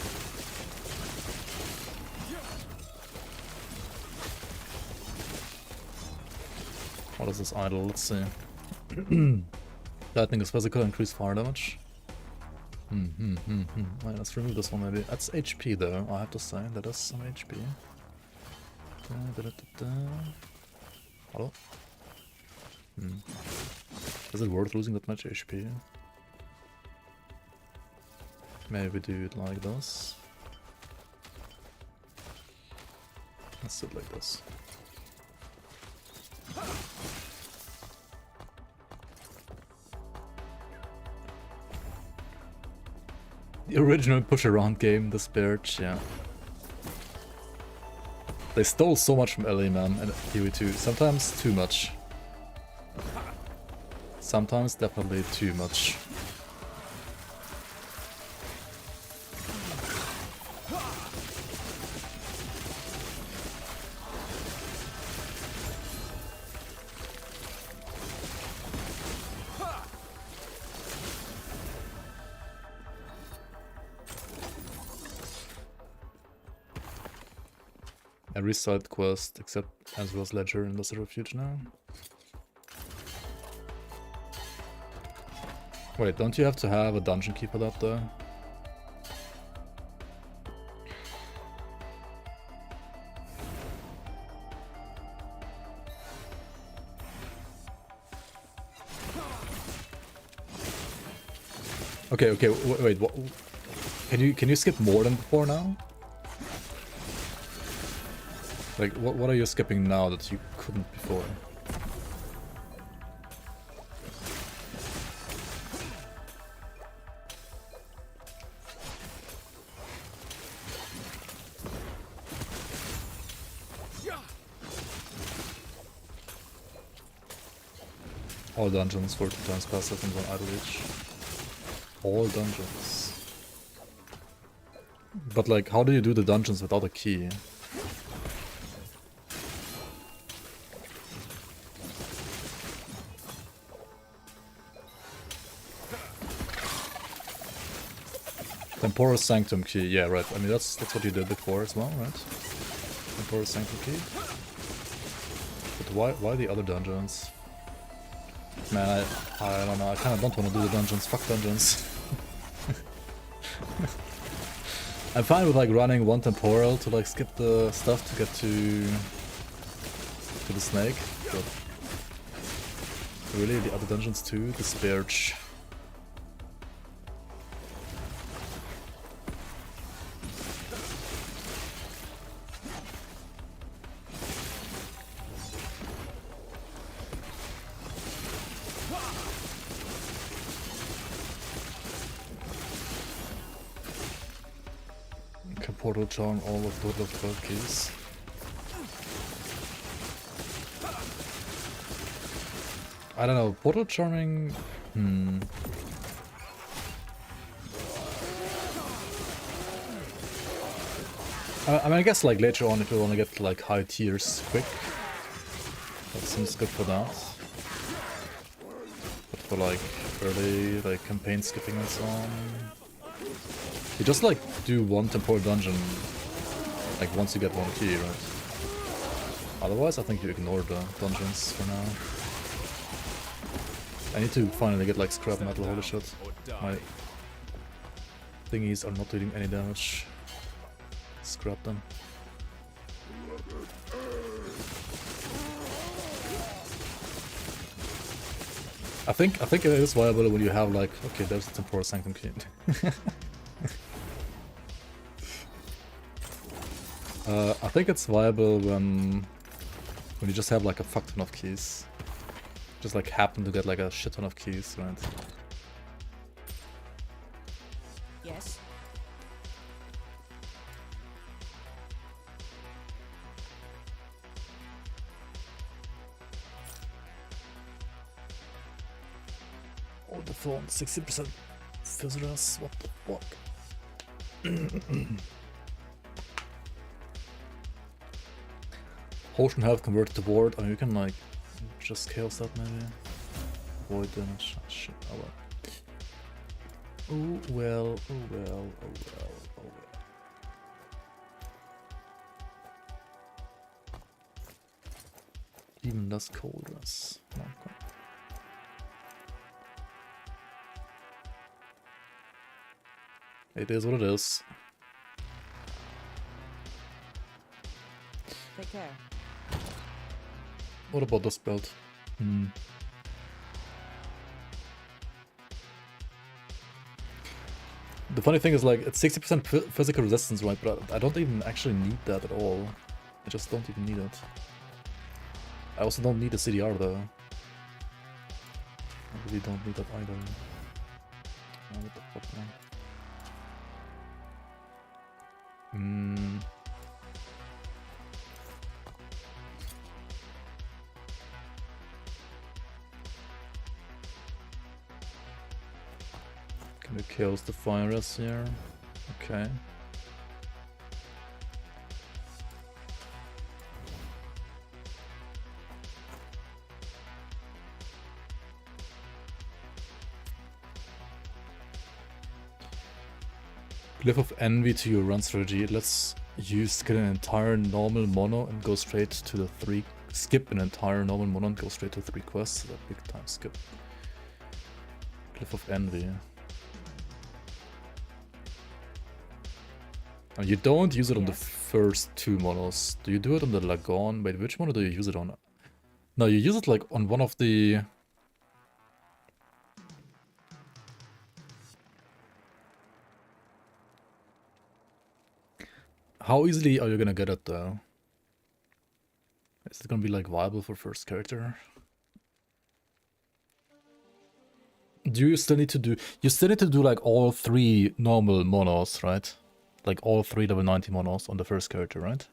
What is this idol? Let's see. Lightning is physical, increased fire damage. Right, let's remove this one maybe. That's HP though, I have to say. That is some HP. Hello? Is it worth losing that much HP? Maybe do it like this. Let's do it like this. The original push around game, the Spirit, yeah. They stole so much from LA, man, and PoE2. Sometimes too much. Sometimes definitely too much. every side quest except Ezra's Ledger and Lesser Refuge now. Wait, don't you have to have a dungeon key for that though? Okay, wait, what? Can you skip more than before now? Like, what are you skipping now that you couldn't before? All dungeons 40 times passive and 1 idle each. All dungeons. But like, how do you do the dungeons without a key? Temporal Sanctum key, yeah, right. I mean, that's what you did before as well, right? Temporal Sanctum key. But why the other dungeons? Man, I don't know. I kind of don't want to do the dungeons. Fuck dungeons. I'm fine with like running one temporal to like skip the stuff to get to the snake, but really the other dungeons too. The Scourge. Portal charm all of total of 12 keys. I don't know, portal charming. I mean, I guess like later on if you want to get like high tiers quick, that seems good for that. But for like early like campaign skipping and so on, you just like do one temporal dungeon like once you get one key, right? Otherwise I think you ignore the dungeons for now. I need to finally get like scrap metal, holy shit. My thingies are not doing any damage. Scrap them. I think it is viable when you have like, okay, there's a temporal sanctum key. I think it's viable when you just have like a fuck ton of keys. Just like happen to get like a shit ton of keys, right? Yes. Oh, the phone, 60% Fizzers, what the fuck? Potion health converted to ward. I mean, you can like just chaos that maybe. Void damage. Oh, shit. Oh well. Oh well. Oh well. Oh well. Oh well. Even less cold dress. Okay. It is what it is. Take care. What about this belt? The funny thing is like it's 60% physical resistance, right? But I don't even actually need that at all. I just don't even need it. I also don't need a CDR though. I really don't need that either. Oh, what the fuck, man? It kills the virus here. Okay. Glyph of Envy to your run strategy. Let's You skip an entire normal mono and go straight to the 3. Skip an entire normal mono and go straight to 3 quests. That big time skip. Cliff of Envy. And you don't use it on the first 2 monos. Do you do it on the Lagon? Wait, which mono do you use it on? No, you use it like on one of the... How easily are you gonna get it though? Is it gonna be like viable for first character? Do you still need to do... You still need to do like all 3 normal monos, right? Like all 3 level 90 monos on the first character, right?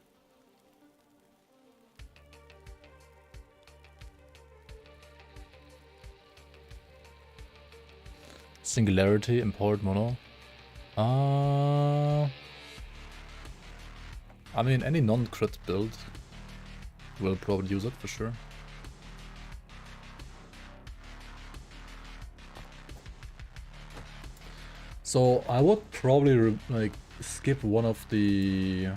Singularity, empowered mono. I mean, any non-crit build will probably use it for sure. So I would probably like skip one of the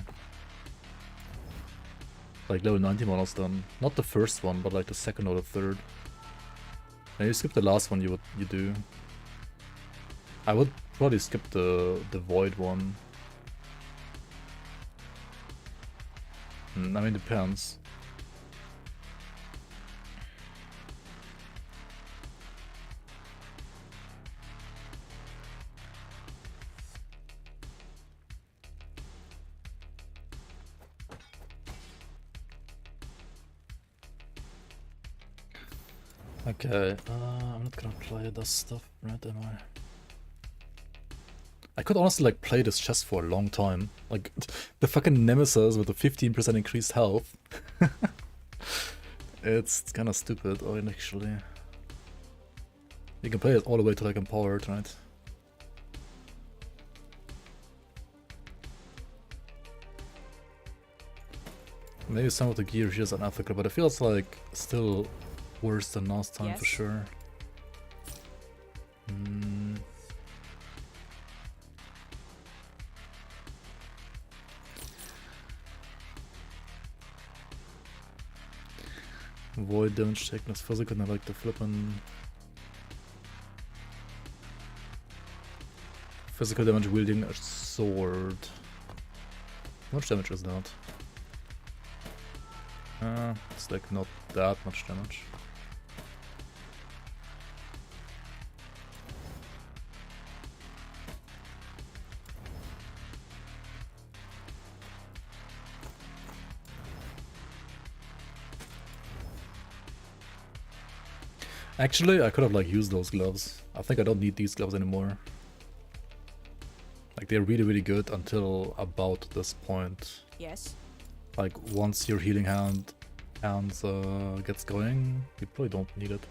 like level 90 monos then. Not the first one, but like the second or the third. And you skip the last one you do. I would probably skip the void one. I mean, depends. Okay, I'm not gonna play this stuff, right, am I? I could honestly like play this chest for a long time. Like the fucking Nemesis with a 15% increased health. It's kind of stupid, actually. You can play it all the way to like empowered, right? Maybe some of the gear here is unethical, but it feels like still worse than last time for sure. Void damage taken as physical, and I like the flippin' physical damage wielding a sword. How much damage is that? It's like not that much damage. Actually, I could have like used those gloves. I think I don't need these gloves anymore. Like they're really good until about this point. Yes. Like once your healing hand gets going, you probably don't need it.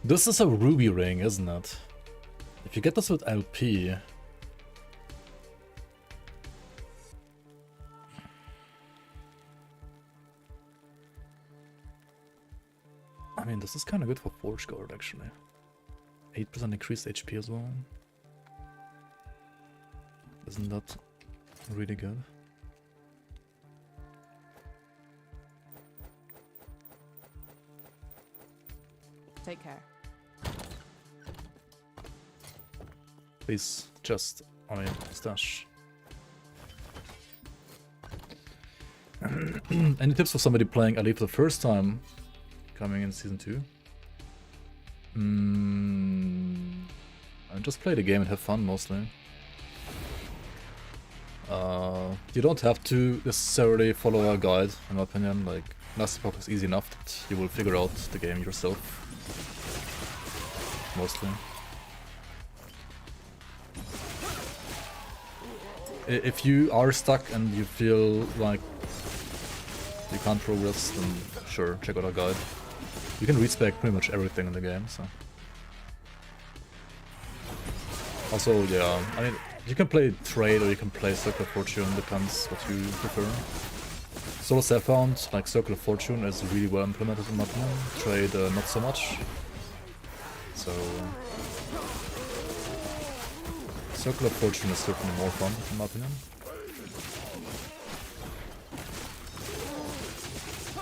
This is a ruby ring, isn't it? If you get this with LP, I mean, this is kind of good for Forge Guard, actually. 8% increased HP as well. Isn't that really good? Take care. Please, just, stash. Any tips for somebody playing Alif for the first time? Coming in season 2. I just play the game and have fun mostly. You don't have to necessarily follow our guide, in my opinion. Like, Last Epoch is easy enough that you will figure out the game yourself. Mostly. If you are stuck and you feel like you can't progress, then sure, check out our guide. You can respec pretty much everything in the game, so. Also, yeah, I mean, you can play Trade or you can play Circle of Fortune, depends what you prefer. Solo SAF found, like Circle of Fortune is really well implemented in my opinion. Trade, not so much. So... Circle of Fortune is certainly more fun, in my opinion.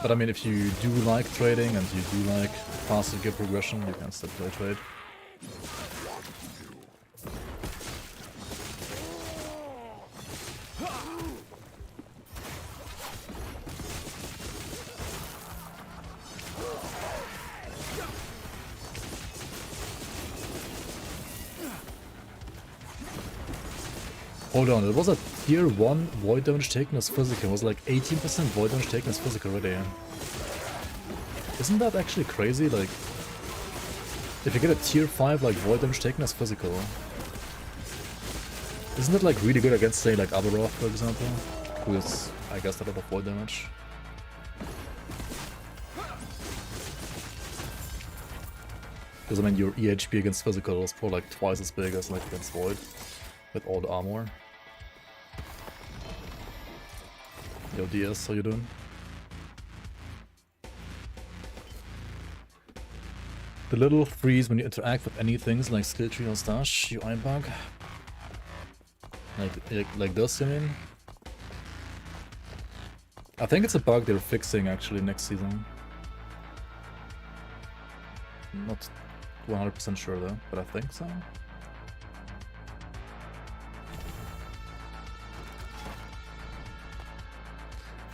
But I mean, if you do like trading and you do like faster gear progression, you can still play trade. Hold on, it was a tier 1 void damage taken as physical. It was like 18% void damage taken as physical already. Isn't that actually crazy? Like, if you get a tier 5 like void damage taken as physical, isn't it like really good against, say, like Aberoth, for example? Who is, I guess, a lot of void damage. Because I mean, your EHP against physical is probably like twice as big as like against void. With all the armor. Yo DS, how you doing? The little freeze when you interact with any things like skill tree or stash, UI bug. Like this, you mean? I think it's a bug they're fixing actually next season. Not 100% sure though, but I think so.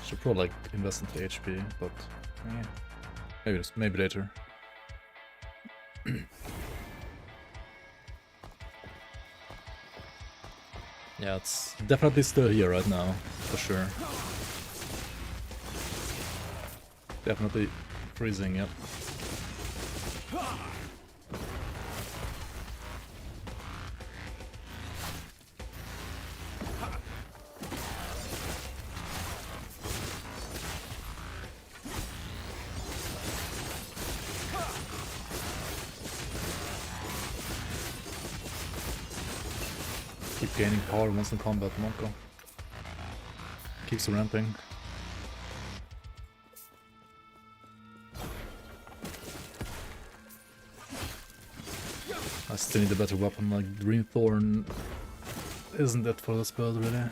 Should probably like invest into HP, but yeah. Maybe later. Yeah, it's definitely still here right now, for sure. Definitely freezing, yep. Keep gaining power once in combat, Monko. Keeps ramping. I still need a better weapon, like Green Thorn isn't it for this build really.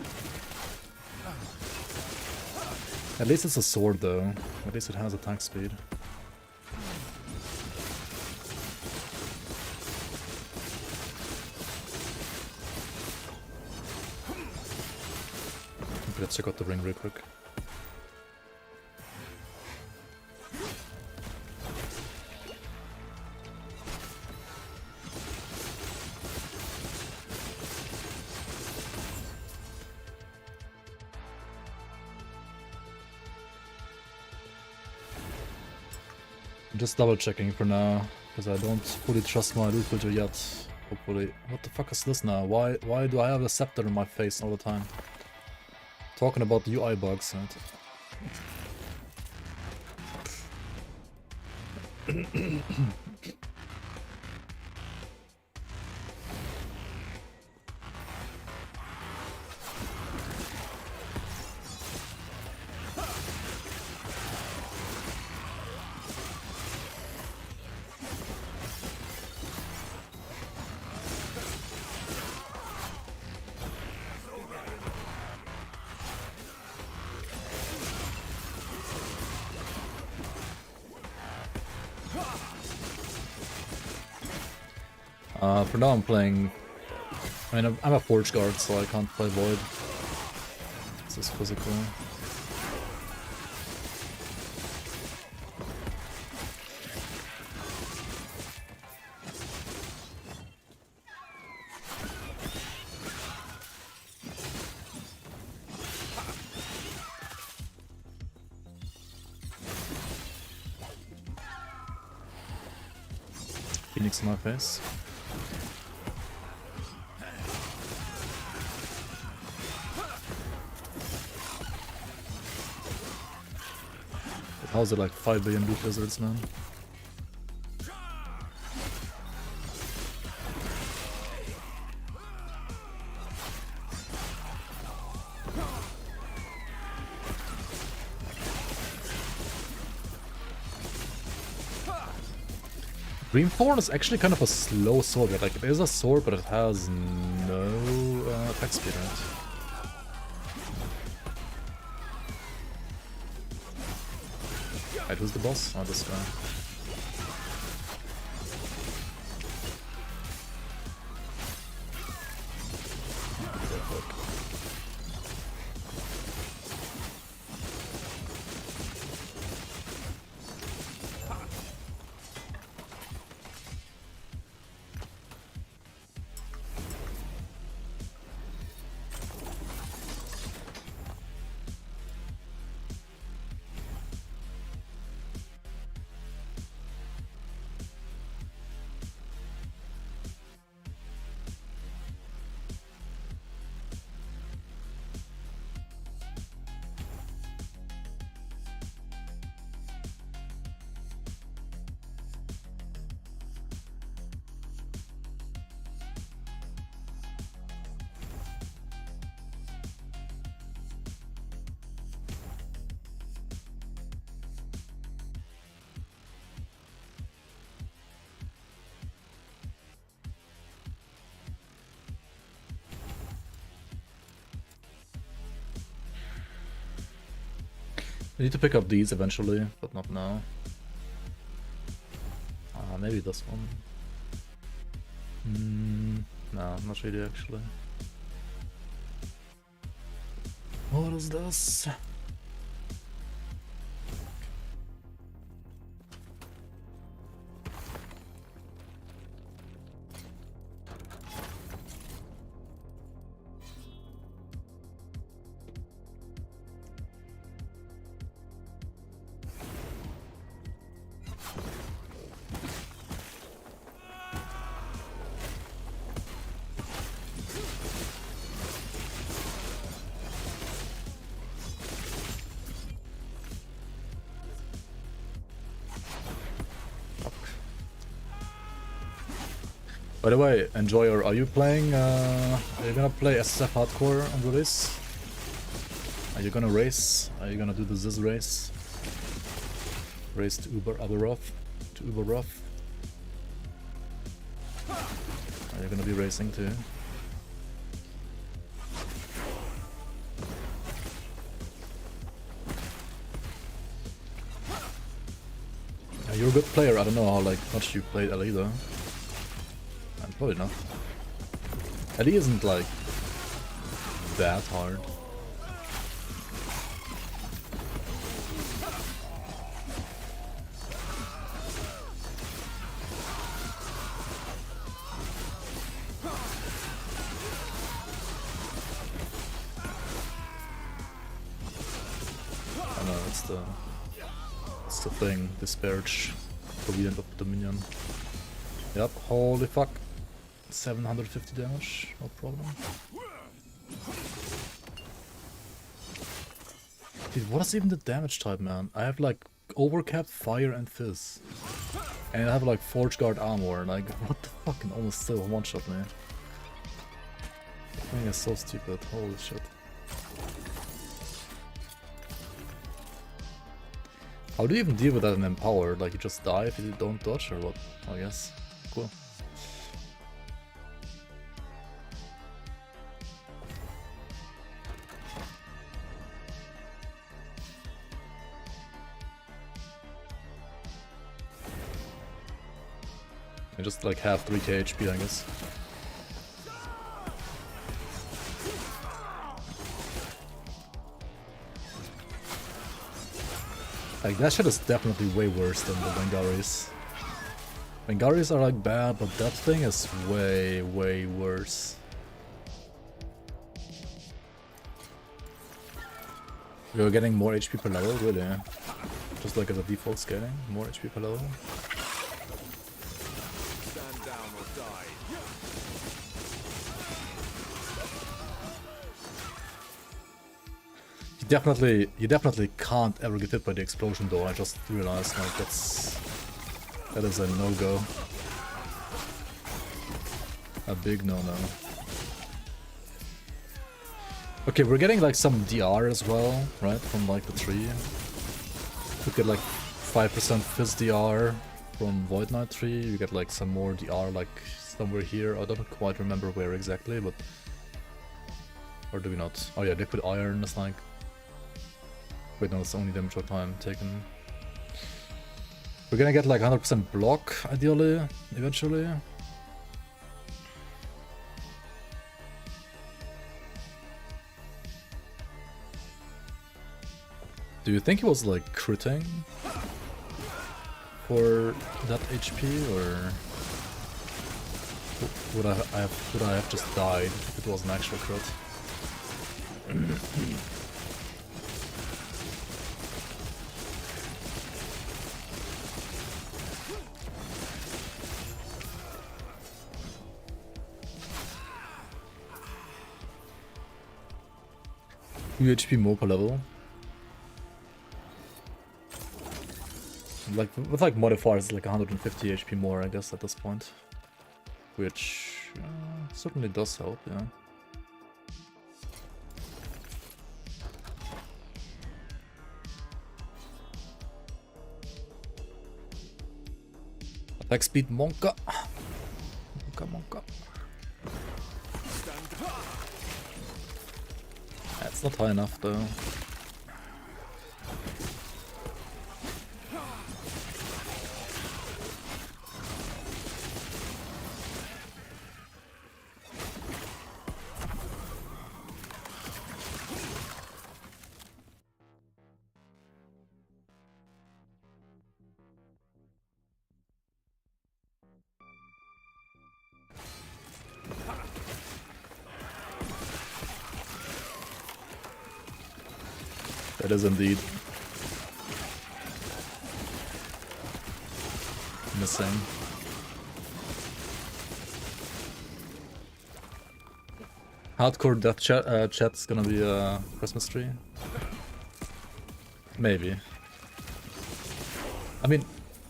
At least it's a sword though, at least it has attack speed. Let's check out the ring real quick. I'm just double checking for now, because I don't fully trust my loot filter yet. Hopefully. What the fuck is this now? Why do I have a scepter in my face all the time? Talking about the UI bugs, right? For now I'm playing... I mean, I'm a Forge Guard, so I can't play Void. This is physical. Phoenix in my face. How's it like 5 billion blue lizards, man? Dreamthorn is actually kind of a slow sword, right? Like it is a sword, but it has no attack speed, right? Wait, who's the boss? Oh, this guy. I need to pick up these eventually, but not now. Maybe this one. No, not really actually. What is this? By the way, Enjoyer, are you playing, are you gonna play SAF hardcore on release? Are you gonna race? Are you gonna do the Ziz race? Race to Uber-Roth? Are you gonna be racing too? You're a good player, I don't know how much you played LE though. Probably not. LE isn't like that hard. I know it's the thing, disparage Provident of Dominion. Yep, holy fuck. 750 damage, no problem. Dude, what is even the damage type, man? I have like overcap, fire, and fizz. And I have like forge guard armor, like what the fuck, and almost still one-shot me. This thing is so stupid, holy shit. How do you even deal with that in Empowered? Like you just die if you don't dodge or what? I guess. Cool. I just like have 3k HP, I guess. Like that shit is definitely way worse than the Vengaris. Vengaris are like bad, but that thing is way worse. You're getting more HP per level, really? Just like as a default scaling, more HP per level. You definitely can't ever get hit by the explosion though, I just realized like that is a no-go. A big no-no. Okay, we're getting like some DR as well, right, from like the tree. We get like 5% Fizz DR from Void Knight tree, you get like some more DR like somewhere here, I don't quite remember where exactly, but... Or do we not? Oh yeah, Liquid Iron is like... Wait, no, it's only damage or time taken. We're gonna get like 100% block, ideally, eventually. Do you think he was like critting for that HP, or would I have just died if it was an actual crit? HP more per level. Like with like modifiers, like 150 HP more, I guess, at this point, which certainly does help. Yeah. Attack speed, Monka. Monka. That's not high enough though. That is indeed missing. Hardcore death chat's gonna be a Christmas tree. Maybe. I mean,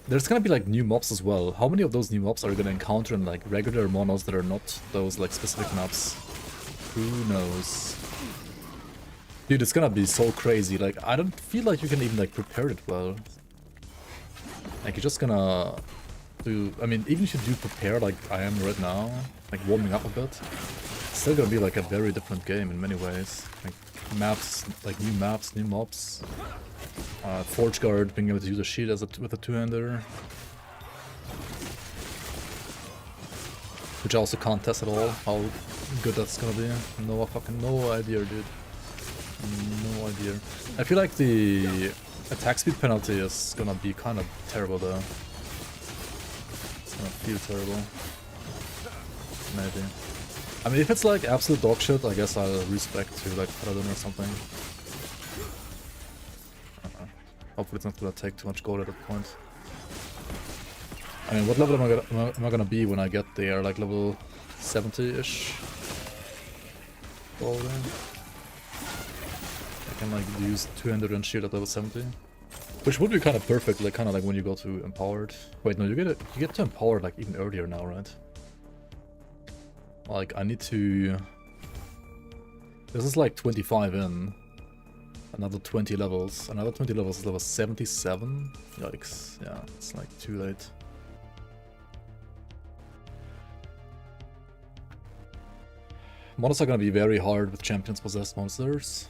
there's gonna be like new mobs as well. How many of those new mobs are you gonna encounter in like regular monos that are not those like specific maps? Who knows? Dude, it's gonna be so crazy. Like, I don't feel like you can even like prepare it well. Like, you're just gonna do. I mean, even if you do prepare like I am right now, like warming up a bit, it's still gonna be like a very different game in many ways. Like maps, like new maps, new mobs. Forge Guard being able to use a shield as with a two-hander, which I also can't test at all. How good that's gonna be? No idea, dude. No idea. I feel like the attack speed penalty is gonna be kind of terrible though. It's gonna feel terrible. Maybe. I mean, if it's like absolute dog shit, I guess I'll respec to like Paladin or something. Hopefully it's not gonna take too much gold at that point. I mean, what level am I gonna be when I get there? Like level 70-ish? Probably. I can like use 200 and shield at level 70. Which would be kind of perfect, like kind of like when you go to Empowered. Wait, no, you get to Empowered like even earlier now, right? Like, I need to... This is like 25 in. Another 20 levels. Another 20 levels is level 77? Yikes. Yeah, it's like too late. Monos are gonna be very hard with champions possessed monsters.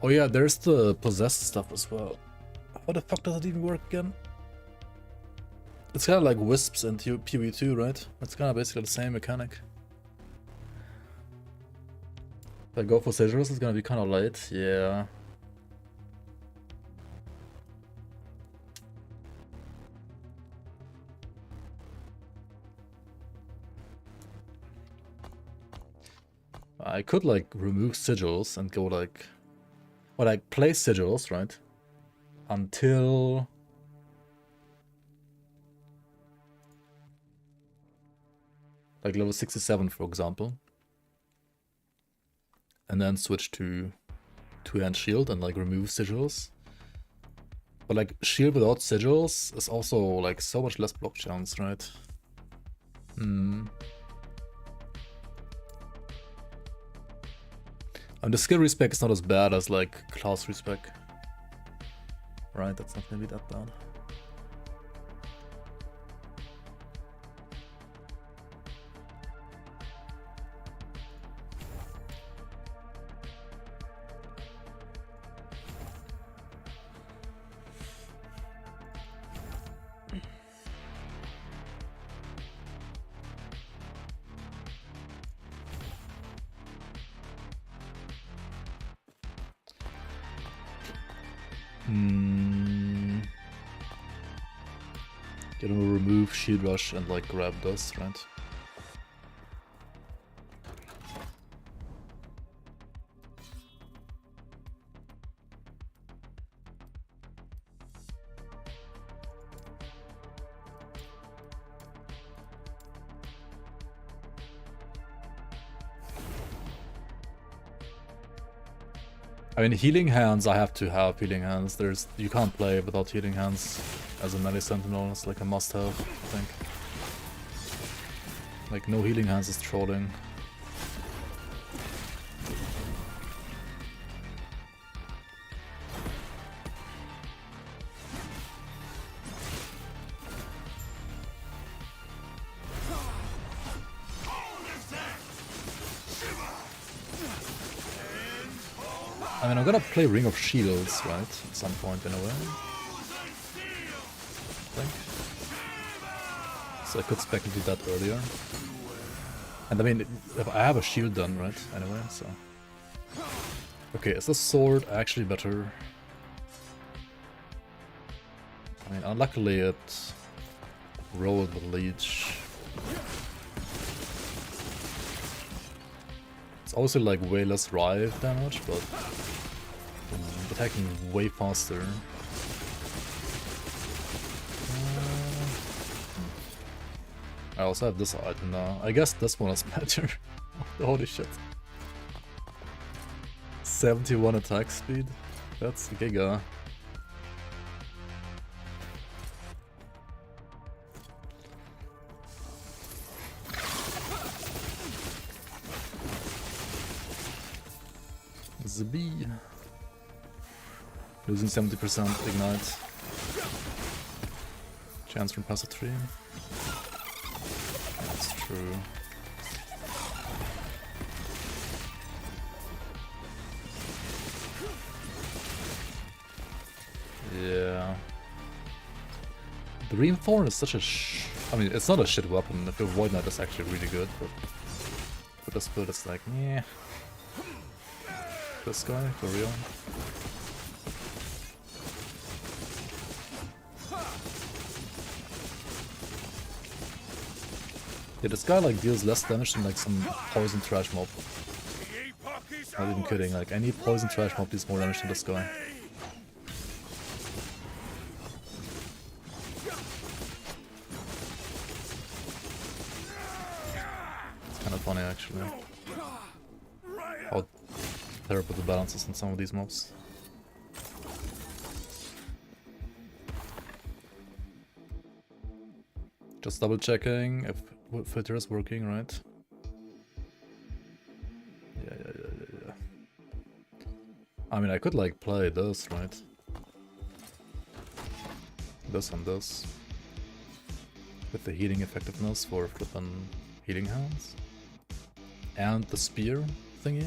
Oh yeah, there's the possessed stuff as well. How the fuck does it even work again? It's kind of like wisps in PvE2, right? It's kind of basically the same mechanic. If I go for Sigils, it's gonna be kind of late, yeah. I could like remove Sigils and go like... Or like play Sigils, right? Until... like level 67, for example. And then switch to two-hand shield and like remove Sigils. But like shield without Sigils is also like so much less block chance, right? And the skill respec is not as bad as like class respec. Right, that's not gonna be that bad. Gonna remove Shield Rush and like grab this, right? I mean, healing hands, I have to have healing hands. You can't play without healing hands as a melee sentinel. It's like a must-have, I think. Like, no healing hands is trolling. I mean, I'm gonna play Ring of Shields, right? At some point, in a way. I think. So I could spec into that earlier. And I mean, if I have a shield done, right? Anyway, so. Okay, is the sword actually better? I mean, unluckily it rolled with Leech. It's also like way less rive damage, but attacking way faster. I also have this item now. I guess this one is better. Holy shit. 71 attack speed? That's giga. The bee. Losing 70% ignite. Chance from passive 3. That's true. Yeah. The Dreamthorn is such a I mean, it's not a shit weapon. If your Void Knight is actually really good, but for this build it's like, yeah. This guy, for real. Yeah, this guy like deals less damage than like some poison trash mob. Not even kidding, like any poison trash mob deals more damage than this guy. It's kind of funny actually. How terrible the balance is in some of these mobs. Just double checking if filter is working, right? Yeah. I mean, I could like play this, right? This and this. With the healing effectiveness for flippin' healing hands. And the spear thingy.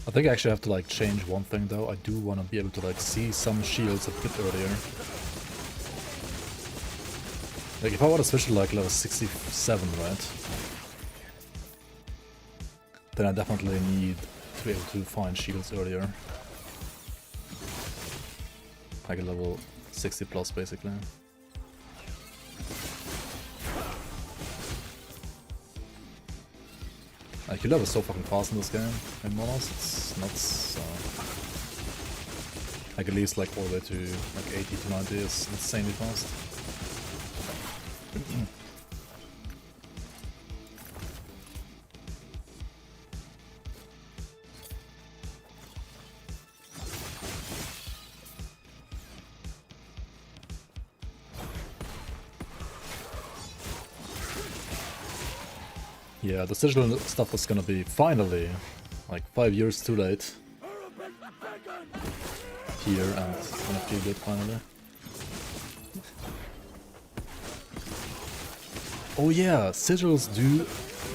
I think I actually have to like change one thing though. I do want to be able to like see some shields a bit earlier. Like if I want to switch to like level 67, right? Then I definitely need to be able to find shields earlier. Like a level 60 plus basically. Like, you level so fucking fast in this game, in Monos, it's nuts. Like, at least like all the way to like 80 to 90 is insanely fast. Yeah, the digital stuff was gonna be finally like 5 years too late. here and gonna feel good finally. Oh yeah, sigils do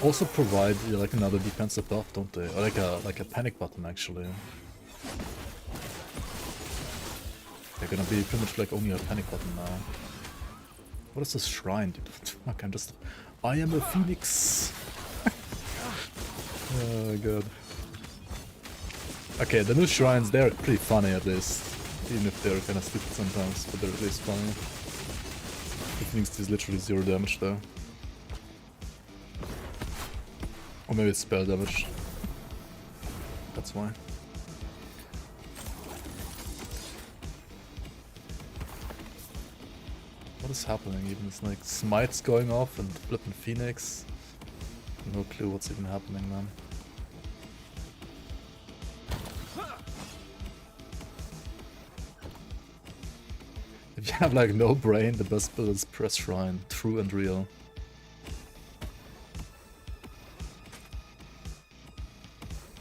also provide like another defensive buff, don't they? Or like a panic button actually. They're gonna be pretty much like only a panic button now. What is this shrine, dude? Fuck, I am a phoenix. Oh god. Okay, the new shrines, they're pretty funny at least. Even if they're kinda stupid sometimes, but they're at least funny. The phoenix is literally 0 damage though. Or maybe it's spell damage. That's why. What is happening even? It's like smites going off and flipping phoenix. No clue what's even happening, man. If you have like no brain, the best build is press shrine, true and real.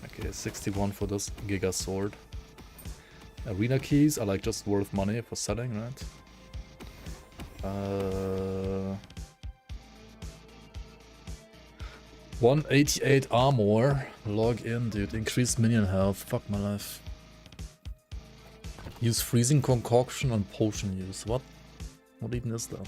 Okay, 61 for this Giga Sword. Arena keys are like just worth money for selling, right? 188 armor. Log in, dude. Increased minion health. Fuck my life. Use freezing concoction on potion use. What? What even is that?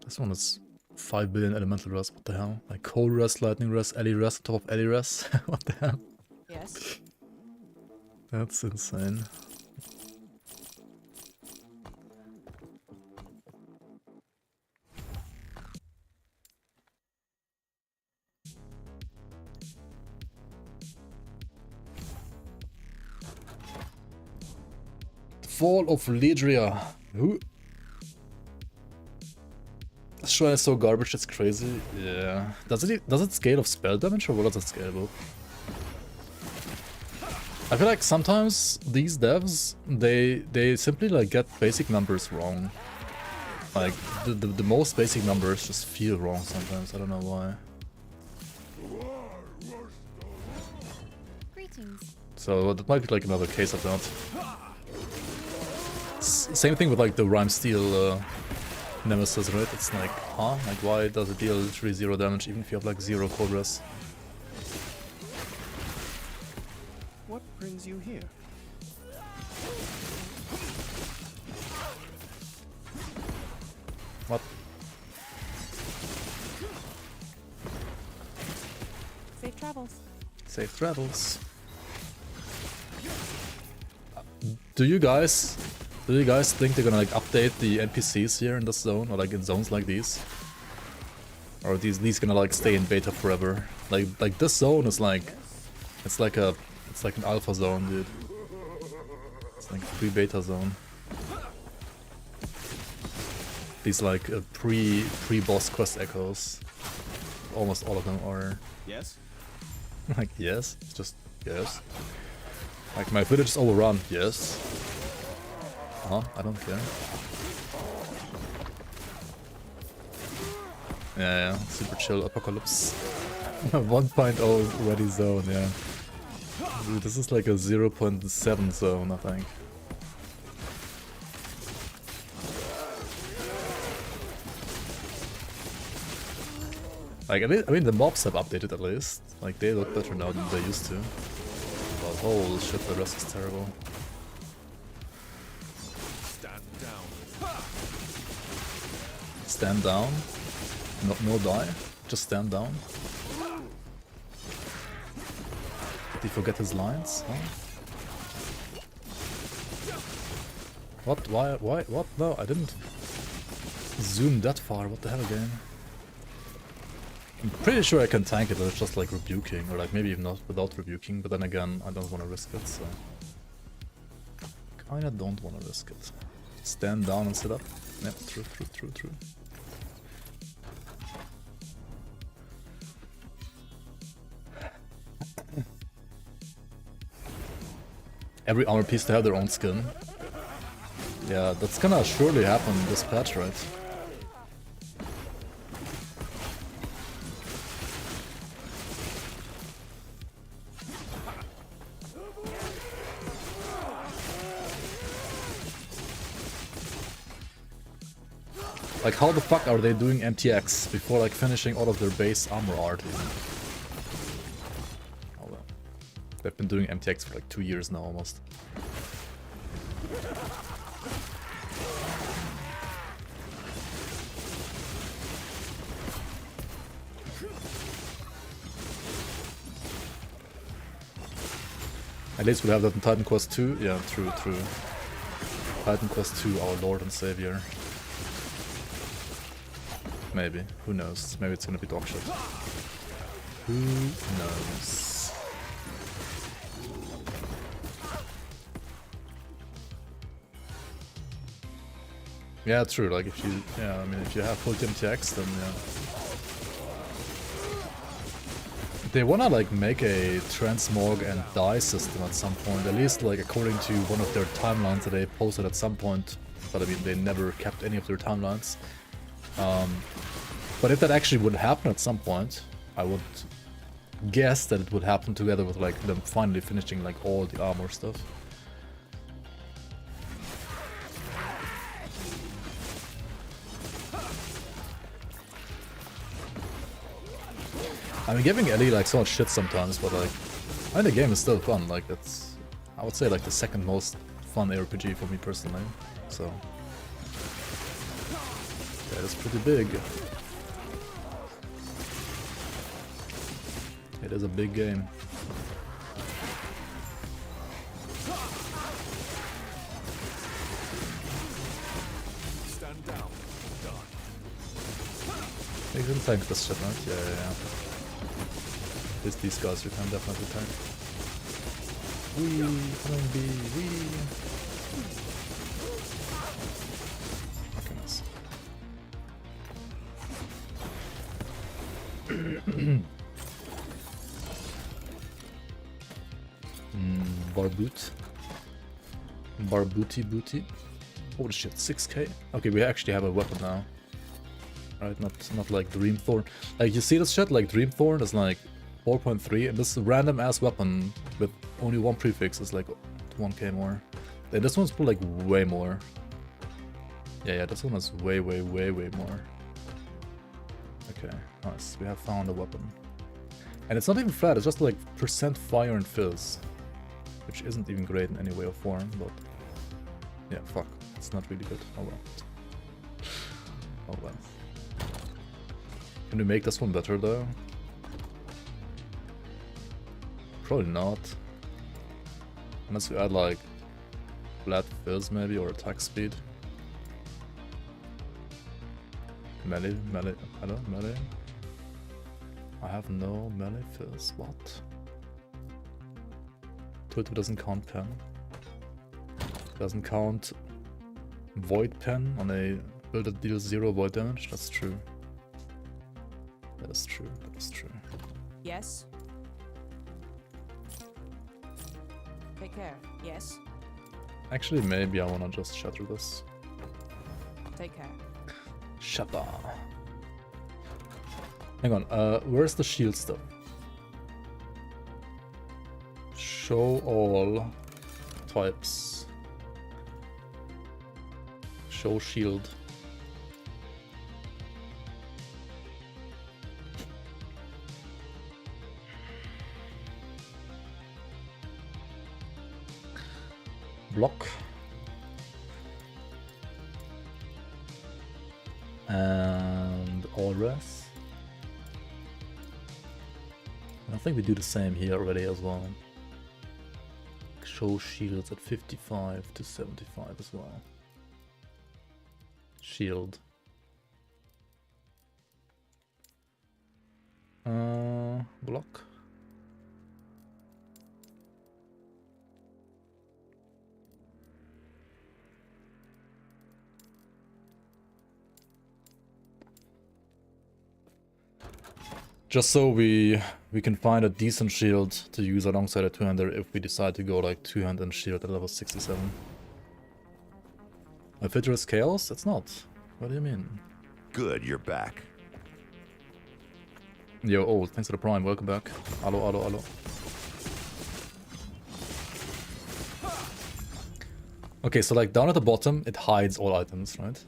This one is 5 billion elemental rest. What the hell? Like cold rest, lightning rest, alley rest on top of alley rest. What the hell? Yes. That's insane. The Fall of Ledria. Who? This shrine is so garbage, it's crazy. Yeah. Does it scale of spell damage or what does it scale about? I feel like sometimes these devs, they simply like get basic numbers wrong. Like the most basic numbers just feel wrong sometimes. I don't know why. Greetings. So that might be like another case of that. Same thing with like the Rhyme Steel Nemesis, right? It's like, huh? Like why does it deal literally 0 damage even if you have like 0 Cobras? What brings you here? What? Safe travels. Safe travels. Do you guys think they're gonna like update the NPCs here in this zone or like in zones like these? Or are these gonna like stay in beta forever? Like this zone is like it's like an alpha zone, dude. It's like a pre-beta zone. These like pre-boss quest echoes. Almost all of them are. Yes? Like yes, it's just yes. Like my village is overrun, yes. Huh? I don't care. Yeah, super chill apocalypse. 1.0 ready zone, yeah. Dude, this is like a 0.7 zone, I think. Like, I mean, the mobs have updated at least. Like, they look better now than they used to. But holy shit, the rest is terrible. Stand down. Stand down? No die? Just stand down? Did he forget his lines? Huh? What? Why? What? No, I didn't zoom that far. What the hell, game? I'm pretty sure I can tank it, but it's just like rebuking, or like maybe even not without rebuking, but then again, I don't want to risk it, so... Kinda don't want to risk it. Stand down and sit up. Yep, true. Every armor piece to have their own skin. Yeah, that's gonna surely happen this patch, right? Like, how the fuck are they doing MTX before, like, finishing all of their base armor art? Even? Oh well. They've been doing MTX for like 2 years now, almost. At least we'll have that in Titan Quest 2. Yeah, true. Titan Quest 2, our Lord and Savior. Maybe. Who knows? Maybe it's gonna be dog shit. Who knows? Yeah, true. Like if you, I mean, if you have full MTX, then yeah. They wanna like make a transmog and die system at some point. At least like according to one of their timelines that they posted at some point. But I mean, they never kept any of their timelines. But if that actually would happen at some point, I would guess that it would happen together with like them finally finishing like all the armor stuff. I mean, giving Ellie like so much shit sometimes, but like, I mean, the game is still fun. Like, it's, I would say, like the second most fun RPG for me personally. So, that is pretty big. It is a big game. Stand down. Done. You can tank this shit, right? Yeah. These guys you can definitely tank. Wee. Okay, nice. Barbuti booty. Holy shit, 6k? Okay, we actually have a weapon now. Right, not like Dreamthorn. Like, you see this shit? Like, Dreamthorn is like 4.3, and this random ass weapon with only one prefix is like 1k more. And this one's like way more. Yeah, this one is way more. Okay, nice. We have found a weapon. And it's not even flat, it's just like % fire and fizz. Which isn't even great in any way or form, but... yeah, fuck. It's not really good. Oh well. Oh well. Can we make this one better though? Probably not. Unless we add like flat fizz maybe, or attack speed. Melee. Hello, melee. I have no melee fizz. What? Tutu doesn't count pen. Doesn't count void pen on a build that deals 0 void damage. That's true. That is true. Yes. Take care. Yes. Actually, maybe I wanna just shatter this. Take care. Shatter. Hang on, where's the shield stuff? Show all types. Show shield. Block. And all rest. I think we do the same here already as well. Show shields at 55 to 75 as well. Shield. Block. Just so we can find a decent shield to use alongside a two-hander if we decide to go like two-hand and shield at level 67. A Fidra is chaos? It's not. What do you mean? Good, you're back. Yo, old, thanks for the prime, welcome back. Hello. Okay, so like down at the bottom, it hides all items, right?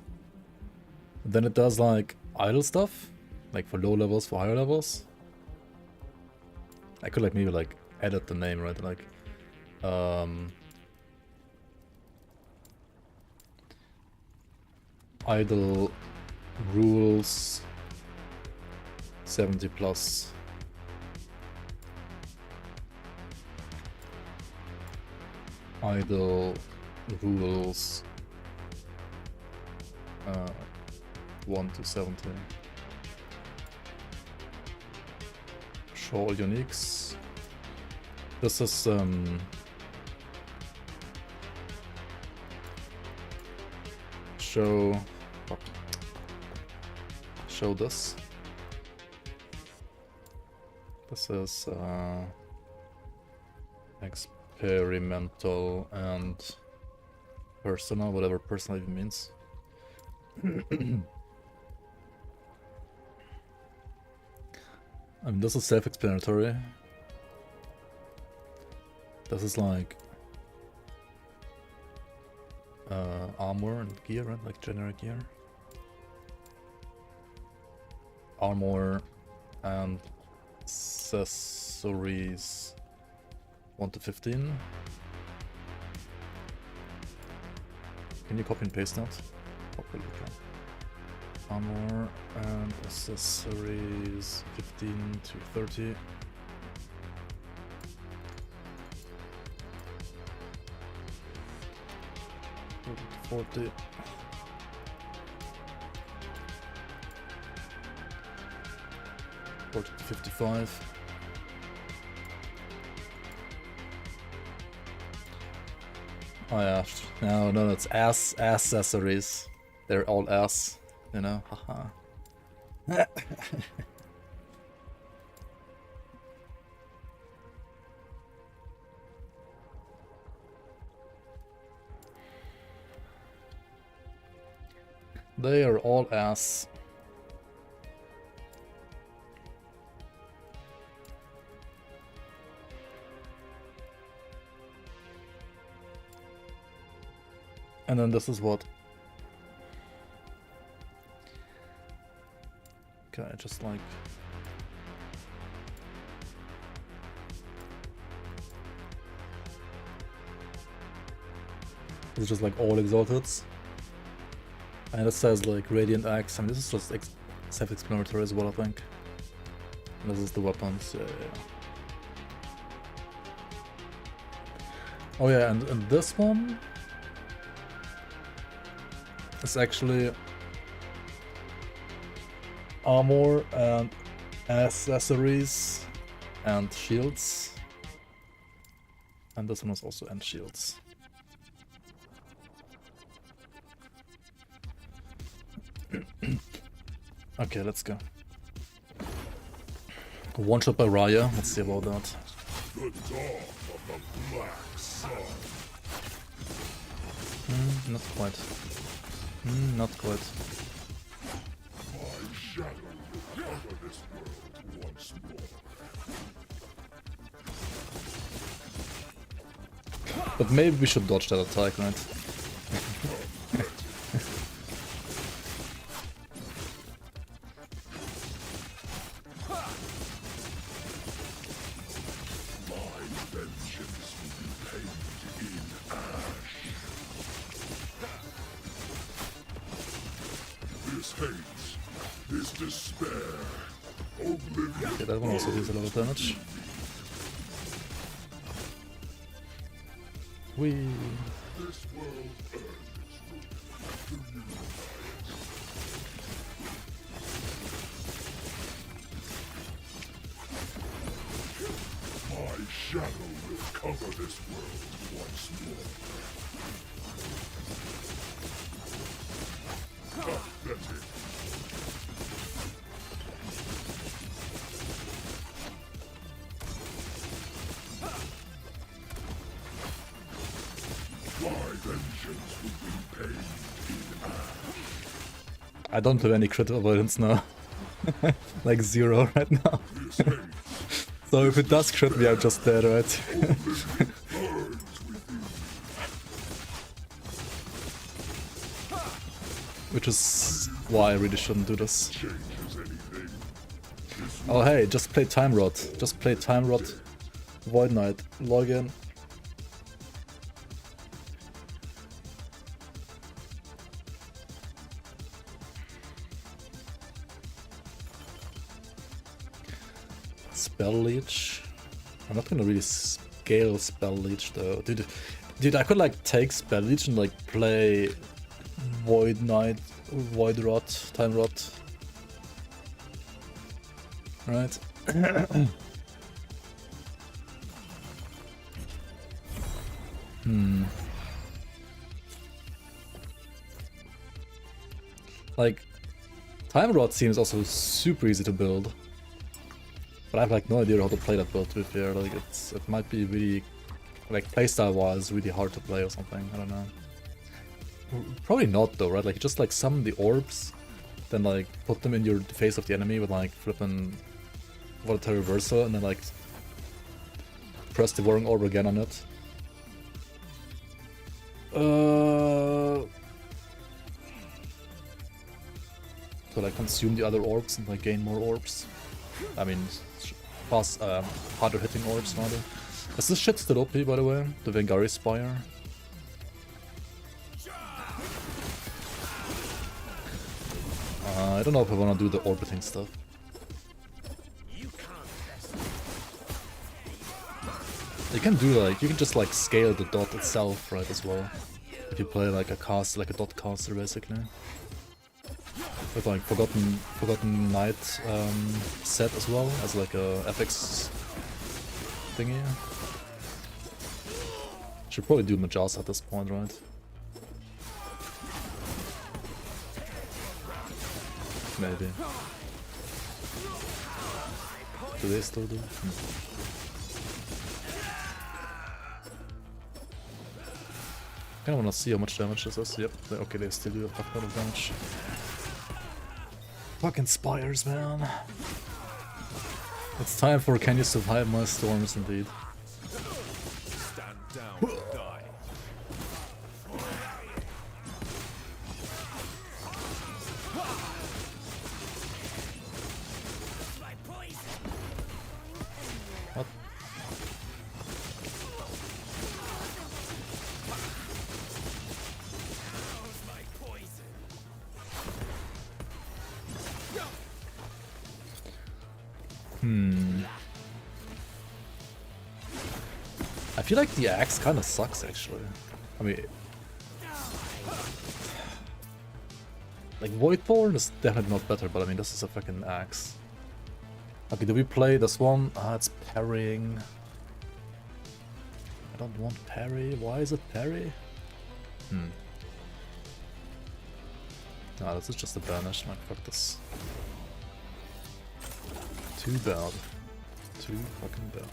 Then it does like idle stuff, like for low levels, for higher levels. I could like maybe like edit the name, right? Like idle rules 70 plus. Idle rules 1 to 70. Show all uniques. This is show this. This is experimental and personal, whatever personal even means. I mean, this is self-explanatory. This is like armor and gear, right? Like generic gear. Armor and accessories 1 to 15. Can you copy and paste that? Hopefully you can. Armor and accessories 15 to 30. to 40. To 55. Oh yeah, no, it's accessories. They're all ass, you know, haha. They are all ass. And then this is what? Okay, just like... It's just like all exalteds. And it says like Radiant Axe. I mean, this is just self-explanatory as well, I think. And this is the weapons. Yeah. Oh yeah, and this one... It's actually armor and accessories and shields, and this one was also and shields. Okay, let's go. One shot by Raya. Let's see about that. The dawn of the black sun. Not quite. Not quite. My shadow will cover this world once more. But maybe we should dodge that attack, right? Okay, that one also deals a lot of damage. Whee! This world earned its right to unite. My shadow will cover this world once more. Pathetic. I don't have any crit avoidance now. Like 0 right now. So if it does crit me, I'm just dead, right? Which is why I really shouldn't do this. Oh hey, just play Time Rot. Just play Time Rot. Void Knight. Log in. Spell Leech. I'm not gonna really scale Spell Leech though. Dude, I could like take Spell Leech and like play Void Knight, Void Rot, Time Rot. Right. Like, Time Rot seems also super easy to build. But I have like no idea how to play that build, to be fair. Like, it might be really, like, playstyle wise, really hard to play or something. I don't know. Probably not though, right? Like, just like summon the orbs, then like put them in your face of the enemy with like flipping Volatile Reversal, and then like press the Warring Orb again on it. To like consume the other orbs and like gain more orbs. I mean, fast, harder hitting orbs rather. Is this shit still OP, by the way? The Vengari Spire? I don't know if I wanna do the orbiting stuff. You can do like, you can just like scale the dot itself, right, as well. If you play like a cast, like a dot caster basically. With like Forgotten Knight set as well, as like a FX thingy. Should probably do Majas at this point, right? Maybe. Do they still do? I kinda wanna see how much damage this is. Yep, okay, they still do a fuck ton of damage. Fucking spires, man. It's time for Can You Survive My Storms, indeed. Stand down and die. What? I feel like the axe kind of sucks, actually. I mean, like Voidborn is definitely not better, but I mean, this is a fucking axe. Okay, do we play this one? Ah, it's parrying. I don't want parry. Why is it parry? No, this is just a banish. Like, fuck this. Too bad. Too fucking bad.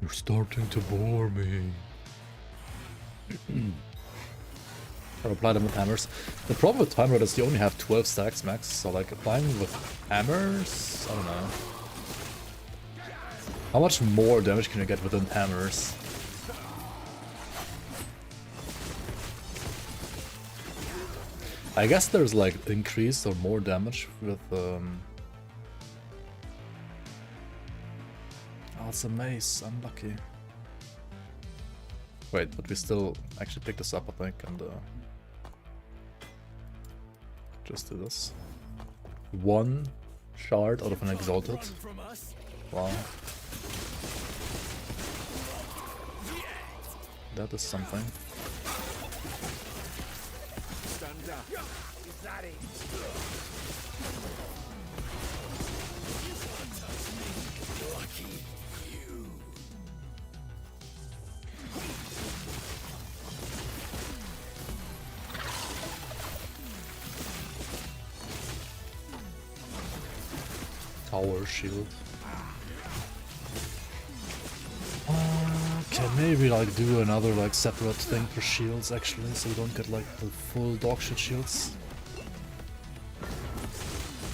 You're starting to bore me. I'll apply them with hammers. The problem with Time Rot is you only have 12 stacks max, so like applying with hammers, I don't know. How much more damage can you get within hammers? I guess there's like increased or more damage with Oh, it's a mace, unlucky. Wait, but we still actually pick this up, I think, and just do this. One shard out of an exalted. Wow. That is something. Stand down. Is that it? Lucky you. Tower shield. Can maybe like do another like separate thing for shields actually, so we don't get like the full dogshit shields.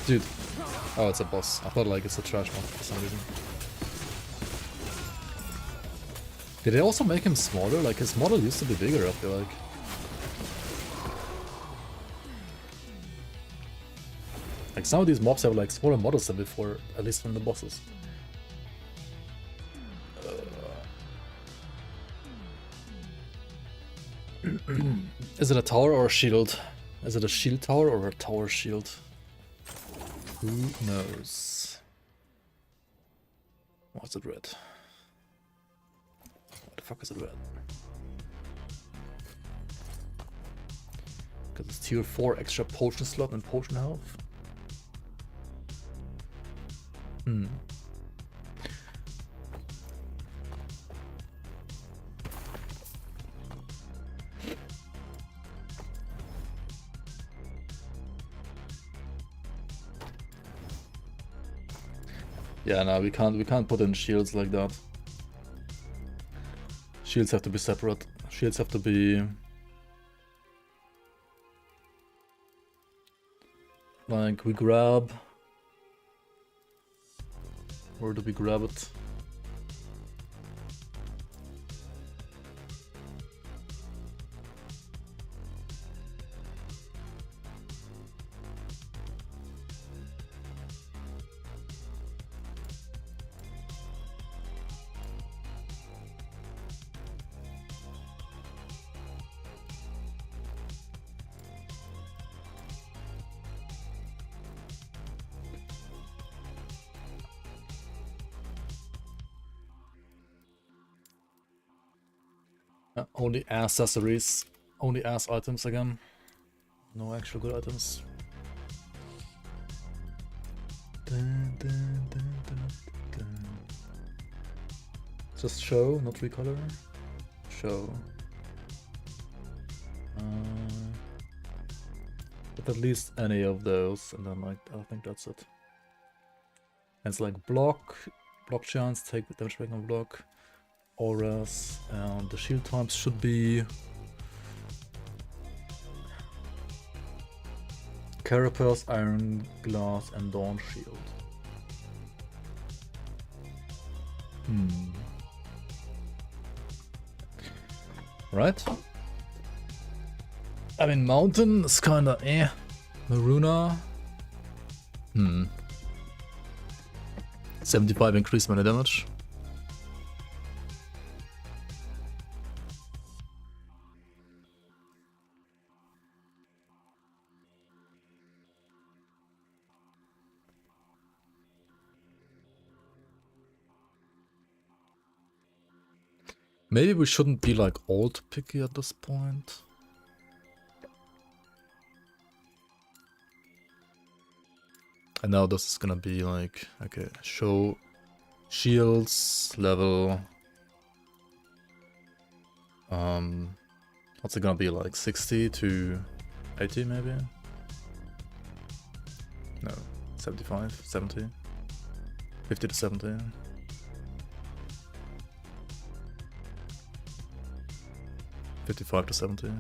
Dude. Oh, it's a boss. I thought like it's a trash mod for some reason. Did they also make him smaller? Like his model used to be bigger, I feel like. Like some of these mobs have like smaller models than before, at least from the bosses. Is it a tower or a shield? Is it a shield tower or a tower shield? Who knows? What's it red? What the fuck is it red? Because it's tier 4 extra potion slot and potion health. Hmm. Yeah, no, we can't put in shields like that. Shields have to be separate. Shields have to be like we grab. Where do we grab it? Only accessories, only ass items again. No actual good items. Dun, dun, dun, dun, dun. Just show, not recolor. Show. But at least any of those, and then like I think that's it. And it's like block chance, take the damage back on block. Auras, and the shield types should be Carapace, Iron Glass, and Dawn Shield. Right? I mean, Mountain is kinda eh. Maruna. 75 increase melee damage. Maybe we shouldn't be like old picky at this point. And now this is gonna be like, okay, show shields level. What's it gonna be like 60 to 80 maybe? No, 75, 70, 50 to 70. 55 to 70.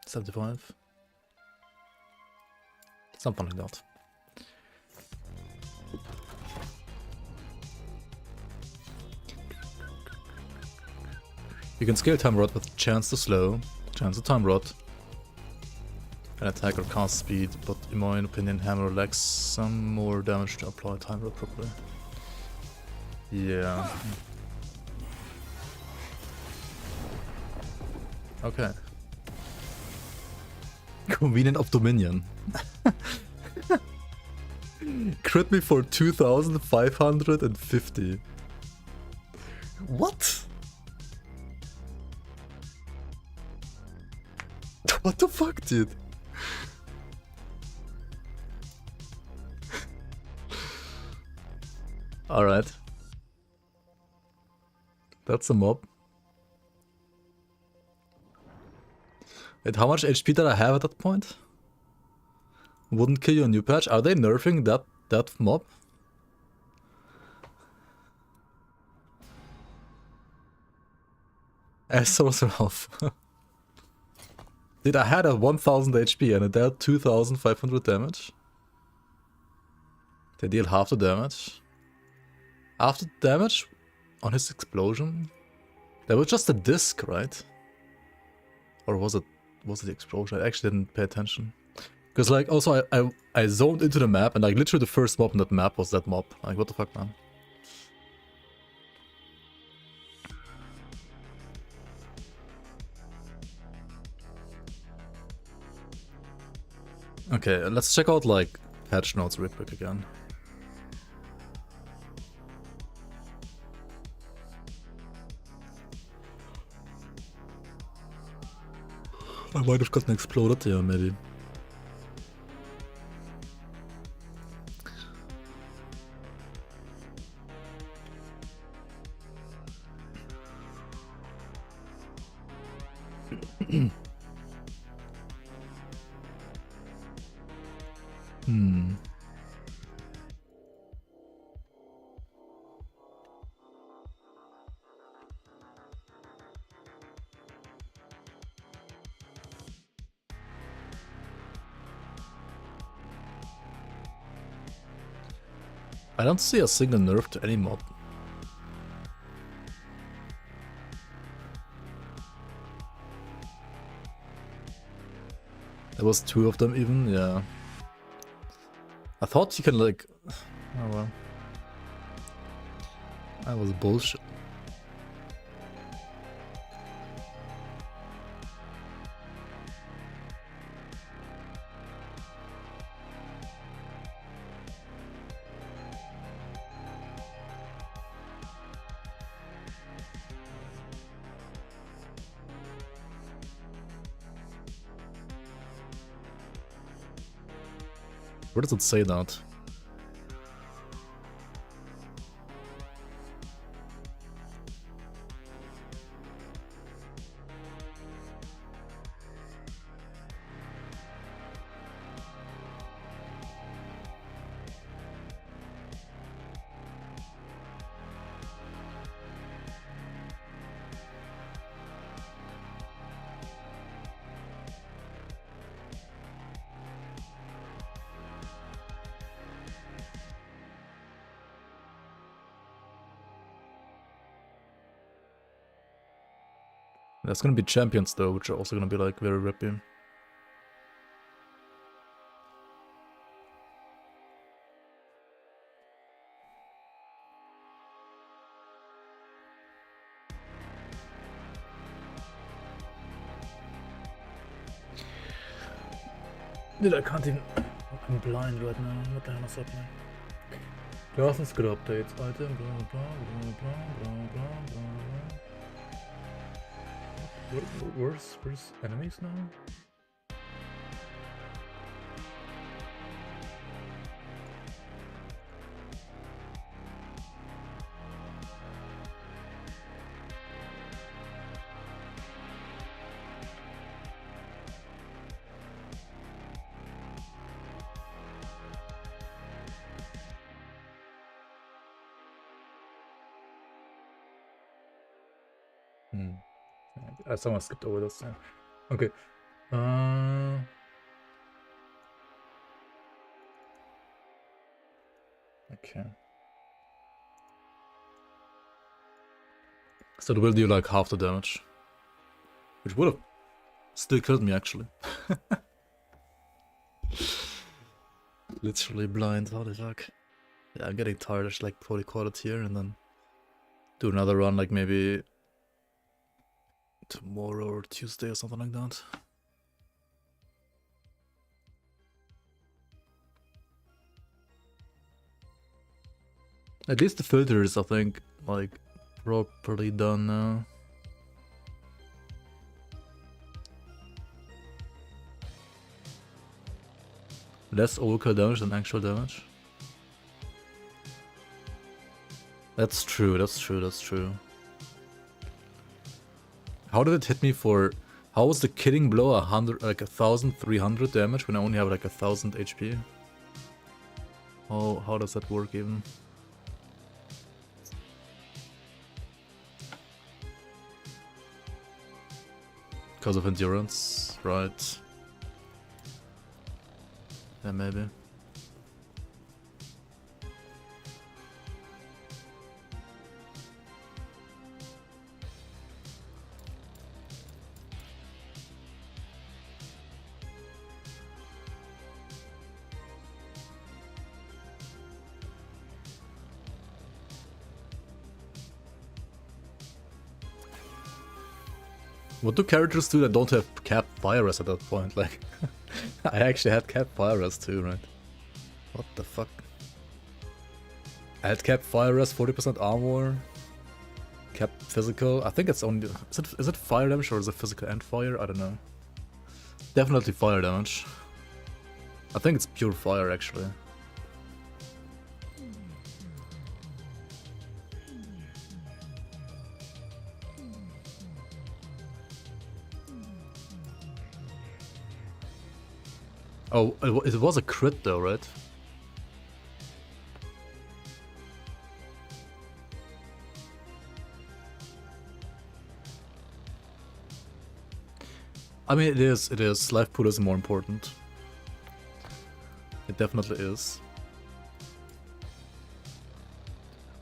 75. Something like that. You can scale Time Rod with chance to slow, chance to Time Rod, and attack or cast speed, but in my opinion Hammer lacks some more damage to apply Time Rod properly. Yeah. Okay. Convenient of Dominion. Crit me for 2,550. What? What the fuck, dude? Alright. That's a mob. Wait, how much HP did I have at that point? Wouldn't kill you a new patch? Are they nerfing that mob? Sorcerer Elf. Dude, I had a 1000 HP and it dealt 2500 damage. They deal half the damage. After the damage on his explosion, there was just a disc, right? Or was it the explosion? I actually didn't pay attention. Because like also I zoned into the map and like literally the first mob in that map was that mob. Like what the fuck, man? Okay, let's check out like patch notes real quick again. I might have gotten exploded, yeah, maybe. I don't see a single nerf to any mob. There was 2 of them even, yeah. I thought you can like... Oh well. That was bullshit. Where does it say that? There's gonna be champions though, which are also gonna be like very rippy. Dude, I can't even... I'm blind right now. What the hell is happening? Glasses good updates. Item, blah blah blah blah blah blah blah. Where's enemies now? Someone skipped over this. Okay. Okay. So it will do like half the damage. Which would have still killed me actually. Literally blind, holy fuck. Yeah, I'm getting tired. I should like probably call it here and then do another run like maybe tomorrow or Tuesday or something like that. At least the filter is, I think, like properly done now. Less overkill damage than actual damage. That's true, that's true, that's true. How did it hit me for... How was the killing blow 1,300 damage when I only have like 1,000 HP? How does that work even? Because of endurance, right? Yeah, maybe. What do characters do that don't have capped fire rest at that point? Like, I actually had capped fire rest too, right? What the fuck? I had capped fire rest, 40% armor, capped physical. I think it's only... Is it fire damage or is it physical and fire? I don't know. Definitely fire damage. I think it's pure fire actually. Oh, it was a crit though, right? I mean, it is. Life pool is more important. It definitely is.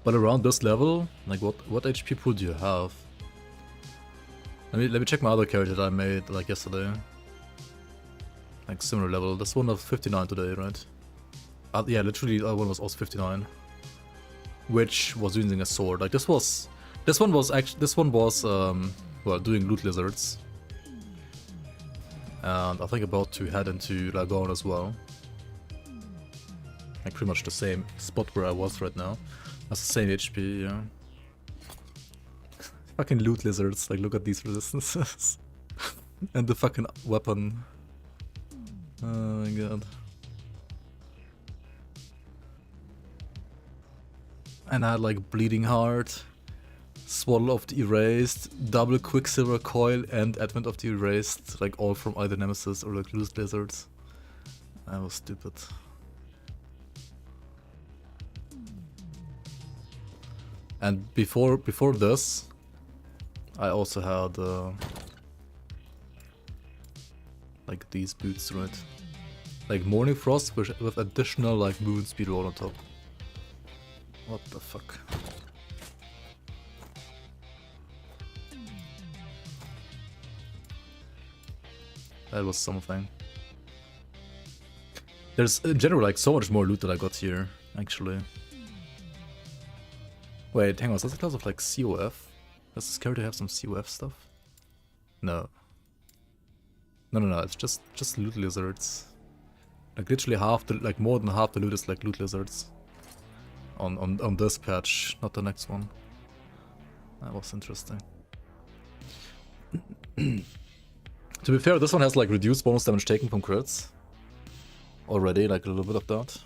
But around this level, like what HP pool do you have? Let me check my other character that I made like yesterday. Like similar level. This one was 59 today, right? Yeah, literally the other one was also 59. Which was using a sword. Like this one was well, doing loot lizards. And I think about to head into Lagon as well. Like pretty much the same spot where I was right now. That's the same HP, yeah. Fucking loot lizards, like look at these resistances. And the fucking weapon. Oh my god. And I had like Bleeding Heart, Swaddle of the Erased, Double Quicksilver Coil, and Advent of the Erased, like all from either Nemesis or like Loose Lizards. I was stupid. And before this, I also had like these boots, right? Like Morning Frost with additional like movement speed roll on top. What the fuck? That was something. There's in general like so much more loot that I got here, actually. Wait, hang on, is that a class of like COF? Does this character have some COF stuff? No. No, it's just loot lizards. Like literally half the, like more than half the loot is like loot lizards. On this patch, not the next one. That was interesting. To be fair, this one has like reduced bonus damage taken from crits. Already, like a little bit of that.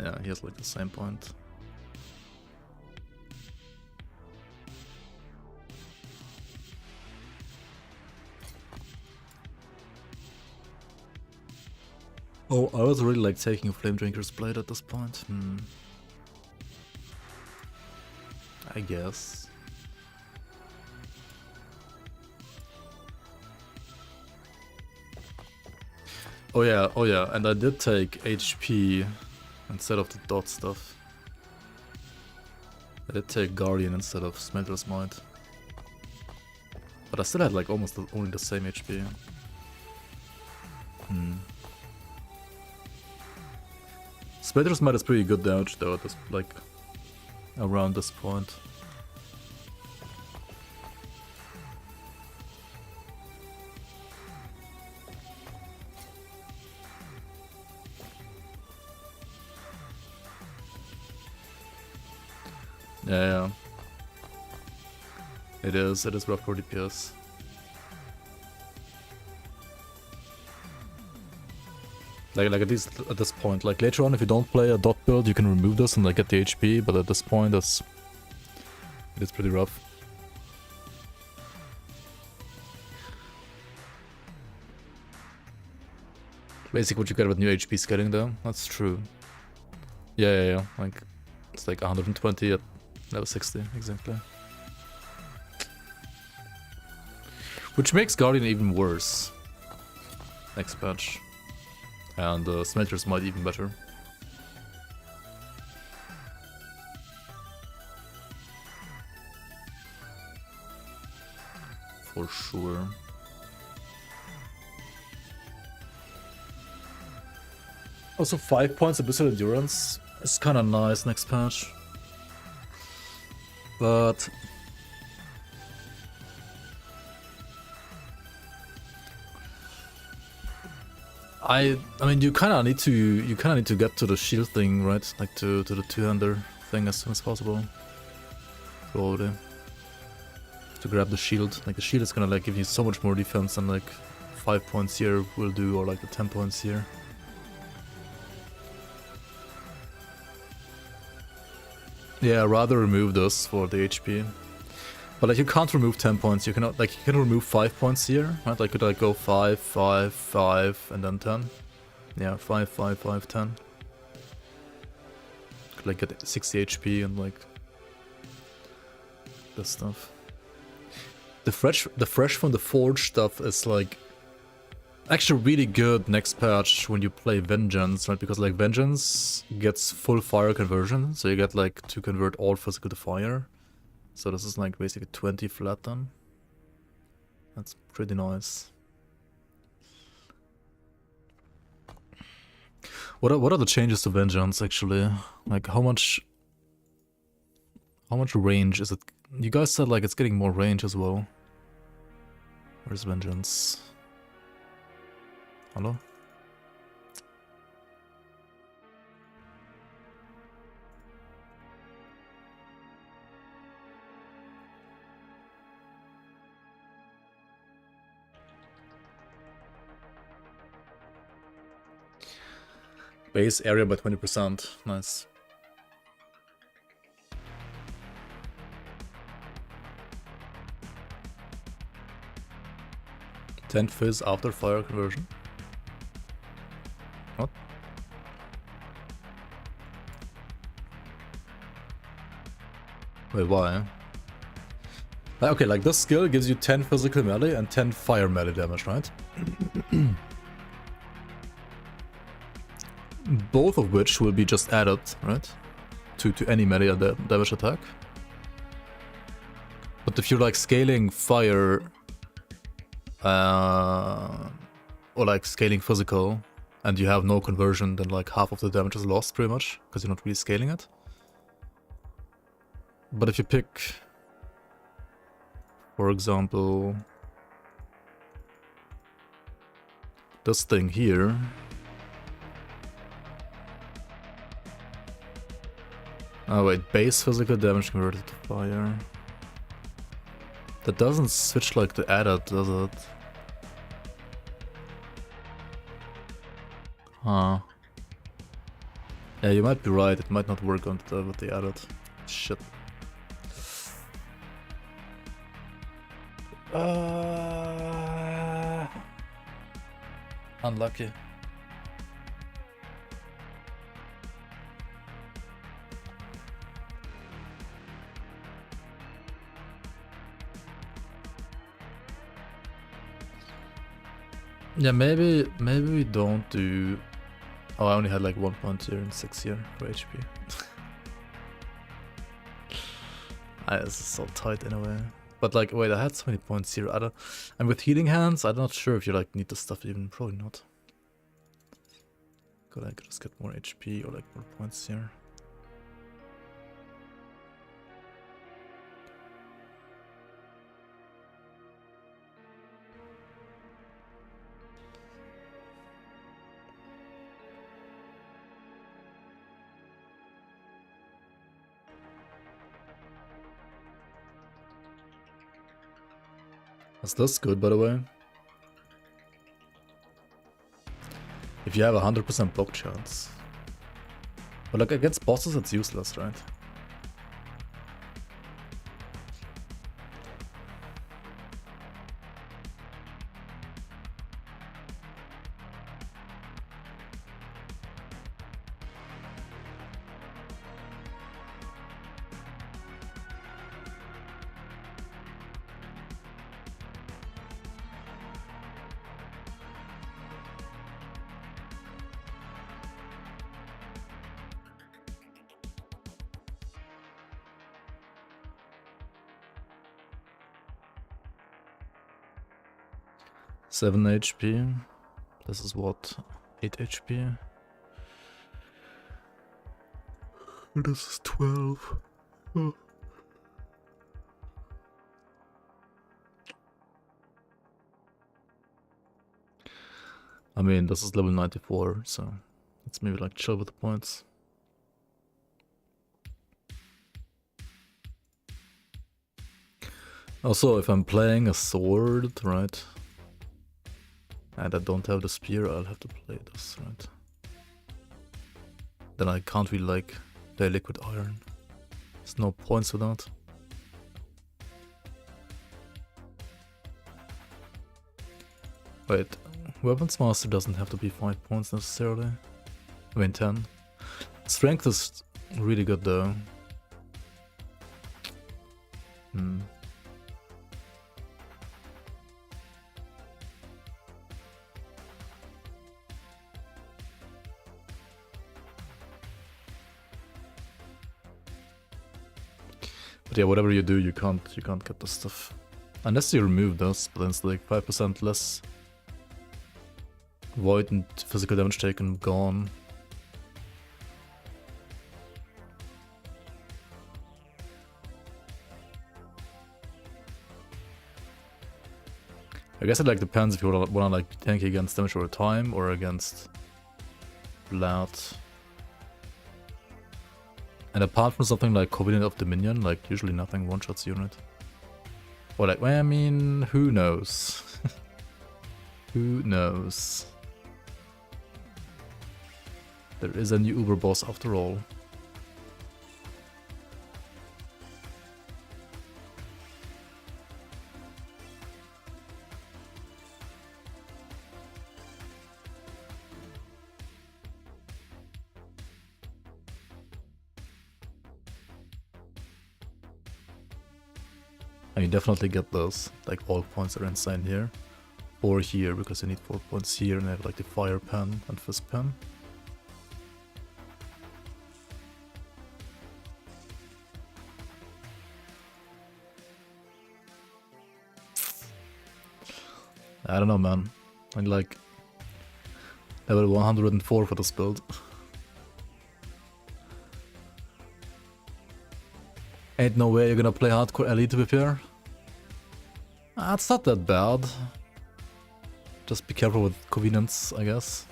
Yeah, he has like the same point. Oh, I was really like taking Flame Drinker's Blade at this point. I guess. Oh yeah, and I did take HP instead of the dot stuff. I did take Guardian instead of Smelter's Might. But I still had like almost only the same HP. Smelter's Might is pretty good damage though at this, like, around this point. Yeah. It is rough for DPS. Like at this point, like later on if you don't play a dot build you can remove this and like get the HP, but at this point it is pretty rough. Basically what you get with new HP scaling though, that's true. Yeah, like It's like 120 at level 60, exactly. Which makes Guardian even worse. Next patch. And Smelters might even better. For sure. Also 5 points Abyssal Endurance is kinda nice next patch. But I mean you kinda need to get to the shield thing, right? Like to the two-hander thing as soon as possible. Probably. To grab the shield. Like the shield is gonna like give you so much more defense than like 5 points here will do, or like the 10 points here. Yeah, rather remove this for the HP. But like you can't remove 10 points, you cannot like you can remove 5 points here, right? Like could I go 5, 5, 5 and then 10? Yeah, 5, 5, 5, 10. Could like get 60 HP and like this stuff. The fresh from the forge stuff is like actually really good next patch when you play Vengeance, right? Because like Vengeance gets full fire conversion, so you get like to convert all physical to fire. So this is like basically 20 flat then. That's pretty nice. What are the changes to Vengeance actually? Like how much range is it? You guys said like it's getting more range as well. Where's Vengeance? Hello? Base area by 20%. Nice. Tent fizz after fire conversion. What? Wait, why? Okay, like this skill gives you 10 physical melee and 10 fire melee damage, right? Both of which will be just added, right? To any melee damage attack. But if you're like scaling fire or like scaling physical and you have no conversion, then like half of the damage is lost pretty much because you're not really scaling it. But if you pick, for example, this thing here, oh wait, base physical damage converted to fire. That doesn't switch like the added, does it? Huh. Yeah, you might be right, it might not work on with the added. Shit. Unlucky. Yeah, maybe we don't do. Oh, I only had like 1 point here and 6 here for HP. This is so tight in a way. But like, wait, I had so many points here. And with healing hands, I'm not sure if you like need the stuff even. Probably not. Could I just get more HP or like more points here? Is this good, by the way? If you have a 100% block chance. But like against bosses it's useless, right? 7 HP. This is what? 8 HP. This is 12. Oh. I mean, this is level 94, so let's maybe like chill with the points. Also, if I'm playing a sword, right, and I don't have the spear, I'll have to play this, right? Then I can't really like play liquid iron. There's no points for that. Wait, Weapons Master doesn't have to be 5 points necessarily. I mean 10. Strength is really good though. But yeah, whatever you do, you can't get this stuff. Unless you remove this, but then it's like 5% less void and physical damage taken gone. I guess it like depends if you wanna like tank against damage over time or against Blat. And apart from something like Covenant of Dominion, like usually nothing one-shots unit. Or like, well, I mean, who knows? Who knows? There is a new Uber boss after all. And you definitely get those, like all points are inside here. Or here, because you need 4 points here, and I have like the fire pen and fist pen. I don't know, man. I'm like level 104 for this build. Ain't no way you're gonna play hardcore elite, to be fair. It's not that bad. Just be careful with covenants, I guess.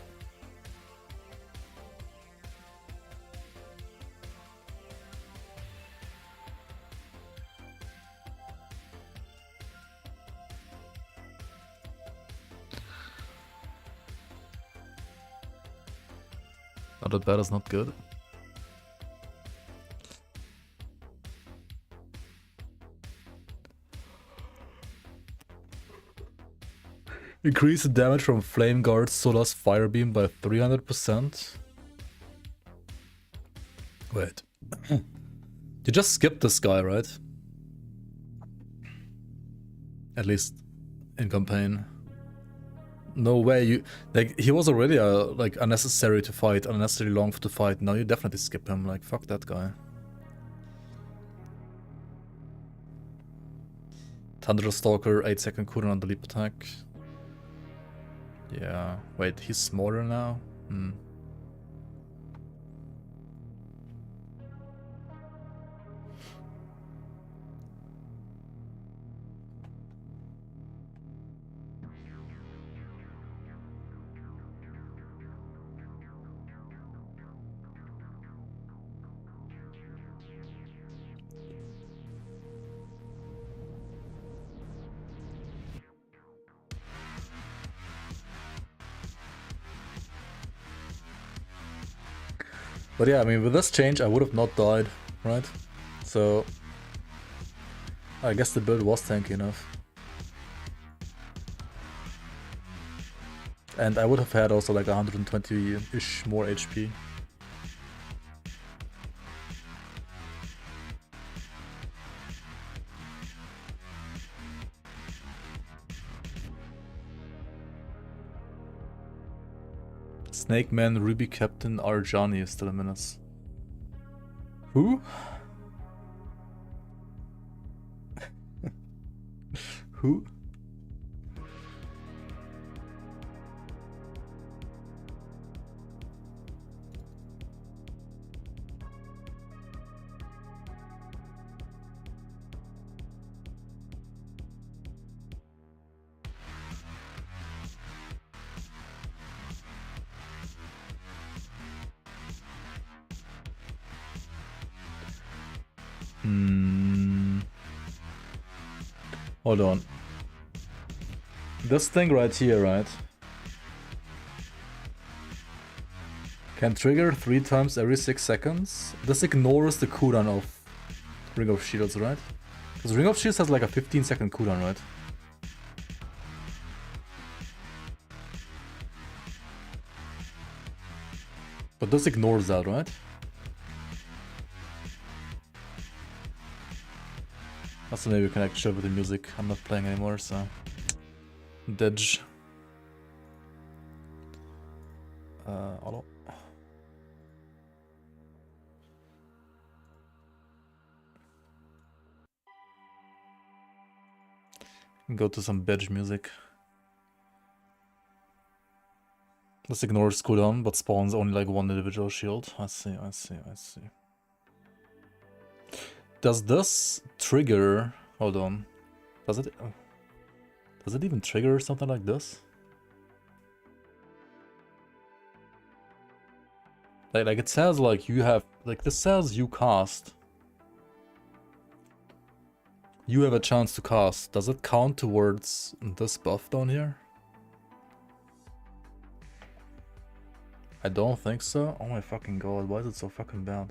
Not that bad is not good. Increase the damage from Flame Guard Solar's Fire Beam by 300%. Wait. You just skipped this guy, right? At least in campaign. No way, you like he was already like unnecessary to fight, unnecessarily long to fight. Now you definitely skip him, like fuck that guy. Thunderstalker, 8-second cooldown on the leap attack. Yeah, wait, he's smaller now? But yeah, I mean, with this change, I would have not died, right? So, I guess the build was tanky enough. And I would have had also like 120-ish more HP. Snake Man, Ruby Captain, Arjani is still a menace. Who? Who? Hold on. This thing right here, right? Can trigger 3 times every 6 seconds. This ignores the cooldown of Ring of Shields, right? Because Ring of Shields has like a 15-second cooldown, right? But this ignores that, right? Also, maybe we can actually with the music. I'm not playing anymore, so... Dodge. Auto. Go to some badge music. This ignores cooldown, but spawns only like one individual shield. I see. Does this trigger... Hold on. Does it even trigger something like this? Like it says like you have... Like this says you cast. You have a chance to cast. Does it count towards this buff down here? I don't think so. Oh my fucking god, why is it so fucking bad?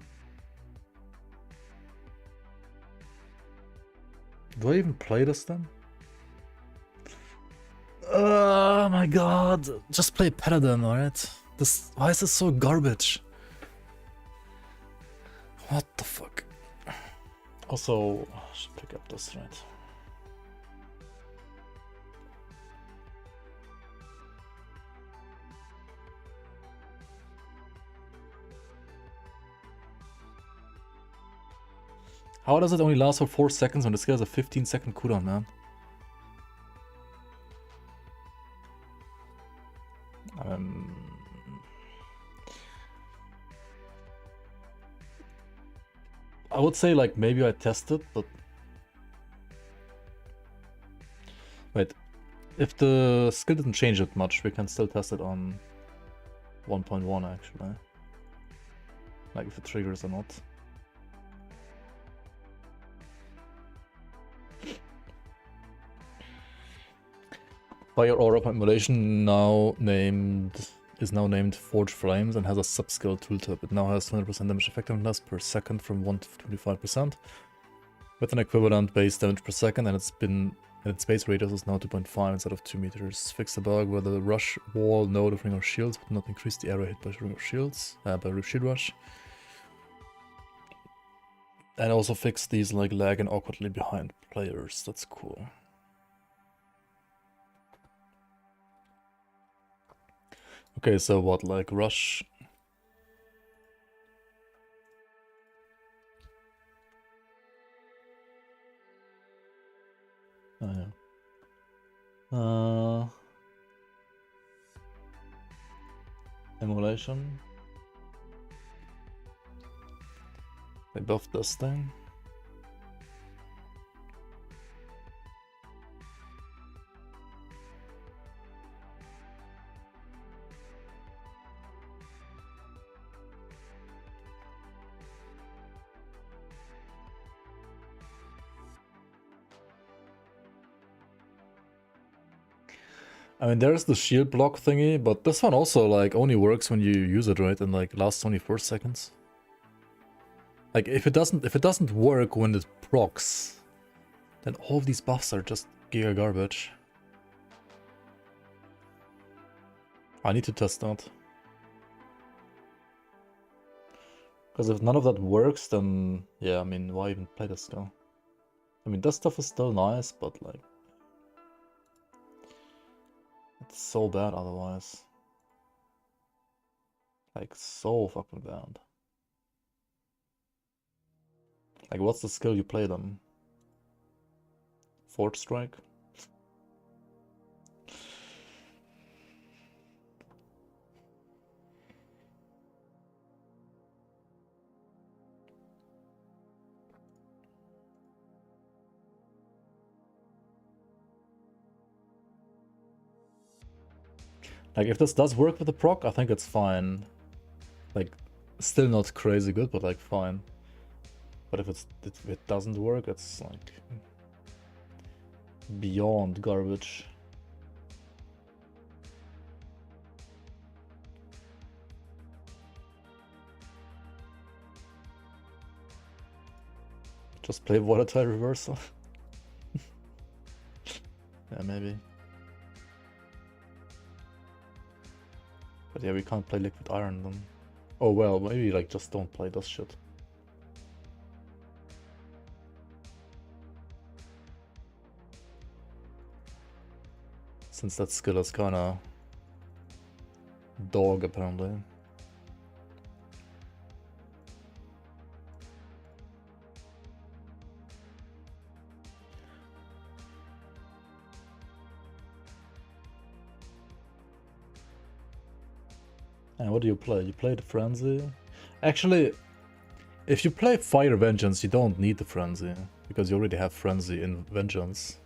Do I even play this then? Oh my god. Just play Paladin, alright? Why is this so garbage? What the fuck? Also, I should pick up this, right? How does it only last for 4 seconds when the skill has a 15-second cooldown, man? I would say like maybe I tested, but wait, if the skill didn't change it much, we can still test it on 1.1 actually, like if it triggers or not. Fire Aura Emulation is now named Forge Flames and has a sub-skill tooltip. It now has 200% damage effectiveness per second from 1 to 25%, with an equivalent base damage per second, and its base radius is now 2.5 instead of 2 meters. Fix the bug where the rush wall node of Ring of Shields would not increase the area hit by Ring of Shields, by Shield Rush. And also fix these like lag and awkwardly behind players. That's cool. Okay, so what, like rush? Oh yeah. Emulation. They buffed this thing. I mean, there's the shield block thingy, but this one also like only works when you use it, right? And like lasts only 4 seconds. Like if it doesn't work when it procs, then all of these buffs are just giga garbage. I need to test that. Because if none of that works, then yeah, I mean, why even play this still? I mean, this stuff is still nice, but like it's so bad otherwise. Like, so fucking bad. Like, what's the skill you play them? Forge Strike? Like, if this does work with the proc, I think it's fine. Like, still not crazy good, but like, fine. But if it doesn't work, it's like beyond garbage. Just play volatile reversal. Yeah, maybe. But yeah, we can't play liquid iron then. Oh well, maybe like just don't play this shit. Since that skill is kinda dog apparently. And what do you play? You play the Frenzy? Actually, if you play Fire Vengeance, you don't need the Frenzy, because you already have Frenzy in Vengeance.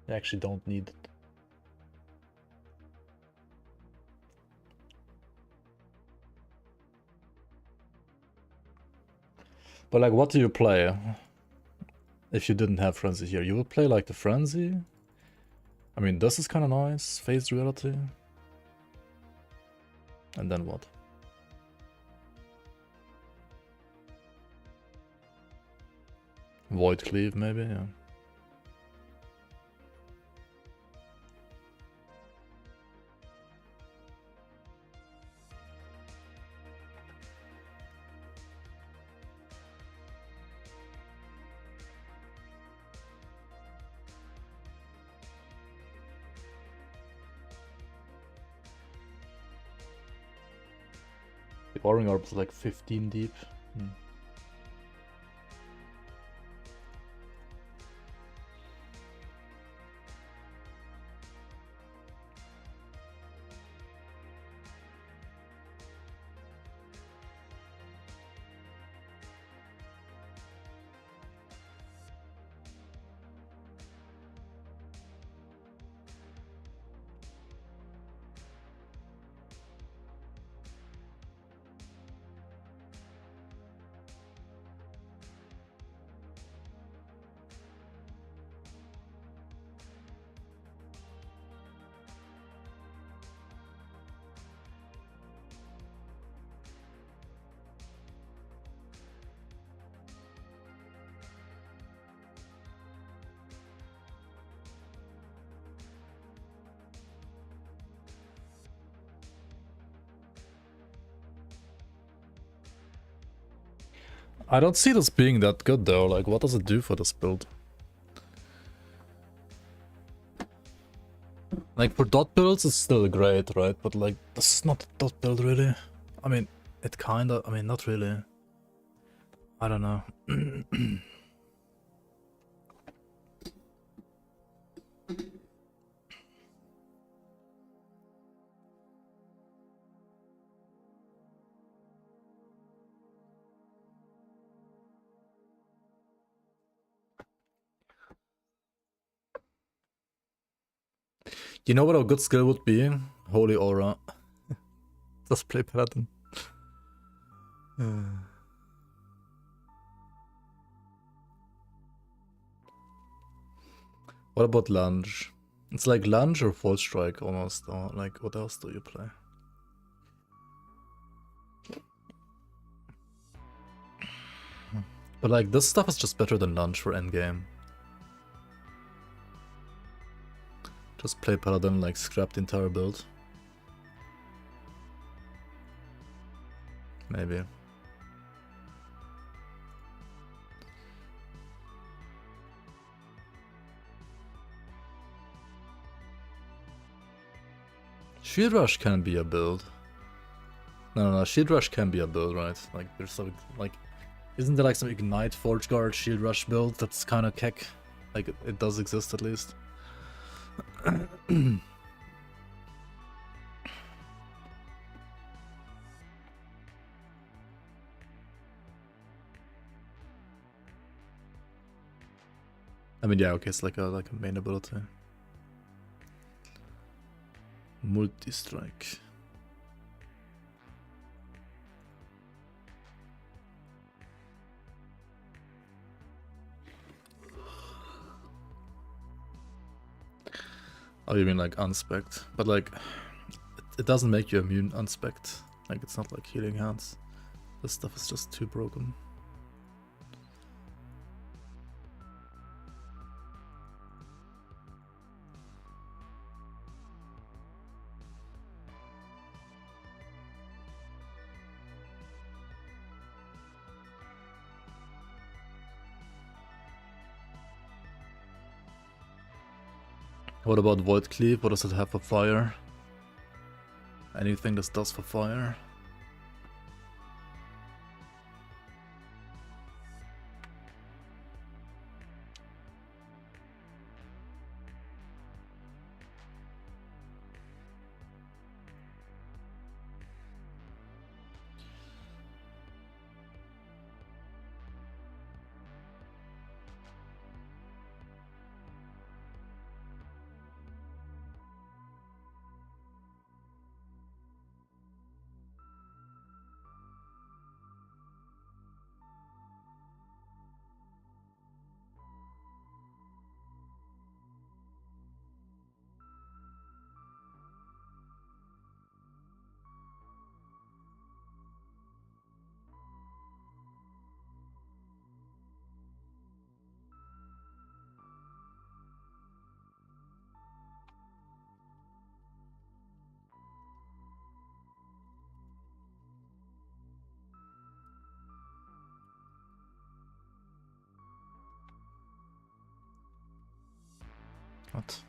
You actually don't need it. But like, what do you play if you didn't have Frenzy here? You would play like the Frenzy? I mean, this is kind of nice. Phased Reality. And then what? Void Cleave, maybe, yeah. The Oring Orb is like 15 deep. I don't see this being that good though, like what does it do for this build? Like for dot builds it's still great, right? But like this is not a dot build really. I mean, it kinda, I mean not really. I don't know. You know what a good skill would be? Holy Aura. Just play Paladin. What about Lunge? It's like Lunge or Full Strike almost, or like what else do you play? But like this stuff is just better than Lunge for endgame. Just play Paladin, like scrap the entire build. Maybe. Shield Rush can be a build. No, Shield Rush can be a build, right? Like there's some, like, isn't there like some Ignite Forge Guard Shield Rush build that's kind of keck? Like it does exist at least. I mean, yeah, okay, it's like a main ability. Multi-strike. Oh, you mean like unspect? But like, it doesn't make you immune unspect. Like, it's not like healing hands. This stuff is just too broken. What about Void Cleave? What does it have for fire? Anything this does for fire? What?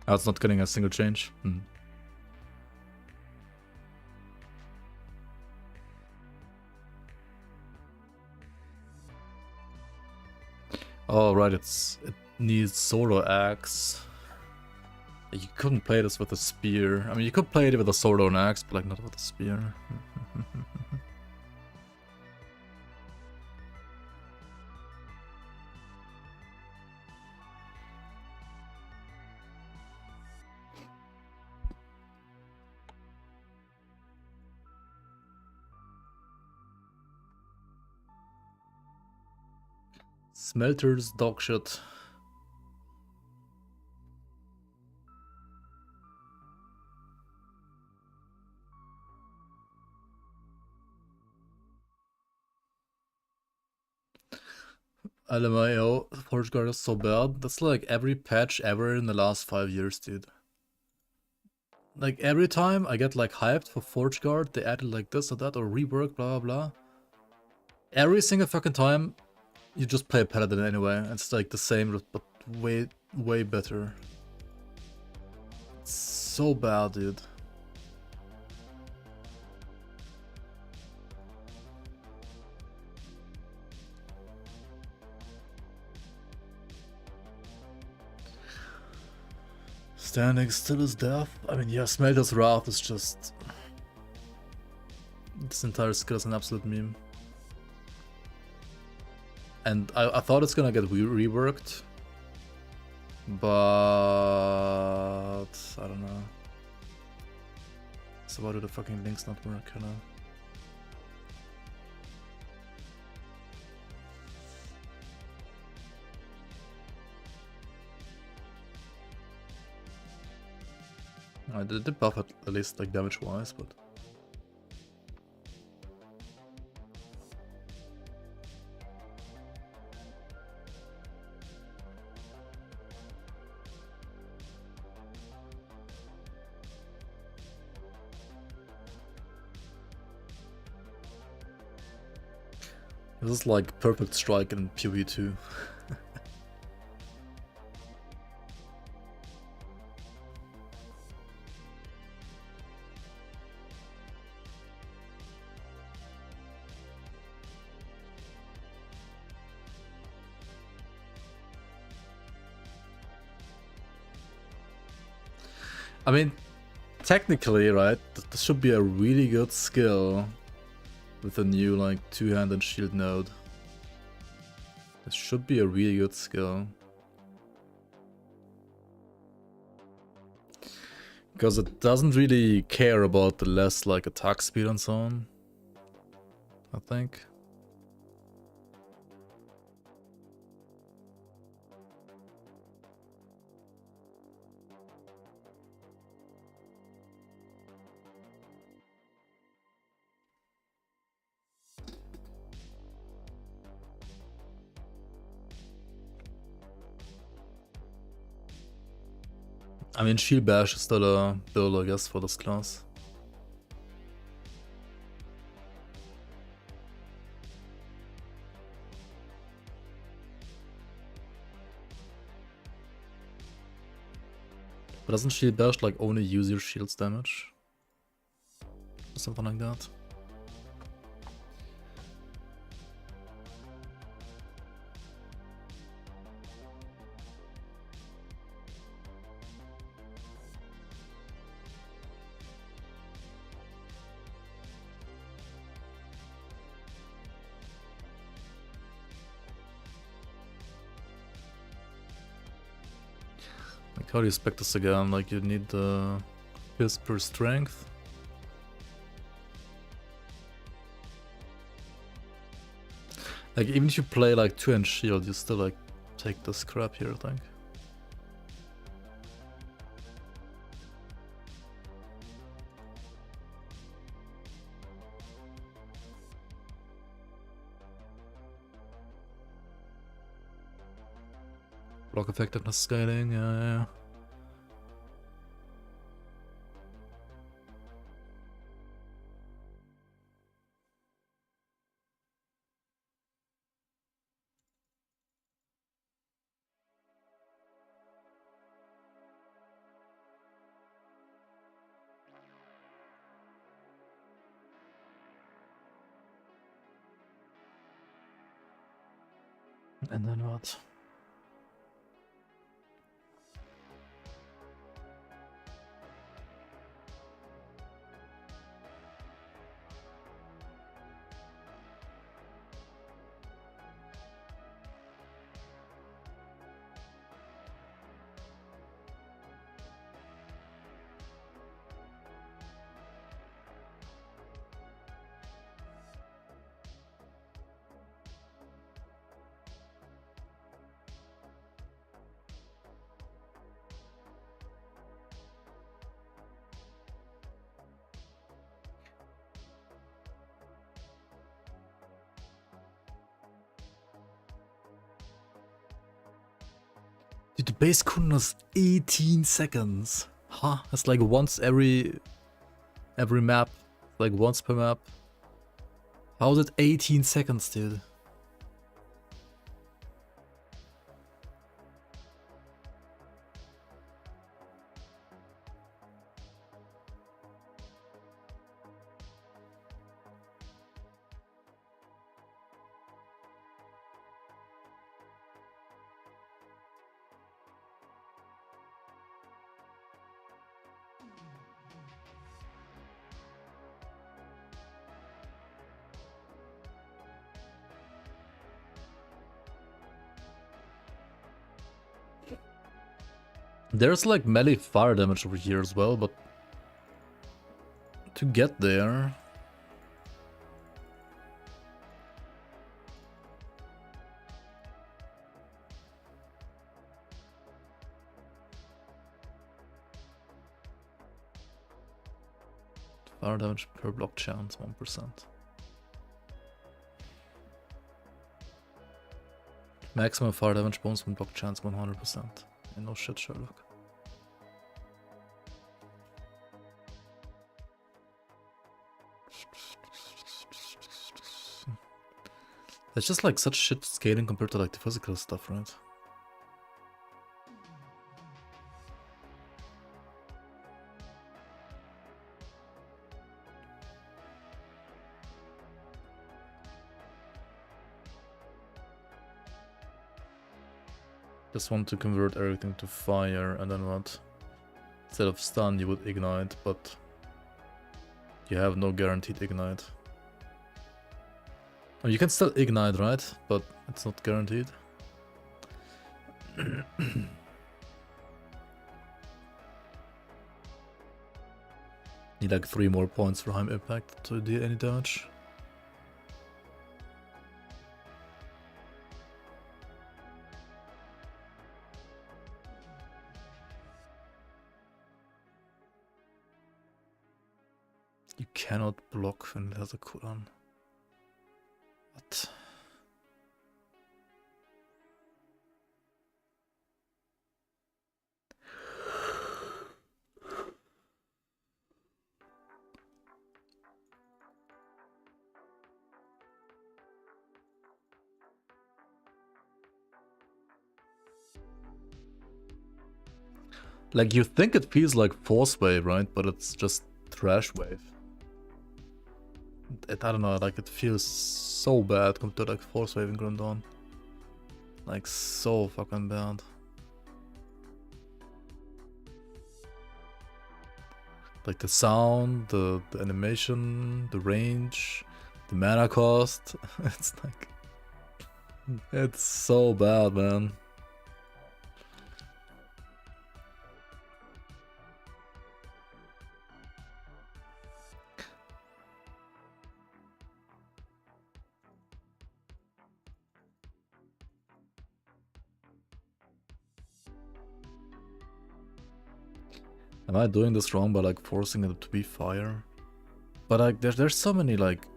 Oh, it's not getting a single change. Oh right, it needs Solo Axe. You couldn't play this with a spear. I mean, you could play it with a sword or an axe, but like not with a spear. Smelter's dog shit. LMAO, Forge Guard is so bad. That's like every patch ever in the last 5 years, dude. Like every time I get like hyped for Forge Guard, they added like this or that or rework, blah blah blah. Every single fucking time, you just play a Paladin anyway. It's like the same, but way better. It's so bad, dude. Standing still is death. I mean, yeah, Smelter's Wrath is just... This entire skill is an absolute meme. And I thought it's gonna get reworked. But... I don't know. So why do the fucking links not work, you know? I did buff it at least like damage wise, but this is like perfect strike in PvE2. I mean, technically, right, this should be a really good skill with a new, like, two-handed shield node. This should be a really good skill. Because it doesn't really care about the less like attack speed and so on, I think. I mean, Shield Bash is still a build, I guess, for this class. But doesn't Shield Bash like only use your shield's damage? Or something like that. Like, how do you expect this again? Like, you need the pierce per strength. Like, even if you play like 2-inch shield, you still like take this crap here, I think. Block effectiveness scaling, yeah. And then what? Dude, the base cooldown is 18 seconds. Huh? That's like once every map. Like once per map. How is it 18 seconds, dude? There's like melee fire damage over here as well, but to get there... Fire damage per block chance, 1%. Maximum fire damage bonus when block chance, 100%. And no shit, Sherlock. It's just like such shit scaling compared to like the physical stuff, right? Just want to convert everything to fire, and then what? Instead of stun you would ignite, but you have no guaranteed ignite. Oh, you can still ignite, right? But it's not guaranteed. Need like 3 more points for high impact to deal any damage. You cannot block when it has a cooldown. What? Like, you think it feels like Force Wave, right? But it's just Trash Wave. I don't know, like, it feels so bad compared to like Force Wave in Grim Dawn. Like, so fucking bad. Like, the sound, the animation, the range, the mana cost. It's like... It's so bad, man. Am I doing this wrong by like forcing it to be fire? But like there's so many like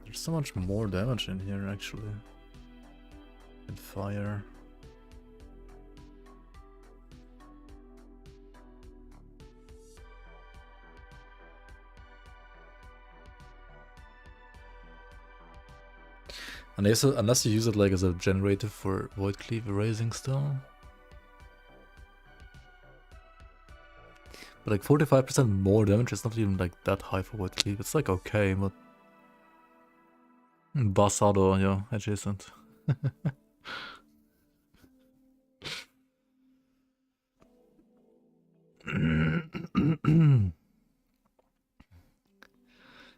there's so much more damage in here actually. In fire. Unless you use it like as a generator for Void Cleave erasing still. But like 45% more damage is not even like that high for Void Cleave. It's like okay, but... Basado, yeah, adjacent.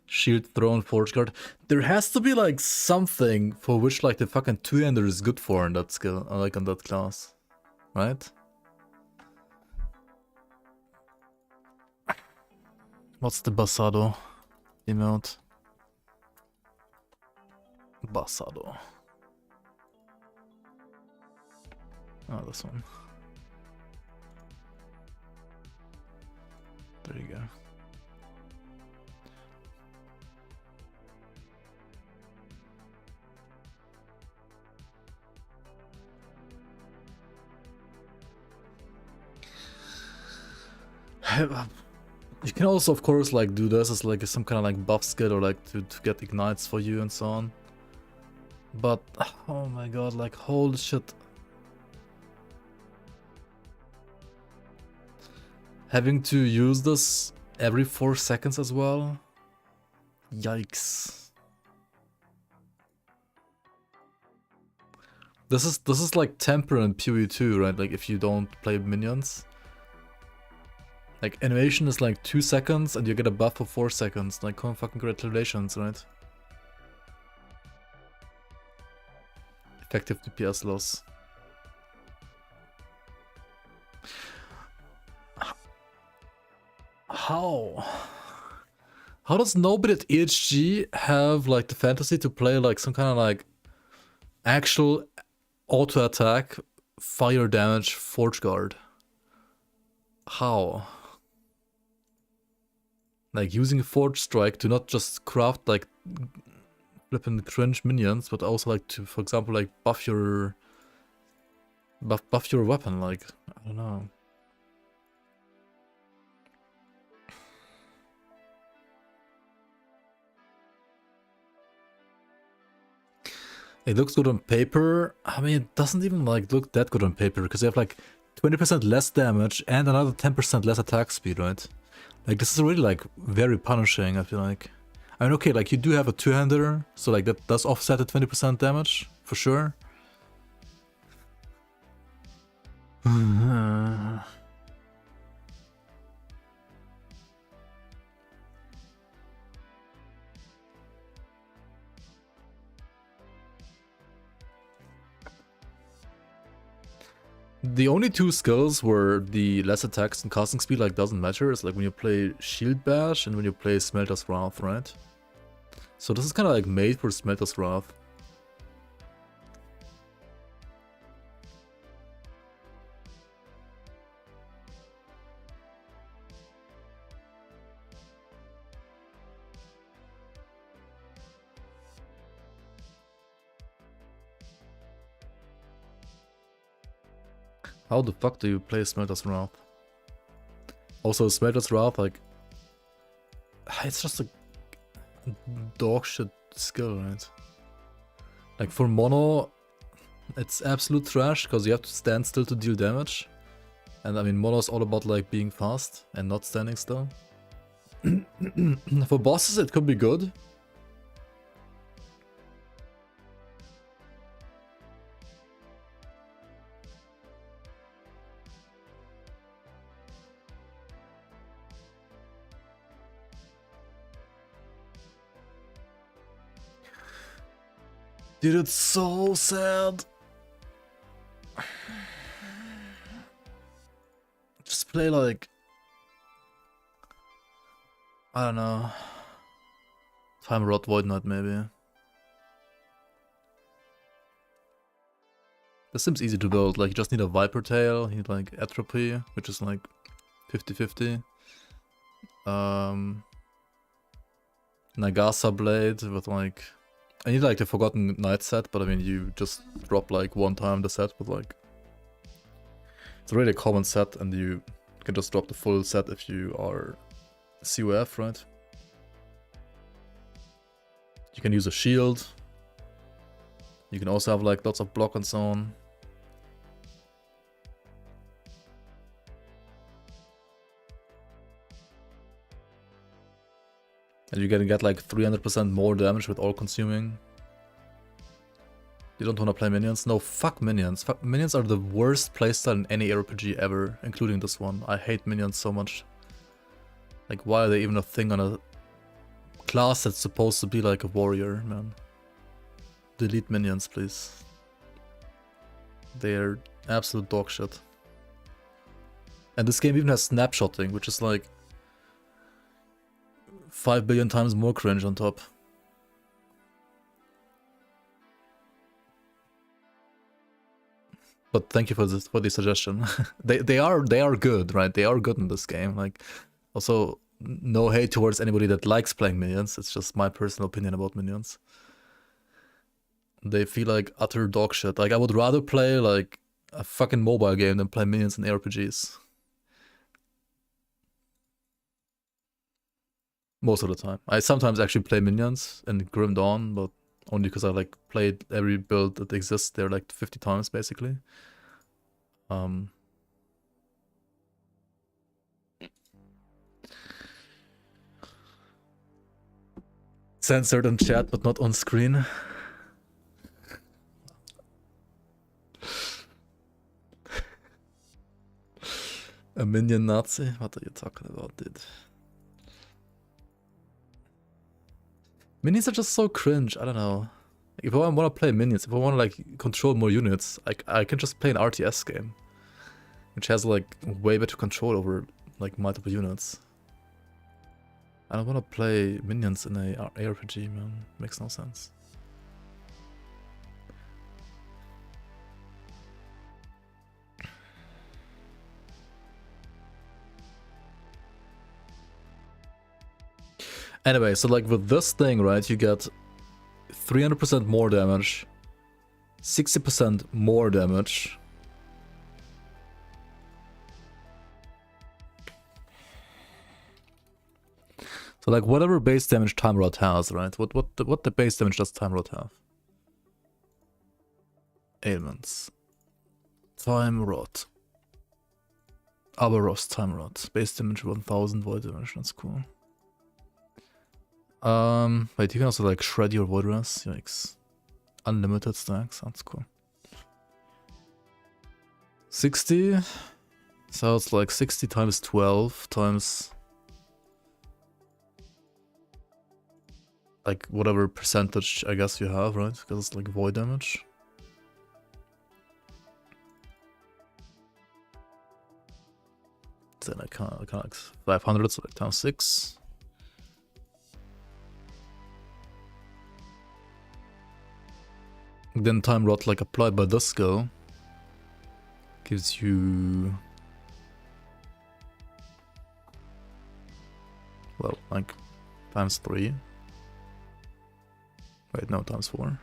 Shield Throne, Forge Guard. There has to be like something for which like the fucking two-hander is good for in that skill, like on that class. Right? What's the Basado emote? Basado. Oh, this one. There you go. You can also, of course, like do this as like some kind of like buff skill or like to get ignites for you and so on. But oh my god, like holy shit. Having to use this every 4 seconds as well? Yikes. This is like temper in PoE2, right? Like if you don't play minions. Like animation is like 2 seconds and you get a buff for 4 seconds. Like come fucking congratulations, right? Effective DPS loss. How does nobody at EHG have like the fantasy to play like some kind of like actual auto attack, fire damage, Forge Guard? How? Like using a Forge Strike to not just craft like flippin' cringe minions, but also like to, for example, like buff your weapon. Like I don't know. It looks good on paper. I mean, it doesn't even like look that good on paper because you have like 20% less damage and another 10% less attack speed, right? Like this is really like very punishing, I feel like. I mean, okay, like you do have a two-hander, so like that does offset the 20% damage, for sure. The only two skills where the less attacks and casting speed like doesn't matter is like when you play Shield Bash and when you play Smelter's Wrath, right? So this is kind of like made for Smelter's Wrath. How the fuck do you play Smelter's Wrath? Also, Smelter's Wrath, like, it's just a dog shit skill, right? Like for mono, it's absolute trash because you have to stand still to deal damage. And I mean, mono is all about like being fast and not standing still. For bosses, it could be good. Dude, it's so sad. Just play like, I don't know, Time Rod Void Knight maybe. This seems easy to build, like you just need a Viper Tail, you need like Atrophy, which is like 50-50. Nagasa Blade with like, I need like the Forgotten Knight set, but I mean you just drop like one time the set with like, it's already a common set and you can just drop the full set if you are COF, right? You can use a shield. You can also have like lots of block and so on. And you're gonna get like 300% more damage with all consuming. You don't wanna play minions? No, fuck minions. Minions are the worst playstyle in any RPG ever, including this one. I hate minions so much. Like, why are they even a thing on a class that's supposed to be like a warrior, man? Delete minions, please. They're absolute dog shit. And this game even has snapshotting, which is like 5 billion times more cringe on top. But thank you for the suggestion. they are good, right? They are good in this game. Like, also no hate towards anybody that likes playing minions. It's just my personal opinion about minions. They feel like utter dog shit. Like I would rather play like a fucking mobile game than play minions in RPGs. Most of the time. I sometimes actually play minions in Grim Dawn, but only because I like played every build that exists there like 50 times basically. Censored in chat but not on screen. A minion Nazi? What are you talking about, dude? Minions are just so cringe, I don't know. If I want to play minions, if I want to like control more units, I can just play an RTS game. Which has like way better control over like multiple units. I don't want to play minions in a ARPG, man. Makes no sense. Anyway, so like with this thing, right, you get 300% more damage, 60% more damage. So like whatever base damage Time Rod has, right? What the base damage does Time Rod have? Ailments. Time Rod. Abaros Time Rod. Base damage 1000, void damage, that's cool. Wait, you can also like shred your void rest. Yikes. Unlimited stacks, that's cool. 60. So it's like 60 times 12 times like whatever percentage I guess you have, right? Because it's like void damage. then I can't like 500, so like times 6. Then time rot like applied by this skill gives you, well, like times 3. Wait, no, times 4.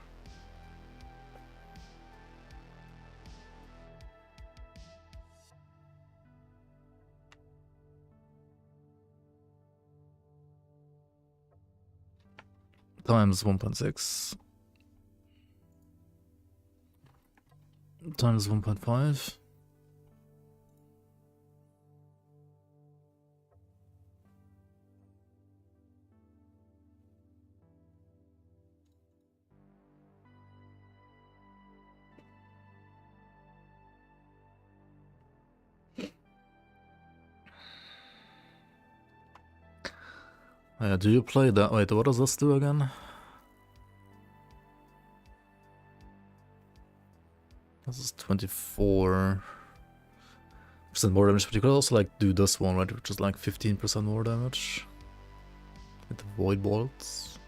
Times 1.6. Times 1.5. Do you play that? Wait, what does this do again? This is 24% more damage, but you could also like do this one, right? Which is like 15% more damage with the void bolts.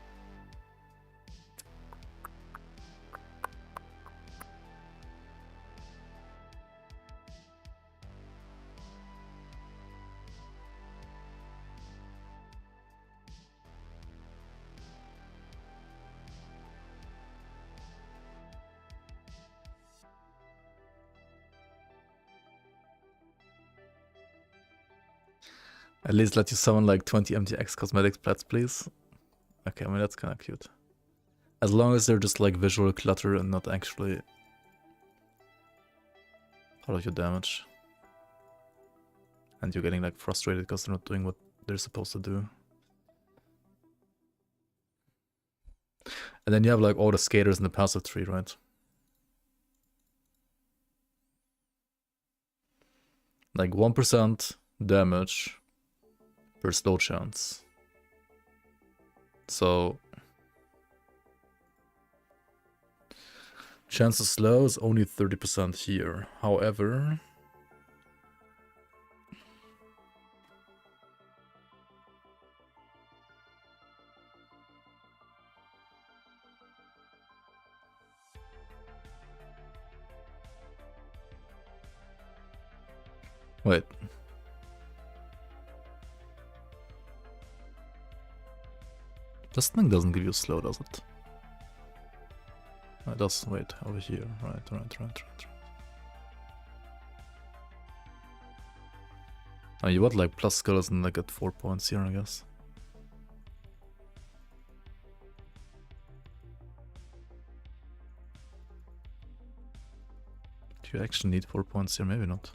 At least let you summon like 20 MTX cosmetics plats, please. Okay, I mean that's kind of cute. As long as they're just like visual clutter and not actually part of your damage. And you're getting like frustrated because they're not doing what they're supposed to do. And then you have like all the skaters in the passive tree, right? Like 1% damage per slow chance. So chance of slow is only 30% here. However, wait. This thing doesn't give you slow, does it? It does, wait, over here. Right. Oh, you want like plus skulls and like at 4 points here, I guess. Do you actually need 4 points here? Maybe not.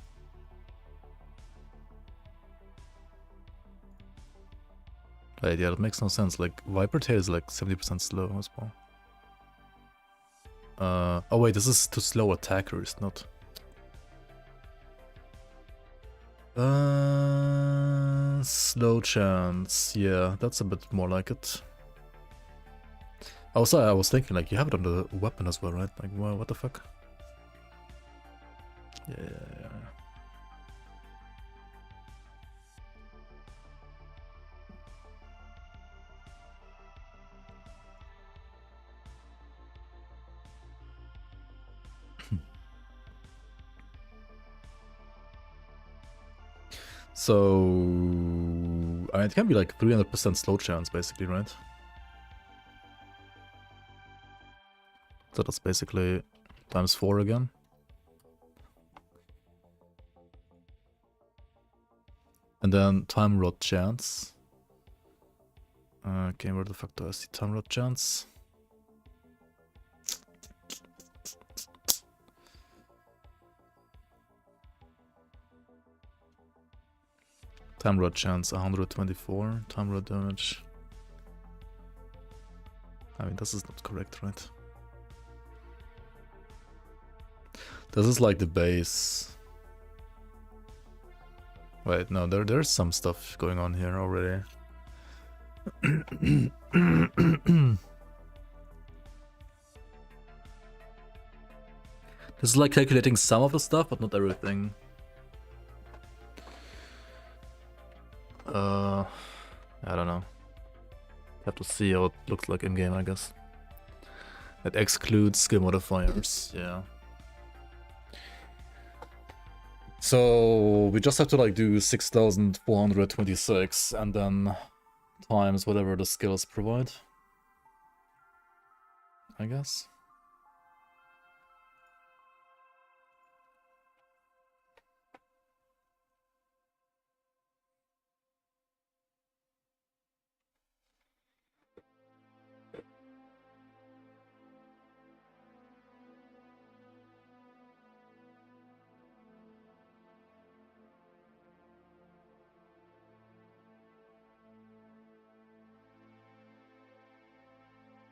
Wait, yeah, that makes no sense. Like, Viper Tail is like 70% slow as well. Oh wait, this is to slow attackers, not... slow chance. Yeah, that's a bit more like it. Also, I was thinking, like, you have it on the weapon as well, right? Like, what the fuck? Yeah. So, I mean, it can be like 300% slow chance, basically, right? So that's basically times 4 again. And then time rot chance. Okay, where the fuck do I see time rot chance? Time rod chance 124, time rod damage. I mean, this is not correct, right? This is like the base. Wait, no, there's some stuff going on here already. This is like calculating some of the stuff, but not everything. I don't know. Have to see how it looks like in game, I guess. That excludes skill modifiers, yeah. So we just have to like do 6,426 and then times whatever the skills provide, I guess.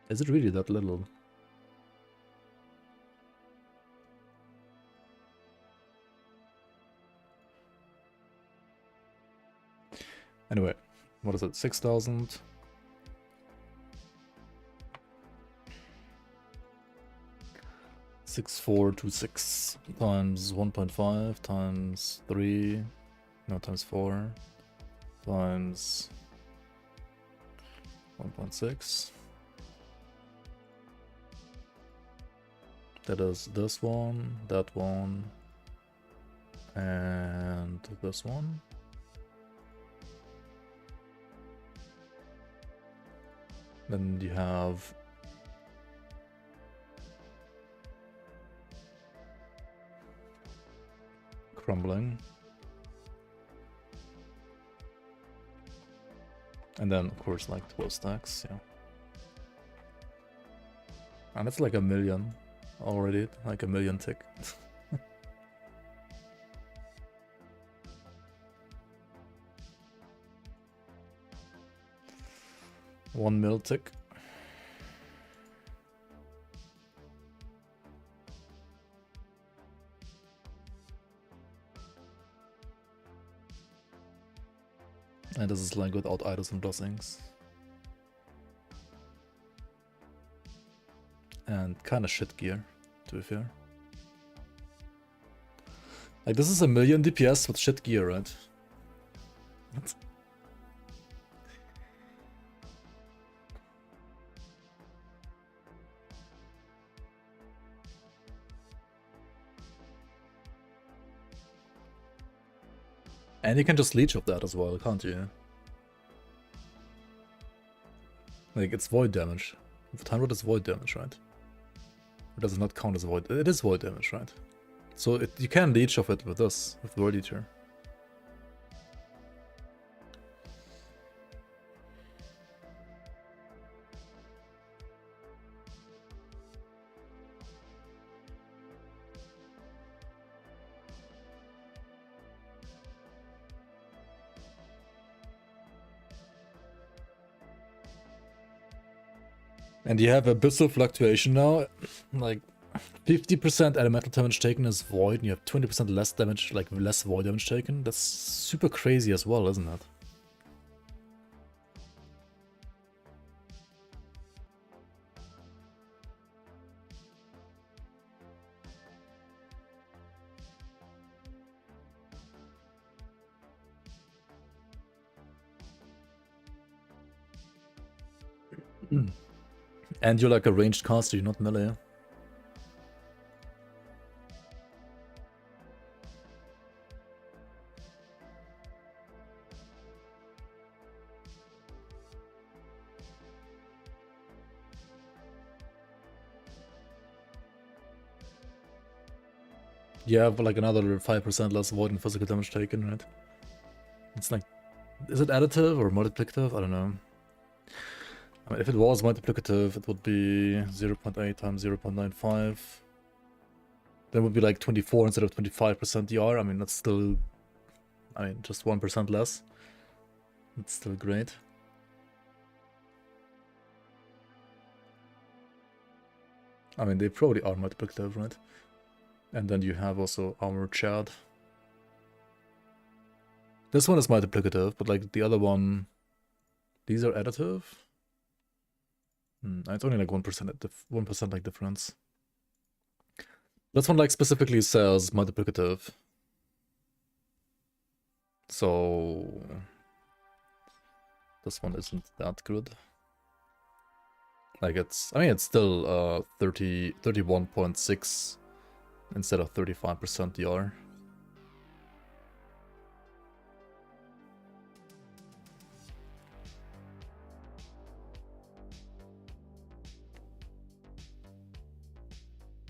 Is it really that little? Anyway, what is it? 6,000. $6,426 times 1.5 times 3, no, times 4 times 1.6. That is this one, that one, and this one. Then you have crumbling. And then, of course, like 12 stacks, yeah. And it's like a million already, like a million tick. 1 mil tick. And this is like without idols and blessings. And kind of shit gear, to be fair. Like, this is a million DPS with shit gear, right? What? And you can just leech off that as well, can't you? Like, it's void damage. With 100 is void damage, right? Or does it not count as void? It is void damage, right? So you can leech off it with this, with Void Eater. And you have Abyssal Fluctuation now, like 50% elemental damage taken is void, and you have 20% less damage, like less void damage taken. That's super crazy as well, isn't it? And you're like a ranged caster, you're not melee. You have like another 5% less void and physical damage taken, right? It's like, is it additive or multiplicative? I don't know. I mean, if it was multiplicative, it would be 0.8 times 0.95. Then it would be like 24 instead of 25% DR. I mean, that's still, I mean, just 1% less. It's still great. I mean, they probably are multiplicative, right? And then you have also Armor Chad. This one is multiplicative, but like the other one, these are additive. It's only like 1% like difference. This one like specifically says multiplicative. So this one isn't that good. Like it's, I mean, it's still 31.6 instead of 35% DR.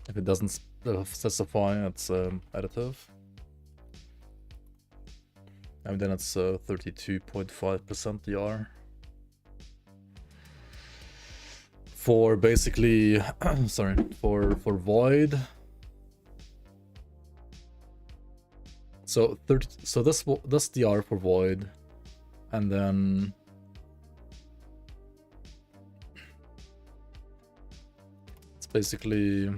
If it doesn't specify, it's additive. And then it's 32.5% DR. For basically, sorry, for void. So this DR for void, and then it's basically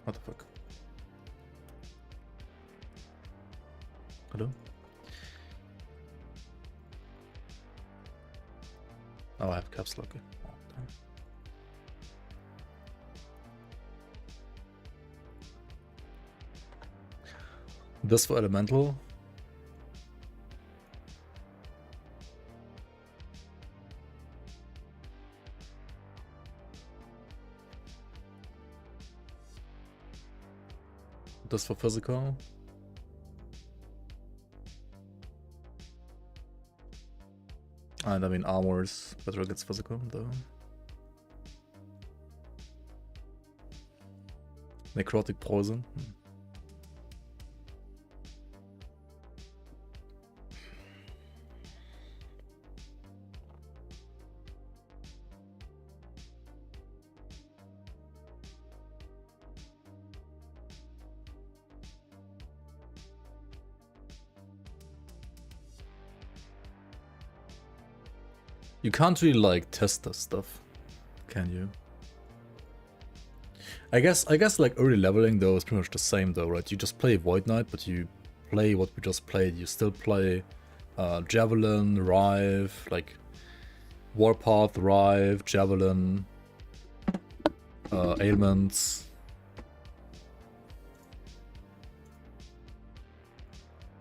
what the fuck? Hello? Oh, I have caps lock. Oh, damn. This for elemental. This for physical. And I mean armors better against physical though. Necrotic poison. You can't really like test this stuff, can you? I guess like early leveling though is pretty much the same though, right? You just play Void Knight, but you play what we just played. You still play Javelin, Rive, like Warpath, Rive, Javelin, ailments.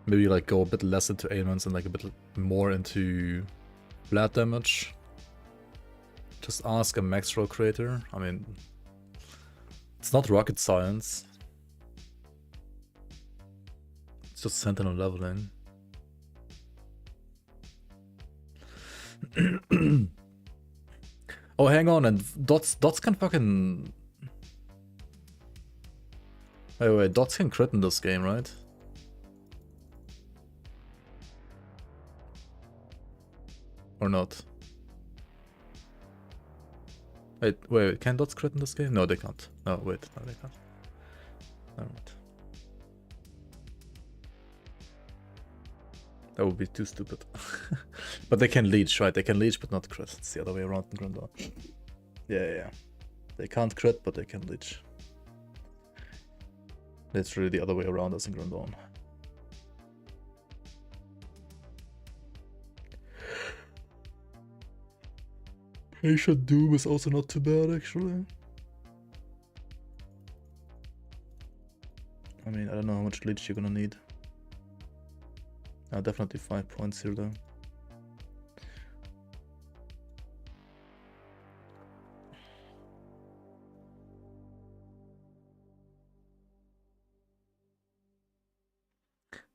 Maybe like go a bit less into ailments and like a bit more into flat damage. Just ask a max roll creator. I mean, it's not rocket science. It's just Sentinel leveling. Oh, hang on, and dots can fucking... Wait, dots can crit in this game, right? Or not? Wait, can dots crit in this game? No, they can't. No, wait, no, they can't. Never mind. That would be too stupid. But they can leech, right? They can leech, but not crit. It's the other way around in Grand Dawn. Yeah. They can't crit, but they can leech. It's really the other way around as in Grand Dawn. Patient Doom is also not too bad, actually. I mean, I don't know how much leech you're gonna need. Definitely 5 points here, though.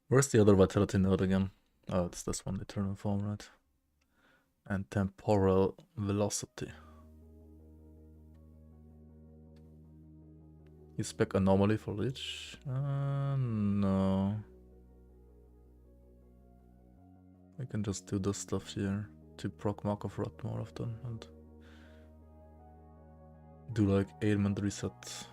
Where's the other vitality node again? Oh, it's this one, Eternal Form, right? And temporal velocity. You spec anomaly for leech? No. I can just do this stuff here to proc Mark of Rot more often and do like ailment reset.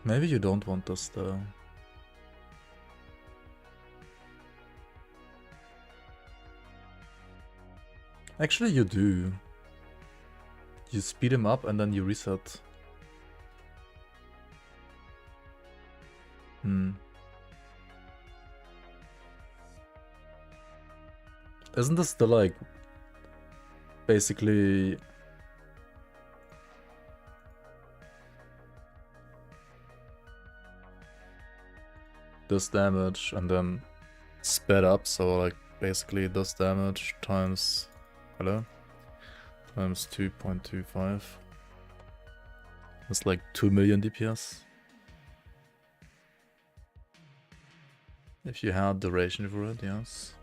Maybe you don't want this though. Actually you do. You speed him up and then you reset. Isn't this the like... basically this damage and then sped up, so like basically this damage times times 2.25. It's like 2 million DPS. If you had duration for it, yes.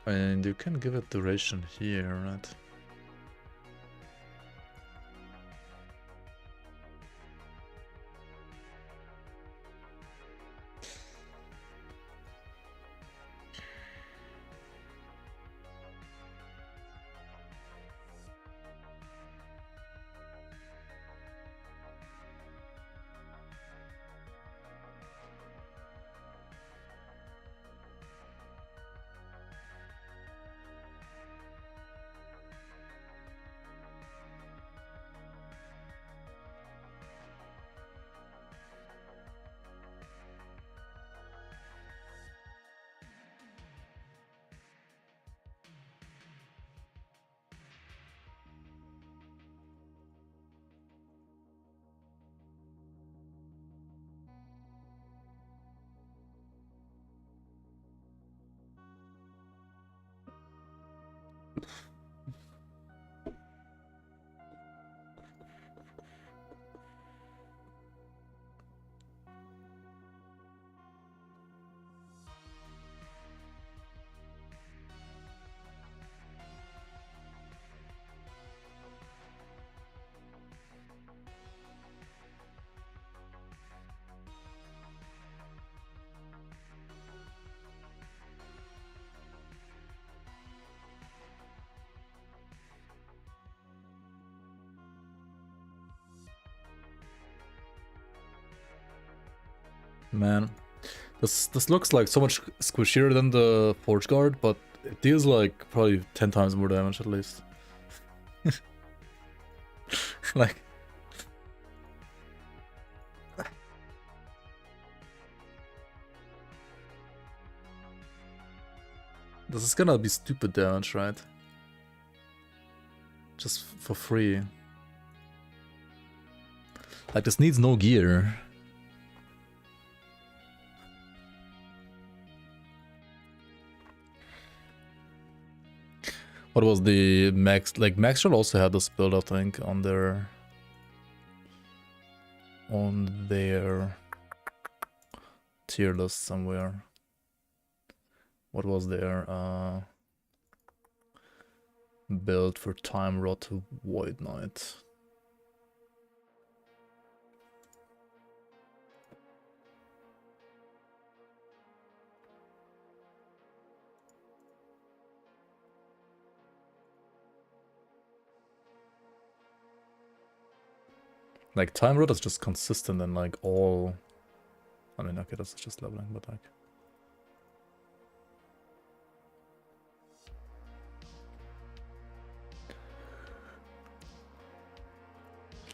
And you can give it duration here, right? Man, this looks like so much squishier than the Forge Guard, but it deals like probably 10 times more damage at least. Like, this is gonna be stupid damage, right? Just for free. Like, this needs no gear. What was the max? Like, Maxwell also had this build, I think, on their tier list somewhere. What was their build for Time Rot Void Knight? Like, Time Rot is just consistent in like all. I mean, okay, that's just leveling, but like.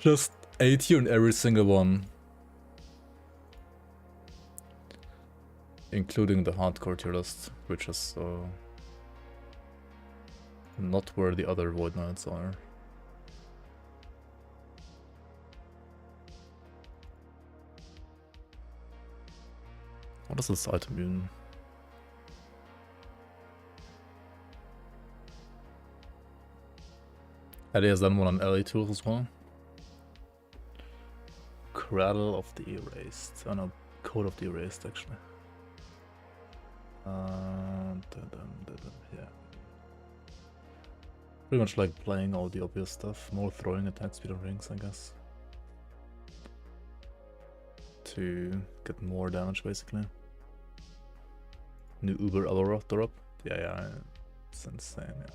Just A tier in every single one. Including the hardcore tier list, which is not where the other Void Knights are. What is this item even? Eddie has done one on LA tools as well. Cradle of the Erased. Oh no, Code of the Erased actually. Yeah. Pretty much like playing all the obvious stuff. More throwing attack speed of rings, I guess. To get more damage basically. New Uber Aloroth drop. Yeah, it's insane, yeah.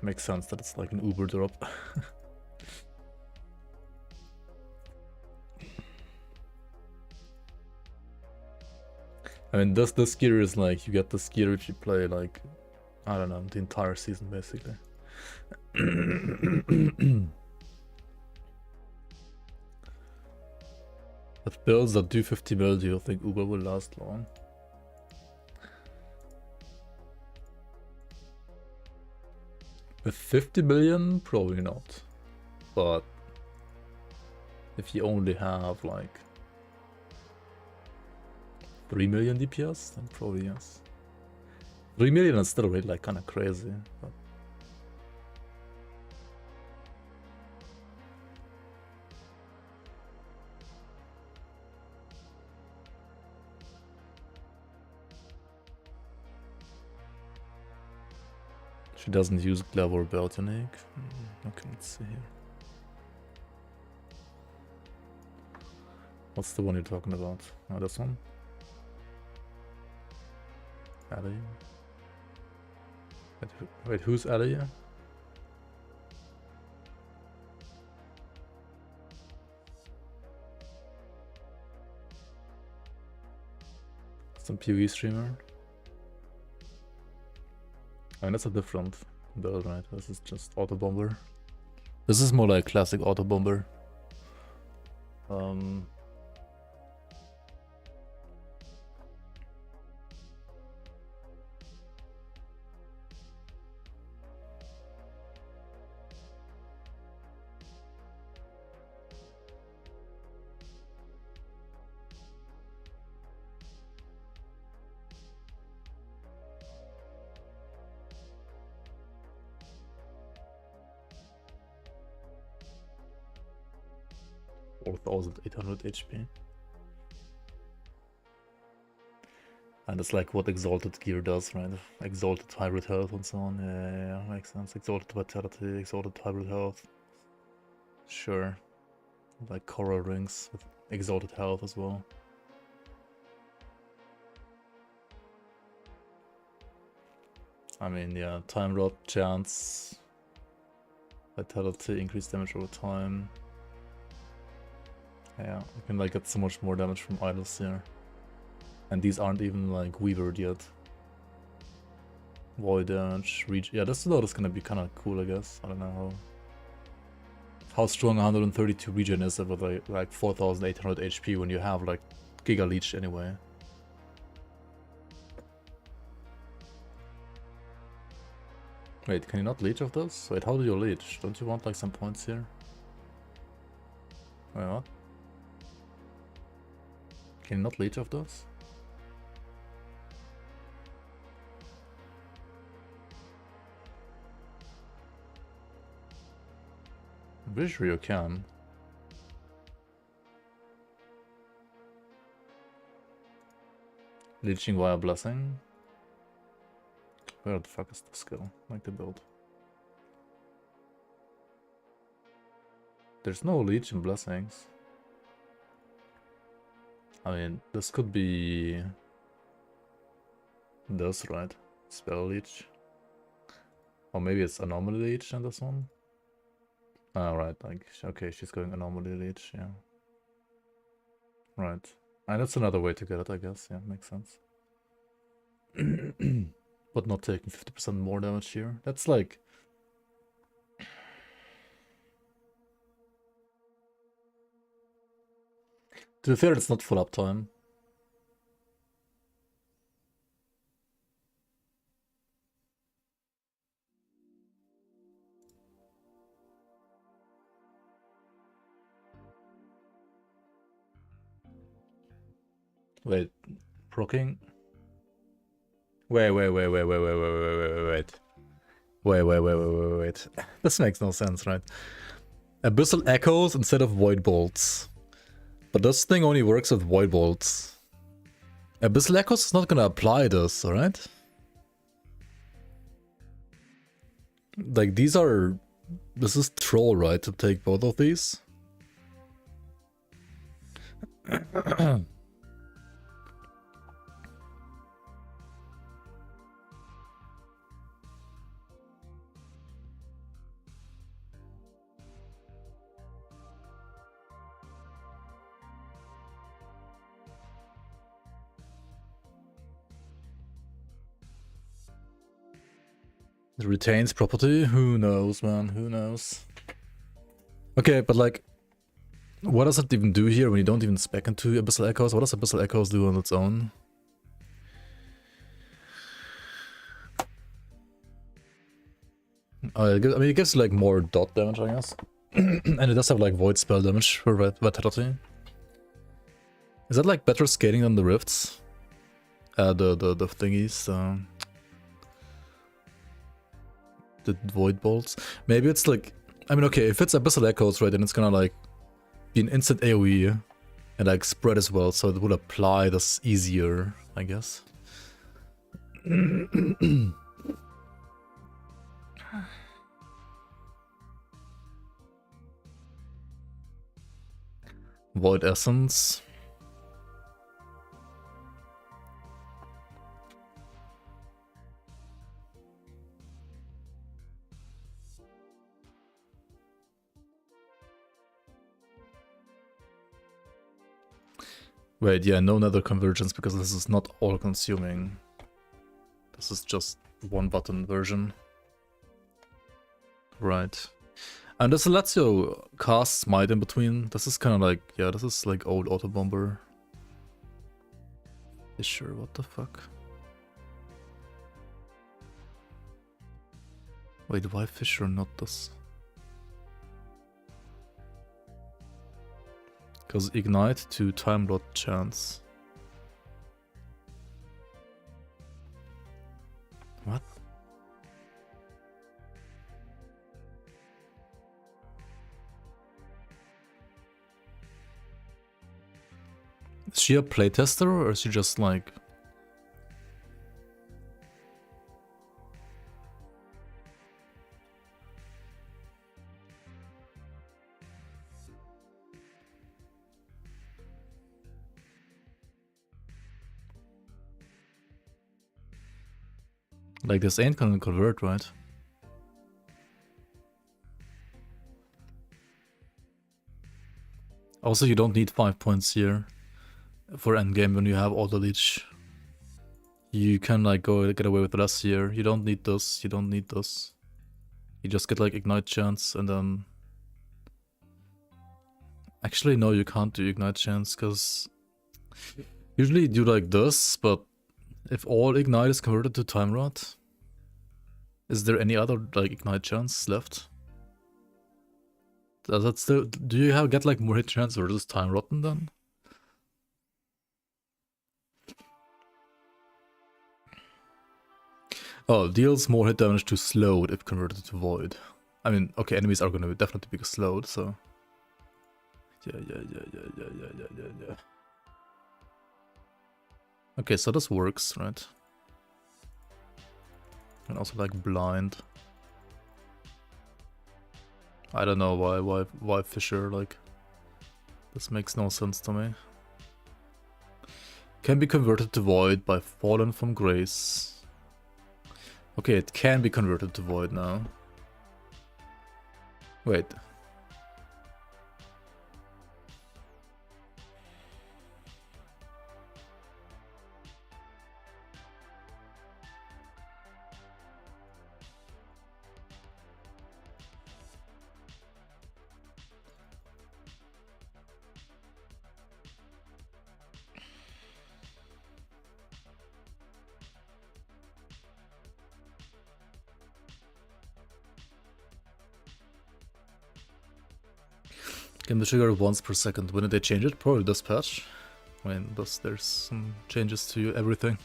Makes sense that it's like an Uber drop. I mean, this gear is like, you get this gear if you play like, I don't know, the entire season basically. With builds that do 50 mil, do you think Uber will last long? With 50 million, probably not. But if you only have like 3 million DPS, then probably yes. 3 million is still really like kind of crazy. But she doesn't use Glove or Belt unique. Okay, let's see here. What's the one you're talking about? Oh, this one? Alley? Wait, who's Alley? Some PvE streamer? I mean, that's a different build, right? This is just auto bomber. This is more like classic auto bomber. (4,800 HP). And it's like what Exalted gear does, right? Exalted hybrid health and so on. Yeah, makes sense. Exalted vitality, exalted hybrid health. Sure. Like coral rings with exalted health as well. I mean, yeah, time rot, chance, vitality, increased damage over time. Yeah, you can like get so much more damage from idols here. And these aren't even like weavered yet. Void damage, reach. Yeah, this load is gonna be kind of cool, I guess. I don't know how strong 132 regen is with like 4,800 HP when you have like Giga Leech anyway. Wait, can you not leech of this? Wait, how do you leech? Don't you want like some points here? Wait, what? Can you not leech of those? I'm pretty sure you can. Leeching via blessing? Where the fuck is the skill? Like the build. There's no leech in blessings. I mean, this could be this, right? Spell leech. Or maybe it's anomaly leech in this one. Oh, right, like, okay, she's going anomaly leech, yeah. Right. And that's another way to get it, I guess, yeah, makes sense. But not taking 50% more damage here. That's like... To be fair, it's not full uptime. Wait, proccing? Wait. This makes no sense, right? Abyssal Echoes instead of Void Bolts. But this thing only works with Void Bolts. Abyssal Echoes is not gonna apply this, alright? Like, these are... This is troll, right? To take both of these? It retains property? Who knows, man? Who knows? Okay, but like... What does it even do here when you don't even spec into Abyssal Echoes? What does Abyssal Echoes do on its own? I mean, it gives like more dot damage, I guess. And it does have like void spell damage for Vitality. Is that like better scaling than the Rifts? The thingies, the void bolts. Maybe it's like, I mean, okay, if it's Abyssal Echoes, right, then it's gonna like be an instant AoE and like spread as well, so it would apply this easier, I guess. Void Essence. Wait, yeah, no nether convergence because this is not all consuming. This is just one button version. Right. And does Lazio cast Smite in between? This is kind of like, yeah, this is like old Auto Bomber. Sure, what the fuck? Wait, why Fisher not this? Because Ignite to Time Lord chance. What? Is she a playtester or is she just like... Like this ain't gonna convert, right? Also, you don't need 5 points here for endgame when you have all the leech. You can like get away with less here. You don't need this, you don't need this. You just get like ignite chance and then... Actually no, you can't do ignite chance because usually you do like this, but if all ignite is converted to time rod, is there any other like ignite chance left? Does that still, do you get like more hit chance versus time rotten then? Oh, deals more hit damage to slowed if converted to void. I mean, okay, enemies are gonna definitely be slowed, so... Yeah. Okay, so this works, right? And also like blind. I don't know why Fisher, like... This makes no sense to me. Can be converted to void by Fallen from Grace. Okay, it can be converted to void now. Wait. Can be triggered once per second. When did they change it? Probably this patch. I mean, there's some changes to everything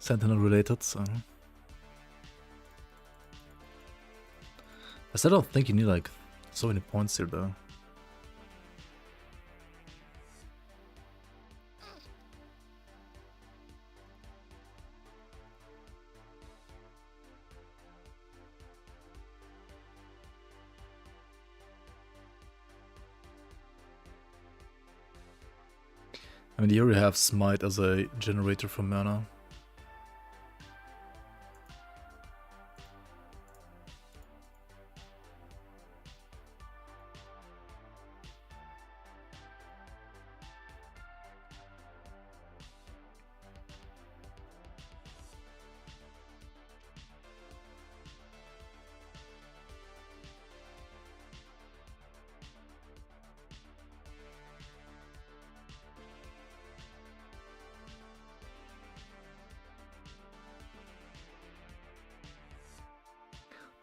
Sentinel related, so... I still don't think you need like so many points here though. I mean, here we have Smite as a generator for mana.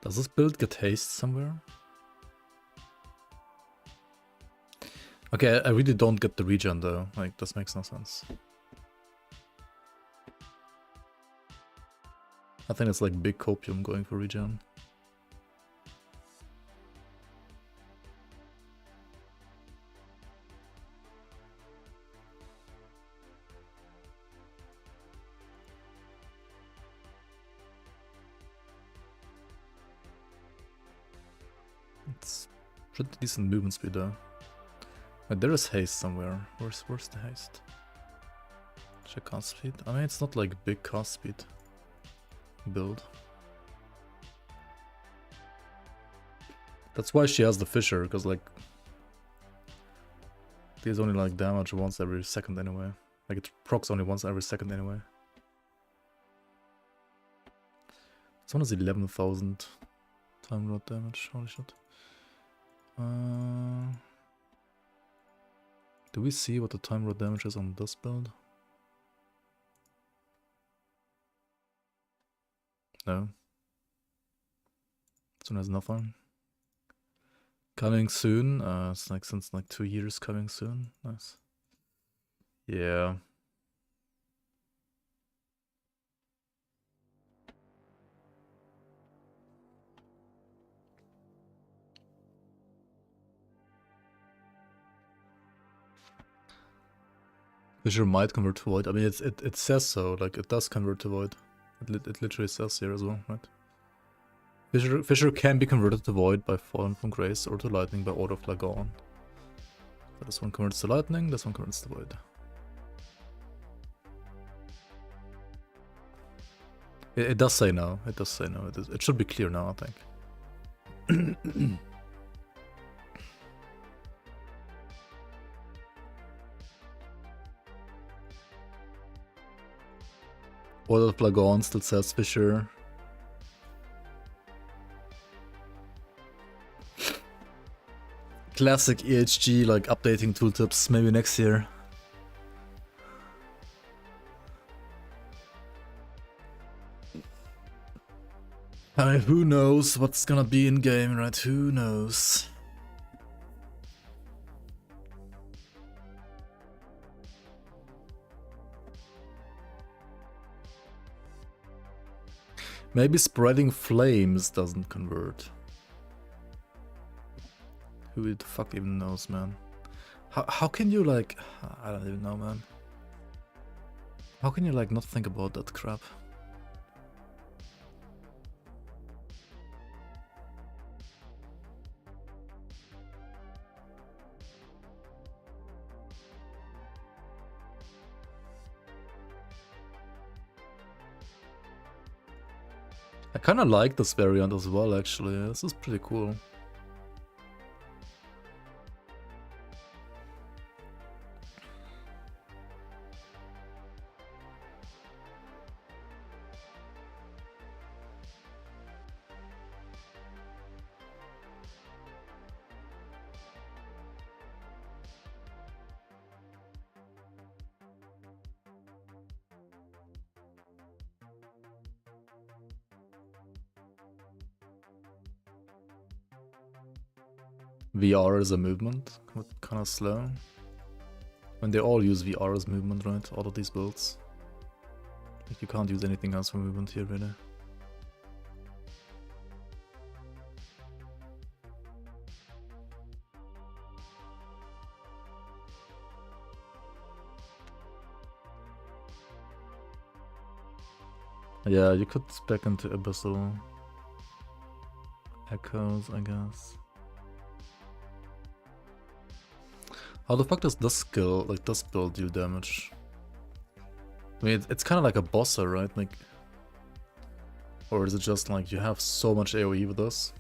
Does this build get haste somewhere? Okay, I really don't get the regen though. Like, this makes no sense. I think it's like big copium going for regen. It's pretty decent movement speed though. Wait, there is haste somewhere. Where's the haste? Check cast speed. I mean, it's not like big cast speed build. That's why she has the Fisher, because like there's only like damage once every second anyway. Like it procs only once every second anyway. This one is 11,000 time rod damage. Holy shit. Do we see what the time rod damage is on this build? No. This one has nothing. Coming soon. It's like since like 2 years coming soon. Nice. Yeah. Fisher might convert to void. I mean, it says so. Like it does convert to void. It literally says here as well, right? Fisher can be converted to void by falling from grace or to lightning by order of Lagon. So this one converts to lightning. This one converts to void. It does say no. It does say no. It should be clear now, I think. Order of Lagon still says Fisher. Classic EHG, like updating tooltips, maybe next year. I mean, who knows what's gonna be in game, right? Who knows? Maybe spreading flames doesn't convert. Who the fuck even knows, man? How can you like... I don't even know, man. How can you like not think about that crap? I kinda like this variant as well, actually. This is pretty cool. VR as a movement, kind of slow. When they all use VR as movement, right? All of these builds. Like you can't use anything else for movement here, really. Yeah, you could spec into Abyssal Echoes, I guess. How the fuck does this skill, like this build, do damage? I mean, it's kind of like a bosser, right? Like, or is it just like you have so much AoE with this?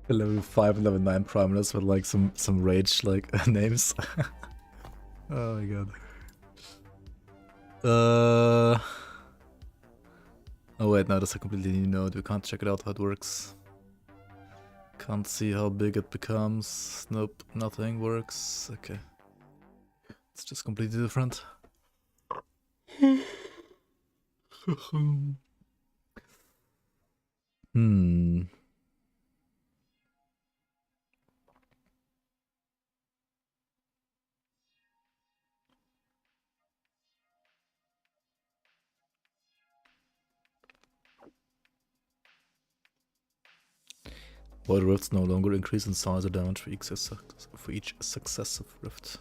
A level 5 and level 9 primalist with like some rage like names. Oh my god. Oh wait, no, that's a completely new node. We can't check it out how it works. Can't see how big it becomes. Nope, nothing works. Okay. It's just completely different. Hmm. Void rifts no longer increase in size or damage for each successive rift.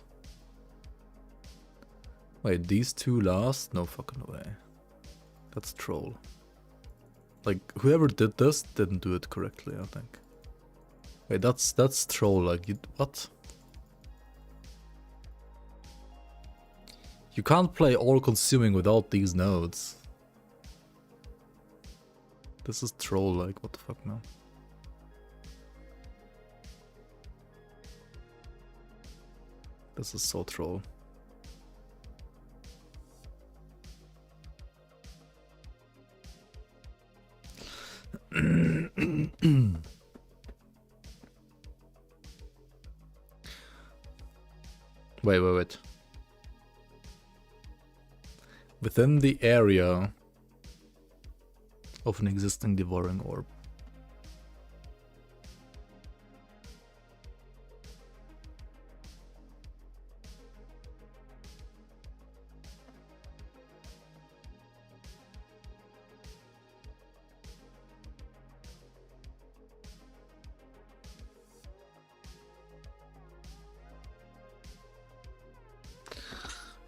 Wait, these two last? No fucking way. That's troll. Like, whoever did this didn't do it correctly, I think. Wait, that's troll, like, what? You can't play all-consuming without these nodes. This is troll, like, what the fuck, man? This is so troll. Wait. Within the area of an existing devouring orb.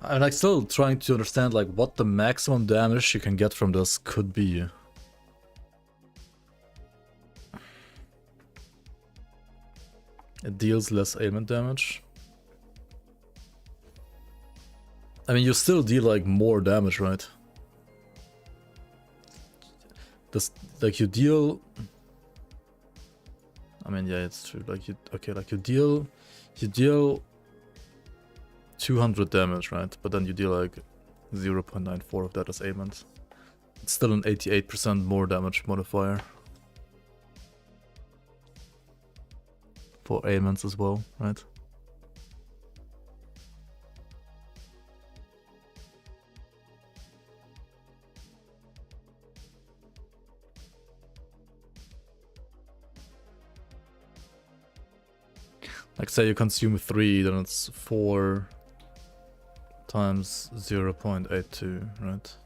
I'm like still trying to understand like what the maximum damage you can get from this could be. It deals less ailment damage. I mean, you still deal like more damage, right? This like you deal. I mean, yeah, it's true. Like you deal 200 damage, right? But then you deal like 0.94 of that as ailment. It's still an 88% more damage modifier. For ailments as well, right? Like say you consume 3, then it's 4 times 0.82, right?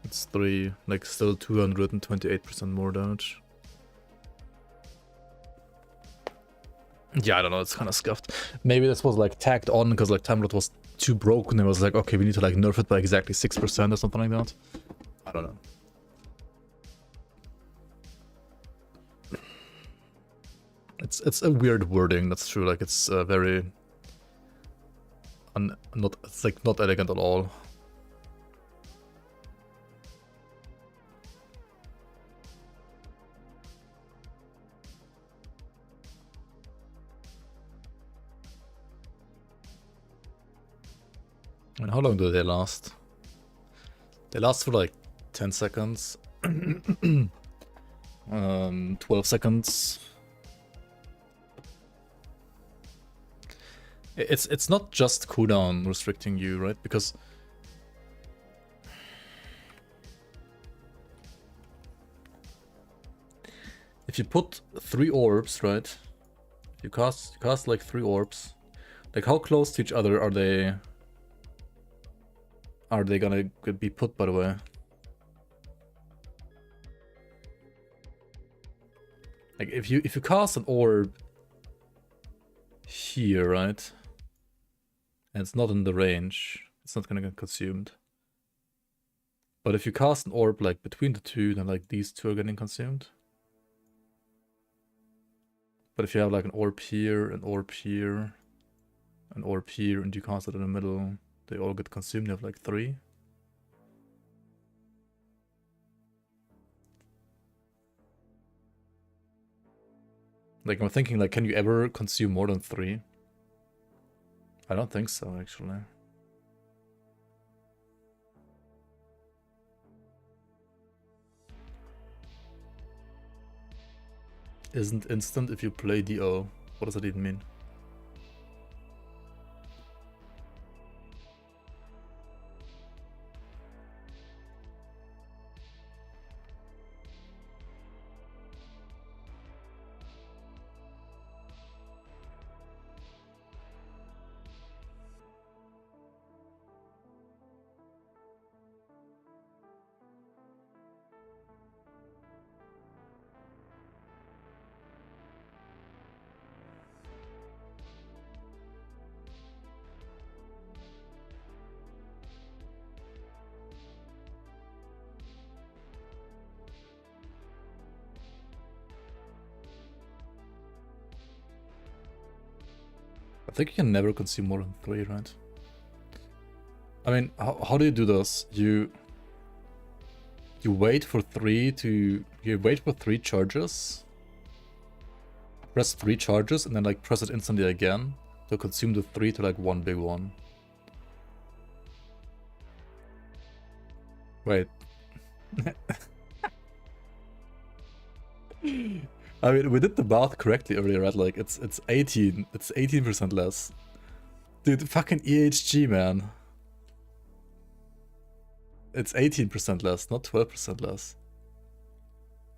It's 3, like still 228% more damage. Yeah, I don't know, it's kind of scuffed. Maybe this was like tagged on because like Timelot was too broken. It was like, okay, we need to like nerf it by exactly 6% or something like that. I don't know. It's a weird wording, that's true. Like it's very it's like not elegant at all. And how long do they last? They last for like 10 seconds. 12 seconds. It's not just cooldown restricting you, right? Because if you put 3 orbs, right? You cast like 3 orbs. Like how close to each other are they? Are they gonna be put, by the way? Like if you cast an orb here, right? And it's not in the range, it's not gonna get consumed. But if you cast an orb like between the two, then like these two are getting consumed. But if you have like an orb here, an orb here, an orb here, and you cast it in the middle, they all get consumed. You have like 3. Like, I'm thinking, like, can you ever consume more than 3? I don't think so, actually. Isn't instant if you play DO. What does that even mean? I think you can never consume more than 3, right? I mean, how do you do this? You wait for 3 charges, press 3 charges, and then like press it instantly again to consume the 3 to like one big one. Wait. I mean, we did the math correctly earlier, right? Like, it's 18% less. Dude, fucking EHG, man. It's 18% less, not 12% less.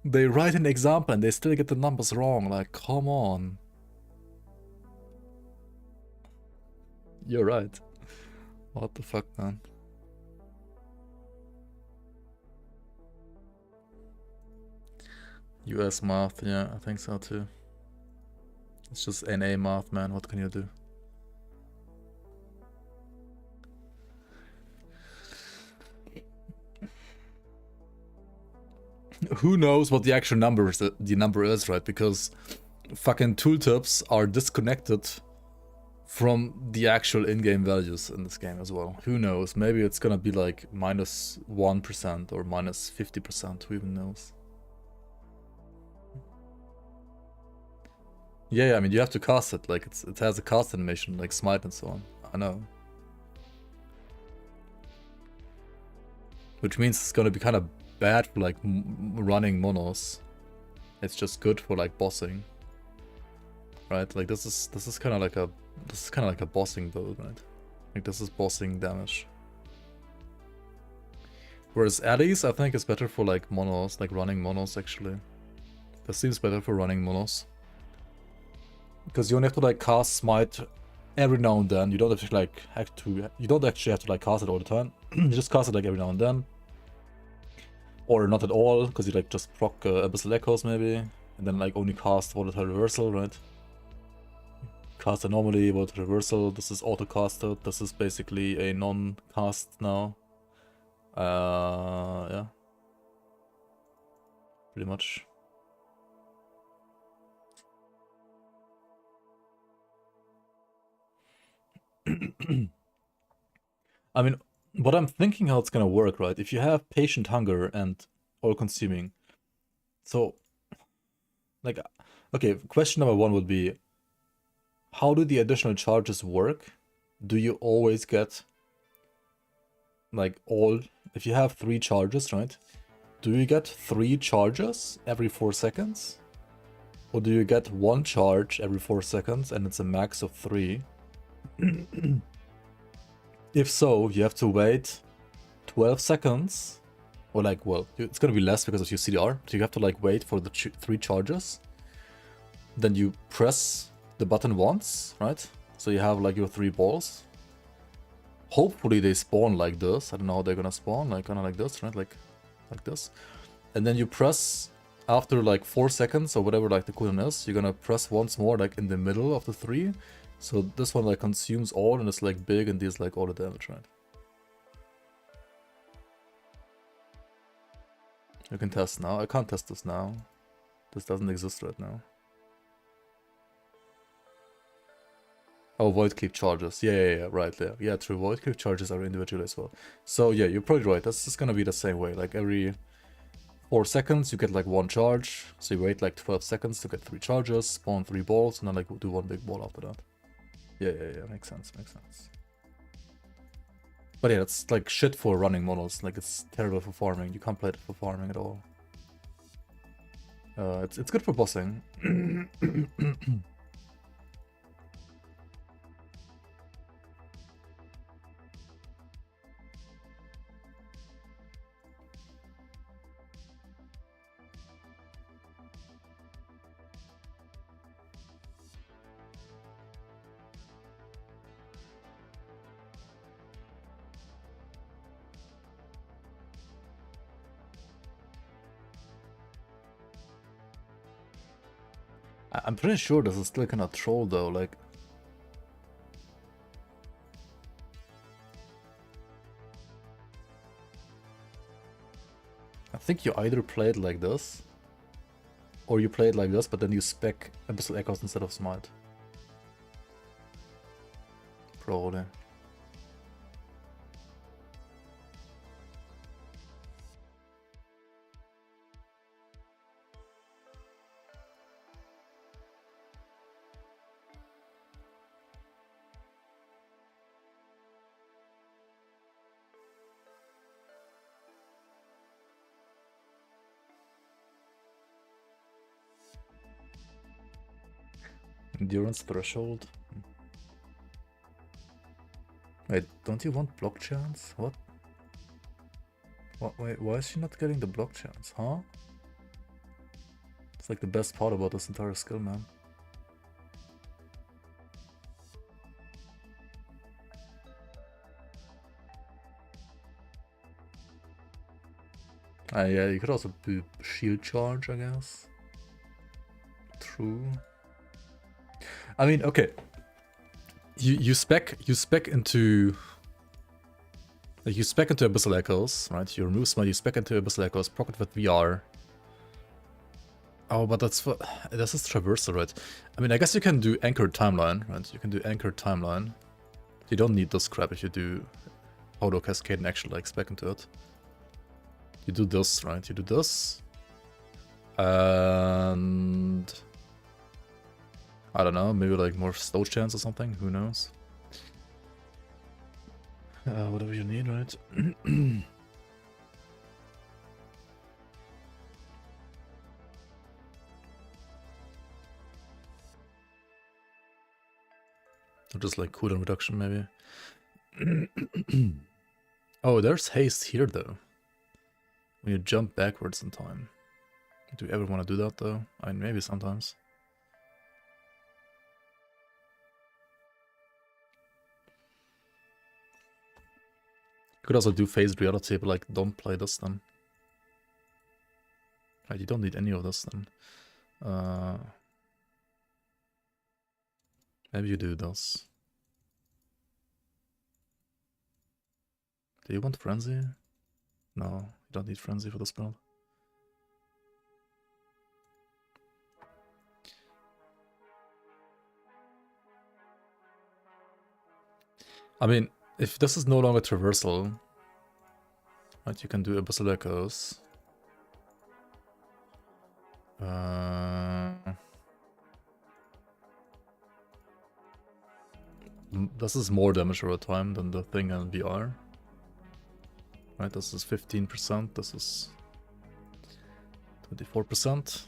They write an example and they still get the numbers wrong. Like, come on. You're right. What the fuck, man? US math, yeah, I think so too. It's just NA math, man. What can you do? Who knows what the actual number is, right? Because fucking tooltips are disconnected from the actual in-game values in this game as well. Who knows? Maybe it's gonna be like minus 1% or minus 50%. Who even knows? Yeah, I mean, you have to cast it. Like, it has a cast animation, like smite and so on. I know. Which means it's gonna be kind of bad for like running monos. It's just good for like bossing, right? Like this is kind of like a bossing build, right? Like this is bossing damage. Whereas Allies, I think, is better for like monos, like running monos actually. This seems better for running monos. Because you only have to like cast smite every now and then. You don't have to like you don't actually have to like cast it all the time. You just cast it like every now and then. Or not at all, because you like just proc Abyssal Echoes maybe. And then like only cast Volatile Reversal, right? Cast it normally, Volatile Reversal. This is auto-casted. This is basically a non-cast now. Yeah. Pretty much. I mean, what I'm thinking how it's gonna work, right? If you have Patient Hunger and All-Consuming, so, like, okay, question number 1 would be, how do the additional charges work? Do you always get, like, if you have 3 charges, right? Do you get 3 charges every 4 seconds? Or do you get 1 charge every 4 seconds and it's a max of 3? If so, you have to wait 12 seconds, or like, well, it's gonna be less because of your CDR, so you have to like wait for the 3 charges. Then you press the button once, right? So you have like your 3 balls. Hopefully they spawn like this. I don't know how they're gonna spawn, like kind of like this, right? Like this. And then you press after like 4 seconds or whatever like the cooldown is, you're gonna press once more like in the middle of the 3. So this one like consumes all and it's like big and deals like all the damage, right? You can test now. I can't test this now. This doesn't exist right now. Oh, Void Cleave charges. Yeah, right there. Yeah, true. Void Cleave charges are individual as well. So yeah, you're probably right. That's just gonna be the same way. Like every 4 seconds, you get like 1 charge. So you wait like 12 seconds to get 3 charges, spawn 3 balls, and then like do 1 big ball after that. Yeah, makes sense, makes sense. But yeah, it's like shit for running models. Like it's terrible for farming. You can't play it for farming at all. It's good for bossing. I'm pretty sure this is still kind of troll though, like... I think you either play it like this, or you play it like this, but then you spec Abyssal Echoes instead of Smite. Probably. Endurance threshold. Wait, don't you want block chance? What? Wait, why is she not getting the block chance, huh? It's like the best part about this entire skill, man. Yeah, you could also do shield charge, I guess. True. I mean, okay. You spec into like you spec into Abyssal Echoes, right? You remove Smite, you spec into Abyssal Echoes, pocket with VR. Oh, but that's for this is traversal, right? I mean, I guess you can do anchored timeline, right? You can do anchored timeline. You don't need this crap if you do auto cascade and actually like spec into it. You do this, right? You do this, and I don't know, maybe like more slow chance or something, who knows? Whatever you need, right? Or just like cooldown reduction, maybe. Oh, there's haste here though. When you jump backwards in time. Do you ever want to do that though? I mean, maybe sometimes. You could also do phased reality, but like, don't play this then. Right, you don't need any of this then. Maybe you do this. Do you want Frenzy? No, you don't need Frenzy for this build. I mean, if this is no longer traversal, right, you can do Abyssal Echoes. This is more damage over time than the thing in VR. Right, this is 15%, this is 24%.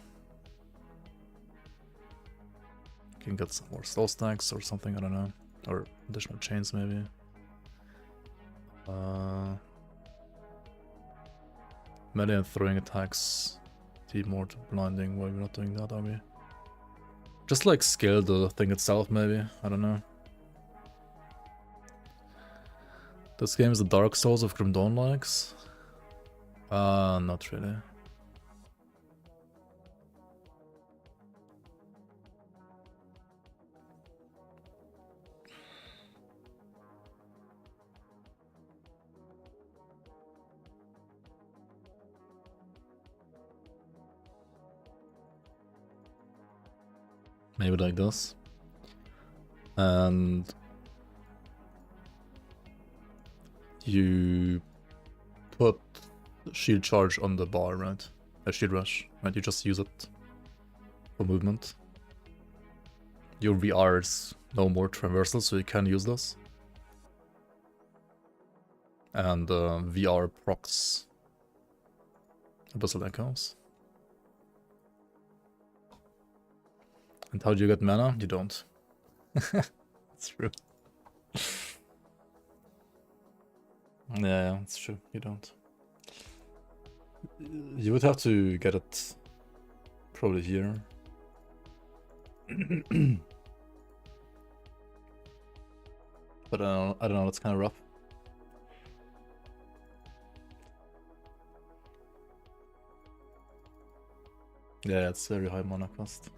You can get some more slow stacks or something, I don't know. Or additional chains maybe. Melee and throwing attacks feed more to blinding. Why are we not doing that, are we? Just like scale the thing itself maybe, I don't know. This game is the Dark Souls of Grim Dawn likes? Not really. Maybe like this. And you put shield charge on the bar, right? a shield rush, right? You just use it for movement. Your VR is no more traversal, so you can use this. And VR procs Abyssal Echoes. And how do you get mana? You don't. That's true. Yeah, it's true. You don't. You would have to get it probably here. But I don't know, it's kind of rough. Yeah, it's very high mana cost.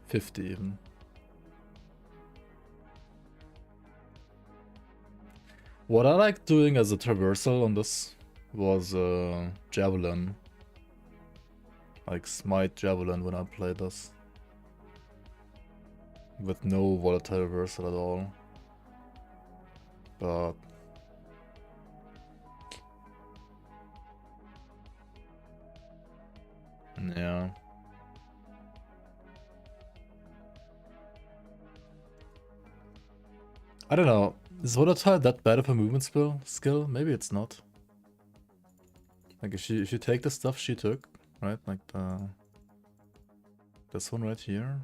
50 even. What I like doing as a traversal on this was Javelin. Like Smite Javelin when I played this. With no volatile reversal at all. But yeah. I don't know. Is volatile that bad of a movement skill? Maybe it's not. Like if you take the stuff she took, right? Like this one right here.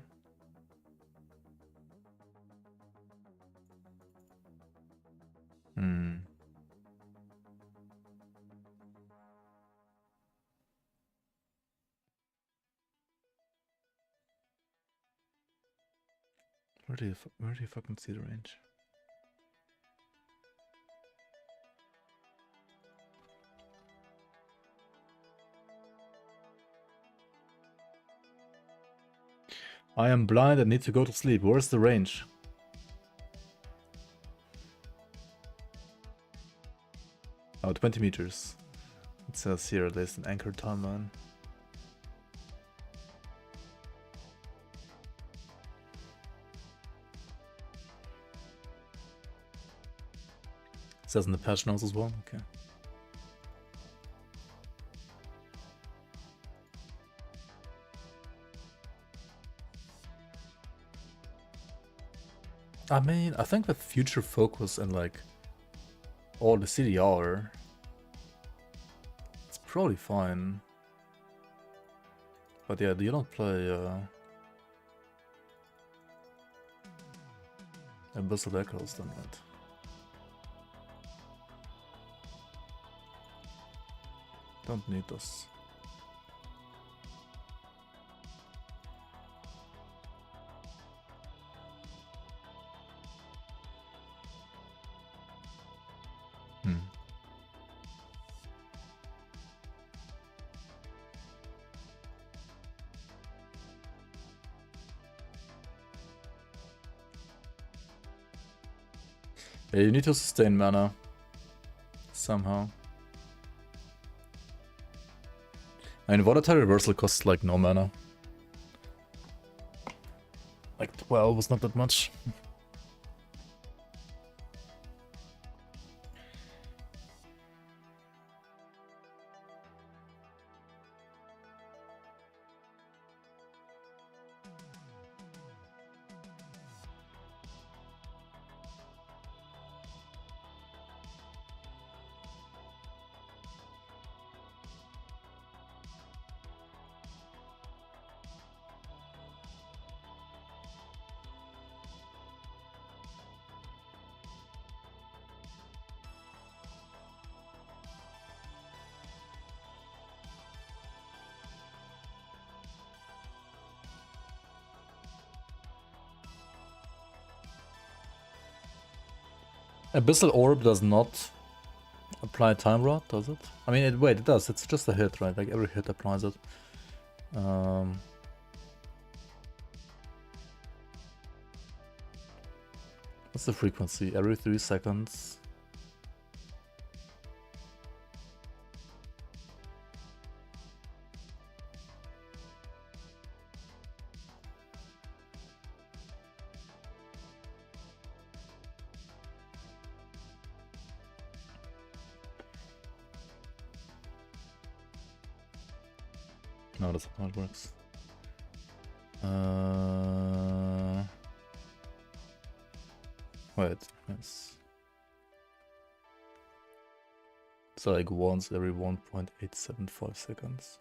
Where do you fucking see the range? I am blind and need to go to sleep. Where's the range? Oh, 20 meters. It says here there's an anchor timeline. It says in the patch notes as well. Okay. I mean, I think with future focus and like all the CDR, it's probably fine. But yeah, you don't play Abyssal Echoes then, right? Don't need this. Yeah, you need to sustain mana somehow. I mean, volatile reversal costs like no mana. Like 12 was not that much. Abyssal Orb does not apply Time Rod, does it? I mean, wait, it does. It's just a hit, right? Like every hit applies it. What's the frequency? Every 3 seconds. No, that's not how it works. Wait, yes. So like once every 1.875 seconds.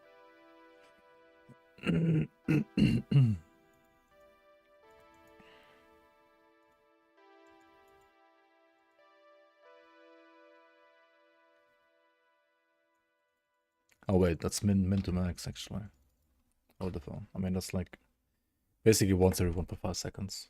Oh wait, that's min to max actually. Hold the phone. I mean that's like basically once every 1.5 seconds.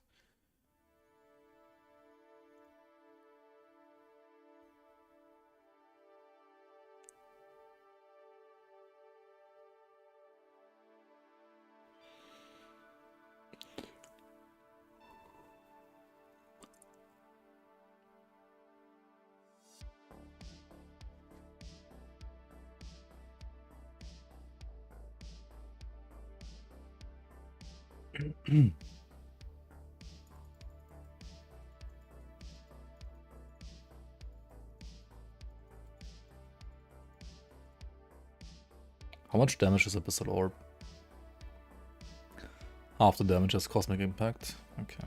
How much damage is Abyssal Orb? Half the damage is Cosmic Impact. Okay.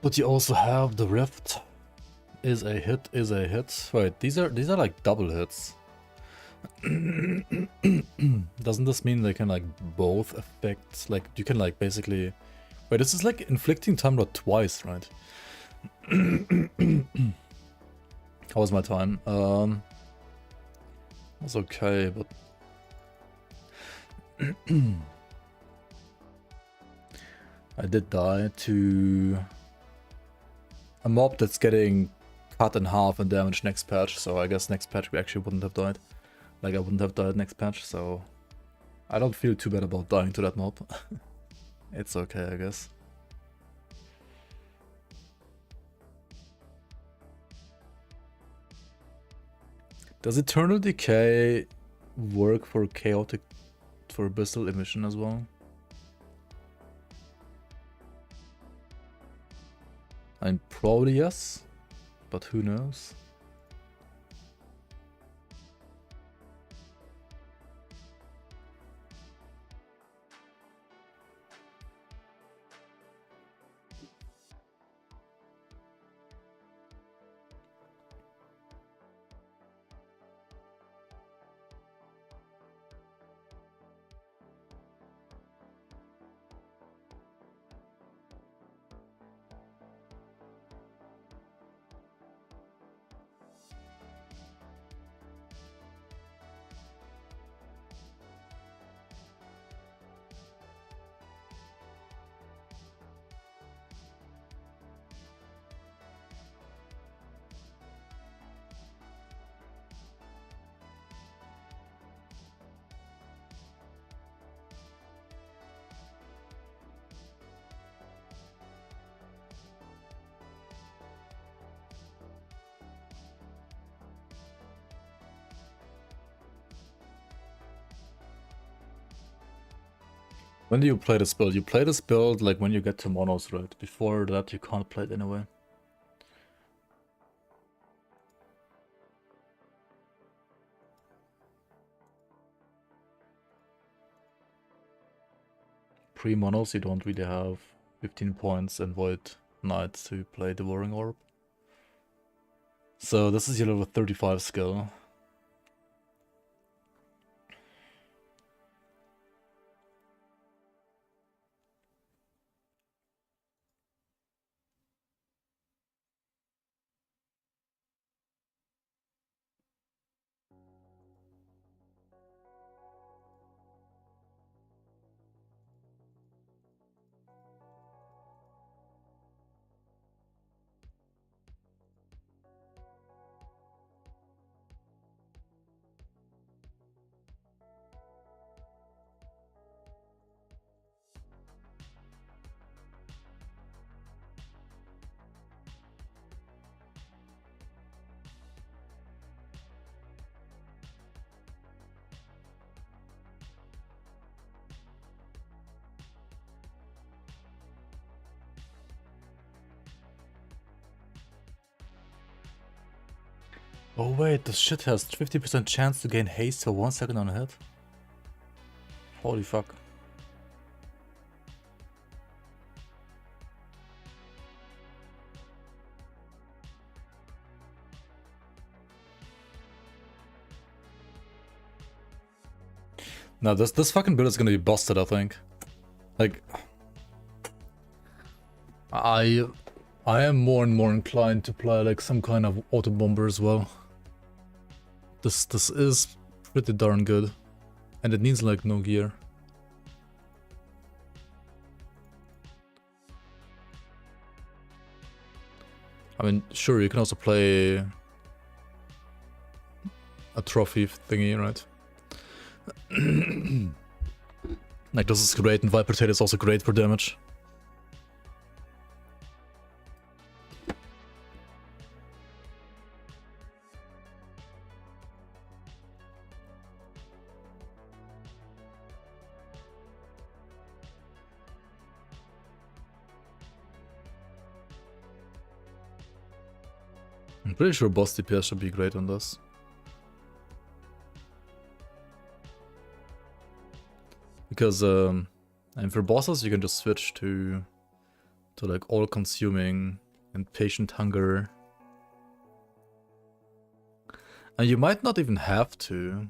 But you also have the Rift. Is a hit, is a hit. Wait, these are like double hits. Doesn't this mean they can like both affect, like you can like basically... Wait, this is like inflicting time rot twice, right? How was my time? It was okay, but... I did die to a mob that's getting cut in half and damage next patch, so I guess next patch we actually wouldn't have died. Like I wouldn't have died next patch, so I don't feel too bad about dying to that mob. It's okay, I guess. Does Eternal Decay work for chaotic, for Abyssal Emission as well? I'm probably yes, but who knows? When do you play this build? You play this build like when you get to monos, right? Before that you can't play it anyway. Pre-monos you don't really have 15 points and Void Knight to play Devouring Orb. So this is your level 35 skill. Oh wait, this shit has 50% chance to gain haste for 1 second on a hit. Holy fuck. No, this fucking build is gonna be busted, I think. Like, I am more and more inclined to play like some kind of auto bomber as well. This is pretty darn good, and it needs like no gear. I mean, sure, you can also play a trophy thingy, right? Like, this is great, and Viper Tail is also great for damage. I'm pretty sure boss DPS should be great on this. Because and for bosses you can just switch to like all-consuming and patient hunger. And you might not even have to.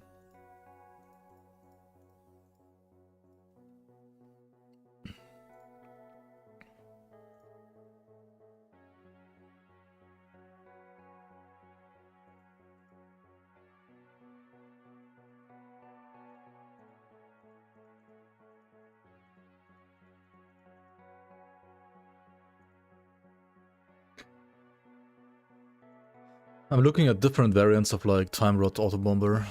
I'm looking at different variants of like Time Rot Auto Bomber.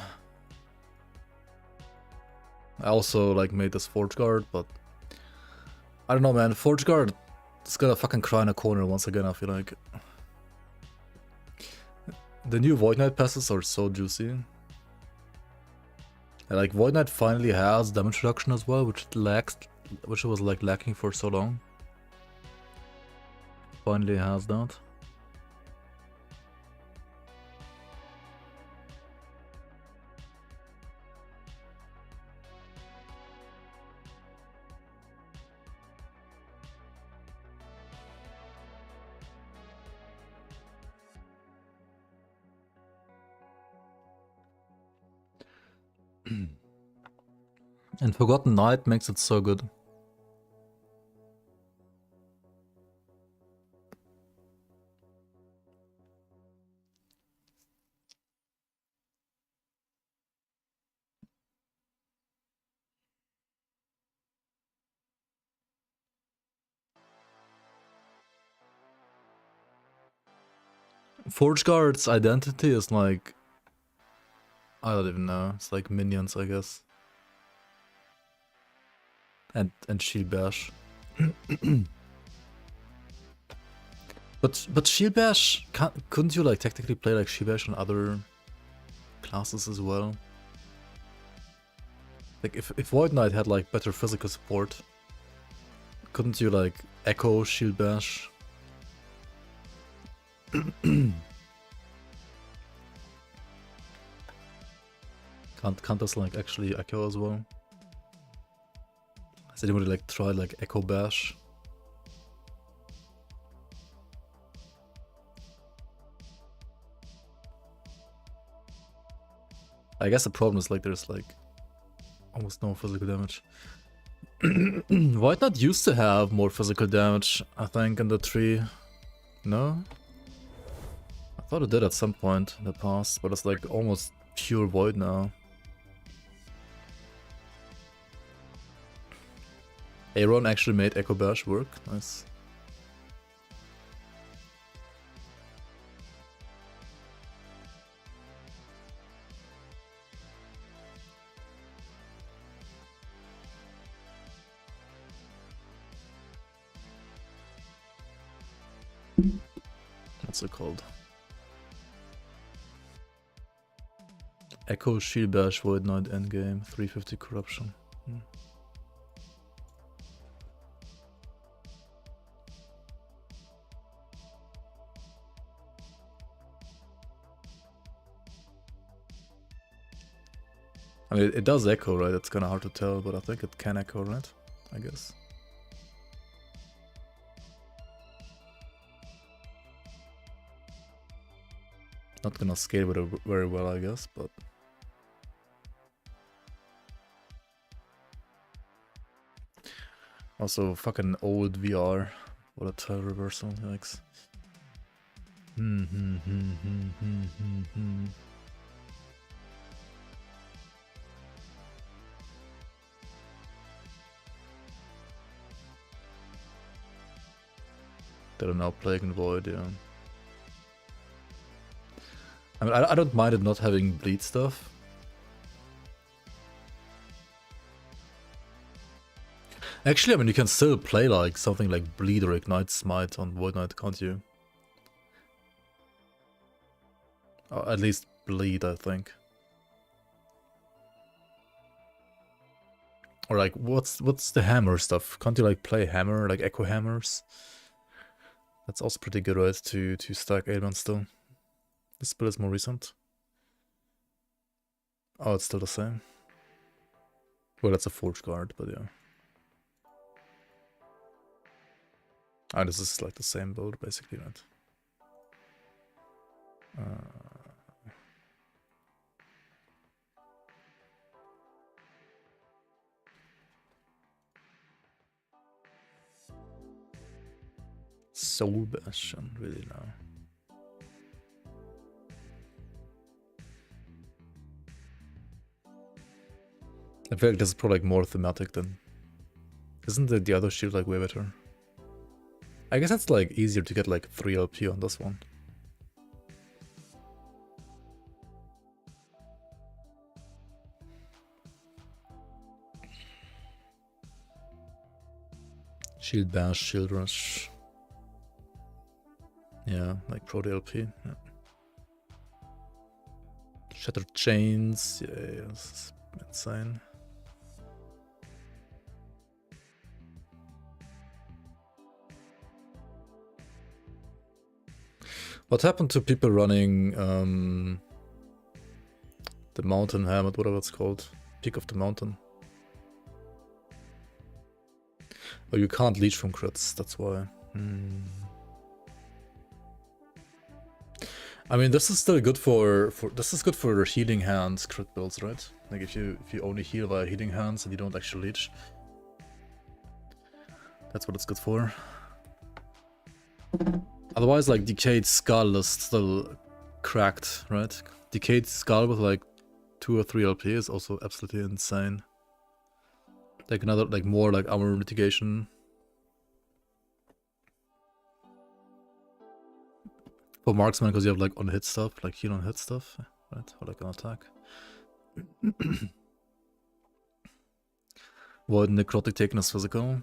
I also like made this Forge Guard, but I don't know, man. Forge Guard is gonna fucking cry in a corner once again, I feel like. The new Void Knight passes are so juicy. And, like, Void Knight finally has damage reduction as well, which it was like lacking for so long. Finally has that. And Forgotten Knight makes it so good. Forge Guard's identity is like, I don't even know. It's like minions, I guess. And Shield Bash. but Shield Bash, couldn't you like technically play like Shield Bash on other classes as well? Like if Void Knight had like better physical support, couldn't you like echo Shield Bash? Can't this like actually echo as well? Has anybody like tried like Echo Bash? I guess the problem is like there's like almost no physical damage. Void Knight used to have more physical damage, I think, in the tree. No? I thought it did at some point in the past, but it's like almost pure Void now. Aaron actually made Echo Bash work. Nice. What's it called? Echo Shield Bash Void Knight Endgame 350 corruption. I mean, it does echo, right? It's kind of hard to tell, but I think it can echo, right? I guess. Not gonna scale with it very well, I guess, but... Also, fucking old VR. What a tile reversal, yikes. That are now Plague and Void, yeah. I mean, I don't mind it not having bleed stuff. Actually, I mean, you can still play like something like Bleed or Ignite Smite on Void Knight, can't you? Or at least Bleed, I think. Or like, what's the hammer stuff? Can't you like play hammer, like echo hammers? That's also pretty good, right? To stack ailments still. This build is more recent. Oh, it's still the same. Well, that's a Forge Guard, but yeah. Ah, this is like the same build, basically, right? Soul Bastion, really now. I feel like this is probably like more thematic than... Isn't the other shield like way better? I guess it's like easier to get like 3 LP on this one. Shield Bash, Shield Rush. Yeah, like Pro DLP. Yeah. Shattered Chains. Yeah, this is insane. What happened to people running the Mountain Helmet, whatever it's called? Peak of the Mountain. Oh, you can't leech from crits, that's why. I mean, this is still good for this is good for healing hands crit builds, right? Like if you only heal via healing hands and you don't actually leech. That's what it's good for. Otherwise, like Decayed Skull is still cracked, right? Decayed Skull with like 2 or 3 LP is also absolutely insane. Like another, like more like armor mitigation. For marksman, because you have like on hit stuff, like heal on hit stuff, right? Or like on attack. Void Necrotic taken as physical.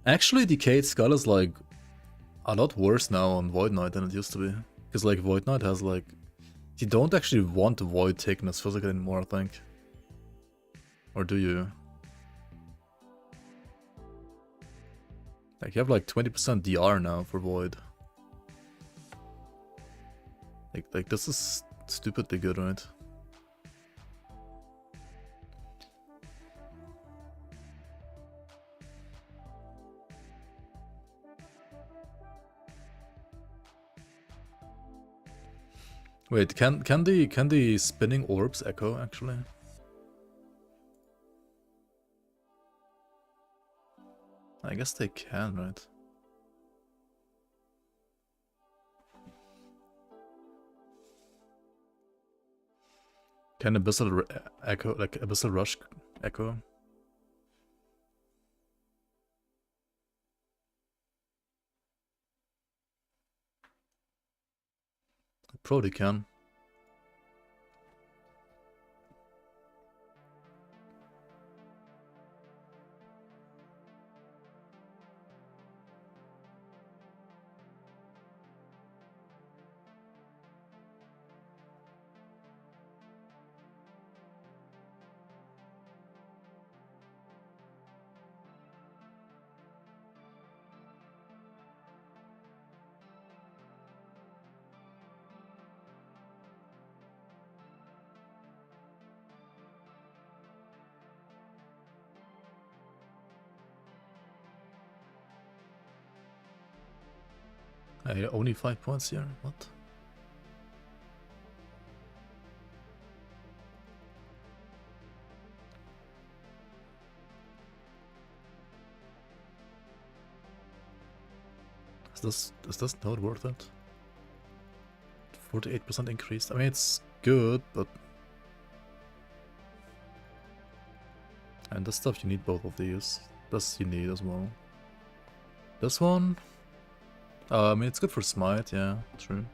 Actually, Decayed Skull is like a lot worse now on Void Knight than it used to be. Because like Void Knight has like... You don't actually want the Void taken as physical anymore, I think. Or do you? Like you have like 20% DR now for Void. Like this is stupidly good, right? Wait, can the spinning orbs echo actually? I guess they can, right? Can Abyssal echo, like Abyssal Rush echo? Probably can. Only 5 points here? What? Is this not worth it? 48% increase. I mean, it's good, but... And this stuff, you need both of these. This you need as well. This one? I mean, it's good for smite, yeah, true.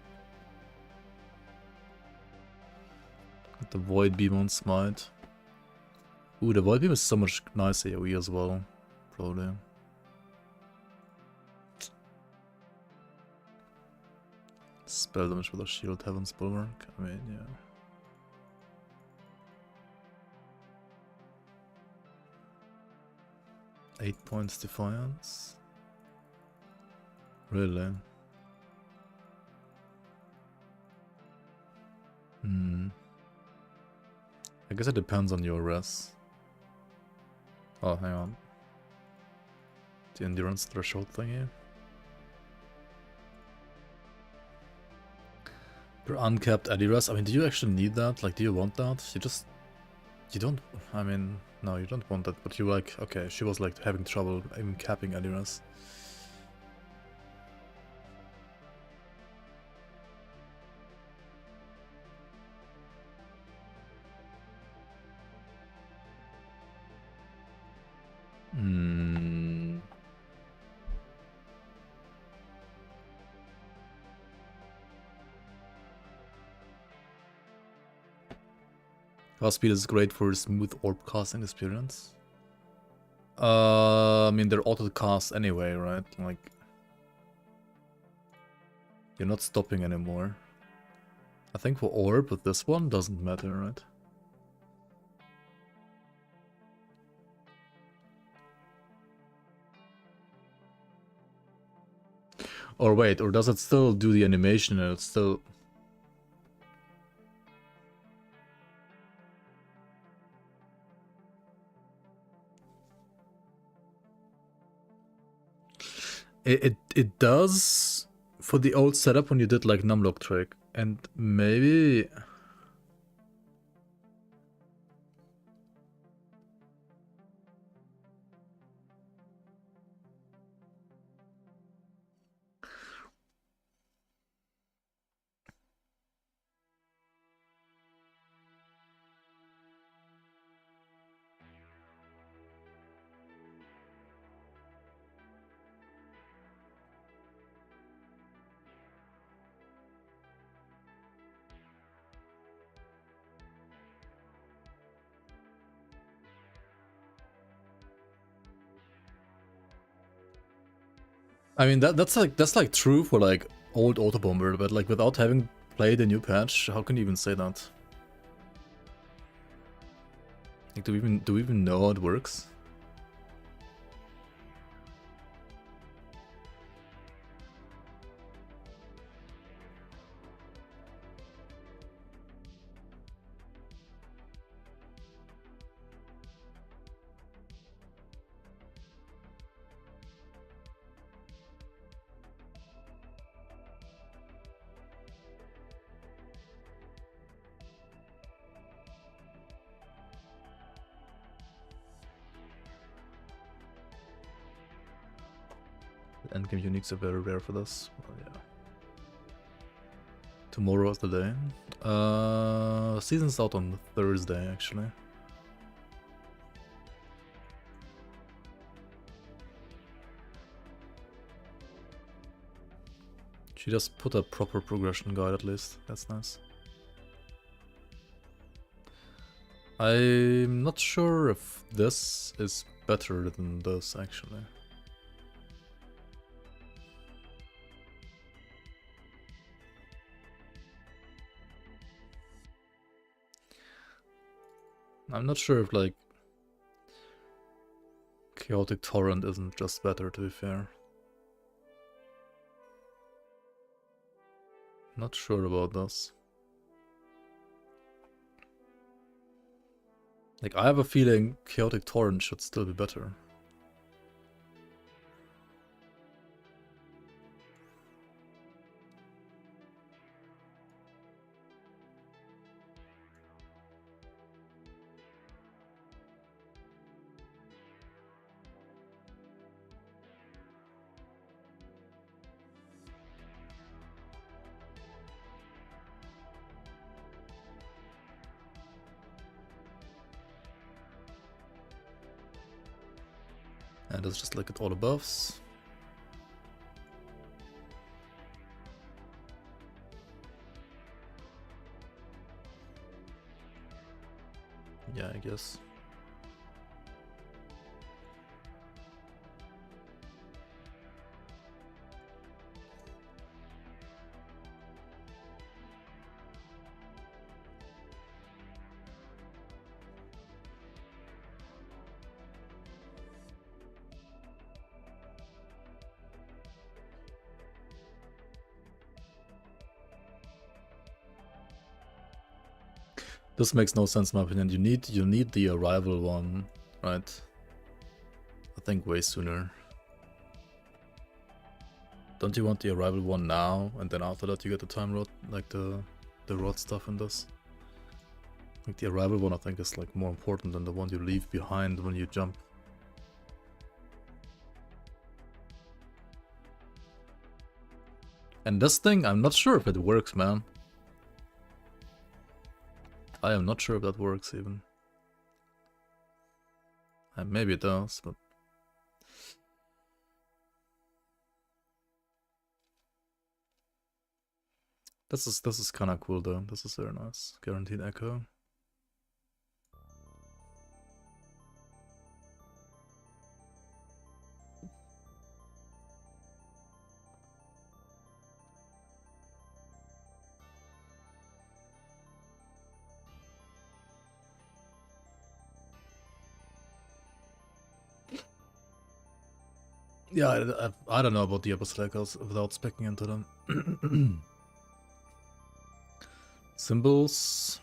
The void beam on smite. Ooh, the void beam is so much nice AoE as well, probably. Spell damage with a shield, heaven's bulwark. I mean, yeah. Eight points defiance. Really? I guess it depends on your res. Oh, hang on. The endurance threshold thingy. Your uncapped AD res. I mean, do you actually need that? Like, do you want that? You don't. I mean, no, you don't want that. But you're like, okay, she was like having trouble even capping AD res. Fast speed is great for smooth orb casting experience. I mean, they're auto cast anyway, right? Like, you're not stopping anymore. I think for orb with this one doesn't matter, right? Or wait, or does it still do the animation and it's still... It does for the old setup when you did like numlock trick, and maybe... I mean, that's like true for like old Autobomber, but like without having played the new patch, how can you even say that? Like, do we even know how it works? Endgame uniques are very rare for this. Well, yeah. Tomorrow is the day. Season's out on Thursday, actually. She just put a proper progression guide at least. That's nice. I'm not sure if this is better than this, actually. I'm not sure if, like, Chaotic Torrent isn't just better, to be fair. Not sure about this. Like, I have a feeling Chaotic Torrent should still be better. And let's just look at all the buffs. Yeah, I guess. This makes no sense in my opinion. You need the arrival one, right? I think way sooner. Don't you want the arrival one now, and then after that you get the time rod, like the rod stuff in this? Like the arrival one I think is like more important than the one you leave behind when you jump. And this thing, I'm not sure if it works, man. I am not sure if that works even. Maybe it does, but... This is kind of cool though. This is very nice. Guaranteed echo. Yeah, I don't know about the opposite echoes without specking into them. Symbols.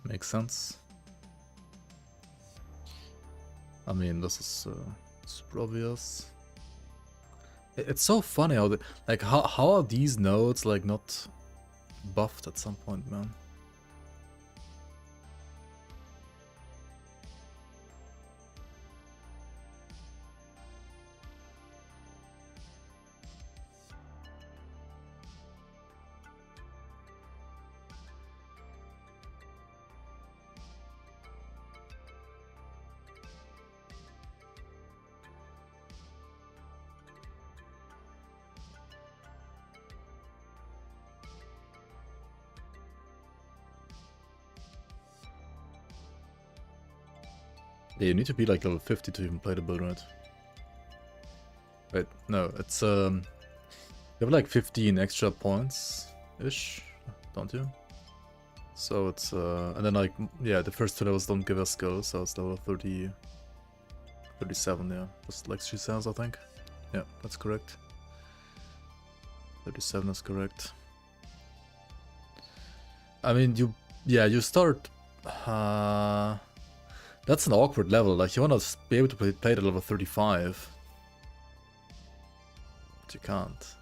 Makes sense. I mean, this is super obvious. It's so funny how like how are these nodes like not buffed at some point, man? Yeah, you need to be like level 50 to even play the build, right? Wait, no, it's you have like 15 extra points-ish, don't you? So it's and then like, yeah, the first two levels don't give us skill, so it's level 30, 37, yeah. Just like she says, I think. Yeah, that's correct. 37 is correct. I mean, you start... that's an awkward level, like you wanna be able to play the level 35. But you can't.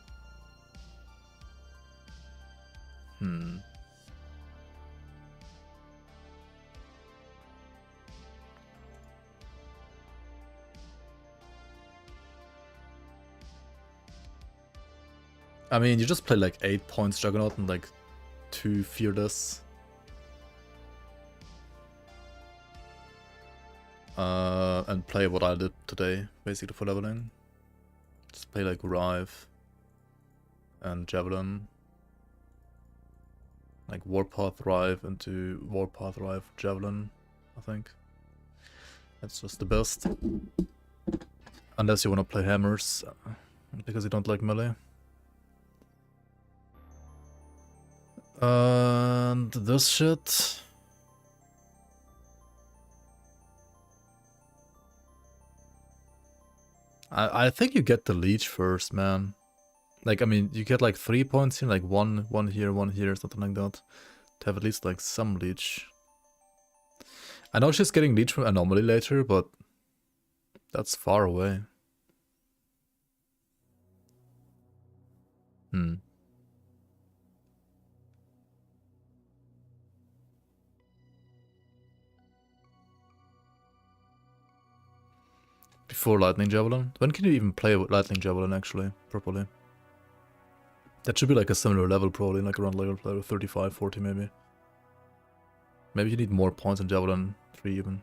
I mean, you just play like 8 points Juggernaut and like 2 Fearless. And play what I did today, basically for leveling. Just play like Rive and Javelin. Like Warpath Rive into Warpath Rive Javelin, I think. That's just the best. Unless you want to play hammers, because you don't like melee. And this shit... I think you get the leech first, man. Like, I mean, you get like 3 points here, like one here, something like that. To have at least like some leech. I know she's getting leech from Anomaly later, but that's far away. Before Lightning Javelin? When can you even play with Lightning Javelin actually, properly? That should be like a similar level, probably, like around level 35, 40 maybe. Maybe you need more points in Javelin 3 even.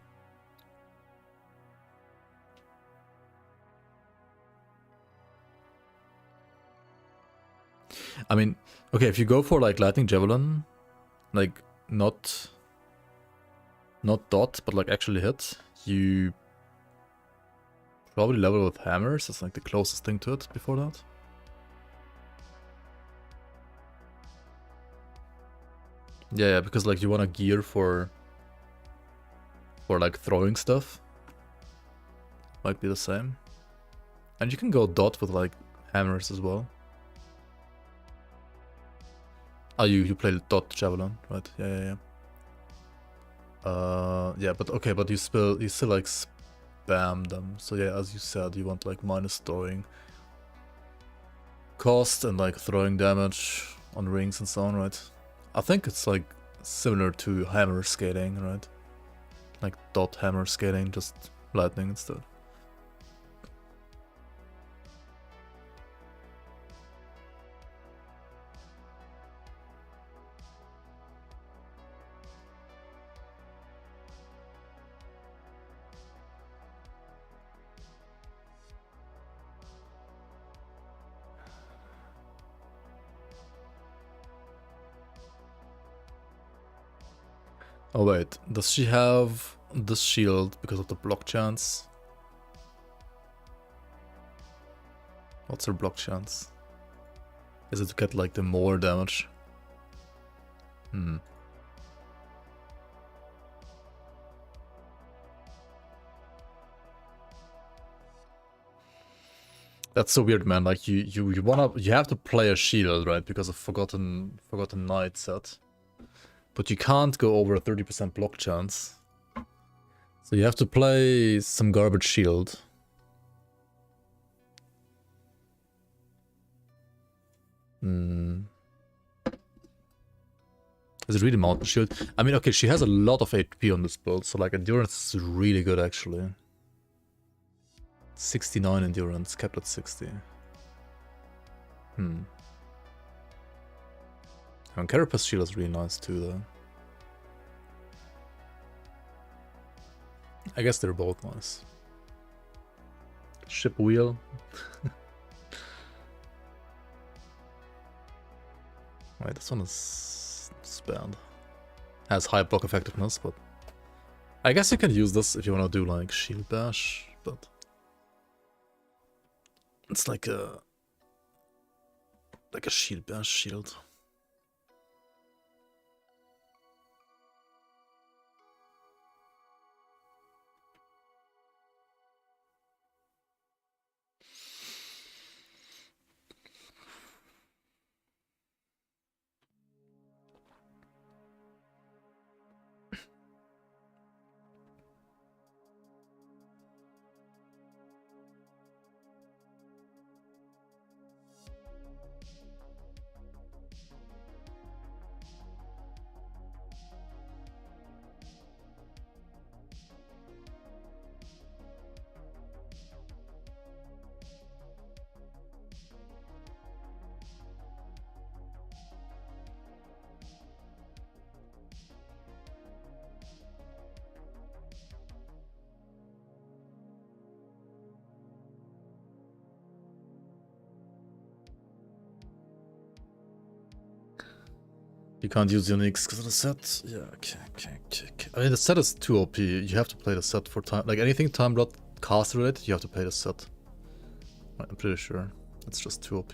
I mean, okay, if you go for like Lightning Javelin, like not dot, but like actually hit, you probably level with hammers. That's like the closest thing to it before that. Yeah, because like you want a gear for like throwing stuff. Might be the same. And you can go dot with like hammers as well. Oh, you play dot javelin, right? Yeah. Yeah, but okay, but you still like spam them. So yeah, as you said, you want like minus throwing cost and like throwing damage on rings and so on, right? I think it's like similar to hammer scaling, right? Like dot hammer scaling, just lightning instead. Oh wait, does she have this shield because of the block chance? What's her block chance? Is it to get like the more damage? That's so weird, man. Like you have to play a shield, right? Because of Forgotten Knight set. But you can't go over a 30% block chance. So you have to play some garbage shield. Is it really Mountain Shield? I mean, okay, she has a lot of HP on this build, so like endurance is really good actually. 69 endurance, kept at 60. And Carapace Shield is really nice too, though. I guess they're both nice. Ship Wheel. Wait, this one is bad. Has high block effectiveness, but I guess you can use this if you want to do like Shield Bash, but it's like a Shield Bash shield. You can't use uniques because of the set. Yeah, okay. I mean, the set is too OP. You have to play the set for time. Like anything Time Blood cast related, you have to play the set. I'm pretty sure. It's just too OP.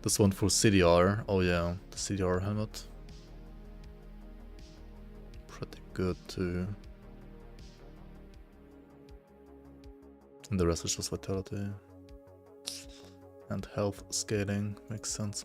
This one for CDR. Oh yeah, the CDR helmet. Pretty good too. And the rest is just vitality. And health scaling. Makes sense.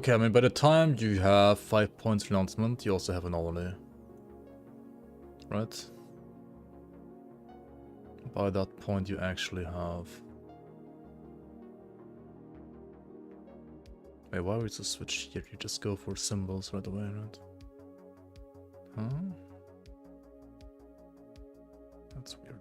Okay, I mean, by the time you have 5 points renouncement, you also have an anomaly. Right? By that point, you actually have... Wait, why would you switch here? You just go for symbols right away, right? Huh? That's weird.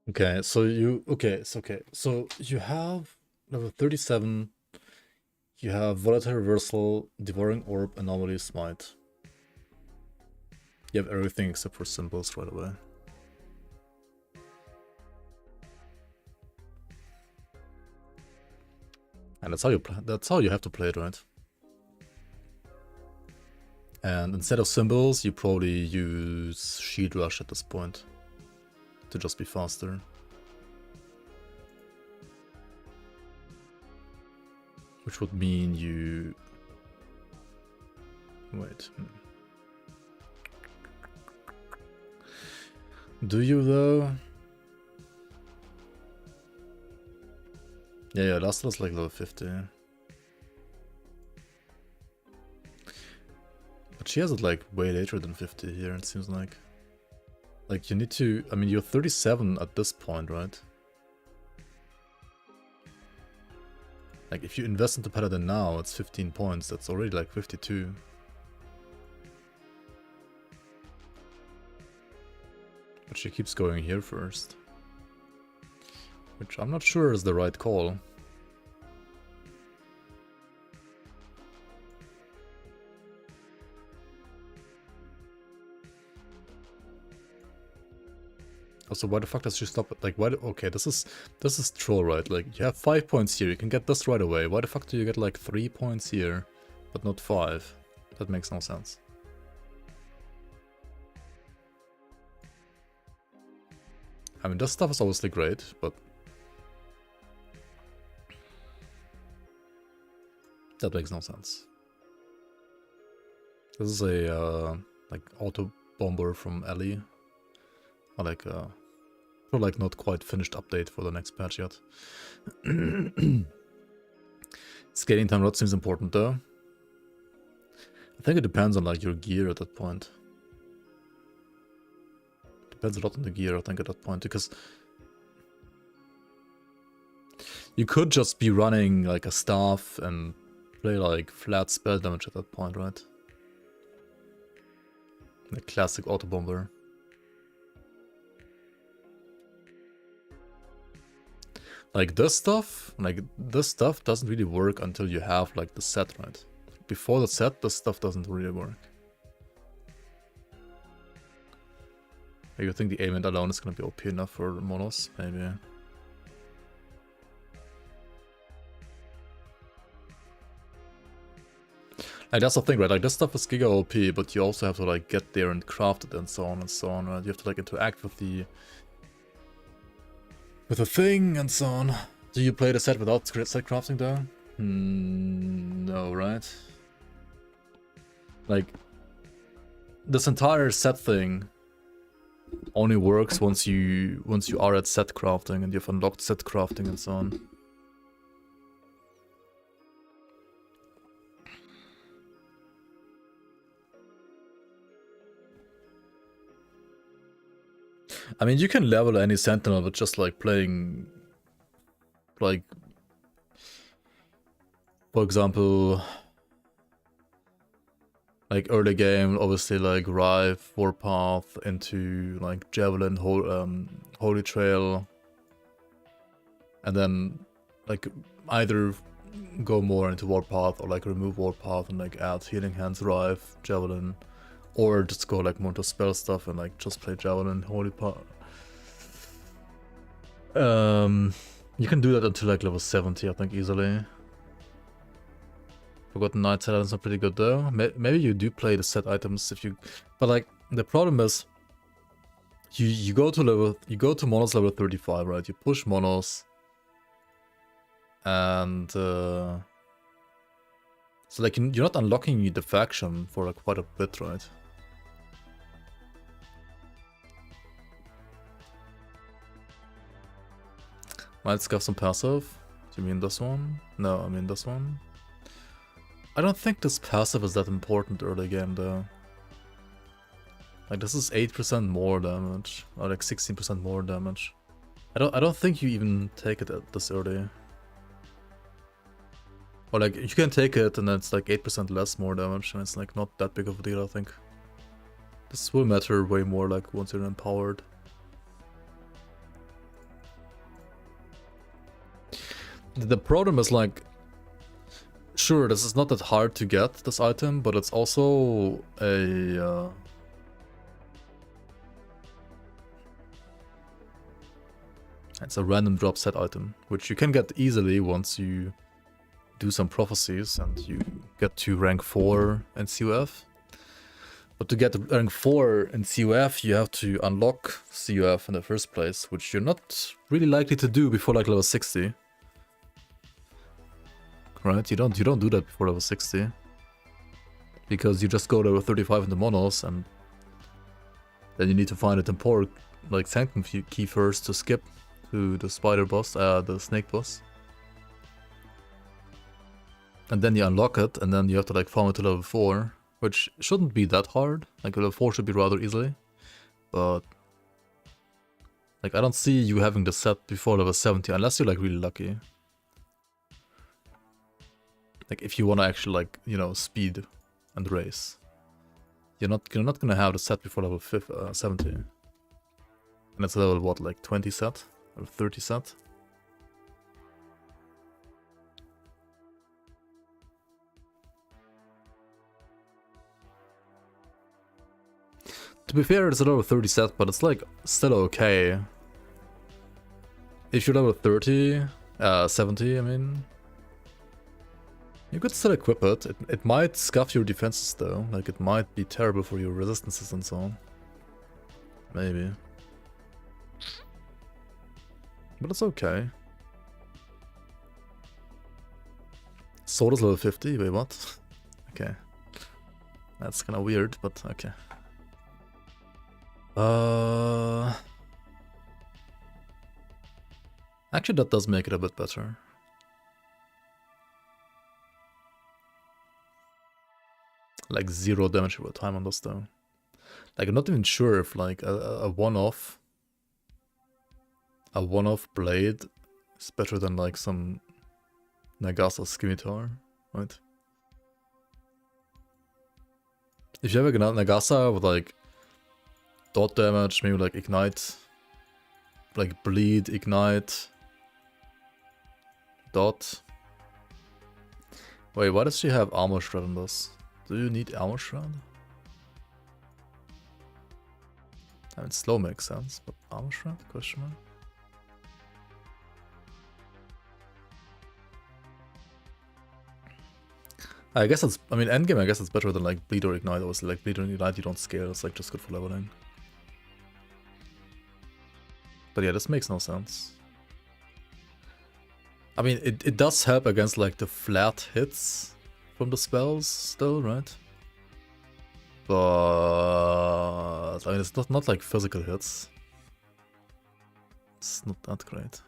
Okay, so you so you have level 37. You have volatile reversal, devouring orb, anomaly, smite. You have everything except for symbols right away. And that's how you have to play it, right? And instead of symbols, you probably use shield rush at this point to just be faster. Which would mean you... Wait. Do you though? Yeah, last was like level 50. But she has it like way later than 50 here, it seems like. Like you need to... I mean, you're 37 at this point, right? Like, if you invest into Paladin now, it's 15 points. That's already like 52. But she keeps going here first. Which I'm not sure is the right call. Also, why the fuck does she stop it? Like, why? Okay, this is troll, right? Like, you have 5 points here. You can get this right away. Why the fuck do you get like 3 points here, but not 5? That makes no sense. I mean, this stuff is obviously great, but that makes no sense. This is a like auto bomber from Ellie. Or like not quite finished update for the next patch yet. Scaling time rod seems important though. I think it depends on like your gear at that point. Depends a lot on the gear, I think, at that point, because you could just be running like a staff and play like flat spell damage at that point, right? The classic auto bomber. Like this stuff doesn't really work until you have like the set, right? Before the set, this stuff doesn't really work. You think the aimant alone is gonna be OP enough for monos? Maybe. Like that's the thing, right? Like this stuff is giga OP, but you also have to like get there and craft it and so on, right? You have to like interact with the thing and so on. Do you play the set without set crafting though? No, right? Like this entire set thing only works once you are at set crafting and you've unlocked set crafting and so on. I mean, you can level any Sentinel with just like playing, like, for example, like early game, obviously like Rive, Warpath into like Javelin, Holy Trail, and then like either go more into Warpath or like remove Warpath and like add Healing Hands, Rive, Javelin, Or just go like more to spell stuff and like just play Javelin, Holy Power. You can do that until like level 70, I think, easily. Forgotten Knight set items are pretty good though. Maybe you do play the set items if you, but like the problem is, you go to monos level 35, right? You push monos, and so like you're not unlocking the faction for like quite a bit, right? Might scuff some passive. Do you mean this one? No, I mean this one. I don't think this passive is that important early game though. Like this is 8% more damage, or like 16% more damage. I don't think you even take it at this early. Or like you can take it and then it's like 8% less more damage, and it's like not that big of a deal, I think. This will matter way more like once you're empowered. The problem is like, sure, this is not that hard to get, this item, but it's also a it's a random drop set item, which you can get easily once you do some prophecies and you get to rank 4 in CUF. But to get to rank 4 in CUF, you have to unlock CUF in the first place, which you're not really likely to do before like level 60. Right? You don't do that before level 60. Because you just go to level 35 in the monos, and then you need to find a temporal like sanctum key first to skip to the spider boss, the snake boss. And then you unlock it, and then you have to like farm it to level 4, which shouldn't be that hard. Like level 4 should be rather easily. But like I don't see you having the set before level 70 unless you're like really lucky. Like if you want to actually like, you know, speed and race. You're not gonna have the set before level 70. And it's level what, like 20 set? Or 30 set? To be fair, it's a level 30 set, but it's like still okay. If you're level 30, 70, I mean, you could still equip it. It might scuff your defenses though, like it might be terrible for your resistances and so on. Maybe. But it's okay. Sword is level 50, wait what? Okay. That's kinda weird, but okay. Actually that does make it a bit better. Like 0 damage over time on this though. Like I'm not even sure if like a one-off blade is better than like some Nagasa scimitar, right? If you have a Nagasa with like dot damage, maybe like ignite, like bleed, ignite, dot. Wait, why does she have armor shred on this? Do you need armor shred? I mean, slow makes sense, but armor shred? Question mark. I guess it's, I mean, endgame I guess it's better than like bleed or ignite. Obviously, like bleed or ignite you don't scale, it's like just good for leveling. But yeah, this makes no sense. I mean, it does help against like the flat hits from the spells still, right? But I mean, it's not like physical hits. It's not that great.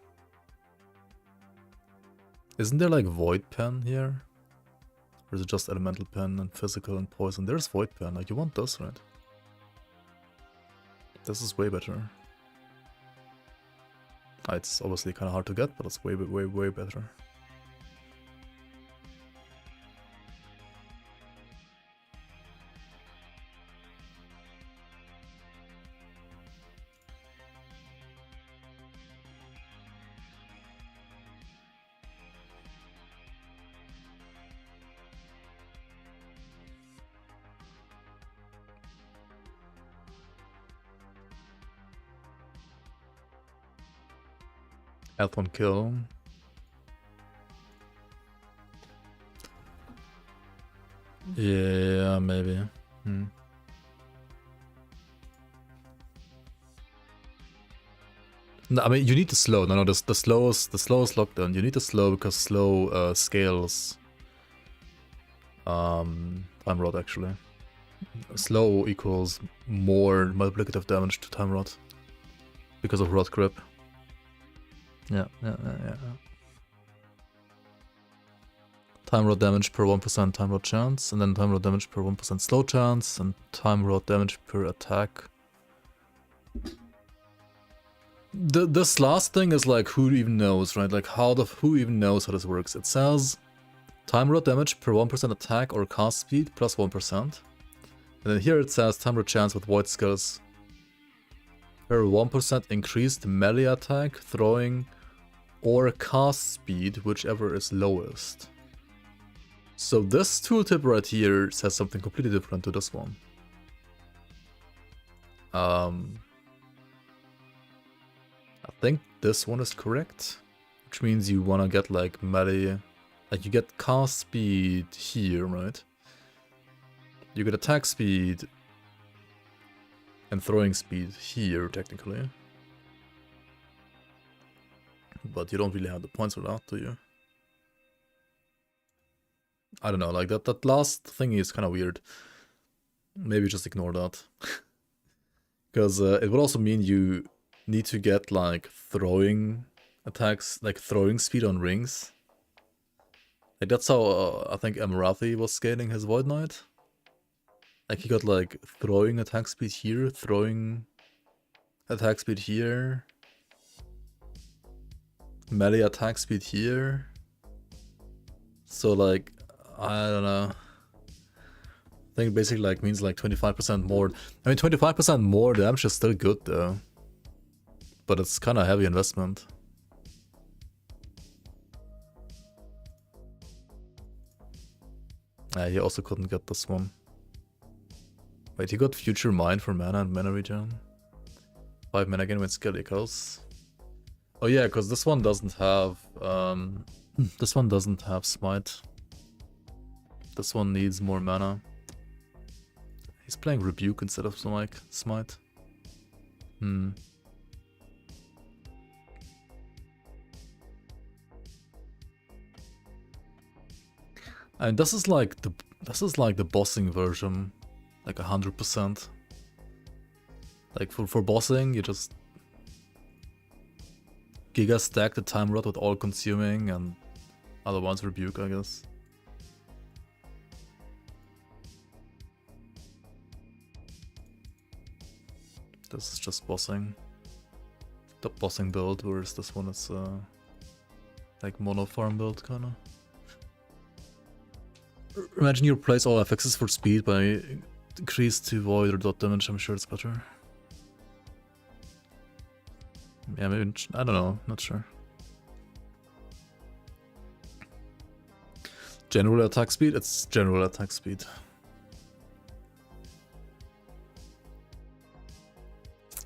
Isn't there like void pen here? Or is it just elemental pen and physical and poison? There's void pen, like you want this, right? This is way better. It's obviously kind of hard to get, but it's way better. Health on kill. Yeah, maybe. No, I mean you need to slow. No, the slowest lockdown. You need to slow because slow scales time rod actually. Slow equals more multiplicative damage to time rod because of rod grip. Yeah. Time rod damage per 1% time rod chance, and then time rod damage per 1% slow chance, and time rod damage per attack. This last thing is like, who even knows, right? Like, who even knows how this works? It says time rod damage per 1% attack or cast speed plus 1%. And then here it says time rod chance with void skills per 1% increased melee attack, throwing, or cast speed, whichever is lowest. So this tooltip right here says something completely different to this one. I think this one is correct, which means you want to get like melee, like you get cast speed here, right? You get attack speed and throwing speed here, technically. But you don't really have the points for that, do you? I don't know, like that last thing is kind of weird. Maybe just ignore that. Because it would also mean you need to get like throwing attacks, like throwing speed on rings. Like that's how I think Amarathi was scaling his Void Knight. Like he got like throwing attack speed here, throwing attack speed here, melee attack speed here. So like, I don't know. I think it basically like means like 25% more. I mean 25% more damage is still good though. But it's kind of heavy investment. He also couldn't get this one. Wait, he got Future Mind for mana and mana regen. 5 mana again with skill equals. Oh yeah, because this one doesn't have this one doesn't have smite. This one needs more mana. He's playing Rebuke instead of like smite. And this is like the bossing version, like 100%. Like for bossing, you just Giga stack the time rod with all consuming and other ones Rebuke, I guess. This is just bossing. The bossing build, whereas this one is like mono farm build kinda. Imagine you replace all FXs for speed by increase to void or dot damage. I'm sure it's better. Yeah, maybe, I don't know, not sure. General attack speed? It's general attack speed.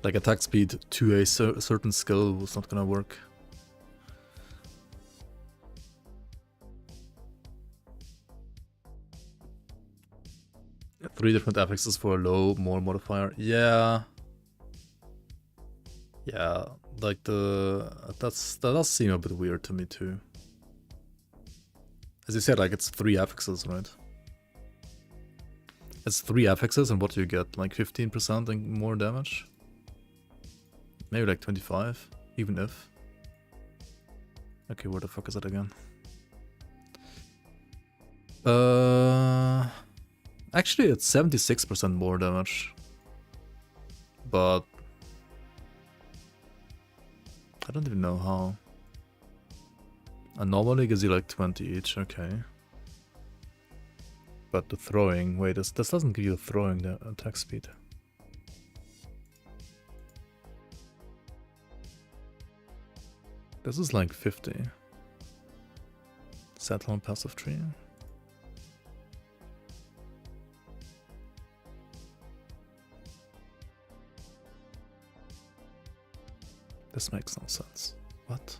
Like attack speed to a certain skill was not gonna work. Yeah, 3 different affixes for a low, more modifier. Yeah. Yeah, like that does seem a bit weird to me too. As you said, like it's 3 affixes, right? It's 3 affixes, and what do you get? Like 15% and more damage? Maybe like 25, even if. Okay, where the fuck is it again? Actually it's 76% more damage. But I don't even know how. And normally gives you like 20 each, okay. But the throwing, wait, this doesn't give you throwing the attack speed. This is like 50. Settle on passive tree. This makes no sense. What?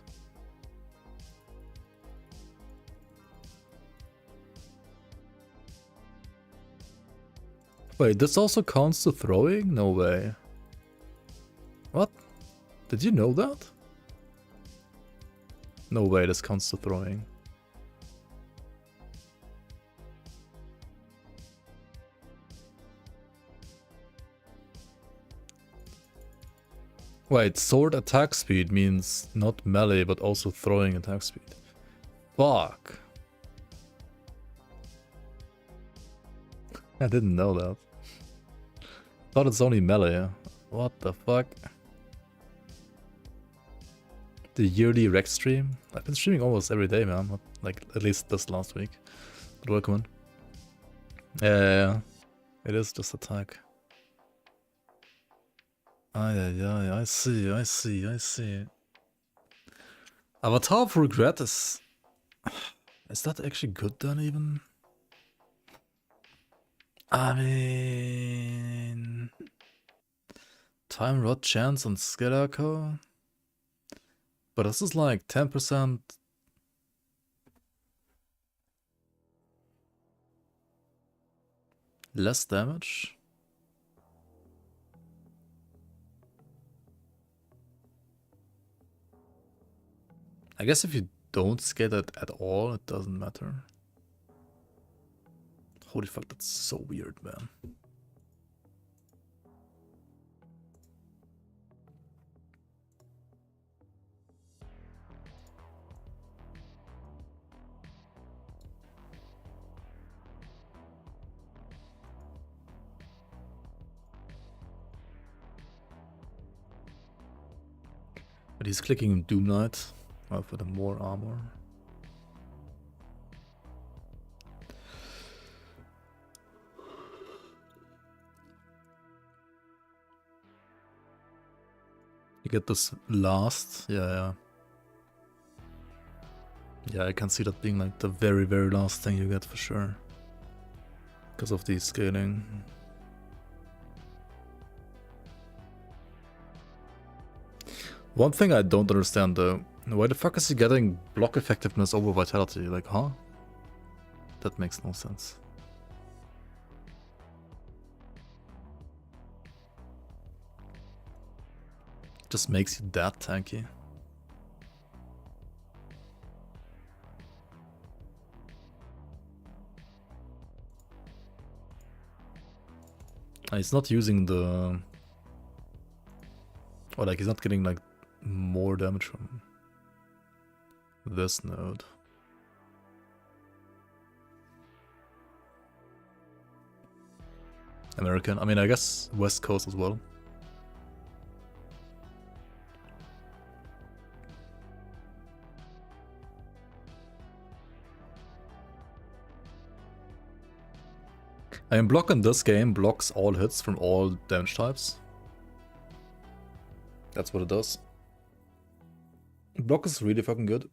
Wait, this also counts to throwing? No way. What? Did you know that? No way, this counts to throwing. Wait, sword attack speed means not melee, but also throwing attack speed. Fuck. I didn't know that. Thought it's only melee. What the fuck? The yearly rec stream? I've been streaming almost every day, man. Not, like, at least this last week. But welcome on. Yeah. It is just attack. I see. Avatar of Regret is... Is that actually good then, even? I mean... Time Rod Chance on Skelako? But this is like 10% less damage? I guess if you don't skate it at all, it doesn't matter. Holy fuck, that's so weird, man. But he's clicking Doom Knight for the more armor. You get this last, yeah. Yeah, I can see that being like the very, very last thing you get for sure. Because of the scaling. One thing I don't understand though, why the fuck is he getting block effectiveness over vitality? Like, huh? That makes no sense. Just makes you that tanky. He's not using the... Or like he's not getting like more damage from this node. American, I mean I guess West Coast as well. I mean block in this game blocks all hits from all damage types. That's what it does. Block is really fucking good.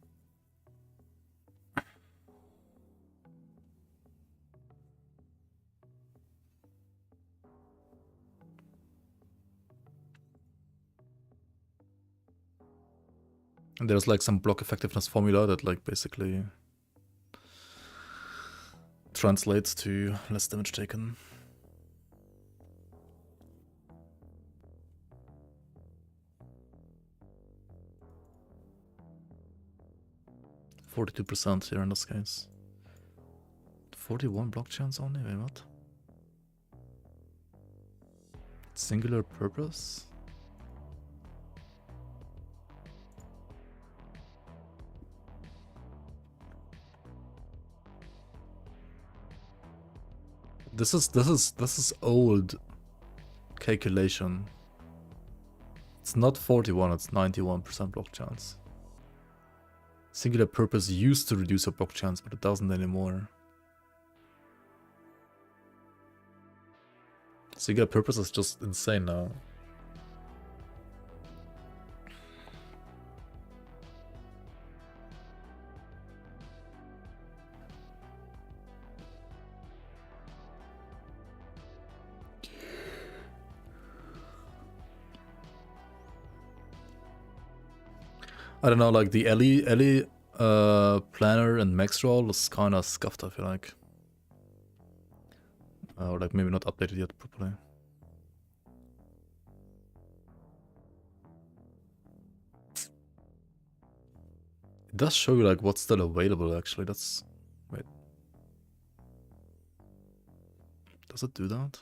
And there's like some block effectiveness formula that like basically translates to less damage taken. 42% here in this case. 41 block chance only? Wait, what? Singular purpose? This is old calculation. It's not 41, it's 91% block chance. Singular purpose used to reduce your block chance, but it doesn't anymore. Singular purpose is just insane now. I don't know, like the Ellie planner and max roll is kind of scuffed, I feel like. or like maybe not updated yet properly. It does show you like what's still available actually. That's wait. Does it do that?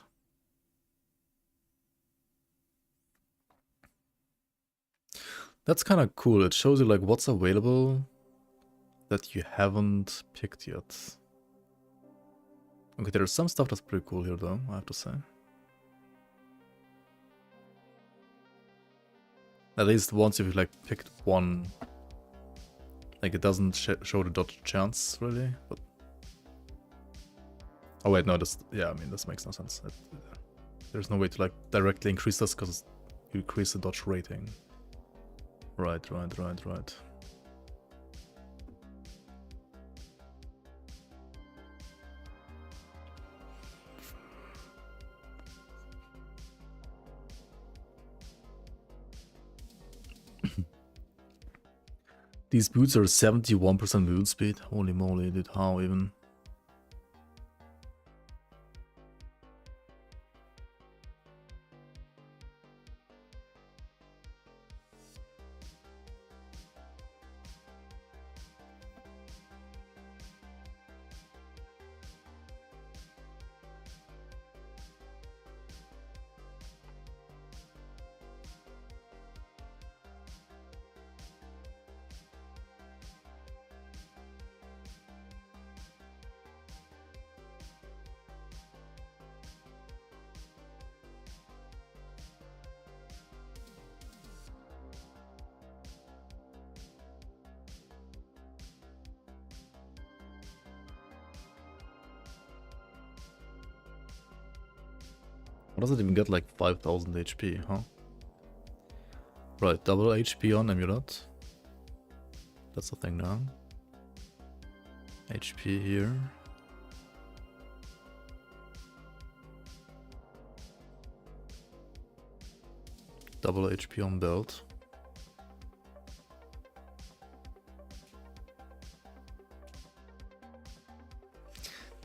That's kind of cool. It shows you like what's available that you haven't picked yet. Okay, there's some stuff that's pretty cool here though, I have to say. At least once you've like picked one, like it doesn't show the dodge chance really, but oh wait, no, this, yeah, I mean this makes no sense. There's no way to like directly increase this because you increase the dodge rating. Right. These boots are 71% movement speed. Holy moly, dude, how even? What does it even get, like 5000 HP, huh? Right, double HP on Amulet. That's the thing now. HP here. Double HP on belt.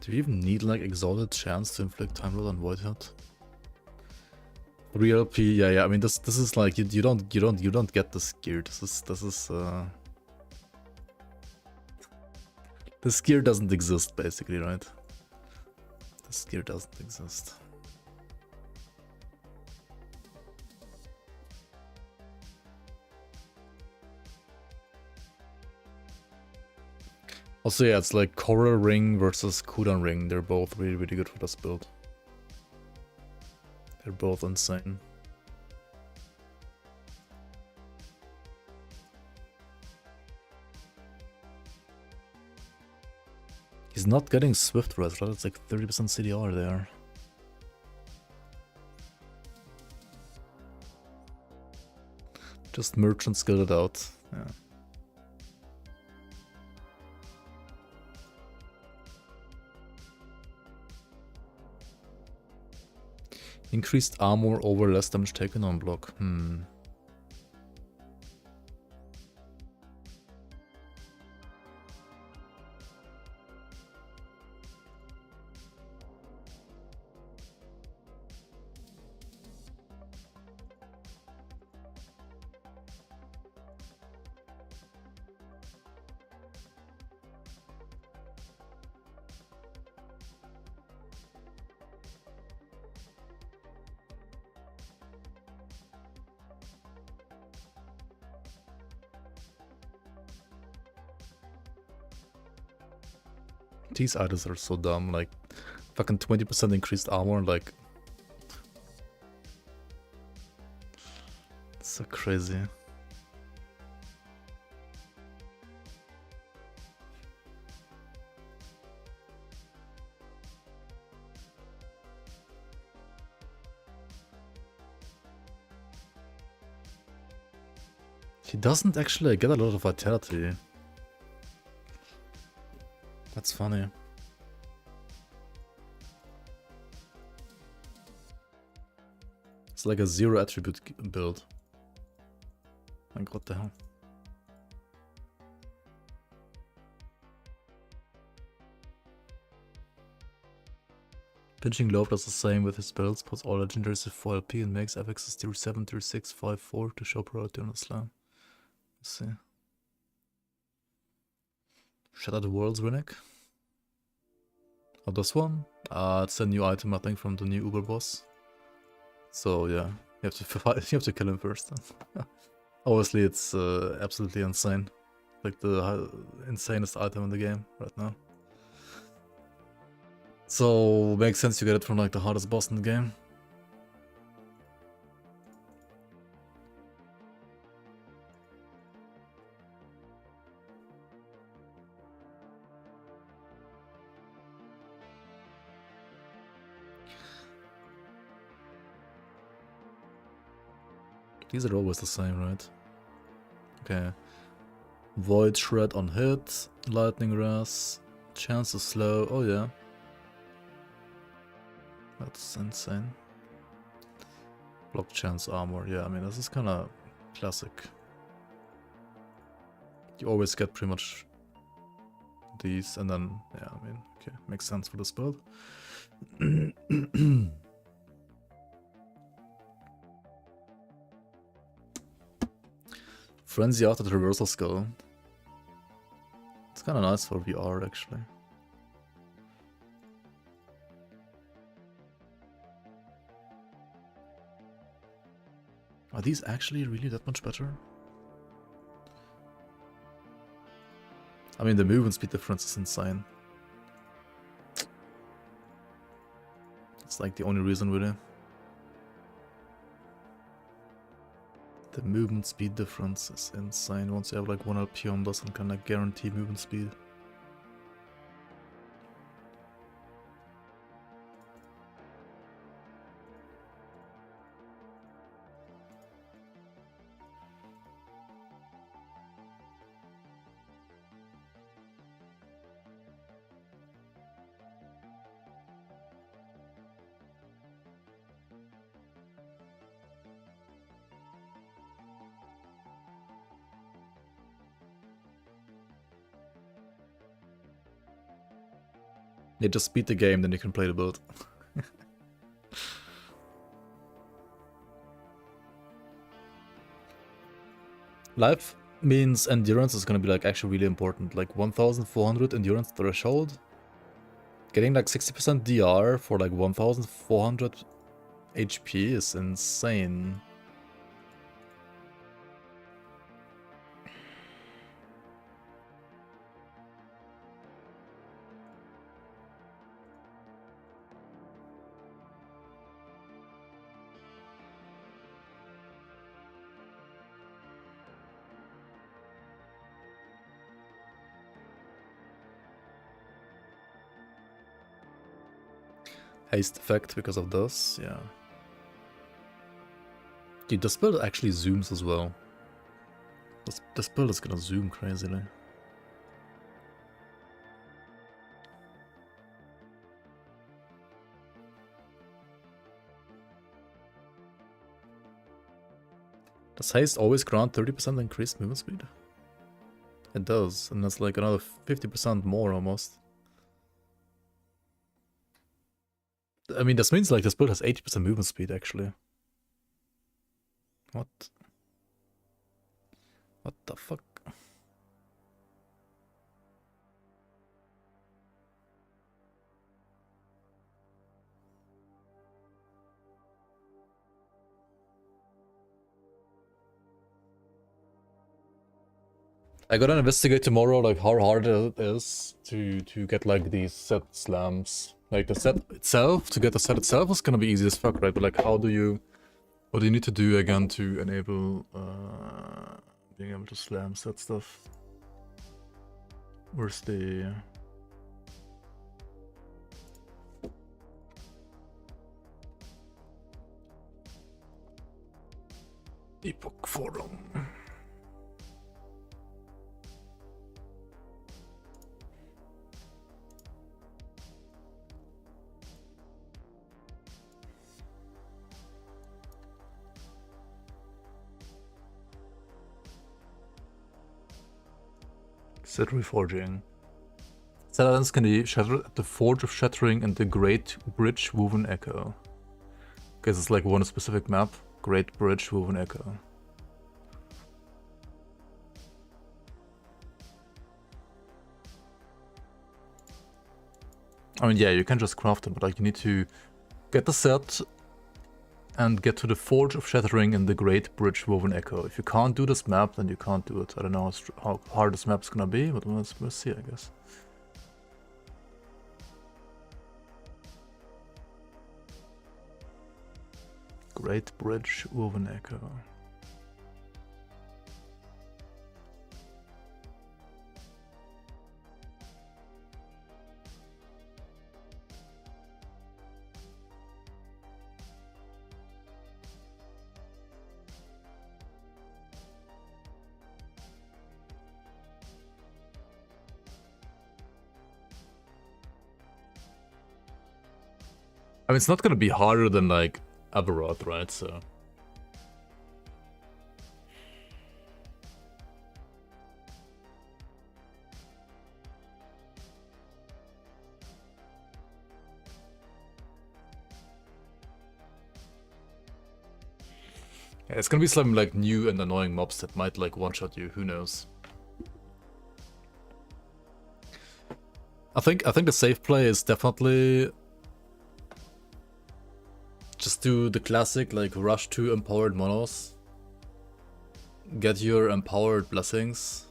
Do you even need like exalted chance to inflict time load on Voidhead? 3 LP, yeah. I mean, this is like you don't get this gear. This is this gear doesn't exist basically, right? This gear doesn't exist. Also, yeah, it's like Coral Ring versus Kudan Ring. They're both really good for this build. They're both insane. He's not getting Swift Res, right? It's like 30% CDR there. Just merchant skilled it out. Yeah. Increased armor over less damage taken on block. These items are so dumb, like fucking 20% increased armor, like it's so crazy. He doesn't actually get a lot of vitality. That's funny. It's like a 0 attribute build. Like, what the hell? Pinching Lobe does the same with his builds, puts all legendaries to 4 LP and makes FXs tier 7, tier 6, 5, 4 to show priority on the slam. Let's see. Shatter the Worlds, Relic. Oh, this one? It's a new item, I think, from the new Uber boss. So yeah, you have to fight, you have to kill him first. Obviously, it's absolutely insane, like the insanest item in the game right now. So makes sense you get it from like the hardest boss in the game. These are always the same, right? Okay. Void Shred on hit, Lightning Ras, chance to slow, oh yeah. That's insane. Block chance armor, yeah, I mean this is kinda classic. You always get pretty much these and then, yeah, I mean, okay, makes sense for this build. Frenzy after the reversal skull. It's kinda nice for VR actually. Are these actually really that much better? I mean the movement speed difference is insane. It's like the only reason really. The movement speed difference is insane once you have like 1 LP on this and can like guarantee movement speed. Yeah, just beat the game, then you can play the build. Life means endurance is gonna be like actually really important. Like 1400 endurance threshold. Getting like 60% DR for like 1400 HP is insane. Haste effect because of this, yeah. Dude, this build actually zooms as well. This build is gonna zoom crazily. Does haste always grant 30% increased movement speed? It does, and that's like another 50% more almost. I mean, this means like this build has 80% movement speed actually. What? What the fuck? I gotta investigate tomorrow like how hard it is to get like these set slams. Like the set itself, to get the set itself is gonna be easy as fuck, right? But like what do you need to do again to enable being able to slam set stuff? Where's the Epoch forum? Set reforging. Skeletons can be shattered at the Forge of Shattering and the Great Bridge Woven Echo. Guess it's like one specific map. Great Bridge Woven Echo. I mean, yeah, you can just craft them, but like you need to get the set and get to the Forge of Shattering and the Great Bridge Woven Echo. If you can't do this map, then you can't do it. I don't know how hard this map's gonna be, but we'll see, I guess. Great Bridge Woven Echo. I mean, it's not gonna be harder than like Aberroth, right? So yeah, it's gonna be some like new and annoying mobs that might like one-shot you. Who knows? I think the safe play is definitely just do the classic like rush to empowered monos, get your empowered blessings,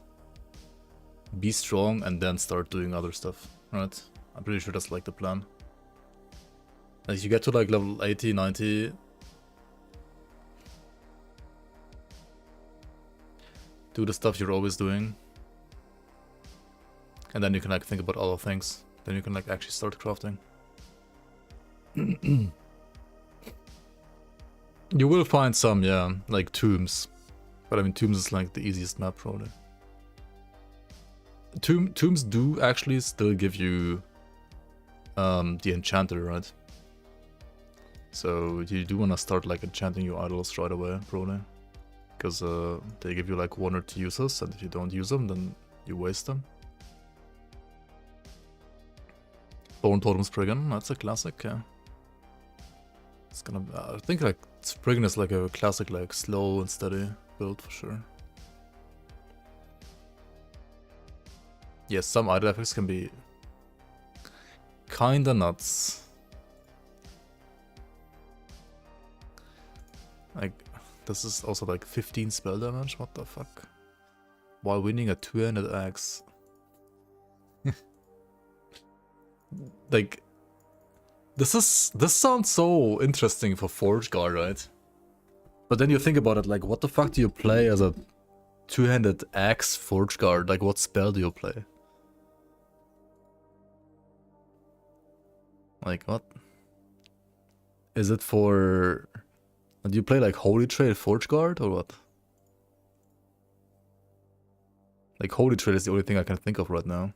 be strong, and then start doing other stuff, right? I'm pretty sure that's like the plan. Like you get to like level 80, 90, do the stuff you're always doing, and then you can like think about other things. Then you can like actually start crafting. You will find some, yeah, like tombs. But I mean, tombs is like the easiest map, probably. Tombs do actually still give you the enchanter, right? So you do want to start like enchanting your idols right away, probably. Because they give you like 1 or 2 uses, and if you don't use them, then you waste them. Bone Totem Spriggan, that's a classic, yeah. It's gonna, I think like Spriggan is like a classic, like slow and steady build for sure. Yes, some idle effects can be kinda nuts. Like, this is also like 15 spell damage, what the fuck? While winning a 2-handed axe. Like, this sounds so interesting for Forge Guard, right? But then you think about it, like, what the fuck do you play as a 2-handed axe Forge Guard? Like, what spell do you play? Like, what? Is it for... Do you play, like, Holy Trade Forge Guard, or what? Like, Holy Trade is the only thing I can think of right now.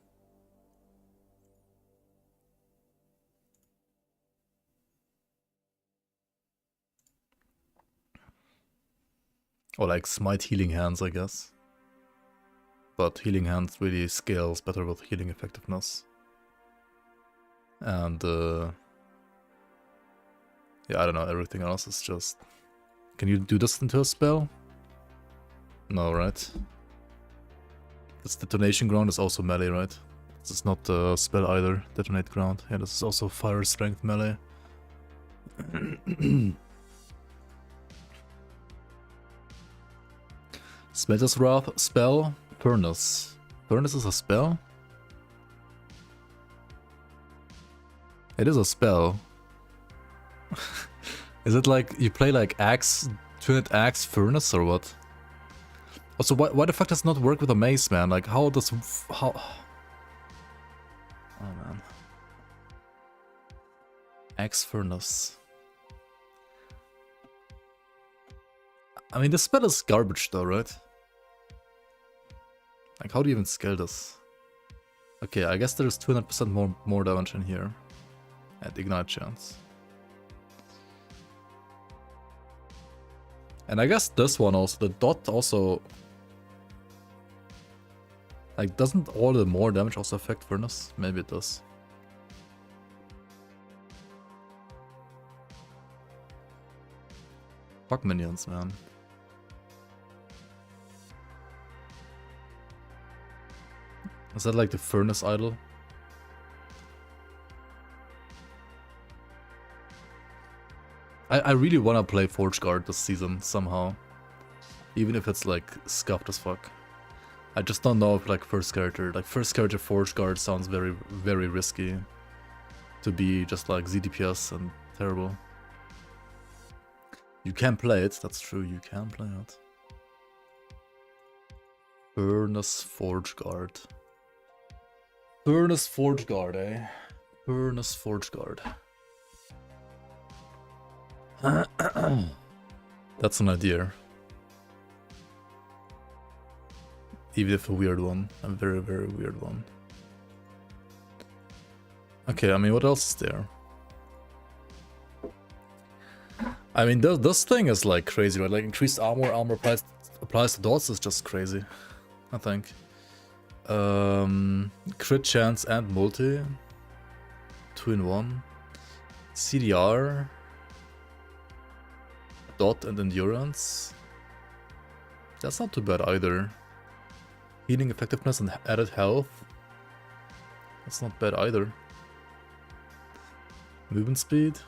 Or like Smite Healing Hands, I guess. But Healing Hands really scales better with healing effectiveness. And yeah, I don't know, everything else is just... Can you do this into a spell? No, right? This Detonation Ground is also melee, right? This is not a spell either, Detonate Ground. Yeah, this is also Fire Strength melee. Smelter's Wrath spell, Furnace. Furnace is a spell? It is a spell. Is it like you play like Axe, 2-handed Axe Furnace or what? Also, why the fuck does it not work with a mace, man? Like, how does... how... Oh, man. Axe Furnace. I mean, this spell is garbage though, right? Like, how do you even scale this? Okay, I guess there's 200% more damage in here. At Ignite chance. And I guess this one also, the dot also... Like, doesn't all the more damage also affect Furnace? Maybe it does. Fuck minions, man. Is that like the Furnace idol? I really wanna play Forge Guard this season somehow. Even if it's like scuffed as fuck. I just don't know if like first character Forge Guard sounds very, very risky to be just like ZDPS and terrible. You can play it, that's true, you can play it. Furnace Forge Guard. Furnace Forge Guard, eh? Furnace Forge Guard. That's an idea. Even if a weird one. A very, very weird one. Okay, I mean, what else is there? I mean, this thing is like crazy, right? Like increased armor applies to dots is just crazy, I think. Crit chance and multi. 2-in-1. CDR. Dot and endurance. That's not too bad either. Healing effectiveness and added health. That's not bad either. Movement speed.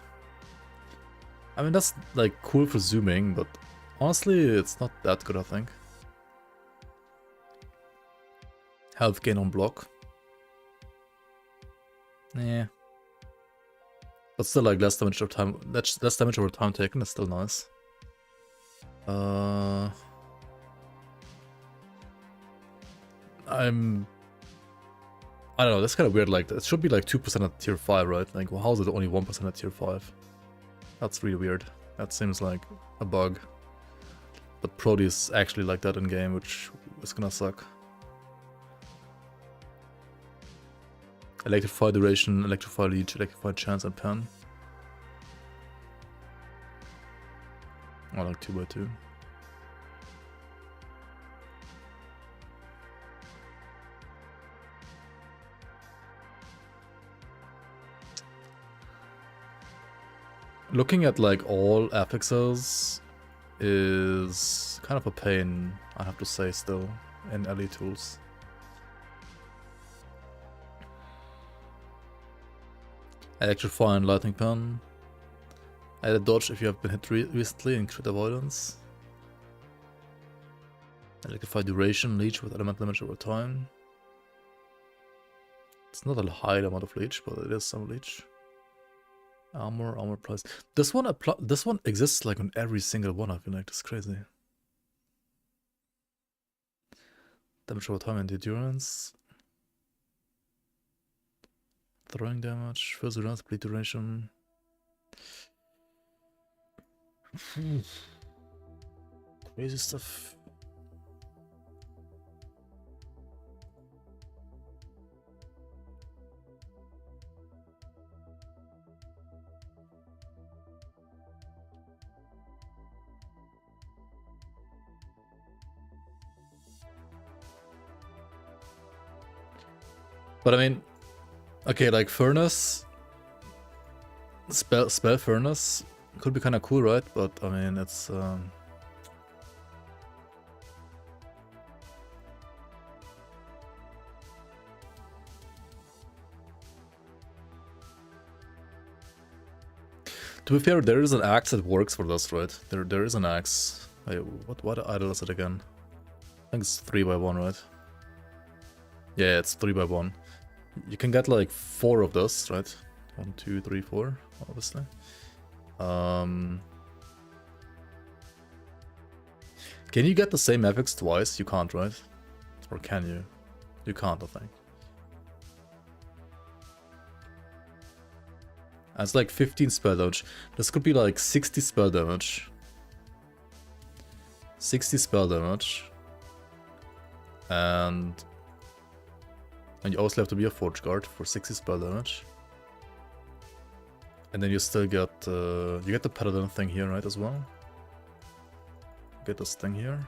I mean, that's like cool for zooming, but honestly, it's not that good, I think. Health gain on block. Yeah. But still, like less damage over time. Less damage over time taken is still nice. I don't know, that's kind of weird. Like, it should be like 2% at tier 5, right? Like, well, how is it only 1% at tier 5? That's really weird. That seems like a bug. But Prodi is actually like that in game, which is gonna suck. Electrify duration, electrify leech, electrify chance, and pen. I like 2x2. Looking at like all affixes is kind of a pain, I have to say, still, in LE tools. Electrify and lightning pen. Add a dodge if you have been hit recently and crit avoidance. Electrify duration, leech with elemental damage over time. It's not a high amount of leech, but it is some leech. Armor plus. This one exists like on every single one. I feel like it's crazy. Damage over time and endurance. Throwing damage, first round, bleed duration. Crazy stuff. But I mean, okay, like Furnace, spell Furnace could be kind of cool, right? But I mean, it's to be fair, there is an axe that works for this, right? There is an axe. Wait, what idol is it again? I think it's 3x1, right? Yeah, it's 3x1. You can get like 4 of this, right? 1, 2, 3, 4, obviously. Can you get the same epics twice? You can't, right? Or can you? You can't, I think. And it's like 15 spell damage. This could be like 60 spell damage. 60 spell damage. And you also have to be a Forge Guard for 60 spell damage. And then you still get you get the Paladin thing here, right, as well? Get this thing here.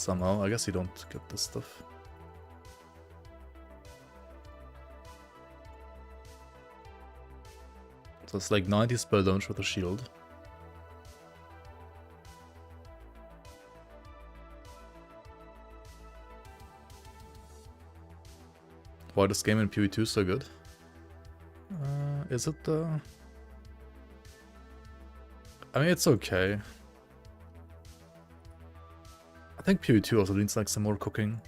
somehow. I guess you don't get this stuff. So it's like 90 spell damage with a shield. Why this game in PvE2 is so good? Is it I mean, it's okay. I think PvE2 also needs like some more cooking.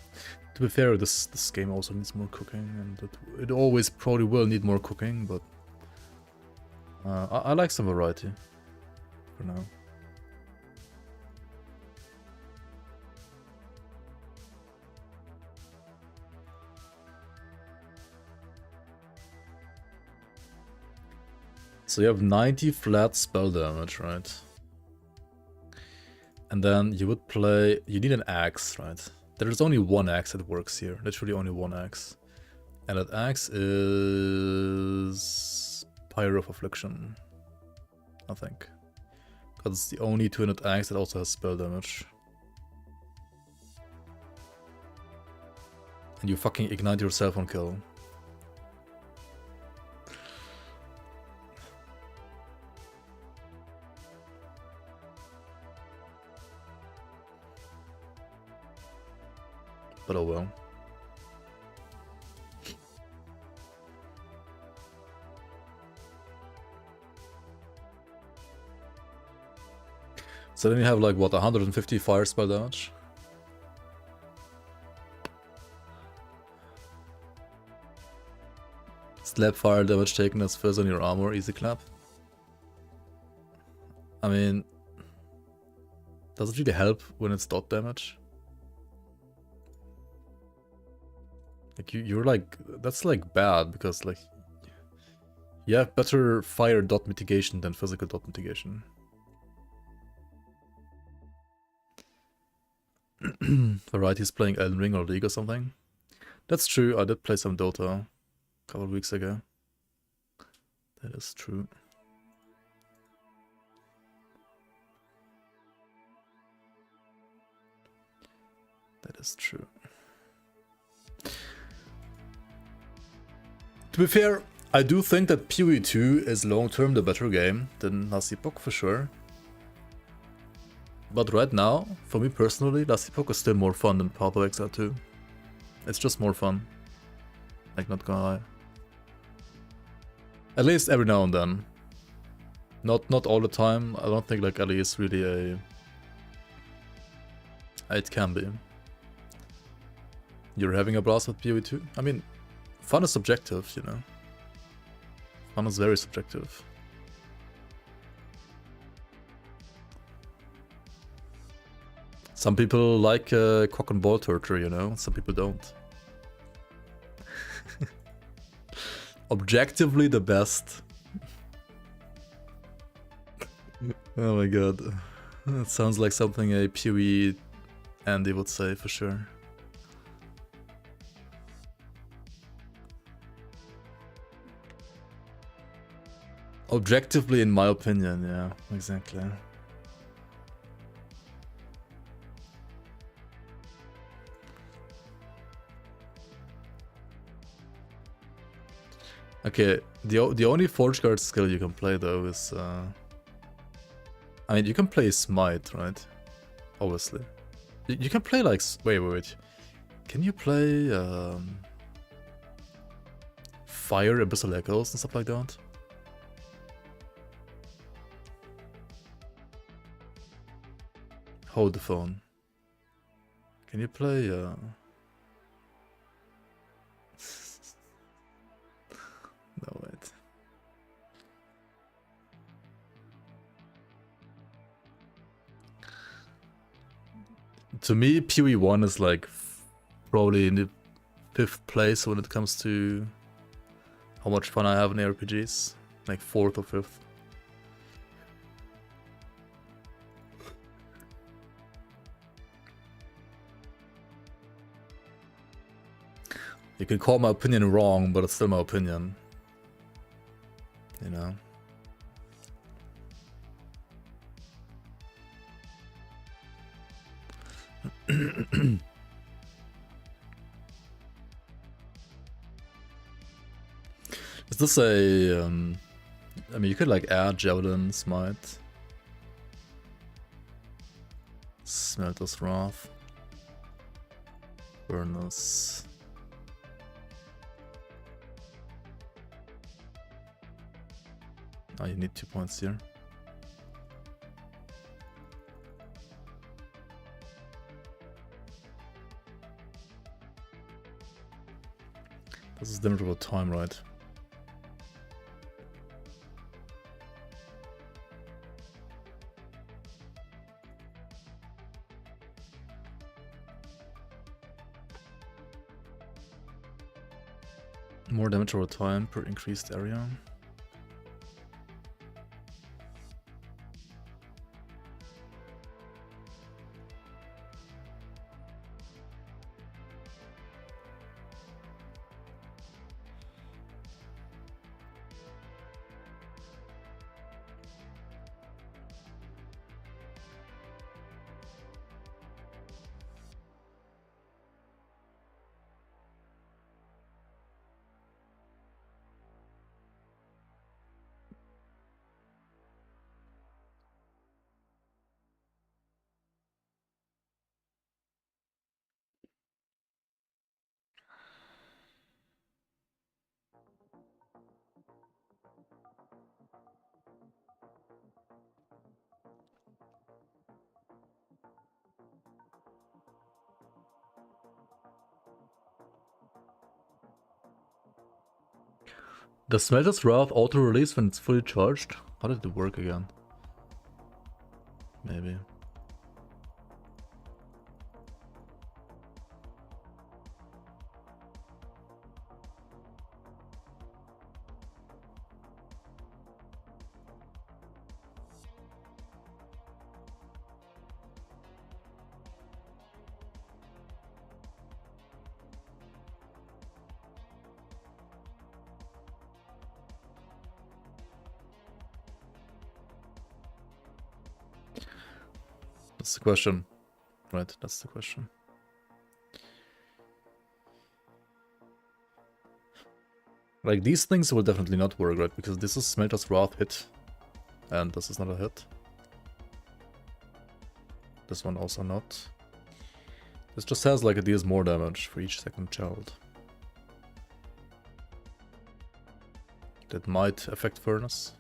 To be fair, this game also needs more cooking, and it always probably will need more cooking, but I like some variety for now. So you have 90 flat spell damage, right? And then you would play... You need an axe, right? There's only one axe that works here. Literally only one axe. And that axe is... Pyre of Affliction, I think. Because it's the only 2-unit axe that also has spell damage. And you fucking ignite yourself on kill. But oh well. So then you have like what, 150 fire spell damage? Slap fire damage taken as first on your armor, easy clap. I mean, does it really help when it's dot damage? Like you're like, that's like bad because like you have better fire dot mitigation than physical dot mitigation. Variety's playing Elden Ring or League or something. That's true, I did play some Dota a couple of weeks ago. That is true. That is true. To be fair, I do think that PoE2 is long-term the better game than last Epoch for sure. But right now, for me personally, last Epoch is still more fun than Path of Exile 2. It's just more fun. Like, not gonna lie. At least every now and then. Not all the time. I don't think like Ellie is really a... It can be. You're having a blast with PoE2? I mean, fun is subjective, you know. Fun is very subjective. Some people like cock and ball torture, you know. Some people don't. Objectively the best. Oh my god. That sounds like something a PoE Andy would say for sure. Objectively, in my opinion, yeah, exactly. Okay, the only Forge Guard skill you can play though is I mean, you can play Smite, right? Obviously. You can play like... Wait. Can you play Fire, Abyssal Echoes and stuff like that? Hold the phone. Can you play No, wait. To me, PoE1 is like probably in the 5th place when it comes to how much fun I have in RPGs. Like 4th or 5th. You can call my opinion wrong, but it's still my opinion. You know? Is this a I mean, you could like add Javelin, Smite, Smelter's Wrath, Furnace. Oh, you need 2 points here. This is damage over time, right? More damage over time per increased area. Does Smelter's Wrath auto-release when it's fully charged? How did it work again? Maybe. That's the question. Right, that's the question. Like, these things will definitely not work, right? Because this is Smelter's Wrath hit. And this is not a hit. This one also not. This just has like it deals more damage for each second child. That might affect Furnace.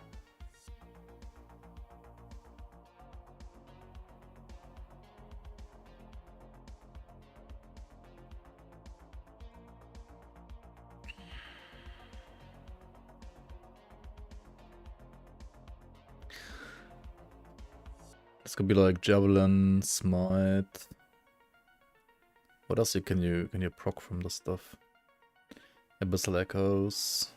This could be like Javelin, Smite. What else can you proc from this stuff? Abyssal Echoes.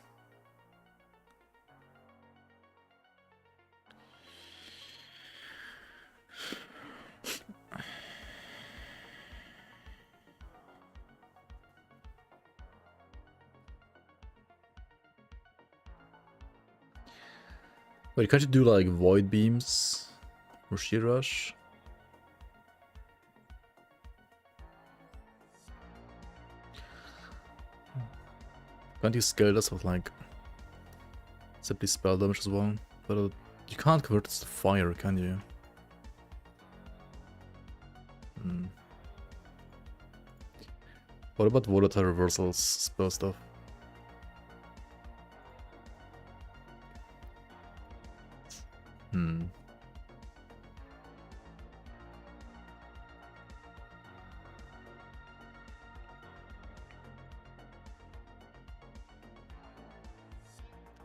Wait, can't you do like Void Beams or Sheer Rush? Can't you scale this with like simply spell damage as well? But you can't convert this to fire, can you? What about volatile reversals spell stuff?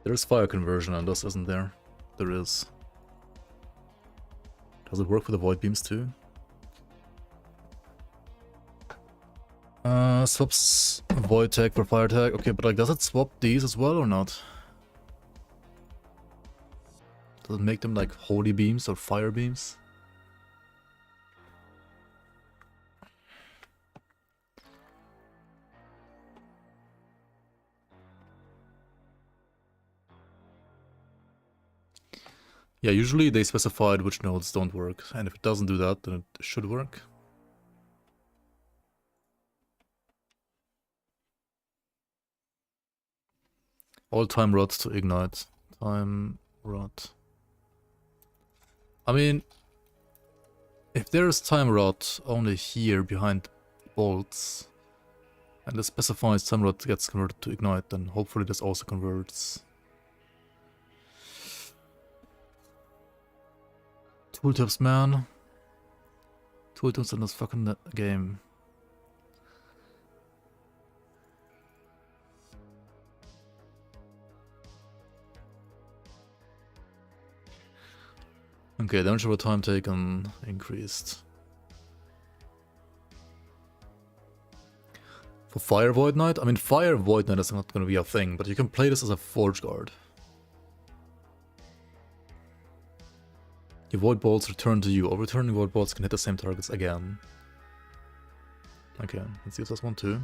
There's fire conversion on this, isn't there? There is. Does it work for the void beams too? Swaps void tag for fire tag. Okay, but like, does it swap these as well or not? Does it make them like holy beams or fire beams? Yeah, usually they specified which nodes don't work, and if it doesn't do that, then it should work. All time rods to ignite. Time rod. I mean, if there is time rod only here behind bolts, and the specifies time rod gets converted to ignite, then hopefully this also converts. Tooltips, man. Tooltips in this fucking game. Okay, damage over time taken increased. For Fire Void Knight? I mean, Fire Void Knight is not going to be a thing, but you can play this as a Forge Guard. Your Void Bolts return to you. All returning Void Bolts can hit the same targets again. Okay, let's use this one too.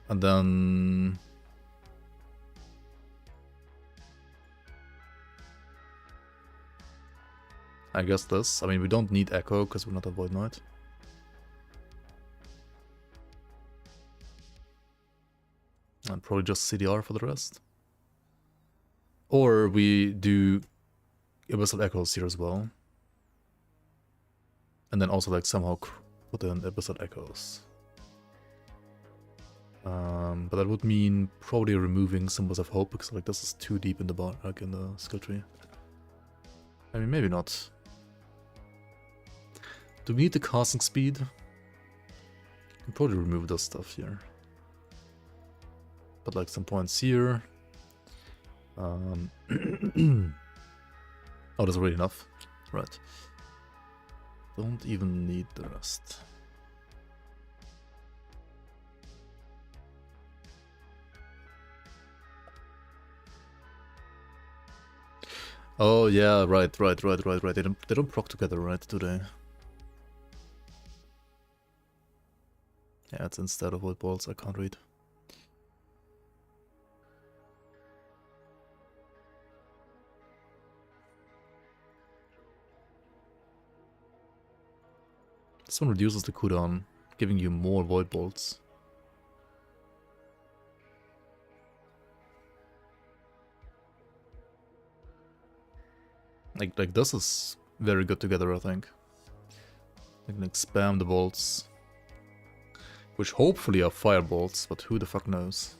And then... I guess this. I mean, we don't need Echo because we're not a Void Knight. And probably just CDR for the rest. Or we do Abyssal Echoes here as well. And then also like somehow put in Abyssal Echoes. But that would mean probably removing Symbols of Hope because like this is too deep in the bar, like in the skill tree. I mean, maybe not. Do we need the casting speed? We can probably remove this stuff here. But like some points here. Oh, that's already enough. Right. Don't even need the rest. Oh yeah, right. They don't proc together, right? Do they? Yeah, it's instead of Void Bolts. I can't read. This one reduces the cooldown, giving you more Void Bolts. Like this is very good together, I think. I can like spam the bolts. Which hopefully are fire bolts, but who the fuck knows?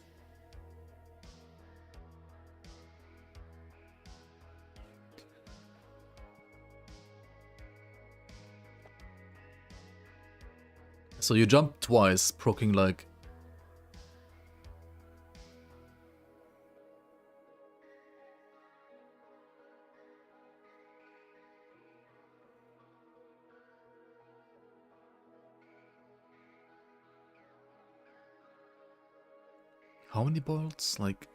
So you jump twice, proccing like... How many bolts? Like...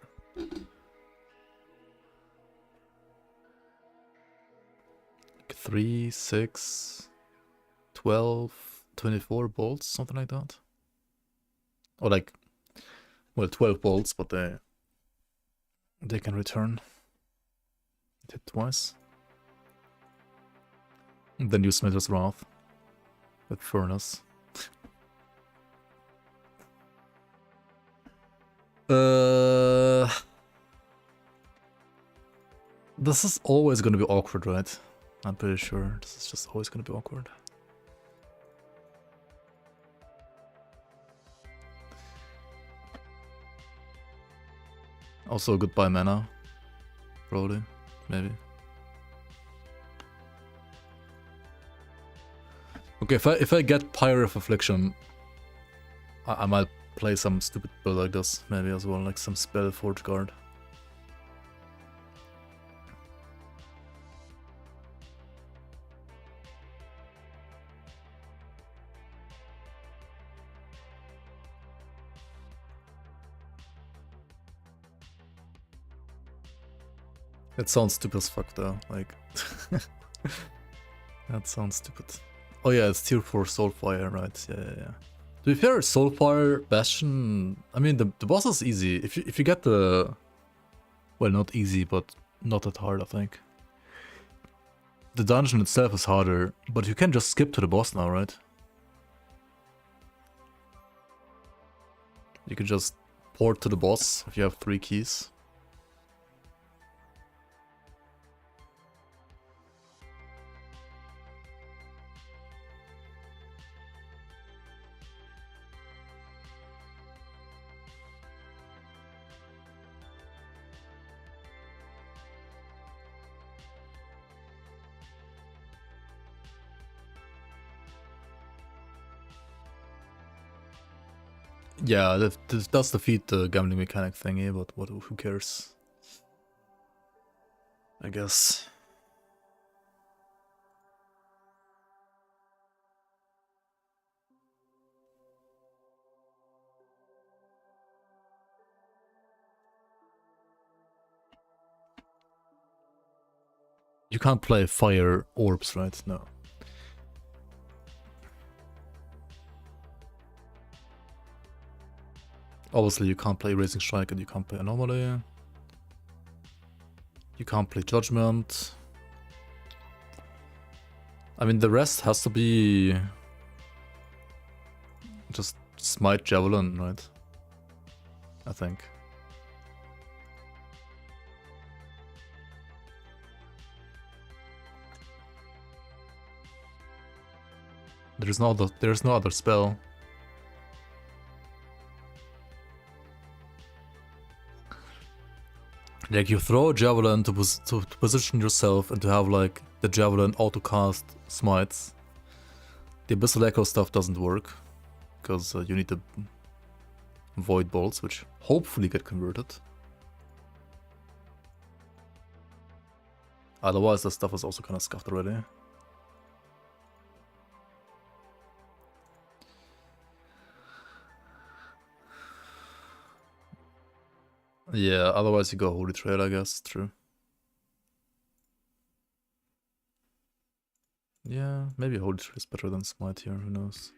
3, 6, 12, 24 bolts, something like that. Or like, well, 12 bolts, but they can return. Hit twice. And then use Smitter's Wrath with Furnace. This is always gonna be awkward, right? I'm pretty sure this is just always gonna be awkward. Also goodbye mana. Probably. Maybe. Okay, if I get Pyre of Affliction, I might play some stupid build like this, maybe as well, like some Spell Forge Guard. It sounds stupid as fuck though, like... That sounds stupid. Oh yeah, it's tier 4 Soulfire, right, yeah. To be fair, Soulfire, Bastion... I mean, the boss is easy. If you get the... Well, not easy, but not that hard, I think. The dungeon itself is harder, but you can just skip to the boss now, right? You can just port to the boss if you have 3 keys. Yeah, that does defeat the gambling mechanic thingy, but what? Who cares? I guess. You can't play fire orbs, right? No. Obviously, you can't play Racing Strike and you can't play Anomaly. You can't play Judgment. I mean, the rest has to be just Smite Javelin, right? I think. There's no other spell. Like, you throw a javelin to position yourself and to have like the javelin auto-cast smites. The Abyssal Echo stuff doesn't work because you need the void bolts, which hopefully get converted. Otherwise, the stuff is also kind of scuffed already. Yeah, otherwise you go Holy Trail, I guess. True. Yeah, maybe Holy Trail is better than Smite here, who knows.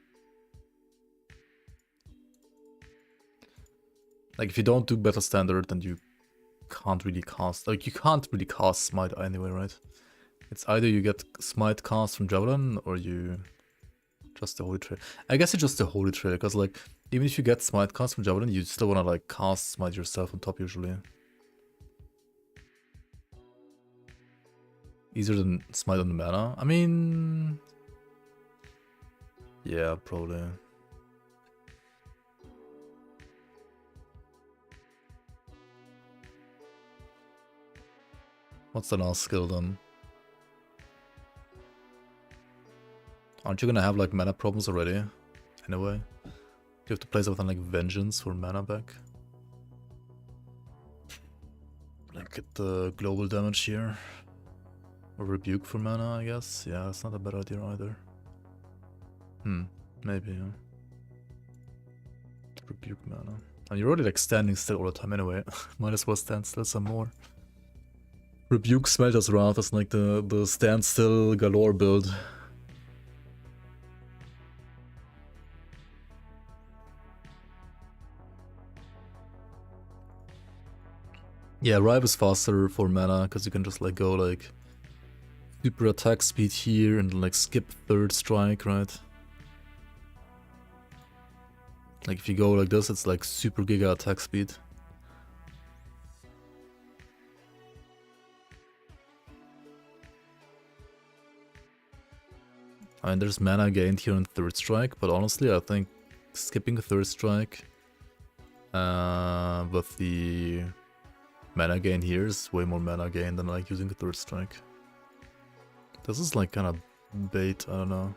Like, if you don't do better standard, then you can't really cast... Like, you can't really cast Smite anyway, right? It's either you get Smite cast from Javelin, or you... just the Holy Trail. I guess it's just the Holy Trail, because, like, even if you get Smite cast from Javelin, you still want to, like, cast Smite yourself on top, usually. Easier than Smite on the mana? I mean... yeah, probably. What's the last skill then? Aren't you gonna have like mana problems already? Anyway? You have to play something like Vengeance for mana back. Like get the global damage here. Or Rebuke for mana, I guess. Yeah, that's not a bad idea either. Maybe, yeah. Rebuke mana. And you're already like standing still all the time anyway. Might as well stand still some more. Rebuke Smelter's Wrath is like the standstill galore build. Yeah, Rive is faster for mana because you can just like go like super attack speed here and like skip third strike, right? Like if you go like this, it's like super giga attack speed. I mean, there's mana gained here in third strike, but honestly, I think skipping third strike with the mana gain here is way more mana gain than like using a third strike. This is like kind of bait, I don't know.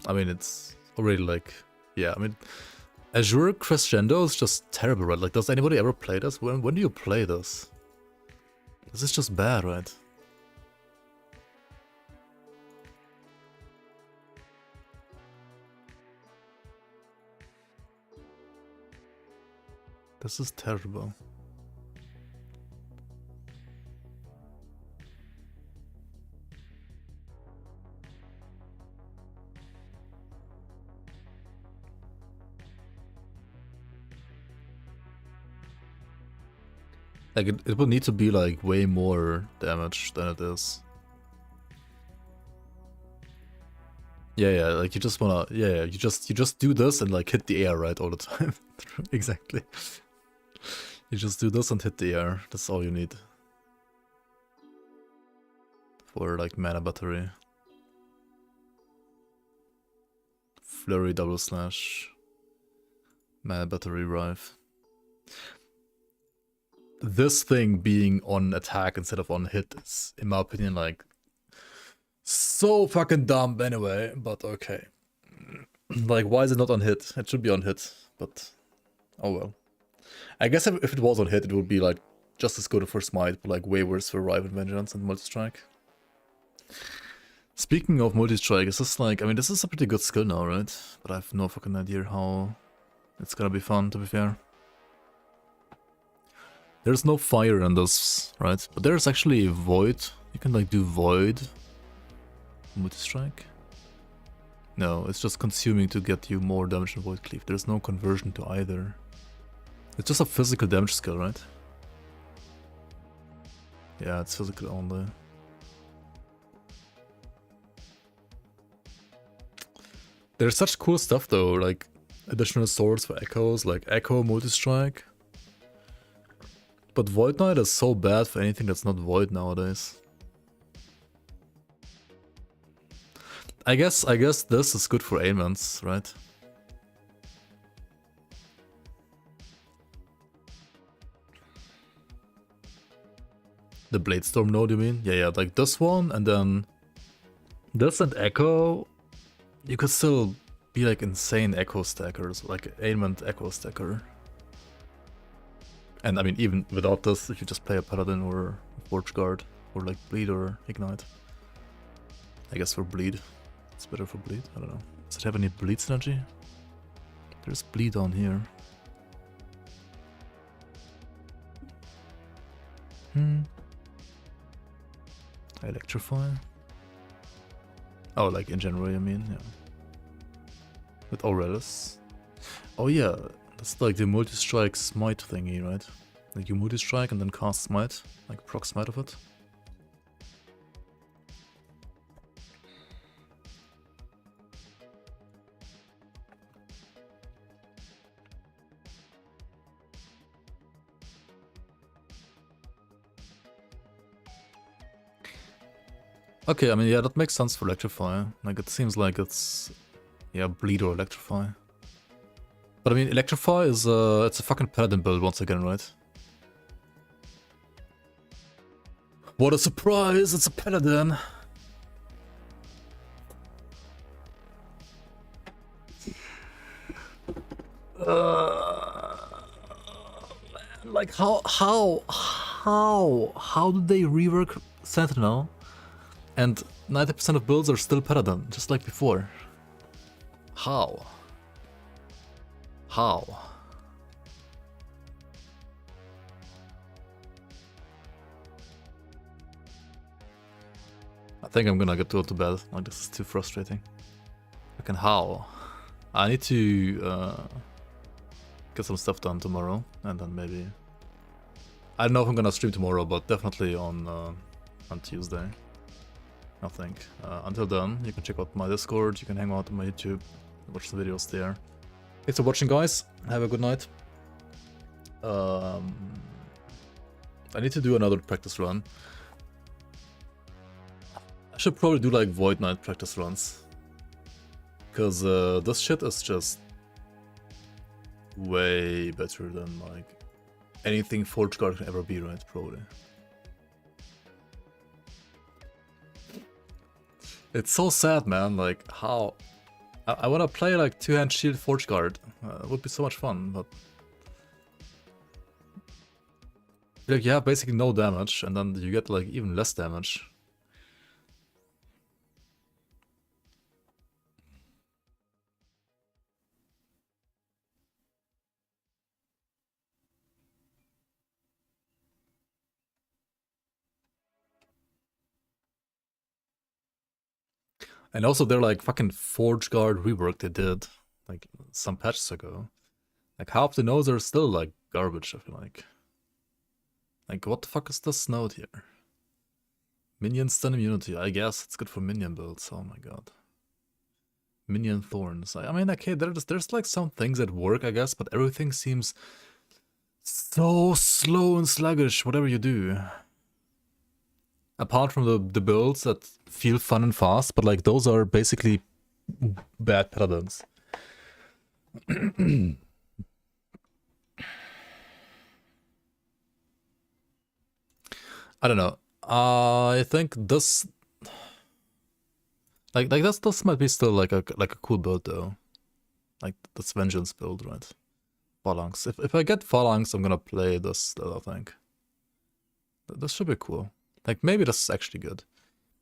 I mean, it's already like, yeah, I mean, Azure Crescendo is just terrible, right? Like, does anybody ever play this? When do you play this? This is just bad, right? This is terrible. Like, it would need to be, like, way more damage than it is. Yeah, like you just wanna, you just do this and like hit the air, right, all the time. Exactly. You just do this and hit the air. That's all you need for like mana battery. Flurry double slash. Mana battery rife. This thing being on attack instead of on hit is, in my opinion, like so fucking dumb anyway, but okay. Like, why is it not on hit? It should be on hit, but oh well. I guess if it was on hit, it would be like just as good for smite, but like way worse for rive and vengeance and multi-strike. Speaking of multi-strike, is this like, I mean, this is a pretty good skill now, right? But I have no fucking idea how it's gonna be fun, to be fair. There's no fire in this, right? But there's actually void. You can like do void multi-strike. No, it's just consuming to get you more damage than void cleave. There's no conversion to either. It's just a physical damage skill, right? Yeah, it's physical only. There's such cool stuff though, like additional swords for echoes, like echo multi-strike. But Void Knight is so bad for anything that's not Void nowadays. I guess this is good for ailments, right? The Bladestorm node, you mean? Yeah, like this one, and then this and Echo. You could still be like insane Echo stackers, like ailment Echo stacker. And I mean, even without this, if you just play a Paladin or a Forge Guard, or like Bleed or Ignite. I guess for Bleed. It's better for Bleed, I don't know. Does it have any Bleed synergy? There's Bleed on here. Electrify? Oh, like in general, you mean? Yeah. With Aurelius. Oh yeah, that's like the multi-strike smite thingy, right? Like you multi-strike and then cast smite, like proc smite of it. Okay, I mean, yeah, that makes sense for Electrify. Like, it seems like it's, yeah, Bleed or Electrify. But I mean, Electrify is, it's a fucking Paladin build once again, right? What a surprise, it's a Paladin! Like, how did they rework Sentinel? And 90% of builds are still Paladin, just like before. How? How? I think I'm gonna go to bed. Like, this is too frustrating. Fucking how? I need to get some stuff done tomorrow, and then maybe... I don't know if I'm gonna stream tomorrow, but definitely on Tuesday. I think. Until then, you can check out my Discord, you can hang out on my YouTube, watch the videos there. Thanks for watching, guys. Have a good night. I need to do another practice run. I should probably do like Void Knight practice runs. Because this shit is just way better than like anything Forge Guard can ever be, right? Probably. It's so sad, man, like, how... I wanna play, like, two-hand shield Forge Guard. It would be so much fun, but... Like, you have basically no damage, and then you get, like, even less damage. And also their like fucking Forge Guard rework they did like some patches ago. Like half the nodes are still like garbage, I feel like. Like what the fuck is this node here? Minion stun immunity, I guess it's good for minion builds, oh my god. Minion thorns. I mean, okay, there's like some things that work, I guess, but everything seems so slow and sluggish, whatever you do. Apart from the builds that feel fun and fast, but like those are basically bad paladins. I don't know. I think this like this might be still like a cool build though. Like this vengeance build, right? Phalanx. If I get Phalanx, I'm gonna play this still, I think. This should be cool. Like maybe this is actually good.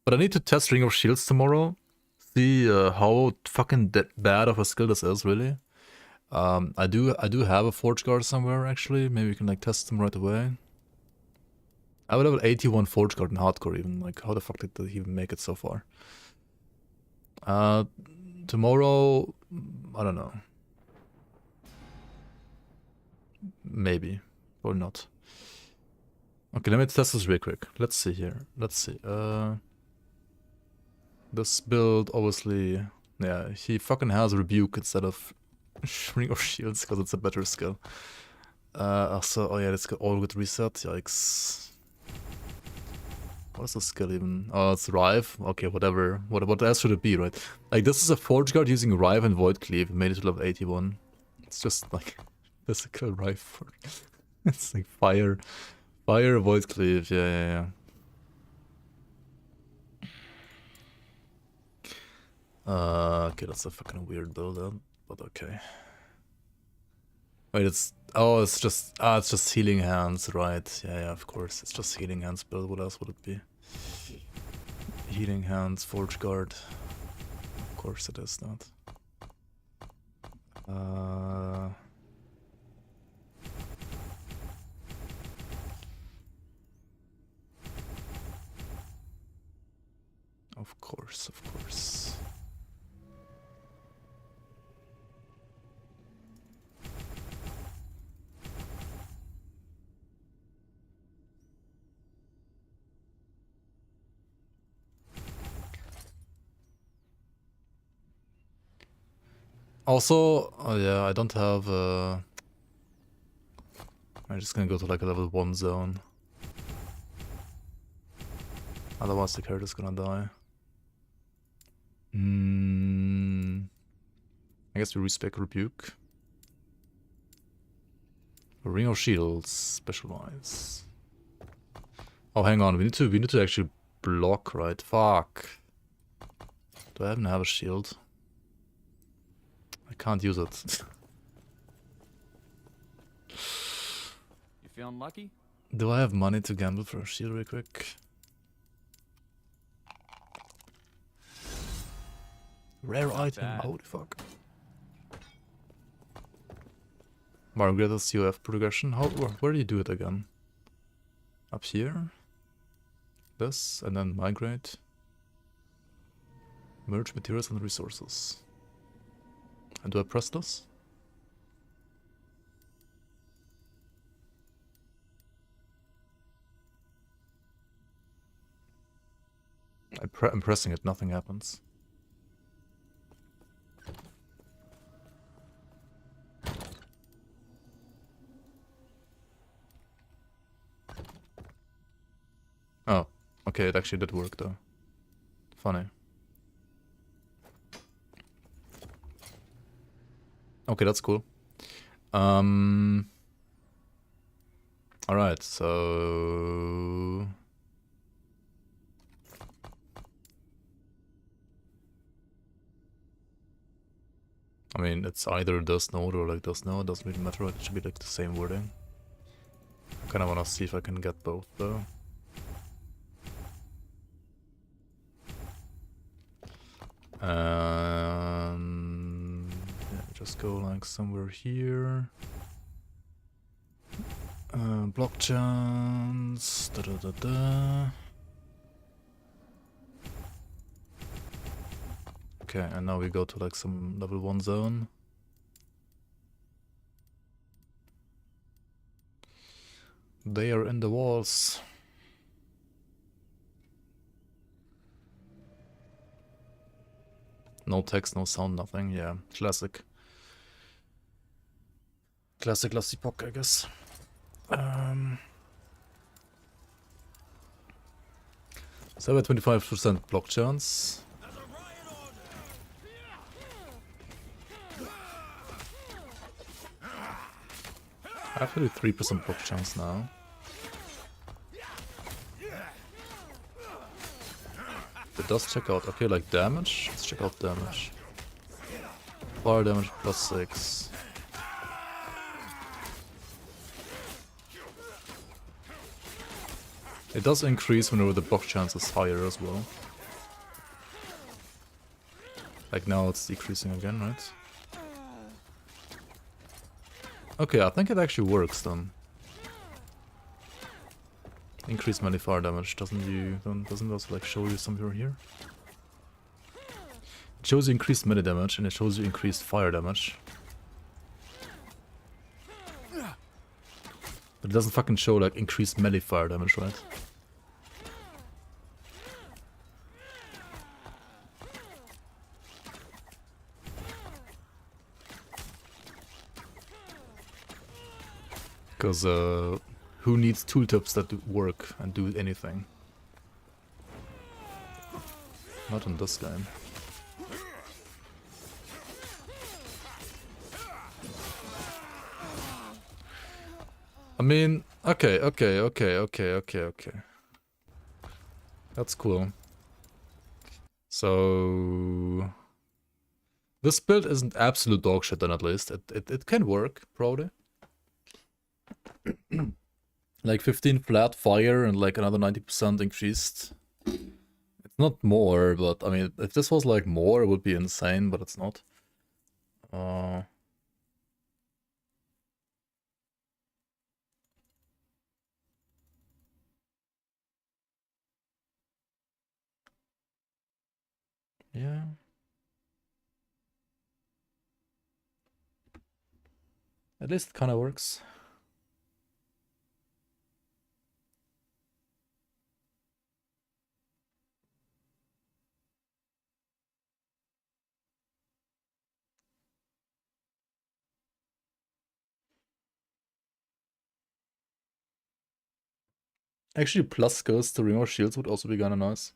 But I need to test Ring of Shields tomorrow. See how fucking bad of a skill this is, really. I do have a Forge Guard somewhere actually. Maybe we can like test them right away. I would have an 81 Forge Guard in hardcore even. Like how the fuck did he even make it so far? Tomorrow, I don't know. Maybe or not. Okay, let me test this real quick. Let's see here. Let's see. This build, obviously, yeah, he fucking has Rebuke instead of Ring of Shields because it's a better skill. Also, oh yeah, let's go all good reset. Yikes. What is the skill even? Oh, it's Rive. Okay, whatever. What else should it be, right? Like this is a Forge Guard using Rive and Void Cleave. Made it to level 81. It's just like physical Rive for. It's like fire, Void Cleave. Yeah. Okay, that's a fucking weird build up, but okay. Wait, it's just healing hands, right? Yeah, of course, it's just healing hands build. What else would it be? Healing hands, Forge Guard. Of course, it is not. Of course. Also, oh yeah, I don't have. I'm just gonna go to like a level 1 zone. Otherwise, the character's gonna die. I guess we respec Rebuke. Ring of Shields, specialize. Oh, hang on, we need to actually block, right? Fuck. Do I even have a shield? I can't use it. You feeling lucky? Do I have money to gamble for a shield real quick? Rare item, holy fuck. Margaret's UF progression. Where do you do it again? Up here? This, and then migrate. Merge materials and resources. And do I press this? I'm pressing it, nothing happens. Oh, okay, it actually did work though. Funny. Okay, that's cool. Alright, so... I mean, it's either does node or like does node, doesn't really matter, it should be like the same wording. I kinda wanna see if I can get both though. Yeah, just go like somewhere here. Block chance. Okay, and now we go to like some level 1 zone. They are in the walls. No text, no sound, nothing. Yeah, classic. Classic last Epoch, I guess. So I have a 25% block chance. I have 33% block chance now. It does check out, okay, like damage. Let's check out damage. Fire damage +6. It does increase whenever the block chance is higher as well. Like now it's decreasing again, right? Okay, I think it actually works then. Increase melee fire damage, doesn't it also like show you somewhere here? It shows you increased melee damage and it shows you increased fire damage. But it doesn't fucking show like increased melee fire damage, right? Because who needs tooltips that work and do anything? Not in this game. I mean, okay. That's cool. So this build isn't absolute dog shit then, at least. It can work, probably. Like 15 flat fire and like another 90% increased. It's not more, but I mean, if this was like more, it would be insane, but it's not. Yeah. At least it kind of works. Actually, plus skills to remove shields would also be kinda nice.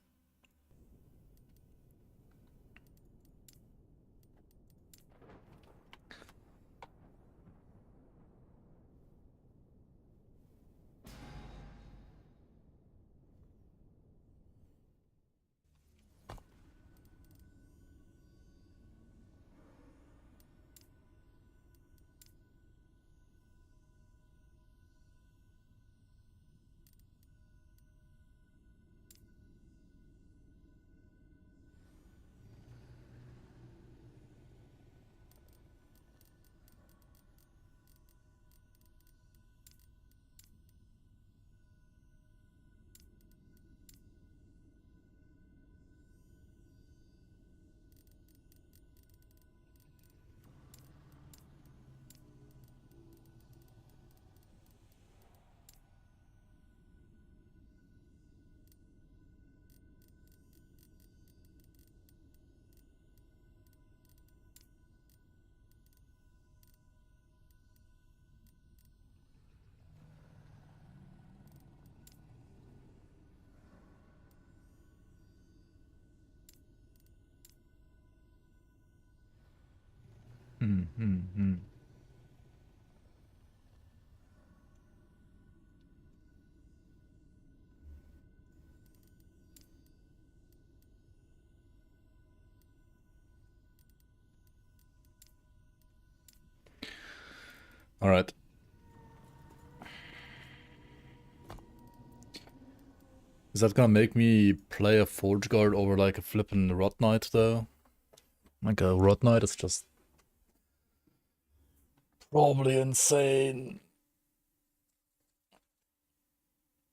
Alright. Is that gonna make me play a Forge Guard over like a flippin' Rot Knight though? Like a Rot Knight is just probably insane.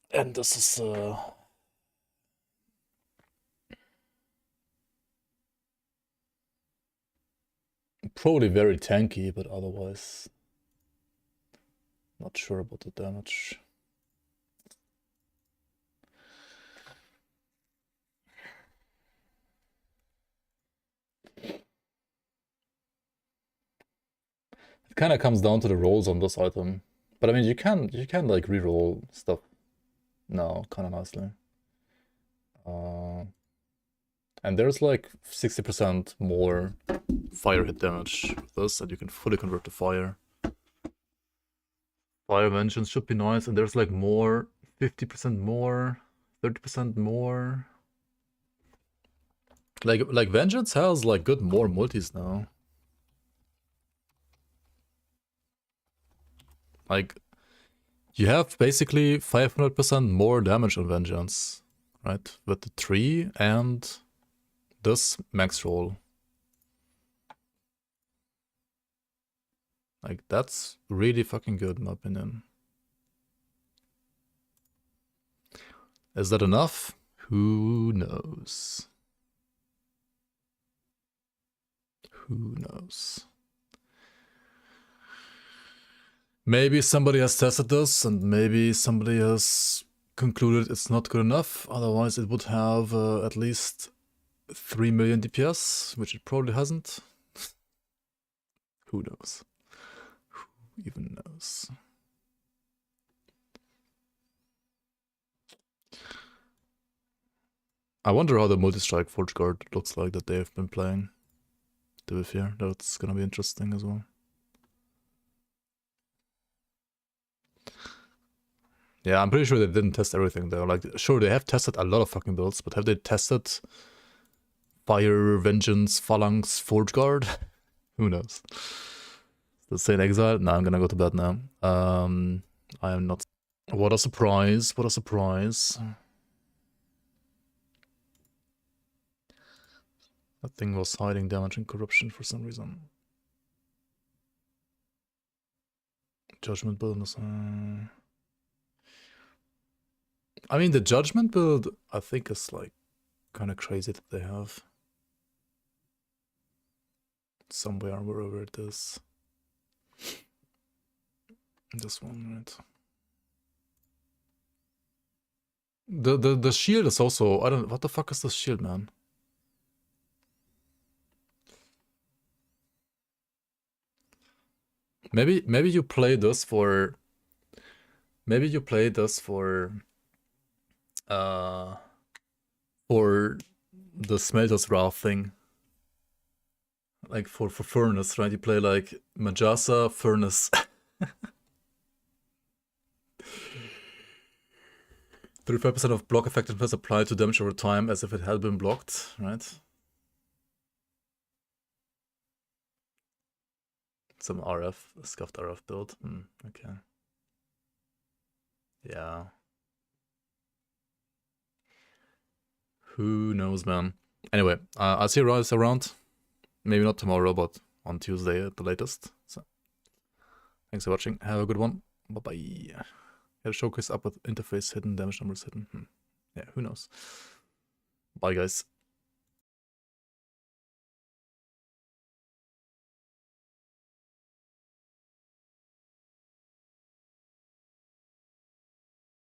And this is probably very tanky, but otherwise not sure about the damage. It kind of comes down to the rolls on this item. But I mean, you can like reroll stuff now kind of nicely. And there's like 60% more fire hit damage with this, and you can fully convert to fire. Fire Vengeance should be nice, and there's like more, 50% more, 30% more. Like Vengeance has like good more multis now. Like, you have basically 500% more damage on Vengeance, right? With the 3 and this max roll. Like, that's really fucking good in my opinion. Is that enough? Who knows? Who knows? Maybe somebody has tested this, and maybe somebody has concluded it's not good enough. Otherwise, it would have at least 3 million DPS, which it probably hasn't. Who knows? Who even knows? I wonder how the multi-strike Forge Guard looks like that they've been playing. To be fair, that's gonna be interesting as well. Yeah, I'm pretty sure they didn't test everything though. Like, sure, they have tested a lot of fucking builds, but have they tested Fire, Vengeance, Phalanx, Forge Guard? Who knows? Let's say in Exile? No, I'm gonna go to bed now. I am not. What a surprise! What a surprise! That thing was hiding damage and corruption for some reason. Judgment build is. I mean, the Judgment build, I think, is like kind of crazy that they have. Somewhere, wherever it is. This one, right? The shield is also, I don't, what the fuck is this shield, man? Maybe you play this for, maybe you play this for the Smelter's Wrath thing. Like for Furnace, right? You play like Majasa, Furnace. 35% of block effectiveness applied to damage over time as if it had been blocked, right? Some RF, scuffed RF build. Okay. Yeah. Who knows, man? Anyway, I'll see you guys around. Maybe not tomorrow, but on Tuesday at the latest. So, thanks for watching. Have a good one. Bye-bye. Get a showcase up with interface hidden, damage numbers hidden. Yeah, who knows? Bye, guys.